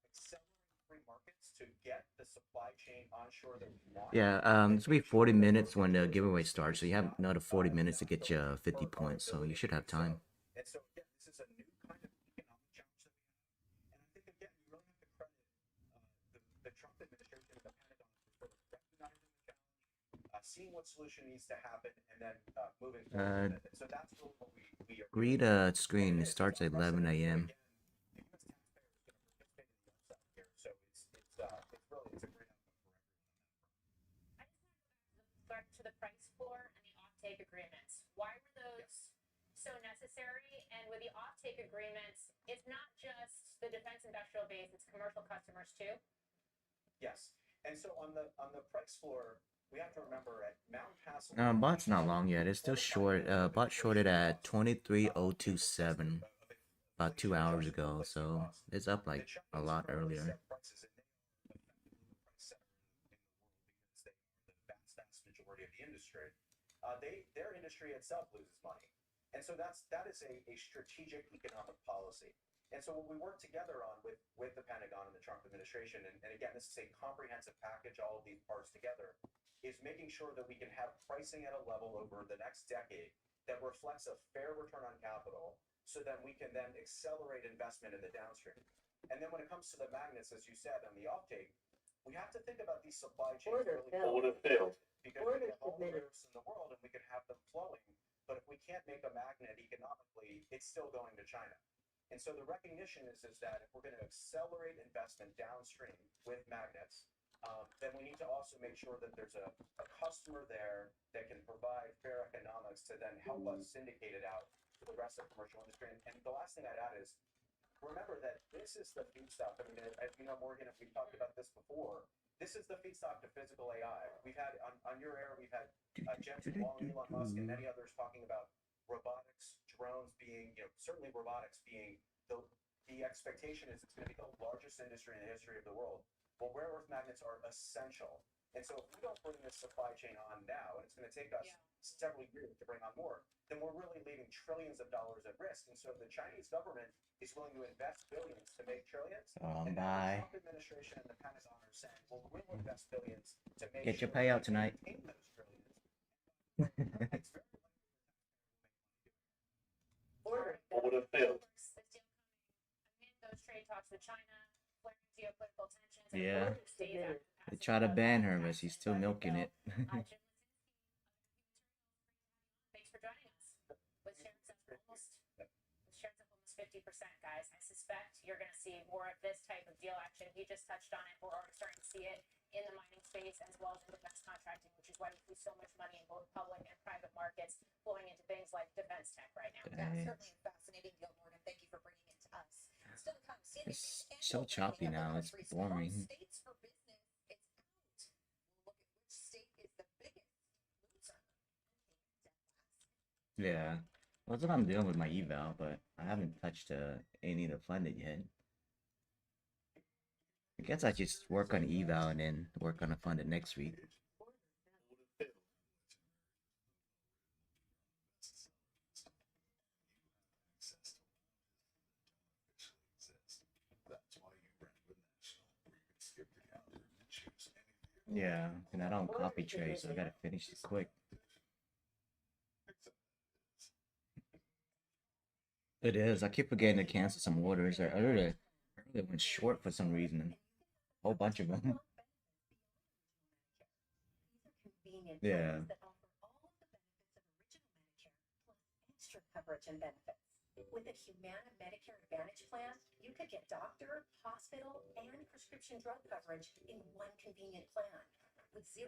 accelerate free markets to get the supply chain onshore that we want. Yeah, this will be 40 minutes when the giveaway starts, so you have another 40 minutes to get you 50 points, so you should have time. And so again, this is a new kind of economic challenge that we have. And I think again, you really have to credit the Trump administration and the Pentagon for sort of recognizing the challenge, seeing what solution needs to happen, and then moving forward with it. So that's really what we are. Read screen. It starts at 11 a.m. The U.S. taxpayer is going to participate in the upside here. So it's really a great outcome for everyone. I just want to go back to the price floor and the offtake agreements. Why were those so necessary? And with the offtake agreements, it's not just the defense industrial base; it's commercial customers too. Yes, and so on the price floor, we have to remember at Mount Pass. Bot's not long yet. It's still short. Bot shorted at 23.027 about 2 hours ago, so it's up like a lot earlier. Vast majority of the industry, their industry itself loses money, and so that is a strategic economic policy. And so what we work together on with the Pentagon and the Trump administration, and again, this is a comprehensive package, all of these parts together, is making sure that we can have pricing at a level over the next decade that reflects a fair return on capital, so that we can then accelerate investment in the downstream. And then when it comes to the magnets, as you said, on the offtake, we have to think about these supply chains really filled. because we have all the rivers in the world and we can have them flowing, but if we can't make a magnet economically, it's still going to China. And so the recognition is that if we're going to accelerate investment downstream with magnets, then we need to also make sure that there's a customer there that can provide fair economics to then help us syndicate it out to the rest of the commercial industry. And the last thing I'd add is, remember that this is the feedstock. I mean, as you know, Morgan, if we've talked about this before, this is the feedstock to physical AI. We've had, on your air, we've had Jensen Huang, Elon Musk, and many others talking about robotics, drones being, certainly robotics being, the expectation is it's going to be the largest industry in the history of the world. Well, rare earth magnets are essential. And so if we don't bring this supply chain on now, and it's going to take us several years to bring on more, then we're really leaving trillions of dollars at risk. And so the Chinese government is willing to invest billions to make trillions. And Bye. the Trump administration and the Pentagon are saying, well, we'll invest billions to make Get your sure payout we tonight. maintain those trillions. It's very Order filled. Those trade talks with China, flaring geopolitical tensions. Yeah. They try to ban her, but she's still milking it. Thanks for joining us. With shares up almost 50%, guys. I suspect you're going to see more of this type of deal action. He just touched on it. We're already starting to see it in the mining space as well as in defense contracting, which is why we see so much money in both public and private markets flowing into things like defense tech right now. Yeah, certainly a fascinating deal, Morgan. Thank you for bringing it to us. It's so choppy now. It's boring. States for business, it's out. We'll look at which state is the biggest loser. Yeah. Well, that's what I'm doing with my eval, but I haven't touched any to fund it yet. I guess I just work on eval and then work on a fund it next week. Yeah, and I don't copy trade, so I gotta finish this quick. It is. I keep forgetting to cancel some orders. I really went short for some reason. A whole bunch of them. Yeah. That offer all of the benefits of original Medicare plus extra coverage and benefits. With a Humana Medicare Advantage plan, you could get doctor, hospital, and prescription drug coverage in one convenient plan with $0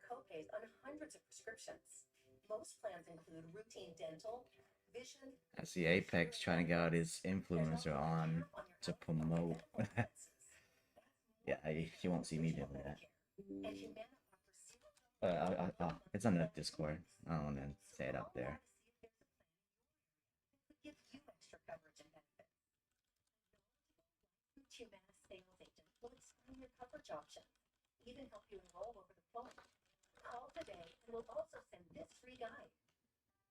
copays on hundreds of prescriptions. Most plans include routine dental, vision. I see Apex trying to get out his influencer on to promote. Yeah, he won't see me doing that. It's on the Discord. I don't want to say it up there. Give you extra coverage and benefits. Humana sales agent will explain your coverage options, even help you enroll over the phone. Call today and we'll also send this free guide.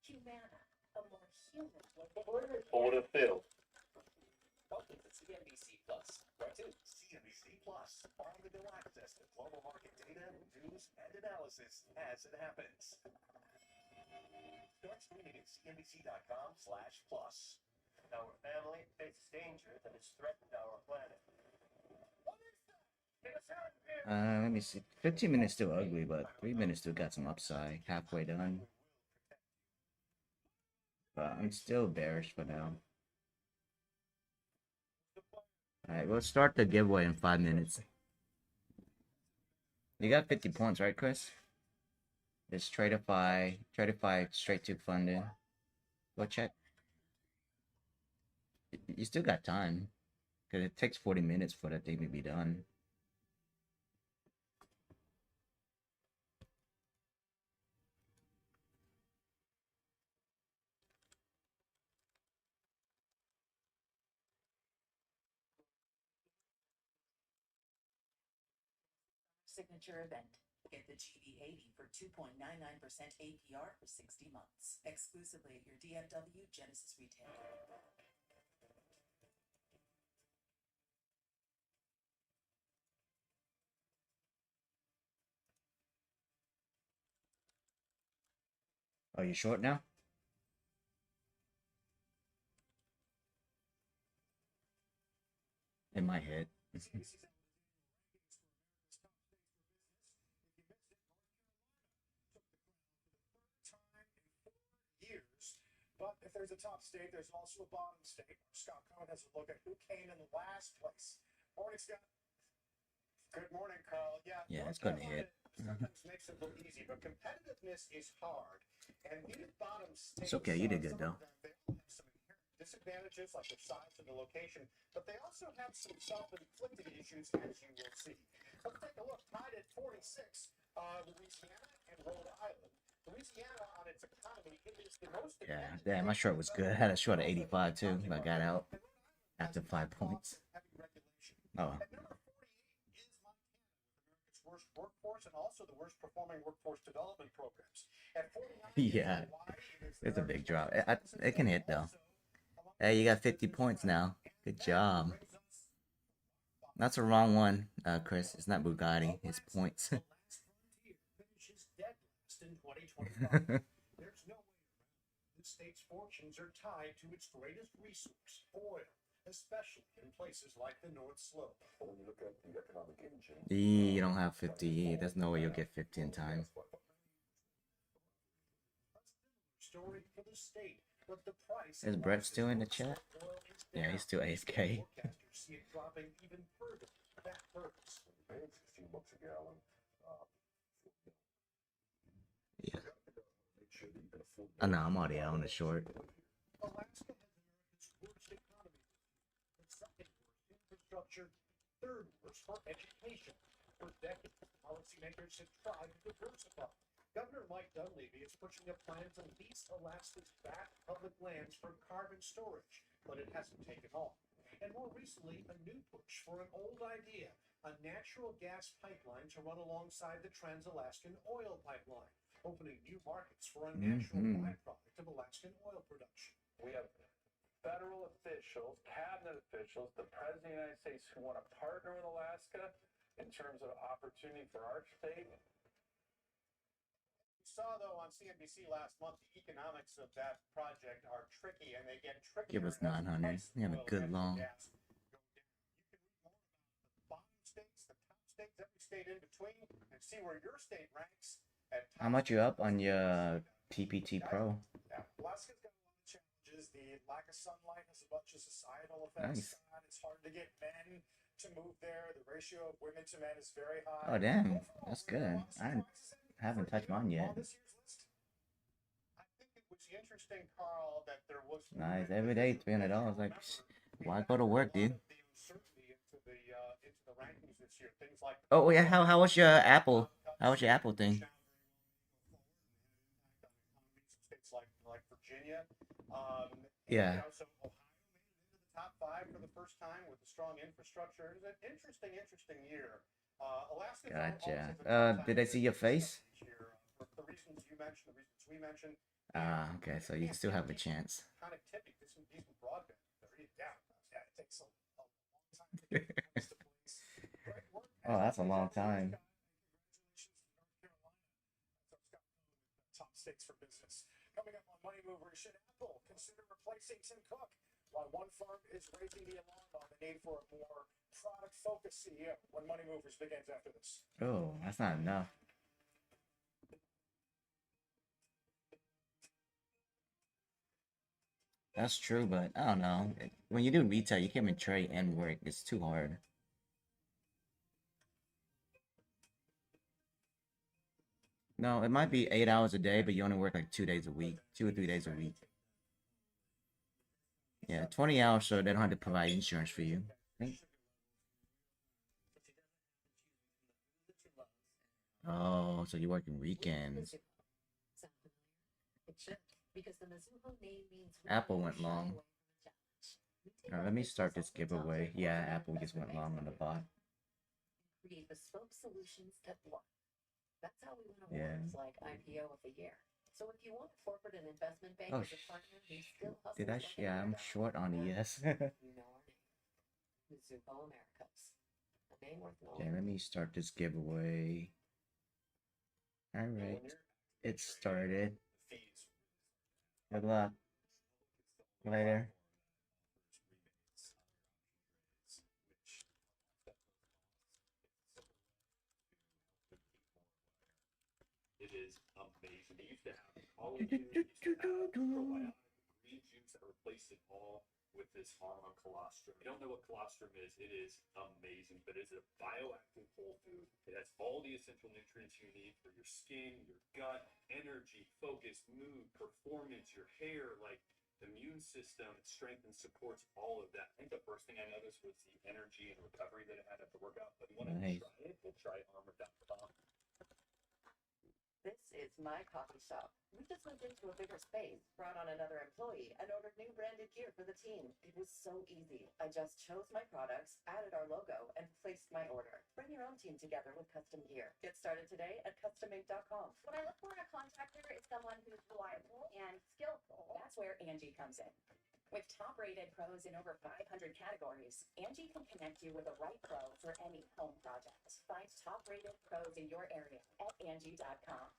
Humana, a more human way. Order filled. Welcome to CNBC Plus, where to CNBC Plus, on-the-go access to global market data, news, and analysis as it happens. Start streaming at cnbc.com/plus. Our family faces danger that has threatened our planet. Let me see. 15 minutes still ugly, but 3 minutes still got some upside. Halfway done. But I'm still bearish for now. Alright, we'll start the giveaway in 5 minutes. You got 50 points, right, Chris? It's Tradeify straight to funding. Go check. You still got time. Because it takes 40 minutes for that thing to be done. Signature event. Get the GB80 for 2.99% APR for 60 months. Exclusively at your DFW Genesis retailer. Are you short now? It might hit. But if there's a top state, there's also a bottom state. Scott Cohen has a look at who came in last place. Morning, Scott. Good morning, Carl. Yeah, it's gonna hit. Sometimes makes it look easy, but competitiveness is hard. And these bottom states, It's okay, you did good though. they all have some inherent disadvantages, like the size and the location, but they also have some self-inflicted issues, as you will see. Let's take a look. Tied at 46, Louisiana and Rhode Island. Louisiana, on its economy, it is the most. Yeah, damn, my short was good. I had a short at 85 too. I got out after 5 points. Oh. Worst workforce and also the worst performing workforce development programs. At 49, Yeah, it's a big drop. It can hit though. Hey, you got 50 points now. Good job. That's the wrong one, Chris. It's not Bugatti. It's points. There's no way around. The state's fortunes are tied to its greatest resource, oil, especially in places like the North Slope. When you look at the economic engine, You don't have 50. There's no way you'll get 50 in time. Story for the state, but the price Is Brett still in the chat? Yeah, he's still AFK. see it dropping even further. That hurts. Paying $16 a gallon. Yeah. Oh no, I'm already out on the short. Alaska has America's worst economy. The second worst in infrastructure, third worst for education. For decades, policymakers have tried to diversify. Governor Mike Dunleavy is pushing a plan to lease Alaska's vast public lands for carbon storage, but it hasn't taken off. And more recently, a new push for an old idea, a natural gas pipeline to run alongside the Trans-Alaskan oil pipeline, opening new markets for a natural byproduct of Alaskan oil production. We have federal officials, cabinet officials, the president of the United States who want to partner with Alaska in terms of opportunity for our state. We saw, though, on CNBC last month, the economics of that project are tricky, and they get trickier. Give us 900. We have a good long. Bottom states, the top states, every state in between, and see where your state ranks. At How much you up on your TPT Pro? Yeah, Alaska's got a lot of challenges. The lack of sunlight has a bunch of societal effects. Nice. It's hard to get men to move there. The ratio of women to men is very high. Oh damn, that's good. I haven't touched mine yet. On this year's list, I think it was interesting, Carl, that there was Nice. Every day $300. Like, why go to work, dude? the uncertainty into the rankings this year. Things like Oh yeah, how was your Apple? How was your Apple thing? states like Virginia. Yeah. You know, so Ohio made it into the top 5 for the first time with a strong infrastructure. It was an interesting year. Alaska. Gotcha. Did I see your face? For the reasons you mentioned, the reasons we mentioned. Ah, okay. So you still have a chance. Connectivity, decent broadband. Yeah, it takes a long time to get this to place. Great work. Oh, that's a long time. Top states for business. Coming up on Money Mover, should Apple consider replacing Tim Cook? While one firm is raising the alarm on the need for a more product-focused CEO when Money Movers begins after this. Oh, that's not enough. That's true, but I don't know. When you do retail, you can't even trade and work. It's too hard. No, it might be 8 hours a day, but you only work like 2 days a week, 2 or 3 days a week. Yeah, 20 hours, so they don't have to provide insurance for you. Oh, so you're working weekends. Apple went long. Let me start this giveaway. Yeah, Apple just went long on the bot. Create bespoke solutions that work. That's how we win Yeah. awards like IPO of the year. So if you want a corporate and investment bank Oh, as a partner who still hustles did I? like Yeah, I'm short on ES. you know our name. Mizuho Americas. A name worth knowing. Okay, let me start this giveaway. All right, it started. Good luck. Later. It is amazing. They used to have collagen, they used to have probiotic green juice that replaced it all with this hormone colostrum. If you don't know what colostrum is, it is amazing, but it's a bioactive whole food. It has all the essential nutrients you need for your skin, your gut, energy, focus, mood, performance, your hair, like the immune system. It strengthens, supports all of that. I think the first thing I noticed was the energy and recovery that it had after workout. But you want to Nice. try it? We'll try armor.com. This is my coffee shop. We just moved into a bigger space, brought on another employee, and ordered new branded gear for the team. It was so easy. I just chose my products, added our logo, and placed my order. Bring your own team together with custom gear. Get started today at customink.com. What I look for in a contractor is someone who's reliable and skillful. That's where Angie comes in. With top-rated pros in over 500 categories, Angie can connect you with the right pro for any home project. Find top-rated pros in your area at Angie.com.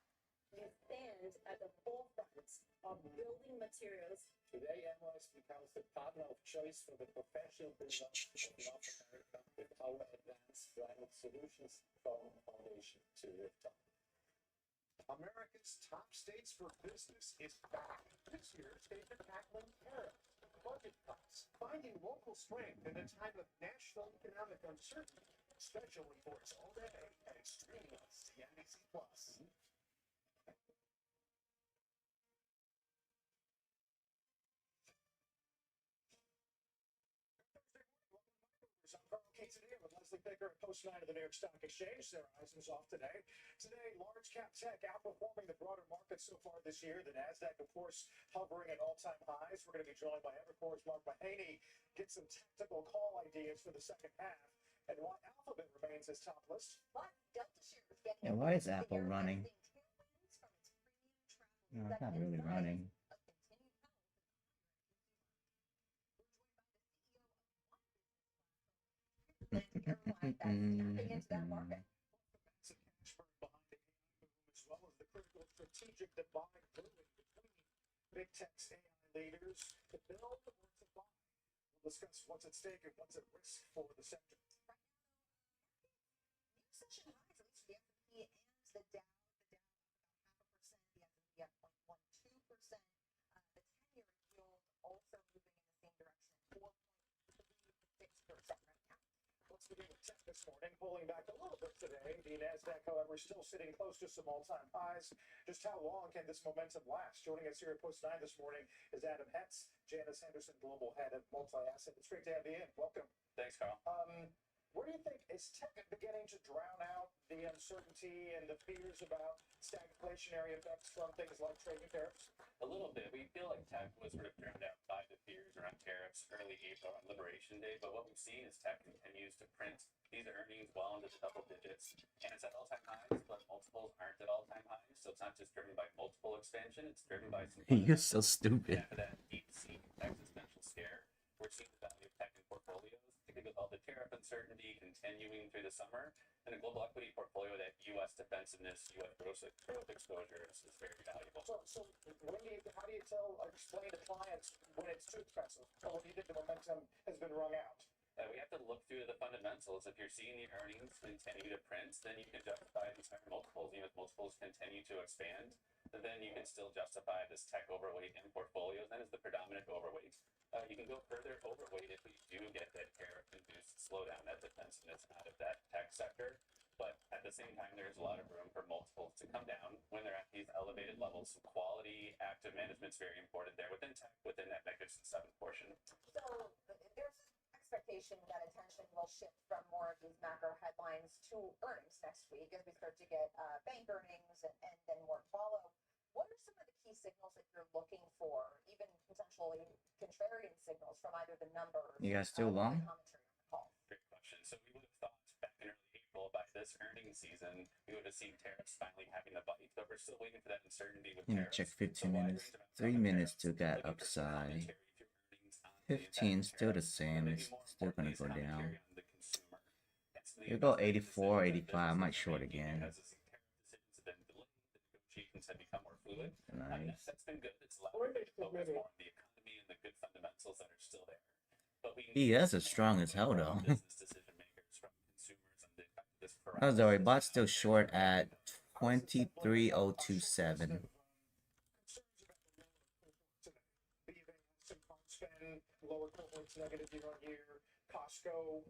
You stand at the forefront of building materials. Today, Amwise becomes the partner of choice for the professional builder of North America with our advanced climate solutions from foundation to rooftop. America's top states for business is back. This year, states are tackling tariffs, budget cuts, finding local strength in a time of national economic uncertainty. Special reports all day and streaming on CNBC Plus. I'm Carl monthly picker at post 9 of the New York Stock Exchange. Sarah Eisen's off today. Today, large cap tech outperforming the broader market so far this year. The NASDAQ, of course, hovering at all-time highs. We're going to be joined by Evercore's Mark Mahaney. Get some tactical call ideas for the second half. And why Alphabet remains as top list. But Delta shares getting Yeah, why is Apple running? No, it's not really running. Tapping into that market. As well as the critical strategic divide brewing between big tech AI leaders to build or to buy. We'll discuss what's at stake and what's at risk for the sector. New session highs, at least for the S&P and the Dow. The Dow up about 0.5%, the S&P up 0.12%. The 10-year yield also moving in the same direction, 4.36% right now. Let's begin with tech this morning, pulling back a little bit today. The NASDAQ, however, still sitting close to some all-time highs. Just how long can this momentum last? Joining us here at Post 9 this morning is Adam Hetz, Janice Henderson, Global Head of Multi-Asset. It's great to have you in. Welcome. Thanks, Carl. Where do you think, is tech beginning to drown out the uncertainty and the fears about stagflationary effects from things like trade and tariffs? A little bit. We feel like tech was sort of drowned out by the fears around tariffs early April on Liberation Day, but what we've seen is tech continues to print these earnings well into the double digits, and it's at all-time highs, but multiples aren't at all-time highs, so it's not just driven by multiple expansion, it's driven by some... You're so stupid. After that deep-seated existential scare, we're seeing the value of tech in portfolios, particularly with all the tariff uncertainty continuing through the summer, and a global equity portfolio that U.S. defensiveness, U.S. growth exposure is very valuable. So how do you explain to clients when it's too expensive, or when you think the momentum has been wrung out? We have to look through the fundamentals. If you're seeing the earnings continue to print, then you can justify these higher multiples. Even if multiples continue to expand, then you can still justify this tech overweight in portfolios. That is the predominant overweight. You can go further overweight if we do get that tariff-induced slowdown, that defensiveness out of that tech sector. But at the same time, there's a lot of room for multiples to come down when they're at these elevated levels. So quality, active management is very important there within tech, within that Magnificent Seven portion. So there's expectation that attention will shift from more of these macro headlines to earnings next week as we start to get bank earnings and then more follow. What are some of the key signals that you're looking for, even potentially contrarian signals from either the numbers? You guys still long? Great question. So we would have thought back in early April, by this earnings season, we would have seen tariffs finally having a bite, but we're still waiting for that uncertainty with I'm gonna tariffs. check 15 minutes. 3 minutes to that upside. 15 still the same. It's still gonna go down. It'll go 84, 85. I might short again. Have become more fluid. Nice. That's been good. It's allowed us to focus more on the economy and the good fundamentals that are still there. But we ES is strong as hell though. business decision makers from consumers and the effect of this Oh, sorry, bot's still short at 23,027. Lower cohorts negative year on year. Costco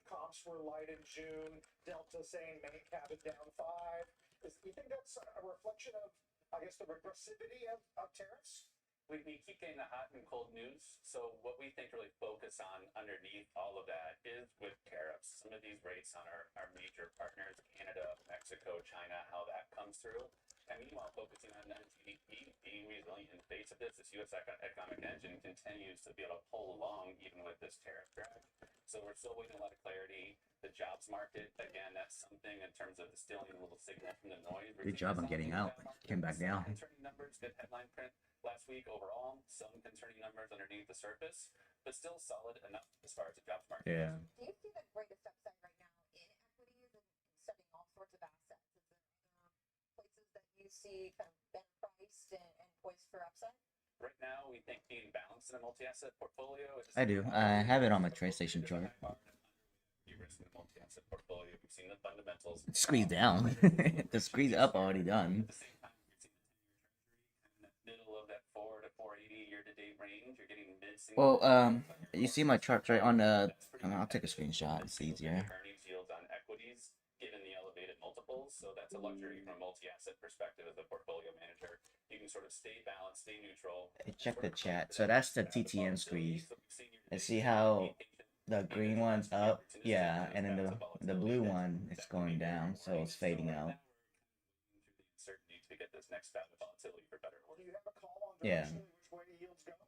comps were light in June. Delta saying main cabin down 5. You think that's a reflection of, I guess, the regressivity of tariffs? We keep getting the hot and cold news. So what we think really focus on underneath all of that is with tariffs. Some of these rates on our major partners, Canada, Mexico, China, how that comes through. And meanwhile, focusing on GDP being resilient in the face of this U.S. economic engine continues to be able to pull along even with this tariff drag. So we're still waiting a lot of clarity. The jobs market, again, that's something in terms of distilling a little signal from the noise. Good job on getting out. Came back down. Concerning numbers, good headline print last week overall. Some concerning numbers underneath the surface, but still solid enough as far as the jobs market. Yeah. Do you see the greatest upside right now in equities and studying all sorts of assets? Is there other places that you see kind of better priced and poised for upside? Right now, we think being balanced in a multi-asset portfolio. I do. I have it on my TradeStation chart. De-risk in a multi-asset portfolio. We've seen the fundamentals. Squeeze down. The squeeze up already done. At the same time, you're seeing the 10-year treasury in the middle of that 4 to 480 year-to-date range. You're getting mid-single. Well, you see my chart right on the. I'll take a screenshot. It's easier. Earnings yields on equities, given the elevated multiples. So that's a luxury from a multi-asset perspective as a portfolio manager. You can sort of stay balanced, stay neutral. Check the chat. So that's the TTM squeeze. And see how The green one's up, yeah, and then the blue one is going down, so it's fading out. Uncertainty to get this next bout of volatility for better. Well, do you have a call on Yeah. which way the yields go?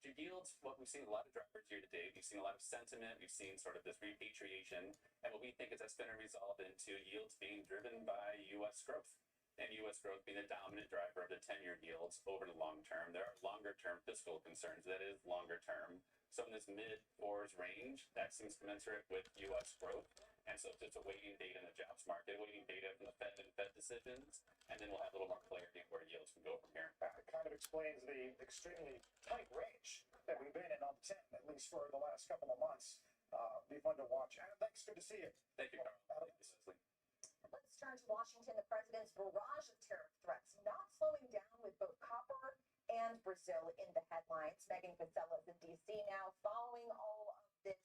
The yields, what we've seen a lot of drivers year to date. We've seen a lot of sentiment. We've seen sort of this repatriation, and what we think is that's going to resolve into yields being driven by U.S. growth, and U.S. growth being the dominant driver of the 10-year yields over the long term. There are longer-term fiscal concerns. That is longer term. So in this mid-4s range, that seems commensurate with U.S. growth. And so it's just awaiting data in the jobs market, waiting data from the Fed and Fed decisions, and then we'll have a little more clarity on where yields can go from here. It kind of explains the extremely tight range that we've been in on 10, at least for the last couple of months. Be fun to watch. Adam, thanks. Good to see you. Thank you, Carl. Thank you, Leslie. Let's turn to Washington. The president's barrage of tariff threats not slowing down with both copper and Brazil in the headlines. Megan Casella is in D.C. now following all of this.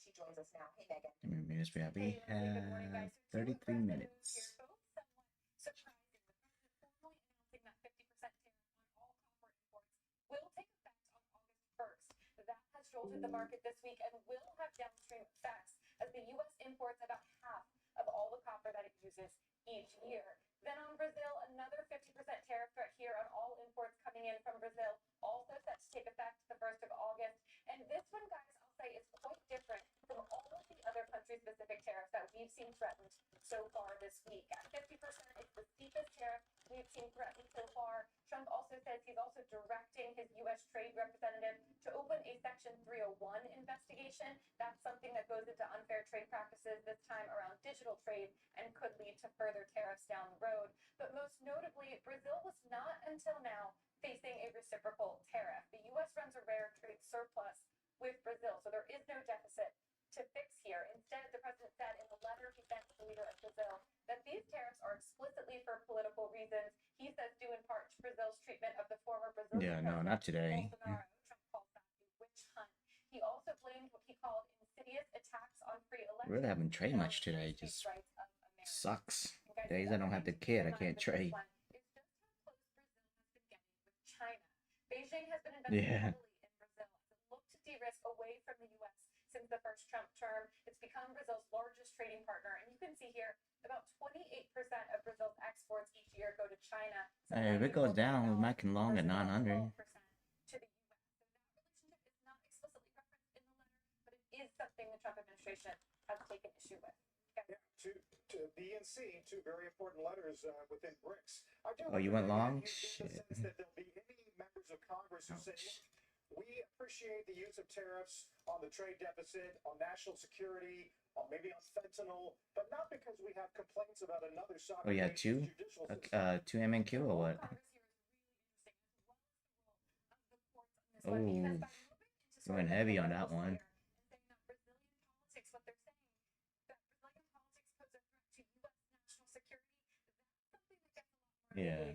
She joins us now. Hey, Megan. How many minutes we have? We have 33 minutes. Surprising, the president formally announcing that 50% tariff on all copper imports will take effect on August 1st. That has jolted the market this week and will have downstream effects as the U.S. imports about half of all the copper that it uses each year. Then on Brazil, another 50% tariff threat here on all imports coming in from Brazil, also set to take effect the 1st of August. And this one, guys, I'll say is quite different from all of the other country-specific tariffs that we've seen threatened so far this week. At 50%, it's the steepest tariff we've seen threatened so far. Trump also says he's also directing his U.S. trade representative to open a Section 301 investigation. That's something that goes into unfair trade practices, this time around digital trade, and could lead to further tariffs down the road. But most notably, Brazil was not until now facing a reciprocal tariff. The U.S. runs a rare trade surplus with Brazil, so there is no deficit to fix here. Instead, the president said in the letter he sent to the leader of Brazil that these tariffs are explicitly for political reasons. He says due in part to Brazil's treatment of the former Brazilian Yeah, no, not today. Bolsonaro. Trump called that a witch hunt. He also blamed what he called insidious attacks on free elections. Really haven't traded much today. Just sucks. Days I don't have the kid, I can't trade. China. Beijing has been investing heavily in Brazil as it looks to de-risk away from the U.S. since the first Trump term. It's become Brazil's largest trading partner, and you can see here about 28% of Brazil's exports each year go to China. Hey, if it goes down, we might can long at 900. To the U.S. So that relationship is not explicitly referenced in the letter, but it is something the Trump administration has taken issue with. Yeah, to B and C, two very important letters within BRICS. Oh, you went long? You Shit. get the sense that there'll be any members of Congress who say, look, we appreciate the use of tariffs on the trade deficit, on national security, on maybe on fentanyl, but not because we have complaints about another sovereign. Oh, yeah, two MNQ or what? Oh, you went heavy on that one. Yeah.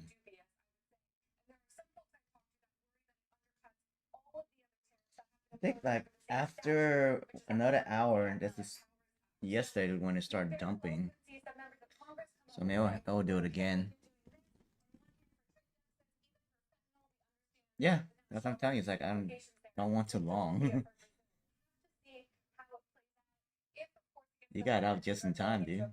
I think like after another hour, this is yesterday when it started dumping. So maybe I'll do it again. Yeah, that's what I'm telling you. It's like I don't want too long. You got out just in time, dude.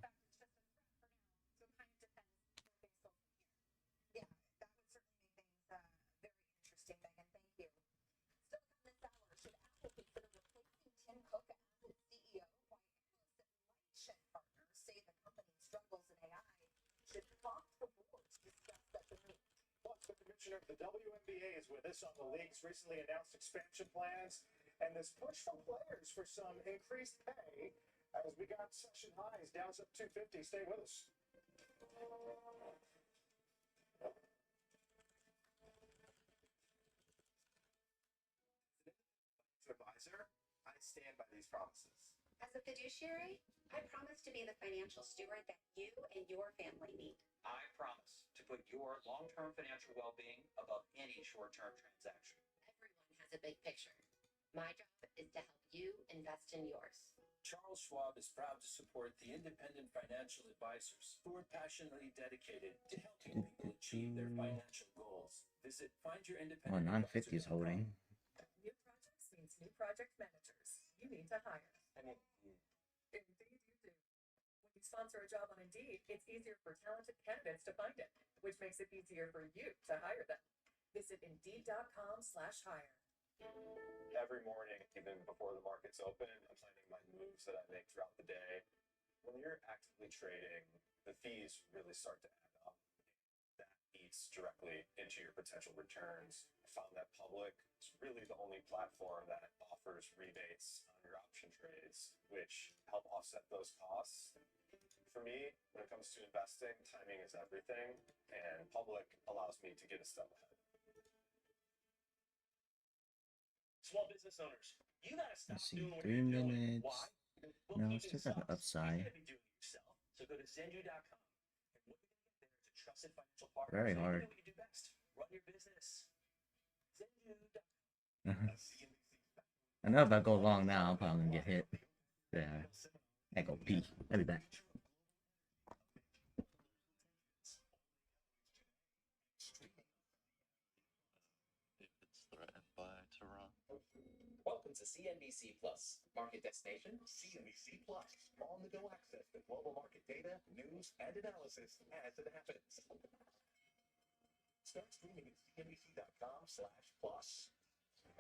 The WNBA is with us on the league's recently announced expansion plans and this push from players for some increased pay as we got session highs down to 250. Stay with us. Advisor, I stand by these promises. As a fiduciary, I promise to be the financial steward that you and your family need. I promise to put your long-term financial well-being above any short-term transaction. Everyone has a big picture. My job is to help you invest in yours. Charles Schwab is proud to support the independent financial advisors who are passionately dedicated to helping people achieve their financial goals. Visit Oh, 950 is holding. New projects means needs new project managers. You need to hire. Indeed you do. When you sponsor a job on Indeed, it's easier for talented candidates to find it, which makes it easier for you to hire them. Visit Indeed.com/hire. Every morning, even before the market's open, I'm planning my moves that I make throughout the day. When you're actively trading, the fees really start to add up. That eats directly into your potential returns. I found that Public is really the only platform that offers rebates on your option trades, which help offset those costs. For me, when it comes to investing, timing is everything, and Public allows me to get a step ahead. Small business owners, you gotta stop Let's see, doing what 3 you're doing. minutes. Why? No, Bookkeeping it's still got an sucks. upside. You're gonna be doing it yourself. So go to Zendu.com. And what you're gonna get there is a trusted financial partner. Very so hard. You do what you do best. Run your business. Zendu.com. I know if I go long now, I'm probably gonna get hit. Yeah. I go pee. I'll be back. Welcome to CNBC Plus, market destination CNBC Plus. On-the-go access to global market data, news, and analysis as it happens. Start streaming at CNBC.com/plus.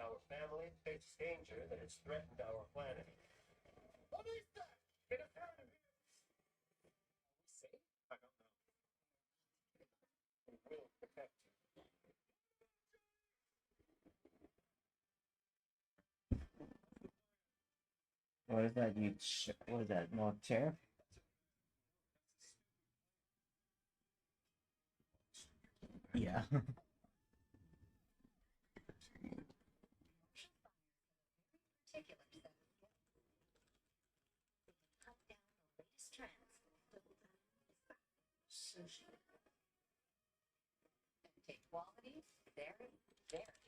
Our family faces danger that has threatened our planet. What is that? Get us out of here! Are we safe? I don't know. We will protect you. What is that? What is that? More chair? Yeah. Particular set. Cut down the latest trends. Sushi. And take quality very, very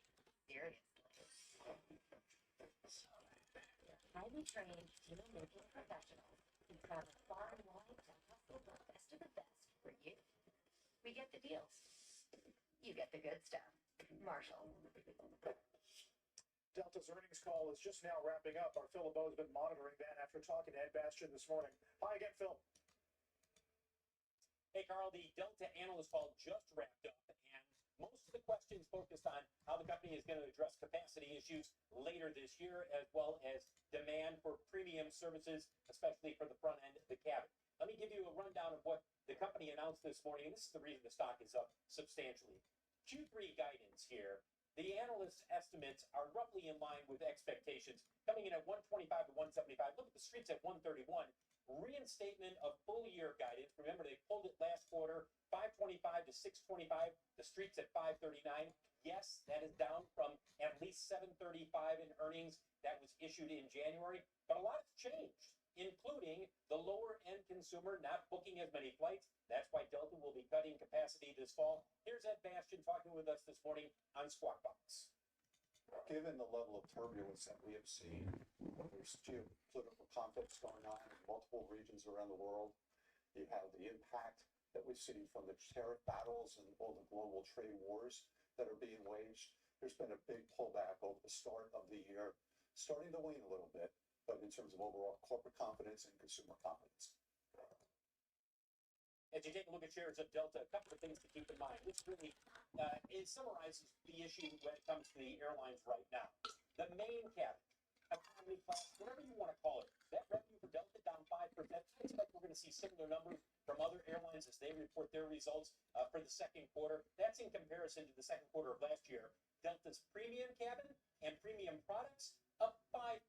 seriously. Highly trained deal-making professionals who travel far and wide to hustle the best of the best for you. We get the deals. You get the good stuff. Marshall. Delta's earnings call is just now wrapping up. Our Phil LeBeau has been monitoring that after talking to Ed Bastian this morning. Hi again, Phil. Hey, Carl, the Delta analyst call just wrapped up, and most of the questions focused on how the company is going to address capacity issues later this year, as well as demand for premium services, especially for the front end of the cabin. Let me give you a rundown of what the company announced this morning, and this is the reason the stock is up substantially. Q3 guidance here. The analyst estimates are roughly in line with expectations, coming in at 125 to 175. Look at the streets at 131. Reinstatement of full-year guidance. Remember, they pulled it last quarter, 525 to 625. The streets at 539. Yes, that is down from at least 735 in earnings that was issued in January. But a lot has changed, including the lower-end consumer not booking as many flights. That's why Delta will be cutting capacity this fall. Here's Ed Bastian talking with us this morning on Squawk Box. Given the level of turbulence that we have seen, there's geopolitical conflicts going on in multiple regions around the world. You have the impact that we've seen from the tariff battles and all the global trade wars that are being waged. There's been a big pullback over the start of the year, starting to wane a little bit, but in terms of overall corporate confidence and consumer confidence. As you take a look at shares of Delta, a couple of things to keep in mind. This really it summarizes the issue when it comes to the airlines right now. The main cabin, economy class, whatever you want to call it, that revenue for Delta down 5%. I expect we're going to see similar numbers from other airlines as they report their results for the second quarter. That's in comparison to the second quarter of last year. Delta's premium cabin and premium products up 5%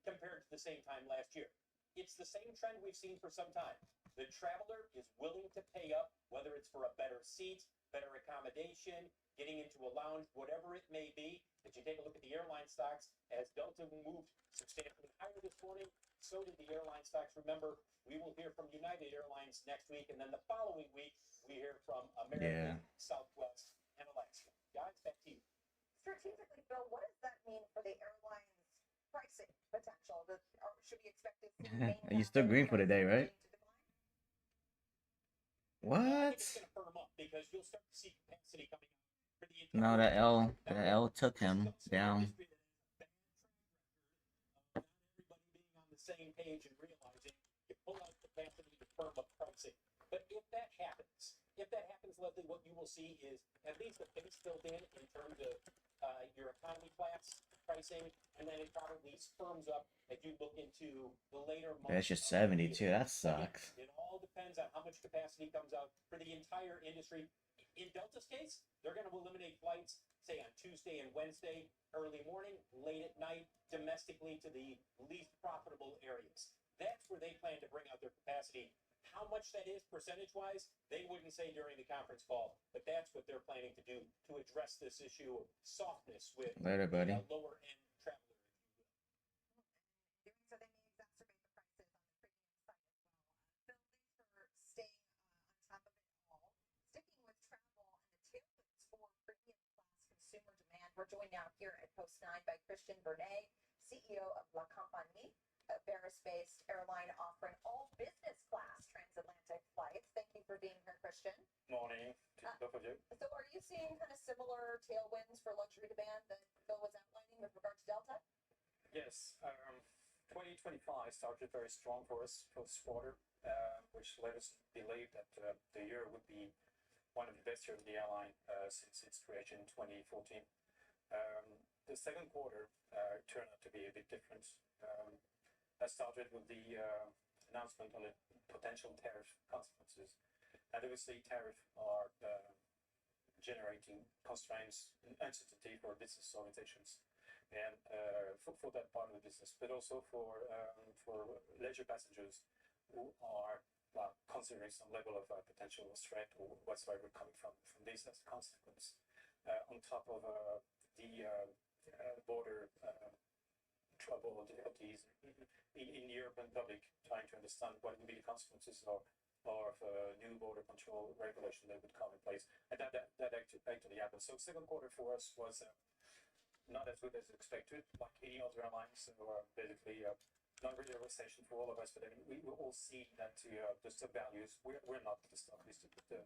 compared to the same time last year. It's the same trend we've seen for some time. The traveler is willing to pay up, whether it's for a better seat, better accommodation, getting into a lounge, whatever it may be. As you take a look at the airline stocks, as Delta moved substantially higher this morning, so did the airline stocks. Remember, we will hear from United Airlines next week, and then the following week, we hear from American, Southwest, and Alaska. Guys, back to you. Strategically, Bill, what does that mean for the airline's pricing potential? Or should we expect to see Are you still green for the day, right? What? It's going to firm up because you'll start to see capacity coming out for the No, the L took him down. stage and realizing you pull out capacity to firm up pricing. But if that happens, Leslie, what you will see is at least a base built in terms of your economy class pricing, and then it probably firms up as you look into the later months. That's just 72. That sucks. It all depends on how much capacity comes out for the entire industry. In Delta's case, they're going to eliminate flights, say on Tuesday and Wednesday, early morning, late at night, domestically to the least profitable areas. That's where they plan to bring out their capacity. How much that is percentage-wise, they wouldn't say during the conference call, but that's what they're planning to do to address this issue of softness with Later, buddy. lower-end travelers. Doing so, they may exacerbate the prices on the premium side as well. Bill, thanks for staying on top of it all. Sticking with travel and the tailwinds for premium class consumer demand, we're joined now here at Post 9 by Christian Bernet, CEO of La Compagnie, a Paris-based airline offering all business class transatlantic flights. Thank you for being here, Christian. Morning to both of you. So are you seeing kind of similar tailwinds for luxury demand that Bill was outlining with regard to Delta? Yes, 2025 started very strong for us first quarter, which led us to believe that the year would be one of the best years of the airline since its creation in 2014. The second quarter turned out to be a bit different. That started with the announcement on the potential tariff consequences. And obviously, tariffs are generating constraints and uncertainty for business organizations, and for that part of the business, but also for leisure passengers who are considering some level of potential threat or whatsoever coming from this as a consequence. On top of the border trouble or difficulties in the European public trying to understand what would be the consequences of new border control regulation that would come in place. And that actually happened. So second quarter for us was not as good as expected, like any other airlines. So basically, not really a recession for all of us, but I mean, we will all see that the stock values, we're not the stock listed, but the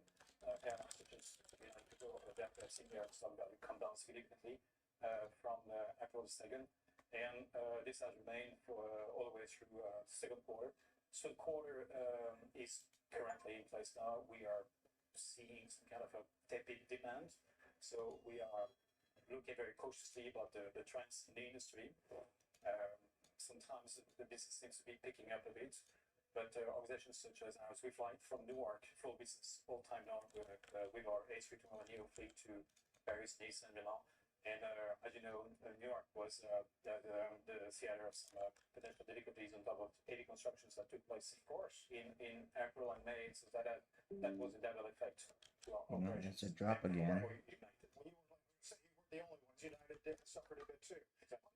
airlines such as United or Delta have seen their stock value come down significantly from April 2nd. And this has remained for all the way through second quarter. Third quarter is currently in place now. We are seeing some kind of a tepid demand. So we are looking very cautiously about the trends in the industry. Sometimes the business seems to be picking up a bit, but organizations such as ours, we fly from Newark, full business all time now with our A321neo fleet to Paris, Nice, and Milan. And as you know, New York was the theater of some potential difficulties on top of 80 constructions that took place, of course, in April and May. So that was a double effect to our operations. It's a drop again. When you say you were the only ones, United did suffer a bit too. Exactly.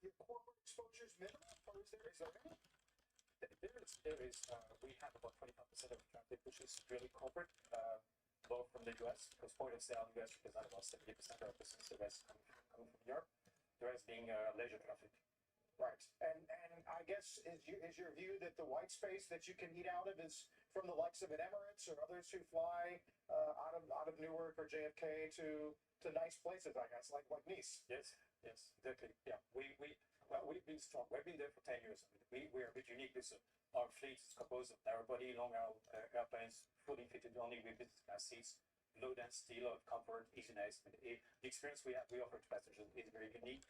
Your corporate exposure is minimal, or is there any? There is. We have about 25% of the traffic, which is really corporate. Both from the US, because point of sale in the US represents about 70% of our business, the rest coming from Europe, the rest being leisure traffic. Right, and I guess is your view that the white space that you can eat out of is from the likes of an Emirates or others who fly out of Newark or JFK to nice places, I guess, like Nice? Yes, exactly. Yeah, we've been strong. We've been there for 10 years. We are a bit unique. Our fleet is composed of narrow-body, long-haul airplanes, fully fitted only with business class seats, low density, low comfort, easiness. The experience we offer to passengers is very unique,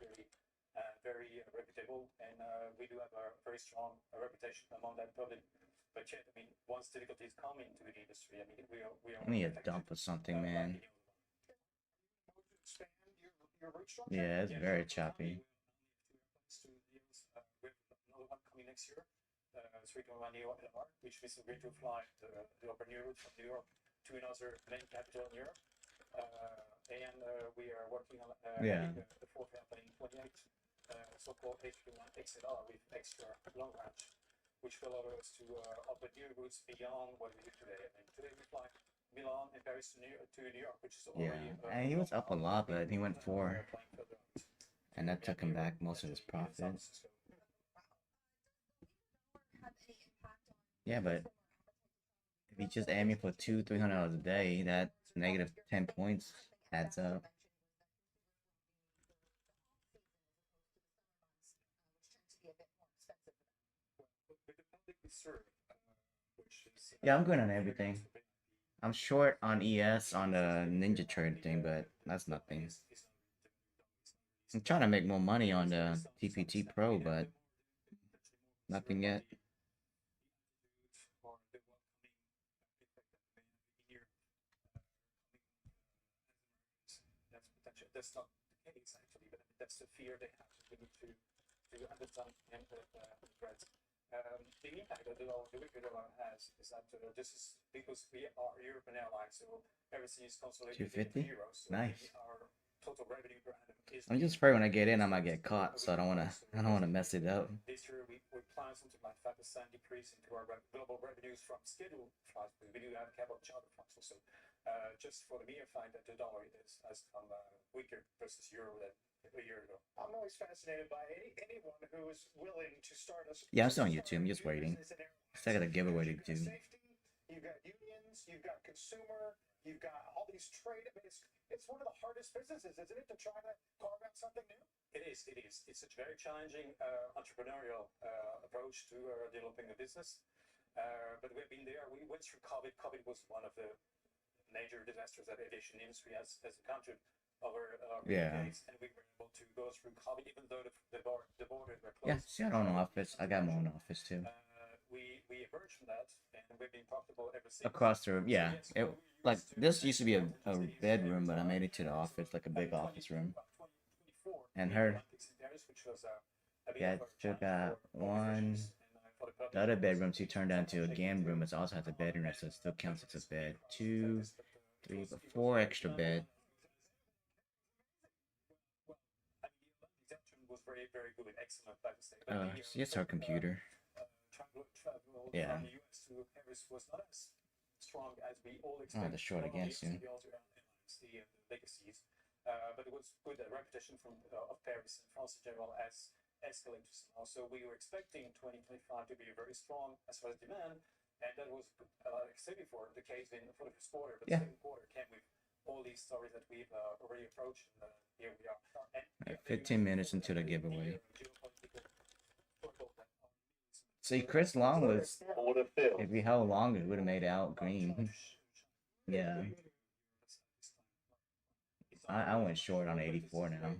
very reputable, and we do have a very strong reputation among that public. But yet, I mean, once difficulties come into the industry, I mean, we are. I need a dump or something, man. Yeah, it's very choppy. We have another one coming next year. 321neo LR, which means we're going to fly the open route from New York to another main capital in Europe. And we are working on the fourth airplane in 28, so-called A321XLR with extra long range, which will allow us to open new routes beyond what we do today. I mean, today we fly Milan and Paris to New York, which is already... and he was up a lot, but he went 4. And that took him back most of his profit. Yeah, but if you just aim me for $200-300 a day, that negative 10 points adds up. with the public we serve, which is Yeah, I'm good on everything. I'm short on ES on the Ninja Trade thing, but that's nothing. I'm trying to make more money on the TPT Pro, but nothing yet. That's not the case actually, but that's the fear they have. We need to understand and threats. The impact that the weaker dollar has is that this is because we are European airlines, so everything is consolidated in 250? euros. So Nice. our total revenue per annum is. I'm just afraid when I get in, I might get caught, so I don't wanna mess it up. This year we plan something like 5% decrease into our global revenues from scheduled flights, because we do have a couple of charter flights also. Just for the mere fact that the dollar has come weaker versus euro than a year ago. I'm always fascinated by anyone who is willing to start us. Yeah, I'm still on YouTube. I'm just waiting. I got a giveaway to do. You've got unions, you've got consumer, you've got all these trade. I mean, it's one of the hardest businesses, isn't it, to try to carve out something new? It is. It is. It's a very challenging entrepreneurial approach to developing a business. But we've been there. We went through COVID. COVID was one of the major disasters that the aviation industry has encountered over decades, and we were able to go through COVID even though the borders were closed. Yeah, see, I don't know office. I got my own office too. We emerged from that, and we've been profitable ever since. Across the room, yeah. Like this used to be a bedroom, but I made it to the office, like a big office room. And her, yeah, still got one. The other bedroom she turned down to a game room. It also has a bedroom, so it still counts as a bed. 2, 3, but 4 extra bed. It's just her computer. Yeah. The short again soon. But it was good reputation from of Paris and France in general as escalators. Also, we were expecting 2025 to be very strong as far as demand, and that was, like I said before, the case for the first quarter. But the second quarter came with all these stories that we've already approached, and here we are. And, 15 minutes into the giveaway. See, Chris Long was, if he held longer, he would have made it out green. Yeah. I went short on 84 now.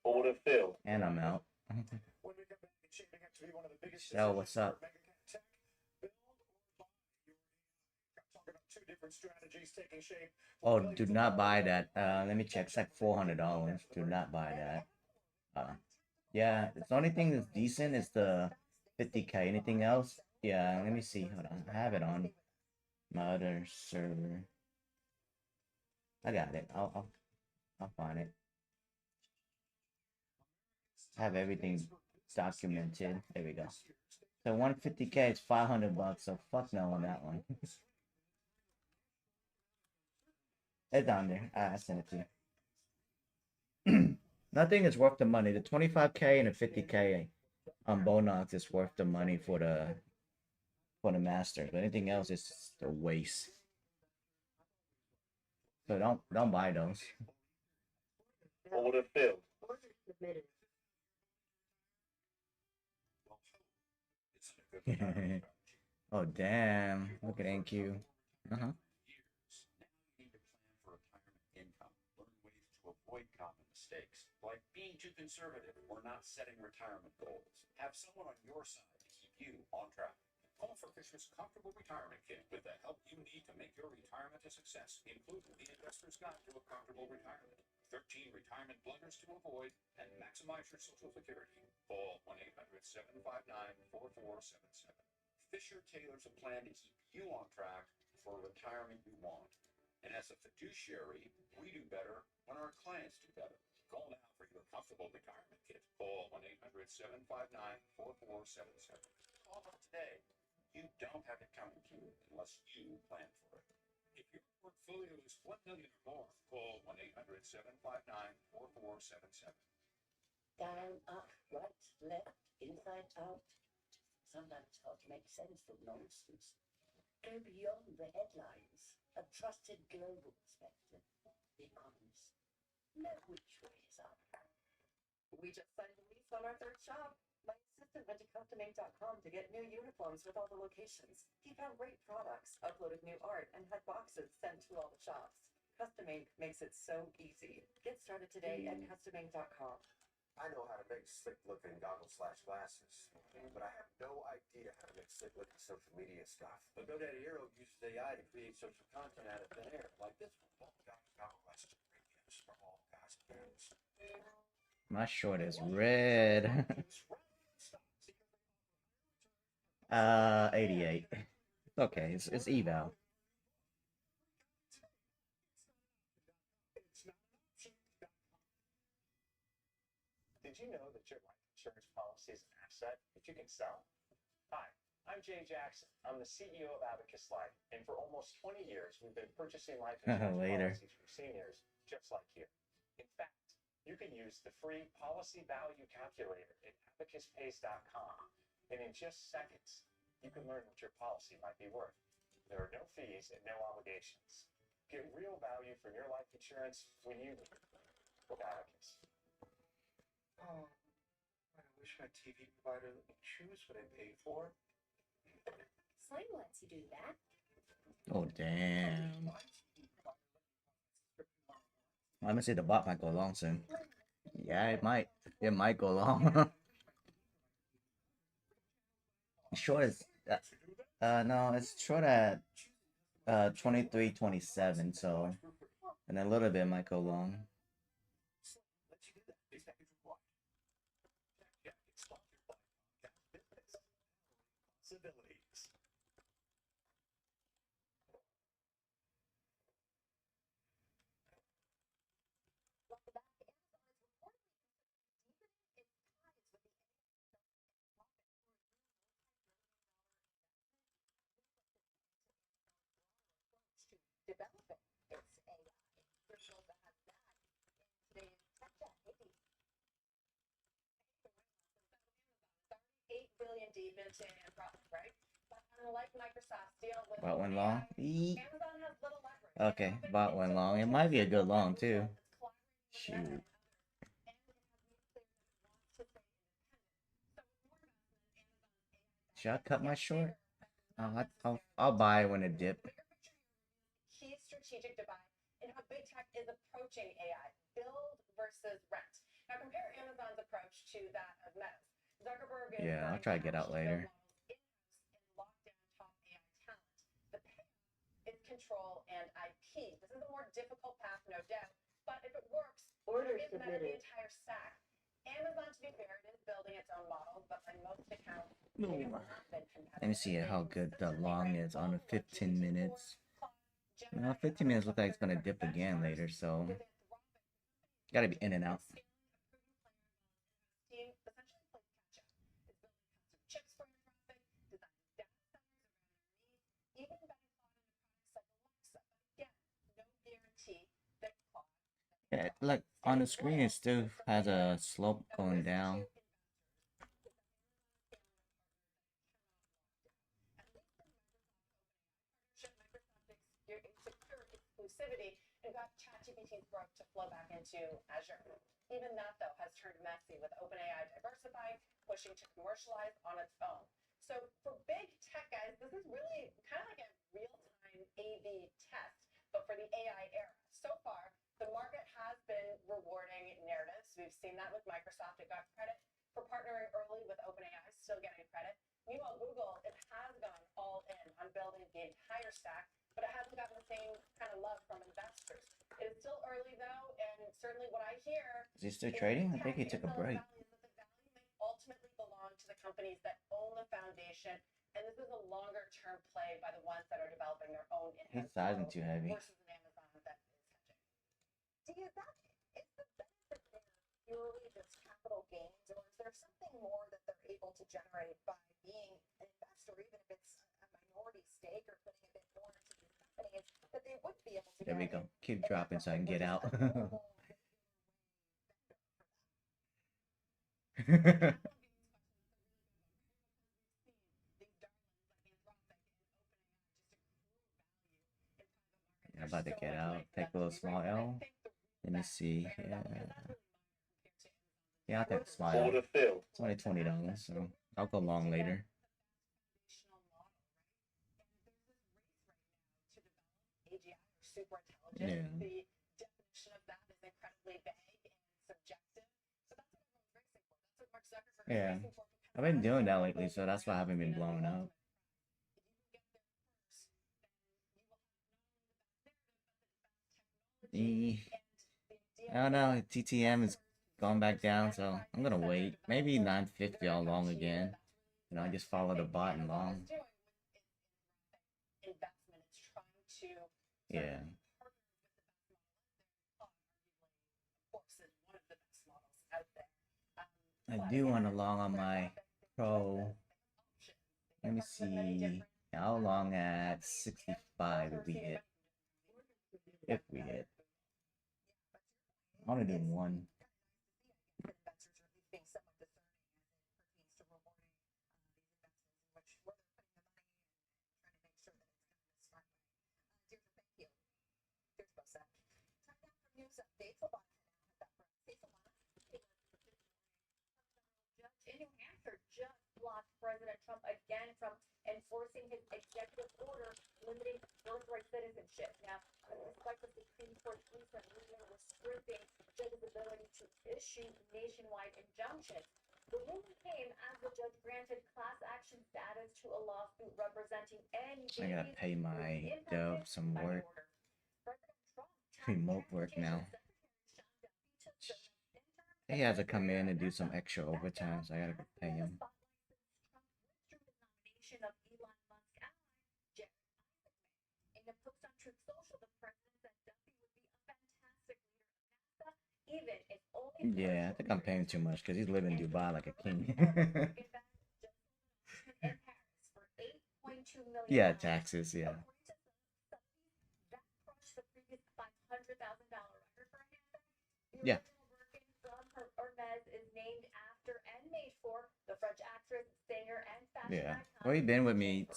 Order filled. And I'm out. So what's up? Oh, do not buy that. Let me check. It's like $400. Do not buy that. Yeah, the only thing that's decent is the 50K. Anything else? Yeah, let me see. Hold on. I have it on my other server. I got it. I'll find it. I have everything documented. There we go. So 150K is $500, so fuck no on that one. It's down there. I sent it to you. Nothing is worth the money. The 25K and the 50K on Bonox is worth the money for the Masters. But anything else is just a waste. So don't buy those. Order filled. Oh damn! Look at NQ. Avoid common mistakes, like being too conservative or not setting retirement goals. Have someone on your side to keep you on track. Call for Fisher's Comfortable Retirement Kit with the help you need to make your retirement a success, including the Investor's Guide to a Comfortable Retirement, 13 retirement blunders to avoid, and maximize your Social Security. Call 1-800-759-4477. Fisher tailors a plan to keep you on track for a retirement you want. And as a fiduciary, we do better when our clients do better. Call now for your comfortable retirement kit. Call 1-800-759-4477. Call now today. You don't have it coming to you unless you plan for it. If your portfolio is $1 million or more, call 1-800-759-4477. Down, up, right, left, inside, out. Sometimes it's hard to make sense from nonsense. Go beyond the headlines. A trusted global perspective. The Economist. No which way is up. We just signed the lease on our third shop. My assistant went to customink.com to get new uniforms with all the locations. He found great products, uploaded new art, and had boxes sent to all the shops. Custom Ink makes it so easy. Get started today at customink.com. I know how to make slick-looking goggles/glasses, but I have no idea how to make slick-looking social media stuff. But GoDaddy Hero uses AI to create social content out of thin air, like this one. Goggle glasses premiums for all guys and girls. My short is red. 88. It's okay. It's eval. Did you know that your life insurance policy is an asset that you can sell? Hi, I'm Jay Jackson. I'm the CEO of Abacus Life, and for almost 20 years, we've been purchasing life insurance Later. policies for seniors just like you. In fact, you can use the free policy value calculator at abacuspace.com, and in just seconds, you can learn what your policy might be worth. There are no fees and no obligations. Get real value from your life insurance when you need it with Abacus. Oh, I wish my TV provider let me choose what I paid for. Sling lets you do that. Oh damn. I'm gonna say the bot might go long soon. Yeah, it might. It might go long. Short is no, it's short at 23.27, so and a little bit might go long. Possibilities. Welcome back. Amazon is reportedly considering its ties with the Amazon profit for a multi-billion dollar investment. We're thrilled to have that in today's tech chat. Maybe 8 billion deep into profit, right? But unlike Microsoft's deal with Bot went long. Amazon has little leverage. Okay, bot went long. It might be a good long too. Shoot. Should I cut my short? I'll buy when it dip. Key strategic divide in how big tech is approaching AI, build versus rent. Now compare Amazon's approach to that of Meta's. Zuckerberg is Yeah, I'll try to get out later. lockdown top AI talent. The payoff is control and IP. This is a more difficult path, no doubt, but if it works, Order it gives Meta the submitted. entire stack. Amazon, to be fair, is building its own model, but by most accounts, No. they have not been competitive. Let me see how good the long is on the 15 minutes. No, 15 minutes look like it's gonna dip again later, so gotta be in and out. Yeah, like on the screen, it still has a slope going down. Exclusivity and got ChatGPT's growth to flow back into Azure. Even that, though, has turned messy with OpenAI diversifying, pushing to commercialize on its own. So for big tech guys, this is really kind of like a real-time A/B test, but for the AI era. So far, the market has been rewarding narratives. We've seen that with Microsoft. It got credit for partnering early with OpenAI, still getting credit. Meanwhile, Google, it has gone all in on building the entire stack, but it hasn't gotten the same kind of love from investors. It is still early, though, and certainly what I hear Is he still trading? I think he took a break. Ultimately belong to the companies that own the foundation, and this is a longer-term play by the ones that are developing their own He's in-house sizing too heavy. versus an Amazon that is hedging. Do you that is the benefit there purely just capital gains, or is there something more that they're able to generate by being an investor, even if it's a minority stake or putting a bit more into these companies, that they would be able to There we get go. Keep dropping so I can get out. I'm about to get out. Take a little small L. Let me see. Yeah, I'll take a smile. Order filled. It's only $20, so I'll go long later. Super intelligent. Yeah. The definition of that is incredibly vague and subjective. So that's what everyone's racing for. That's what Mark Zuckerberg is Yeah. racing for. I've been doing that lately, so that's why I haven't been blowing up. I don't know. TTM is going back down, so I'm gonna wait. Maybe 950 all long again. You know, I just follow the bot and long. Investment. It's trying to Yeah. I do want to long on my Pro. Let me see. How long at 65 if we hit? If we hit. I want to do one. In New Hampshire just blocked President Trump again from enforcing his executive order limiting birthright citizenship. Now, despite the Supreme Court's recent ruling restricting judges' ability to issue nationwide injunctions, the ruling came as the judge granted class action status to a lawsuit representing any I gotta pay my dough some work. Remote work now. He has to come in and do some extra overtime, so I gotta go pay him. Yeah, I think I'm paying too much because he's living in Dubai like a king. Yeah, taxes, yeah. Yeah. Is named after and made for the French actress, singer, and fashion Yeah. icon. Well, he's been with me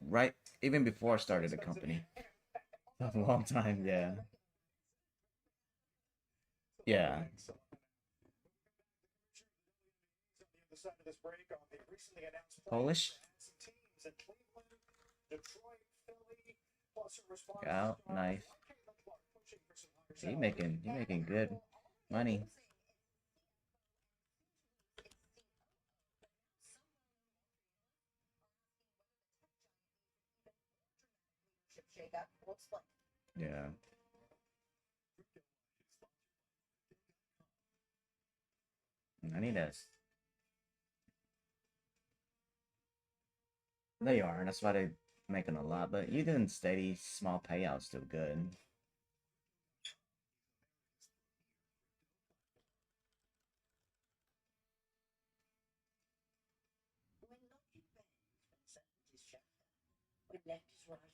right even before I started the company. A long time, yeah. Yeah. Polish? Oh, nice. He making good money. Yeah. I need a. They are. That's why they're making a lot. But you doing steady, small payouts still good.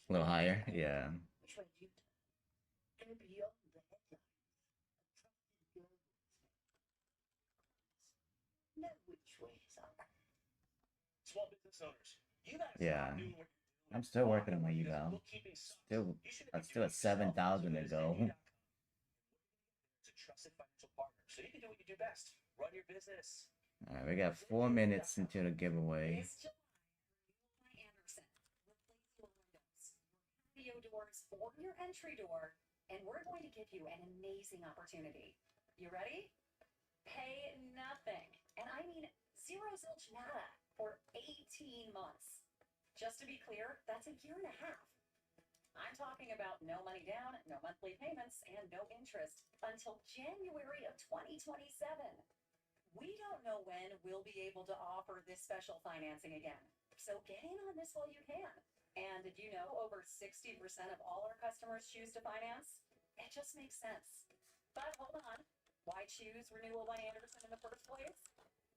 A little higher, yeah. Which way do you turn? Go beyond the headlines. Know which way is up. Small business owners, you guys Yeah. are doing what I'm still working on my eval. I'm still at 7,000 to go. It's a trusted financial partner, so you can do what you do best. Run your business. All right, we got 4 minutes until the giveaway. Patio doors for your entry door, and we're going to give you an amazing opportunity. You ready? Pay nothing, and I mean zero zilch nada for 18 months. Just to be clear, that's a year and a half. I'm talking about no money down, no monthly payments, and no interest until January of 2027. We don't know when we'll be able to offer this special financing again, so get in on this while you can. And did you know over 60% of all our customers choose to finance? It just makes sense. But hold on, why choose Renewal by Anderson in the first place?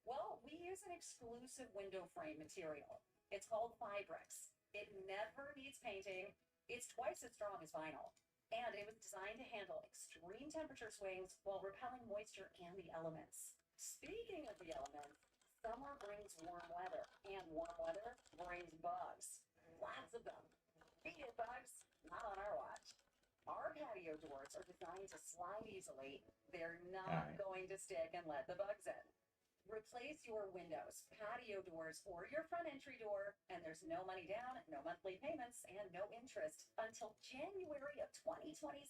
Well, we use an exclusive window frame material. It's called Fibrex. It never needs painting. It's twice as strong as vinyl. And it was designed to handle extreme temperature swings while repelling moisture and the elements. Speaking of the elements, summer brings warm weather, and warm weather brings bugs. Lots of them. Beat it, bugs. Not on our watch. Our patio doors are designed to slide easily. They're not Alright. going to stick and let the bugs in. Replace your windows, patio doors, or your front entry door, and there's no money down, no monthly payments, and no interest until January of 2027.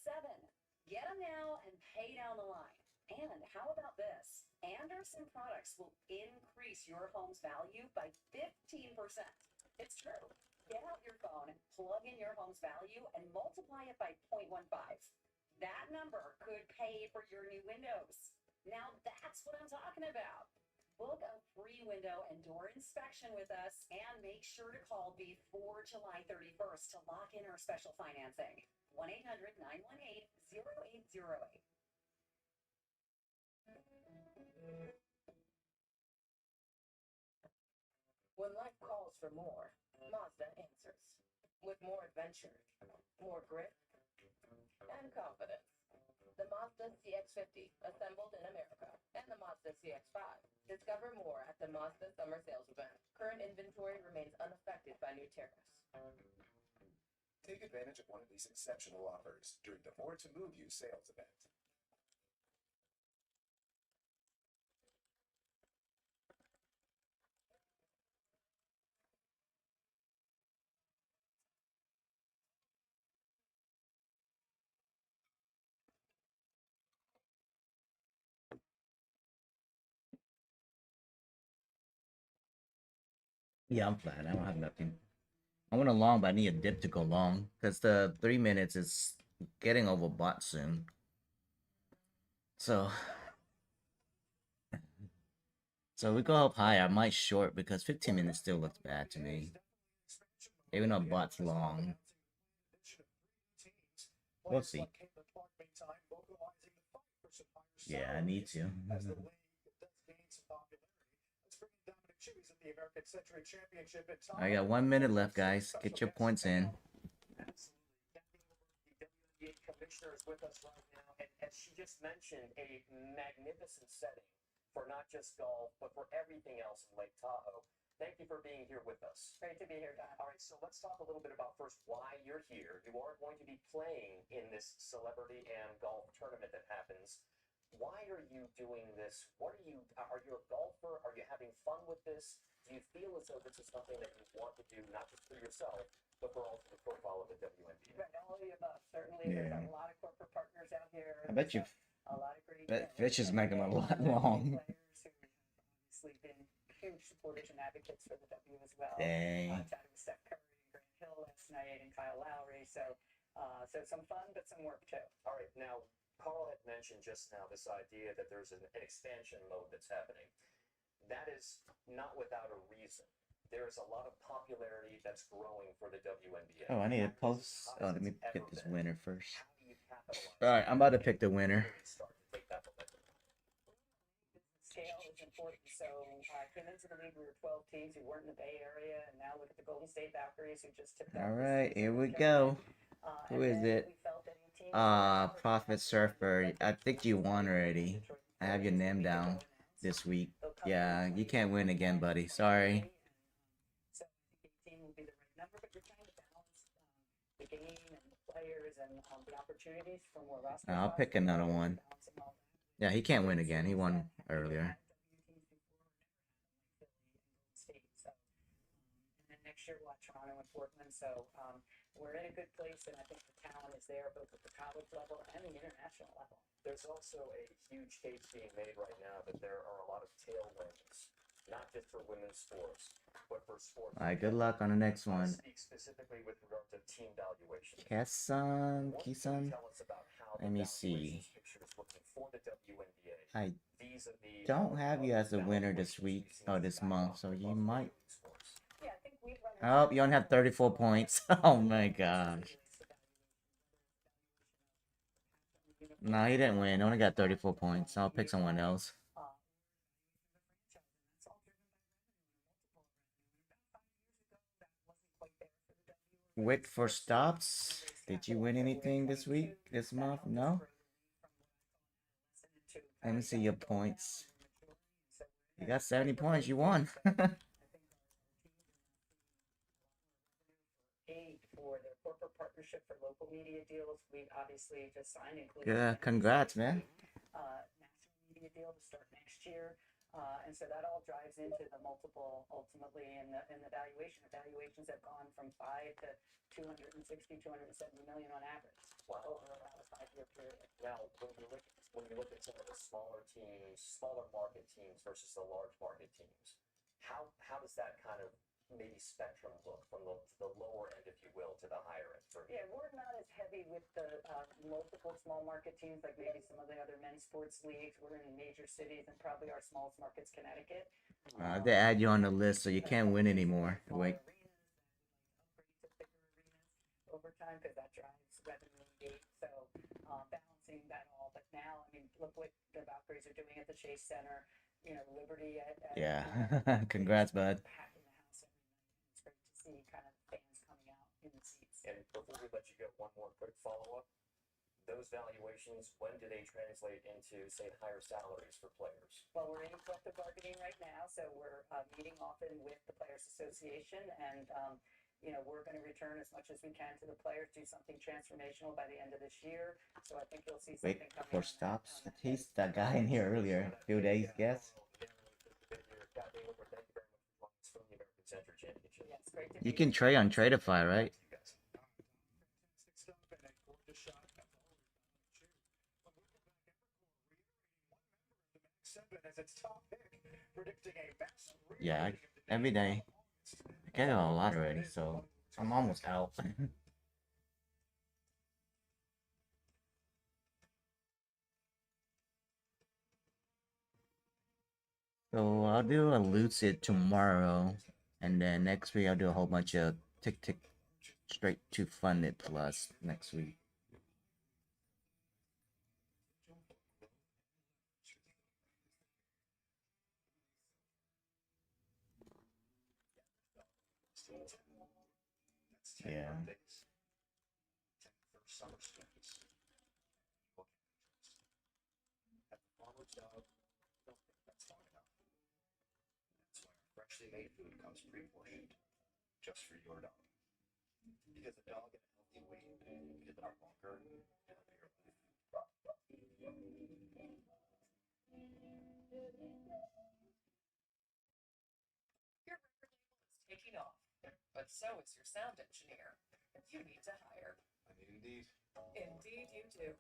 Get them now and pay down the line. And how about this? Anderson products will increase your home's value by 15%. It's true. Get out your phone, plug in your home's value, and multiply it by 0.15. That number could pay for your new windows. Now that's what I'm talking about. Book a free window and door inspection with us and make sure to call before July 31st to lock in our special financing. 1-800-918-0808. When life calls for more, Mazda answers. With more adventure, more grit, and confidence. The Mazda CX-50, assembled in America, and the Mazda CX-5. Discover more at the Mazda Summer Sales Event. Current inventory remains unaffected by new tariffs. Take advantage of one of these exceptional offers during the More to Move You sales event. Yeah, I'm flat. I don't have nothing. I want a long, but I need a dip to go long because the 3 minutes is getting overbought soon. So we go up higher. I might short because 15 minutes still looks bad to me. Even though bot's long. We'll see. Yeah, I need to. I got 1 minute left, guys. Get your points in. The commissioner is with us right now, and as she just mentioned, a magnificent setting for not just golf, but for everything else in Lake Tahoe. Thank you for being here with us. Great to be here, Don. All right, so let's talk a little bit about first why you're here. You are going to be playing in this celebrity and golf tournament that happens. Why are you doing this? Are you a golfer? Are you having fun with this? Do you feel as though this is something that you want to do, not just for yourself, but for also the profile of the WNBA? Right, all of the above. Certainly, Yeah. there's a lot of corporate partners out here. I bet you. A lot of great. Bet Fitch is making a lot long. Players who have obviously been huge supporters and advocates for the W as well. Dang. Chatted with Steph Curry and Grant Hill last night and Kyle Lowry. So some fun, but some work too. All right, now Carl had mentioned just now this idea that there's an expansion mode that's happening. That is not without a reason. There is a lot of popularity that's growing for the WNBA. Oh, I need to post. Oh, let me pick this winner first. All right, I'm about to pick the winner. Scale is important. So I came into the league, we were 12 teams who weren't in the Bay Area, and now look at the Golden State Valkyries who just tipped All right, here we go. Who is it? Profit Surfer. I think you won already. I have your name down this week. Yeah, you can't win again, buddy. Sorry. So I think 18 will be the right number, but you're trying to balance the game and the players and the opportunities for more roster. I'll pick another one. Yeah, he can't win again. He won earlier. And then next year we'll have Toronto and Portland. So we're in a good place, and I think the talent is there both at the college level and the international level. There's also a huge case being made right now that there are a lot of tailwinds, not just for women's sports, but for sports. All right, good luck on the next one. Speak specifically with regard to team valuation. Kisan. Tell us about how Let me see. picture is looking for the WNBA. I don't have you as a winner this week or this month, so you might. Yeah, I think we've run Oh, you only have 34 points. Oh my gosh. No, he didn't win. Only got 34 points. I'll pick someone else. Wick for stops. Did you win anything this week, this month? No? Let me see your points. You got 70 points. You won. paid for their corporate partnership for local media deals. We obviously just signed, including Good. Congrats, man. national media deal to start next year. And so that all drives into the multiple ultimately in the valuation. Evaluations have gone from 5 to 260, 270 million on average. Wow. Over about a 5-year period. Now, when you look at some of the smaller teams, smaller market teams versus the large market teams, how does that kind of maybe spectrum look from the lower end, if you will, to the higher end? Yeah, we're not as heavy with the multiple small market teams like maybe some of the other men's sports leagues. We're in major cities, and probably our smallest market's Connecticut. They add you on the list, so you can't win anymore. Wait. Over time, because that drives revenue and gate. So balancing that all. But now, I mean, look what the Valkyries are doing at the Chase Center. You know, Liberty at Yeah. Congrats, bud. packing the house every night. It's great to see kind of fans coming out in the seats. And before we let you go, one more quick follow-up. Those valuations, when do they translate into, say, higher salaries for players? Well, we're in collective bargaining right now, so we're meeting often with the Players Association, and you know, we're going to return as much as we can to the players, do something transformational by the end of this year. So I think you'll see something Wait coming. for stops. He's that guy in here earlier. Few days, yes. Yes, great to You be can here. trade on Tradeify, right? As its top pick, predicting a massive Yeah, every day. I get it a lot already, so I'm almost out. So I'll do a lucid tomorrow, and then next week I'll do a whole bunch of tick straight to fund it plus next week. Yeah. Summer students. At the farmer's dog, don't think that's long enough. That's why our freshly made food comes pre-portioned, just for your dog. Because a dog in a healthy weight is our longer, healthier Your record label is taking off, but so is your sound engineer. You need to hire. Indeed. Indeed, you do.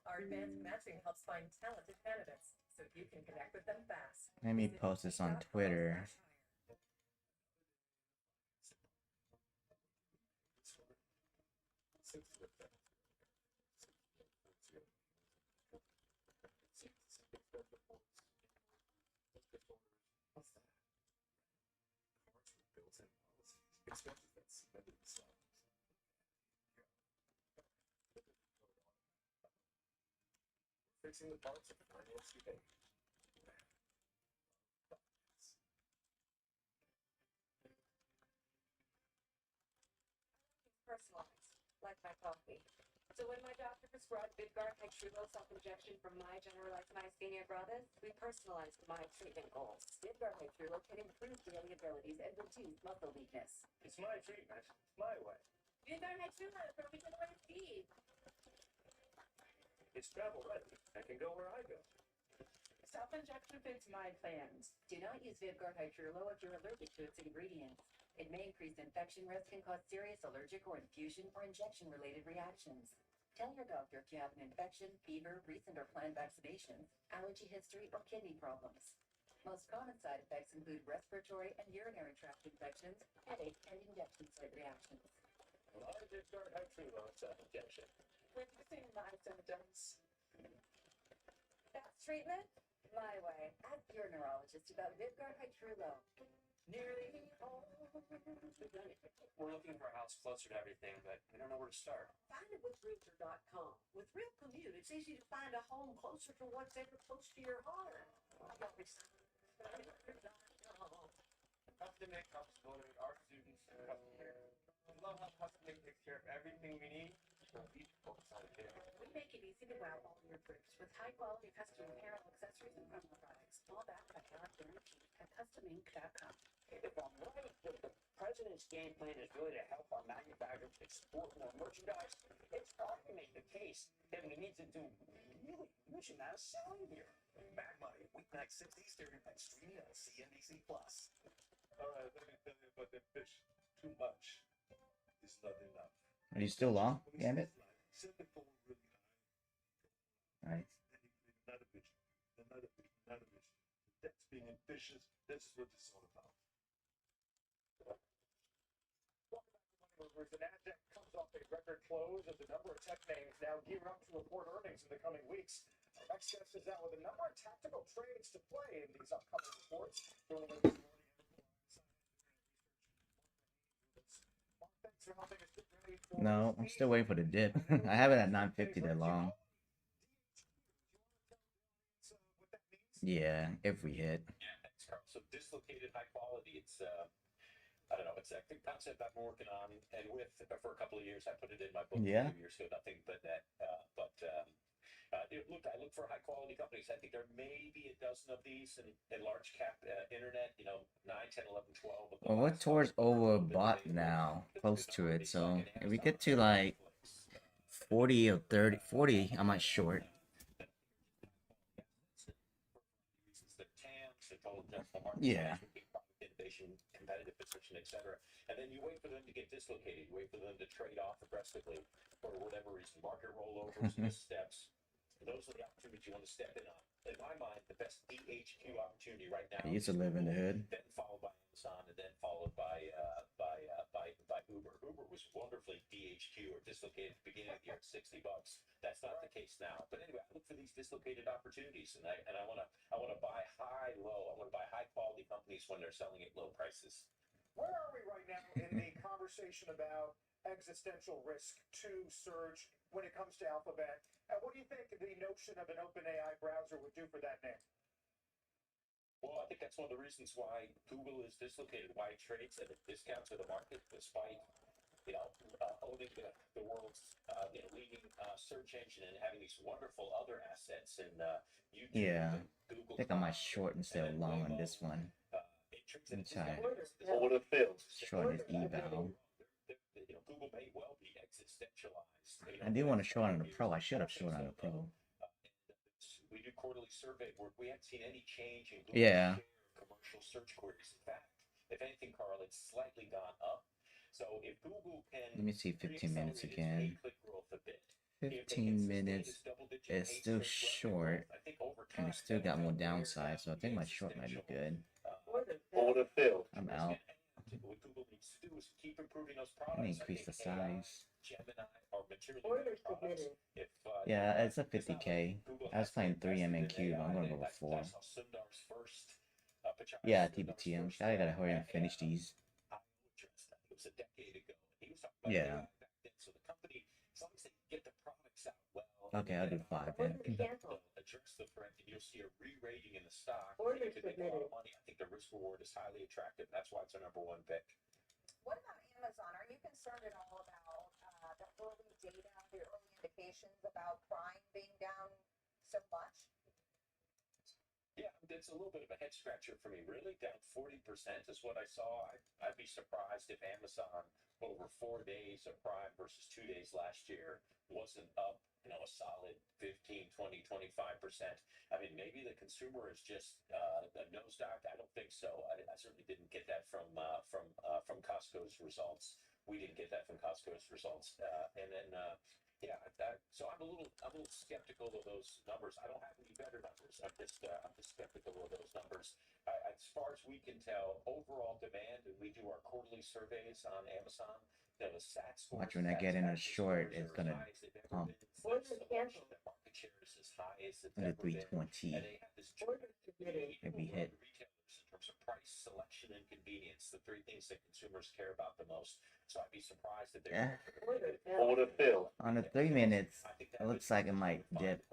Our advanced matching helps find talented candidates, so you can connect with them fast. Let me post this on Twitter. Fixing the parts of finance you pay. Personalized, like my coffee. So when my doctor prescribed Vidgar Hytrulo self-injection for my generalized myasthenia gravis, we personalized my treatment goals. Vidgar Hytrulo can improve daily abilities and reduce muscle weakness. It's my treatment. It's my way. Vidgar Hytrulo for regenerative speed. It's travel ready. I can go where I go. Self-injection fits my plans. Do not use Vidgar Hytrulo if you're allergic to its ingredients. It may increase infection risk and cause serious allergic or infusion or injection-related reactions. Tell your doctor if you have an infection, fever, recent or planned vaccinations, allergy history, or kidney problems. Most common side effects include respiratory and urinary tract infections, headache, and injection site reactions. Well, I did start Hytrulo self-injection. Reducing my symptoms. Fast treatment? My way. Ask your neurologist about Vidgar Hytrulo. Nearly home. We're looking for a house closer to everything, but we don't know where to start. Find it with Realtor.com. With Real Commute, it's easy to find a home closer to what's ever close to your heart. Have to make Custom our students come here. I love how Custom takes care of everything we need. We make it easy to wow all your groups with high-quality custom apparel, accessories, and promo products, all backed by our guarantee at customink.com. If I'm right, the president's game plan is really to help our manufacturers export more merchandise. It's hard to make the case that we need to do really huge amount of selling here. Mad Money, weeknight 6 Eastern and streaming on CNBC Plus. All right, let me tell you about that fish. Too much is not enough. Are you still long? Damn it. Set the goal really high. Alright. Then you create another vision, another vision, another vision. That's being ambitious. This is what this is all about. The Nasdaq comes off a record close as a number of tech names now gear up to report earnings in the coming weeks. Our next guest is out with a number of tactical trades to play in these upcoming reports. Joining us this morning, Mark, thanks for helping us get ready for No, I'm still waiting for the dip. I have it at 950 that long. Yeah, if we hit. Yeah, thanks, Carl. So dislocated high quality. It's I don't know. It's a concept I've been working on and with for a couple of years. I put it in my book Yeah. a few years ago. Nothing but that. I look for high quality companies. I think there may be a dozen of these in large cap internet. 9, 10, 11, 12. Well, we're towards overbought now, close to it. So if we get to like 40 or 30, 40, I might short. Yeah. Innovation, competitive position, etc. And then you wait for them to get dislocated. You wait for them to trade off aggressively for whatever reason, market rollovers, missteps. Those are the opportunities you want to step in on. In my mind, the best DHQ opportunity right now. I used to live in the hood. Then followed by Amazon, and then followed by Uber. Uber was wonderfully DHQ or dislocated at the beginning of the year at $60. That's not the case now. But anyway, I look for these dislocated opportunities, and I want to buy high, low. I want to buy high quality companies when they're selling at low prices. Where are we right now in the conversation about existential risk to Surge when it comes to Alphabet? And what do you think the notion of an OpenAI browser would do for that name? Well, I think that's one of the reasons why Google is dislocated, why it trades at a discount to the market, despite owning the world's leading search engine and having these wonderful other assets in YouTube. Yeah. Google. I think I might short instead of long on this one. Let me try. Short is eval. Google may well be existentialized. I do want to short on the pro. I should have short on the pro. We do quarterly survey work. We haven't seen any change in Google Yeah. commercial search queries. In fact, if anything, Carl, it's slightly gone up. So if Google can Let me see 15 minutes again. click growth a bit, 15 minutes. It's still short, and it's still got more downside, so I think my short might be good. Order filled. I'm out. What Google needs to do is keep improving those I'm products. gonna increase the size. Gemini or materially better products. If, Yeah, it's a 50K. I was playing 3M and Cube. I'm gonna go with 4. I saw Sundar's first Yeah, TBTM. I gotta hurry and finish these. it was a decade ago. He was talking about Yeah. AI back then. So the company, as long as they get the products out well, Okay, I'll do 5 then. they'll address the threat, and you'll see a re-rating in the stock. Order You could make a lot submitted. of money. I think the risk reward is highly attractive. That's why it's our #1 pick. What about Amazon? Are you concerned at all about the early data, the early indications about Prime being down so much? Yeah, it's a little bit of a head scratcher for me. Really, down 40% is what I saw. I'd be surprised if Amazon over 4 days of Prime versus 2 days last year wasn't up, a solid 15, 20, 25%. I mean, maybe the consumer is just a nosedive. I don't think so. I certainly didn't get that from Costco's results. We didn't get that from Costco's results. So I'm a little skeptical of those numbers. I don't have any better numbers. I'm just skeptical of those numbers. As far as we can tell, overall demand, and we do our quarterly surveys on Amazon. The SAT scores. Watch when I get in a short, it's gonna pump. The market share is as high as it's Under ever been. 320. And they have this trade If we hit. retailers in terms of price, selection, and convenience, the 3 things that consumers care about the most. So I'd be surprised if Yeah. they're order filled. On the 3 minutes, it looks like it might dip.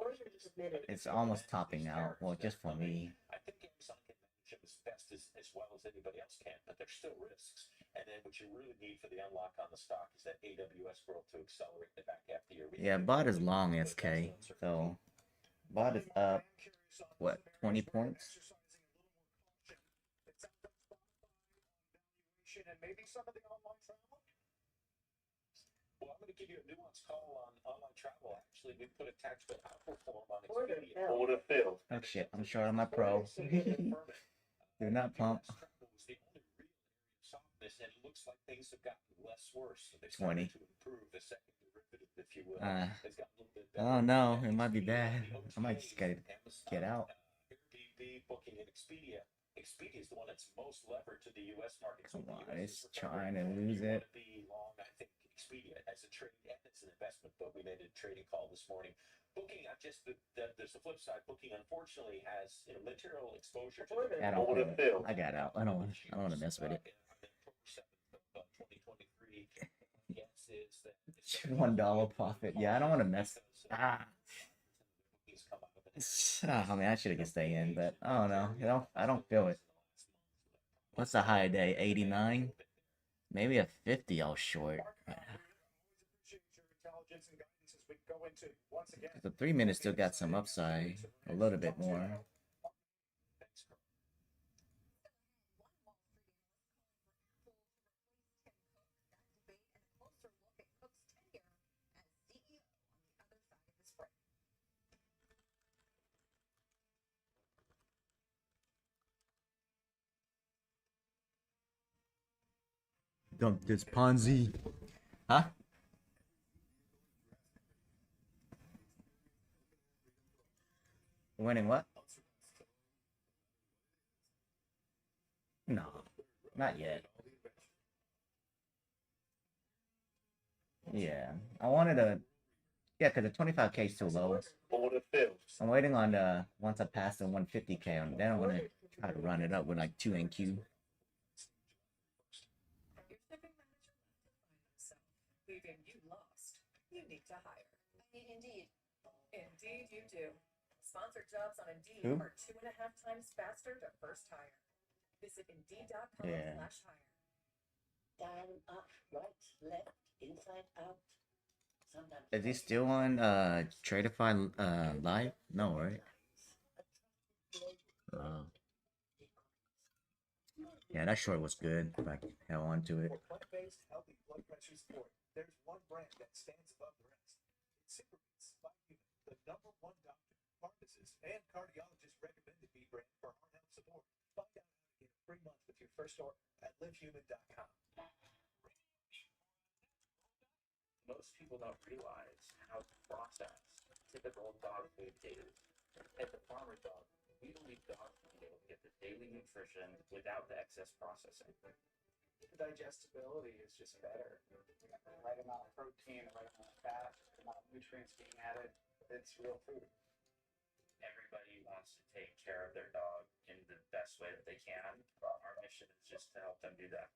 It's almost topping out. Well, just for me. I think Amazon can manage them as best as well as anybody else can, but there's still risks. And then what you really need for the unlock on the stock is that AWS growth to accelerate in the back half of the year. Yeah, bot is long SK, so bot is up what 20 points. And maybe some of the online travel. Well, I'm going to give you a nuanced call on online travel. Actually, we put a tactical outperform on Order Expedia. filled. Order filled. Oh shit, I'm short on my pro. Do not pump. Was the only real area of softness, and it looks like things have gotten less worse. So they 20. started to improve. The second derivative, if you will, Uh, has gotten a little bit better. Oh no, it might be bad. I might just gotta get out. Airbnb, Booking, and Expedia. Expedia is the one that's most levered to the U.S. market. Come So on, the US it's is recovering. trying to lose You it. want to be long, I think, Expedia as a trade and as an investment, but we made a trading call this morning. Booking, there's the flip side. Booking, unfortunately, has material exposure to the I don't. I got out. I don't want to mess with it. 2023. Guess is that $1 profit. Yeah, I don't want to mess. Ah. I mean, I should have just stay in, but I don't know. I don't feel it. What's the high day? 89? Maybe a 50 I'll short. The 3 minutes still got some upside. A little bit more. Dump this Ponzi. Huh? Winning what? No, not yet. Yeah, I wanted to. Yeah, because the 25K is too low. I'm waiting on once I pass the 150K, and then I'm gonna try to run it up with like 2 NQ. Leaving you lost. You need to hire. Indeed. Indeed, you do. Sponsored jobs on Indeed Who? are 2.5 times faster to first hire. Visit Indeed.com/hire. Down, up, right, left, inside, out. Sometimes. Is he still on Tradeify live? No, right? Yeah, that short was good. If I held on to it. For plant-based, healthy blood pressure support, there's one brand that stands above the rest. It's Superbeats by Human, the #1 doctor, pharmacist, and cardiologist recommended B brand for heart health support. Find out how to get a free month with your first order at livehuman.com. Most people don't realize how processed typical dog food is. At the Farmer Dog, we believe dogs will be able to get the daily nutrition without the excess processing. The digestibility is just better. The right amount of protein, the right amount of fat, the amount of nutrients being added. It's real food. Everybody wants to take care of their dog in the best way that they can. Our mission is just to help them do that.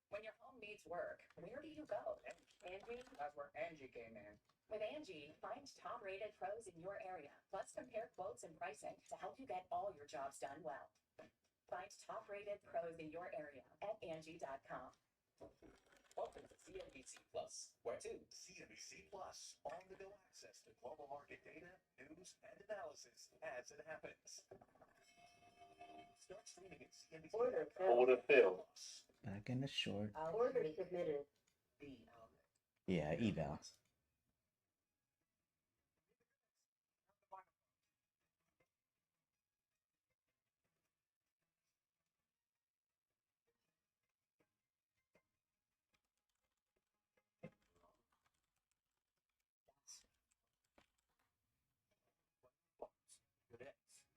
When your home needs work, where do you go? Angie? That's where Angie came in. With Angie, find top-rated pros in your area, plus compare quotes and pricing to help you get all your jobs done well. Find top-rated pros in your area at Angie.com. Welcome to CNBC Plus, where CNBC Plus, on-the-go access to global market data, news, and analysis as it happens. Start streaming at CNBC. Order filled. Back in the short. Order submitted. Yeah, eval.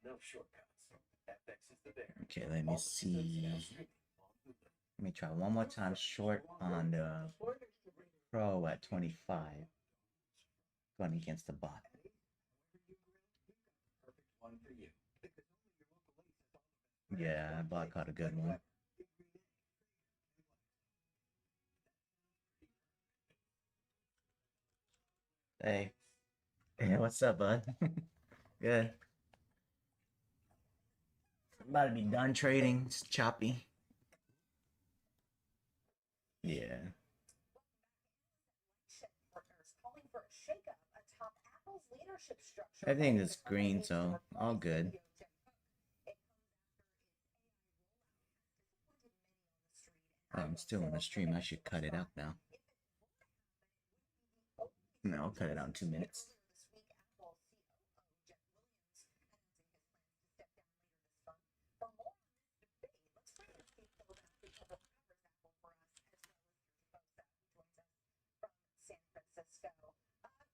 No shortcuts. FX is the bear. Okay, let me see. Let me try one more time short on the Pro at 25. Going against the bot. One for you. Yeah, that bot caught a good one. Hey. Hey, what's up, bud? Good. I'm about to be done trading. It's choppy. Yeah. Partners calling for a shakeup atop Apple's leadership structure. Everything is green, so all good. Oh, I'm still on the stream. I should cut it out now. No, I'll cut it out in 2 minutes.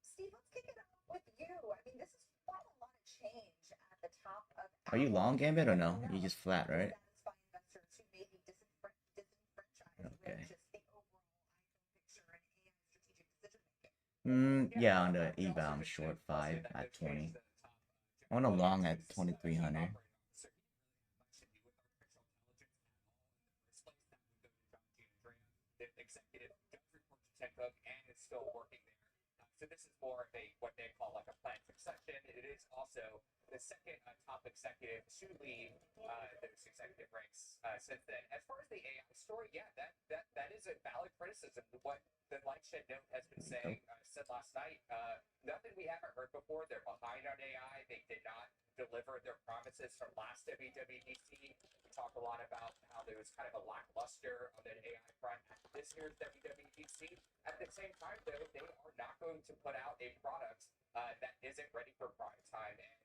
Steve, let's kick it off with you. I mean, this is quite a lot of change at the top of. Are you long Gambit or no? You just flat, right? Okay. Yeah, on the eval I'm short 5 at 20. On a long at 2300. Executive does report to Tim Cook and is still working there. So this is more of a what they call like a planned succession. It is also the second top executive to leave those executive ranks since then. As far as the AI story, yeah, that is a valid criticism. What the Lightshed note has been saying, said last night, nothing we haven't heard before. They're behind on AI. They did not deliver their promises from last WWDC. We talk a lot about how there was kind of a lackluster on the AI front at this year's WWDC. At the same time, though, they are not going to put out a product that isn't ready for prime time. And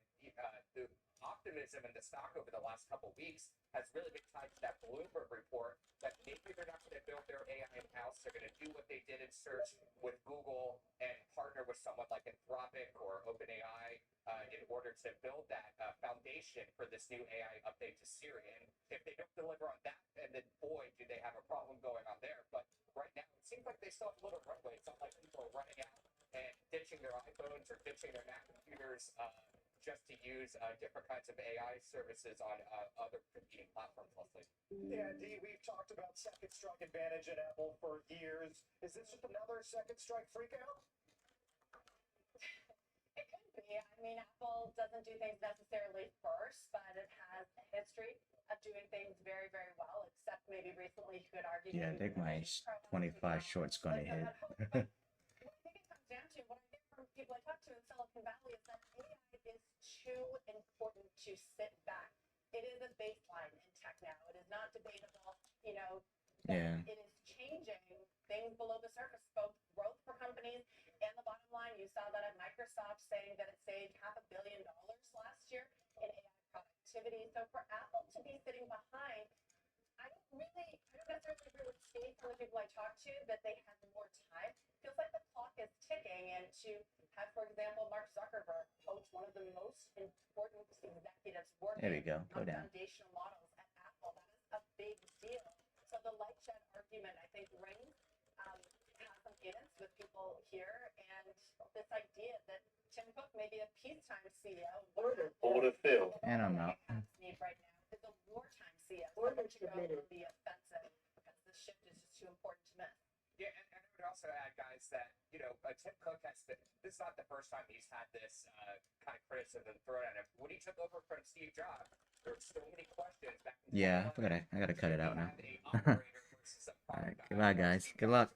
the optimism in the stock over the last couple weeks has really been tied to that Bloomberg report that maybe they're not going to build their AI in-house. They're going to do what they did in search with Google and partner with someone like Anthropic or OpenAI in order to build that foundation for this new AI update to Siri. And if they don't deliver on that, and then boy, do they have a problem going on there. But right now, it seems like they still have a little runway. It's not like people are running out and ditching their iPhones or ditching their Mac computers just to use different kinds of AI services on other competing platforms, Leslie. Yeah, indeed. We've talked about second strike advantage at Apple for years. Is this just another second strike freakout? It could be. I mean, Apple doesn't do things necessarily first, but it has a history of doing things very, very well, except maybe recently you could argue. Yeah, I think my 25 short's gonna hit. What I think it comes down to, what I hear from people I talk to in Silicon Valley is that AI is too important to sit back. It is a baseline in tech now. It is not debatable, you know, Yeah. it is changing things below the surface, both growth for companies and the bottom line. You saw that at Microsoft saying that it saved $500 million last year in AI productivity. So for Apple to be sitting behind, I don't necessarily agree with Steve from the people I talk to that they have more time. Feels like the clock is ticking, and to have, for example, Mark Zuckerberg coach one of the most important executives working There we go. Go on down. foundational models at Apple, that is a big deal. So the Lightshed argument, I think, rings has some cadence with people here, and this idea that Tim Cook may be a peacetime CEO. And I'm out. Need right now is a wartime CEO. Order submitted. The offensive, because this shift is just too important to miss. Yeah, and I would also add, guys, that, you know, Tim Cook has been, this is not the first time he's had this kind of criticism thrown at him. When he took over from Steve Jobs, there were so many questions back in Yeah, I gotta cut it out now. Alright, goodbye guys. Good luck.